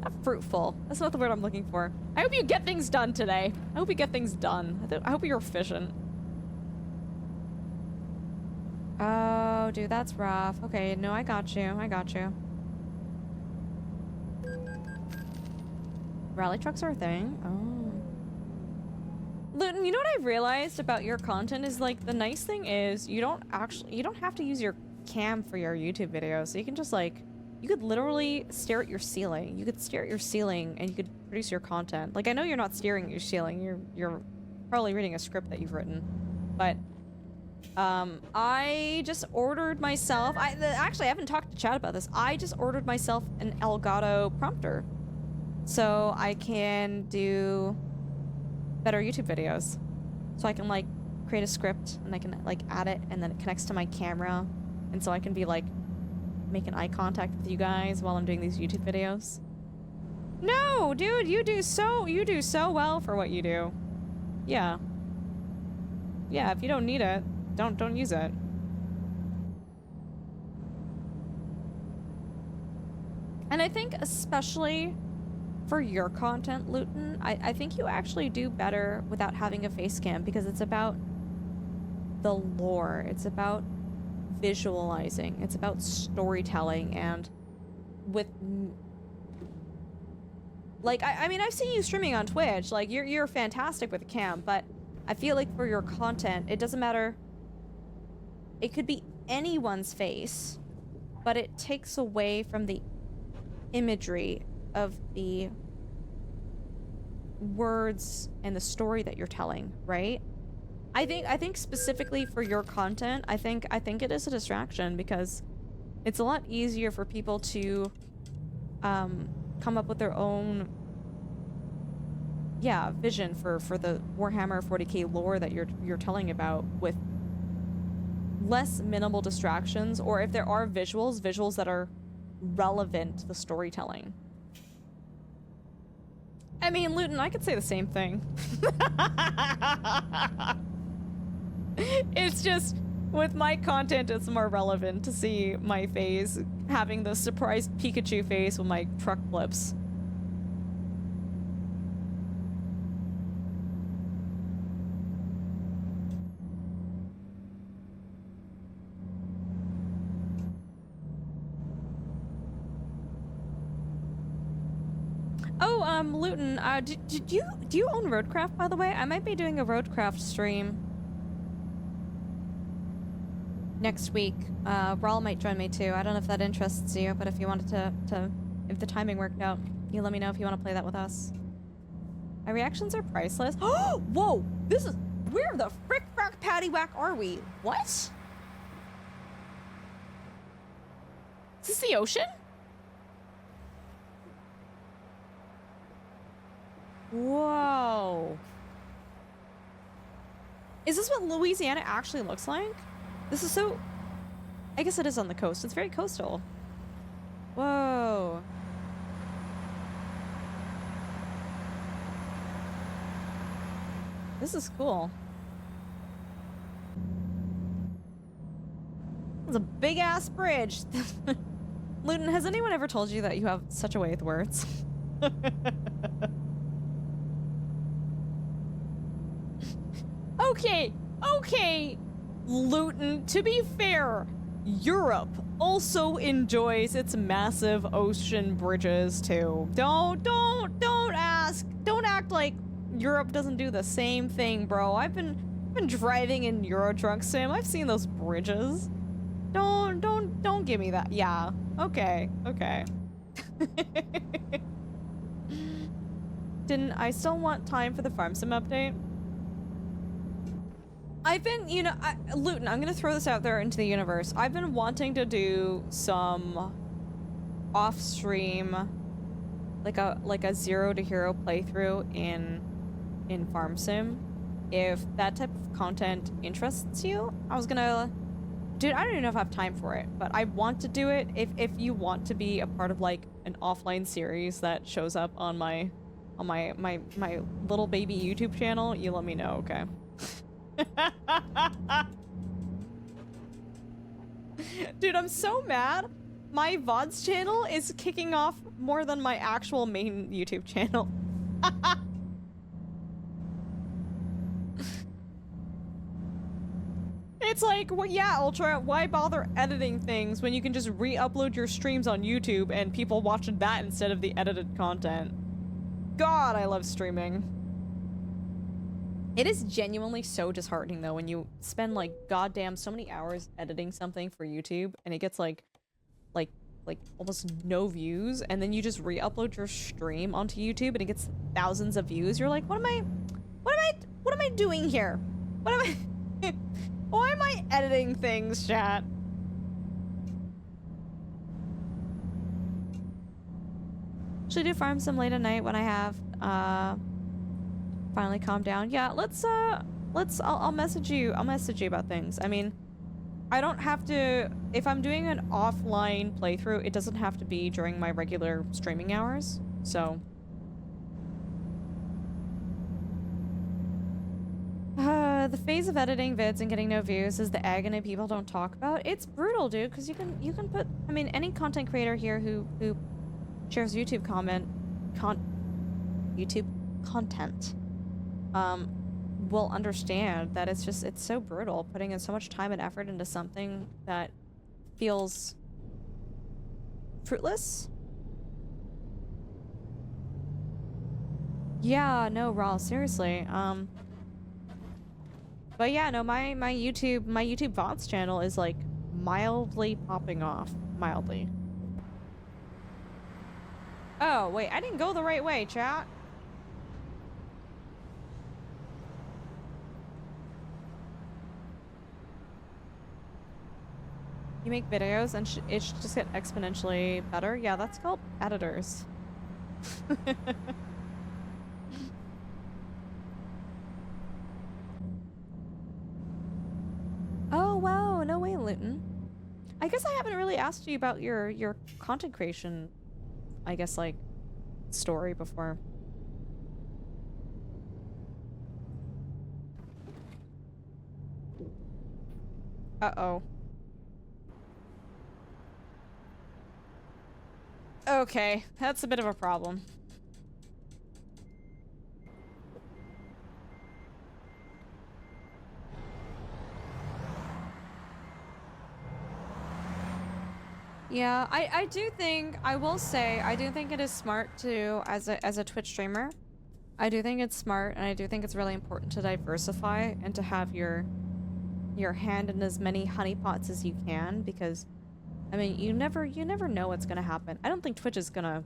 S1: Not fruitful. That's not the word I'm looking for. I hope you get things done today. I hope you get things done. I hope you're efficient. Oh, dude, that's rough. Okay, no, I got you. I got you. Rally trucks are a thing? Oh. Luton, you know what I've realized about your content is, like, the nice thing is you don't have to use your cam for your YouTube videos. So you can just, like, you could literally stare at your ceiling. You could stare at your ceiling and you could produce your content. Like, I know you're not staring at your ceiling. You're probably reading a script that you've written. But, I just ordered myself... actually, I haven't talked to Chad about this. I just ordered myself an Elgato prompter. So I can do better YouTube videos. So I can, like, create a script and I can, like, add it and then it connects to my camera. And so I can be, like, making eye contact with you guys while I'm doing these YouTube videos. No, dude, you do so well for what you do. Yeah. Yeah, if you don't need it, don't use it. And I think especially for your content, Luton, I think you actually do better without having a face cam because it's about the lore. It's about visualizing. It's about storytelling and with... Like, I mean, I've seen you streaming on Twitch. Like, you're fantastic with a cam, but I feel like for your content, it doesn't matter. It could be anyone's face, but it takes away from the imagery of the words and the story that you're telling, right? I think specifically for your content, I think it is a distraction because it's a lot easier for people to come up with their own vision for the Warhammer 40k lore that you're telling about with less minimal distractions, or if there are visuals that are relevant to the storytelling. I mean, Luton, I could say the same thing. It's just, with my content, it's more relevant to see my face having the surprised Pikachu face with my truck flips. Oh, Luton, do you own Roadcraft, by the way? I might be doing a Roadcraft stream next week. Raul might join me too. I don't know if that interests you, but if you wanted to if the timing worked out, you let me know if you want to play that with us. My reactions are priceless. Oh, whoa! Where the frick frack patty whack are we? What? Is this the ocean? Whoa. Is this what Louisiana actually looks like? This is so... I guess it is on the coast. It's very coastal. Whoa. This is cool. It's a big-ass bridge. Luton, has anyone ever told you that you have such a way with words? Okay, Luton, to be fair, Europe also enjoys its massive ocean bridges too. Don't act like Europe doesn't do the same thing, bro. I've been driving in Euro Truck Sim. I've seen those bridges. Don't give me that. Yeah. Okay. Didn't I still want time for the farm sim update? I've been, you know, Luton, I'm gonna throw this out there into the universe. I've been wanting to do some off-stream, like a 0 to hero playthrough in farm sim. If that type of content interests you, I was gonna, dude, I don't even know if I have time for it, but I want to do it. If you want to be a part of like an offline series that shows up on my little baby YouTube channel, you let me know, okay? Dude, I'm so mad. My VODs channel is kicking off more than my actual main YouTube channel. It's like, well, yeah, Ultra, why bother editing things when you can just re-upload your streams on YouTube and people watching that instead of the edited content? God, I love streaming. It is genuinely so disheartening though when you spend like goddamn so many hours editing something for YouTube and it gets like almost no views, and then you just re-upload your stream onto YouTube and it gets thousands of views. You're like, what am I doing here? What am I why am I editing things, chat? Should I do farm sim late at night when I have finally calmed down? Yeah, I'll message you about things. I mean, I don't have to, if I'm doing an offline playthrough, it doesn't have to be during my regular streaming hours, so. The phase of editing vids and getting no views is the agony people don't talk about. It's brutal, dude, because you can put, I mean, any content creator here who shares YouTube YouTube content will understand that it's so brutal putting in so much time and effort into something that feels fruitless. Yeah, no, Raw, seriously. But yeah, no, my YouTube VODs channel is like mildly popping off. Mildly. Oh, wait, I didn't go the right way, chat. You make videos and it should just get exponentially better? Yeah, that's called editors. Oh, wow, no way, Luton. I guess I haven't really asked you about your content creation, I guess, like, story before. Uh-oh. Okay, that's a bit of a problem. Yeah, I do think, I will say, I do think it is smart to, as a Twitch streamer, I do think it's smart, and I do think it's really important to diversify and to have your hand in as many honeypots as you can, because, I mean, you never know what's gonna happen. I don't think Twitch is gonna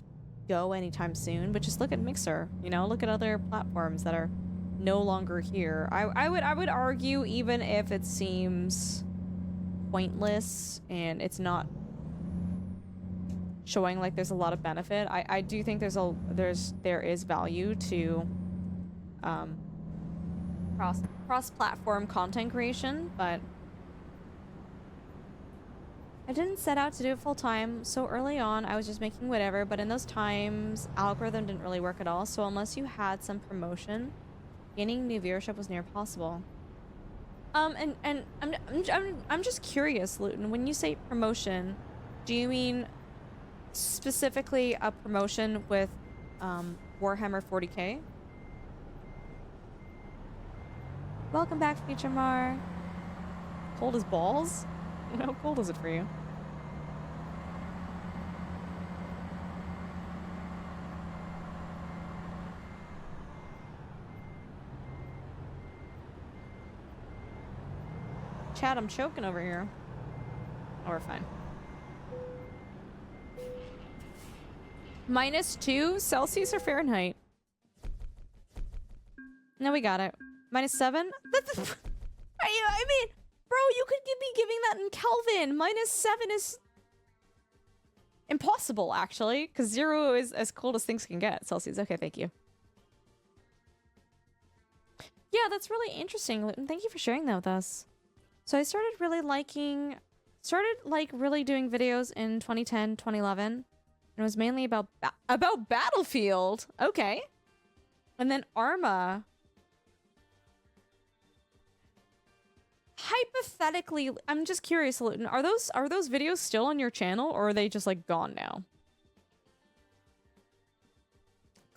S1: go anytime soon, but just look at Mixer, you know, look at other platforms that are no longer here. I would argue, even if it seems pointless and it's not showing like there's a lot of benefit, I do think there is value to cross-platform content creation, but I didn't set out to do it full time. So early on, I was just making whatever, but in those times, algorithm didn't really work at all. So unless you had some promotion, gaining new viewership was near impossible. And I'm just curious, Luton, when you say promotion, do you mean specifically a promotion with Warhammer 40K? Welcome back, Future Mar. Cold as balls? How cold is it for you? Chad, I'm choking over here. Oh, we're fine. -2 Celsius or Fahrenheit? No, we got it. -7? I mean, bro, you could be giving that in Kelvin. -7 is impossible, actually, because 0 is as cold as things can get. Celsius. Okay, thank you. Yeah, that's really interesting, Luton. Thank you for sharing that with us. So I started really really doing videos in 2010, 2011. And it was mainly about Battlefield. Okay. And then Arma. Hypothetically, I'm just curious, Luton, are those videos still on your channel, or are they just like gone now?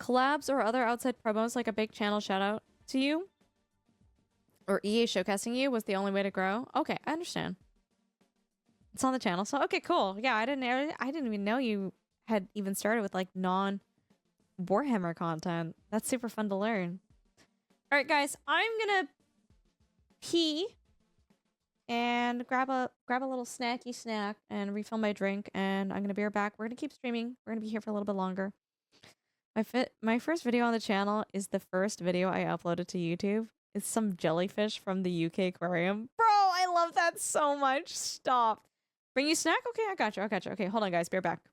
S1: Collabs or other outside promos, like a big channel shout out to you? Or EA showcasing you was the only way to grow? Okay, I understand. It's on the channel, so okay, cool. Yeah, I didn't even know you had even started with like non-Warhammer content. That's super fun to learn. All right, guys, I'm gonna pee and grab a little snacky snack and refill my drink, and I'm gonna be right back. We're gonna keep streaming. We're gonna be here for a little bit longer. My first video on the channel is the first video I uploaded to YouTube. It's some jellyfish from the UK aquarium. Bro, I love that so much. Stop. Bring you snack? Okay, I got you. Okay, hold on, guys. Be right back.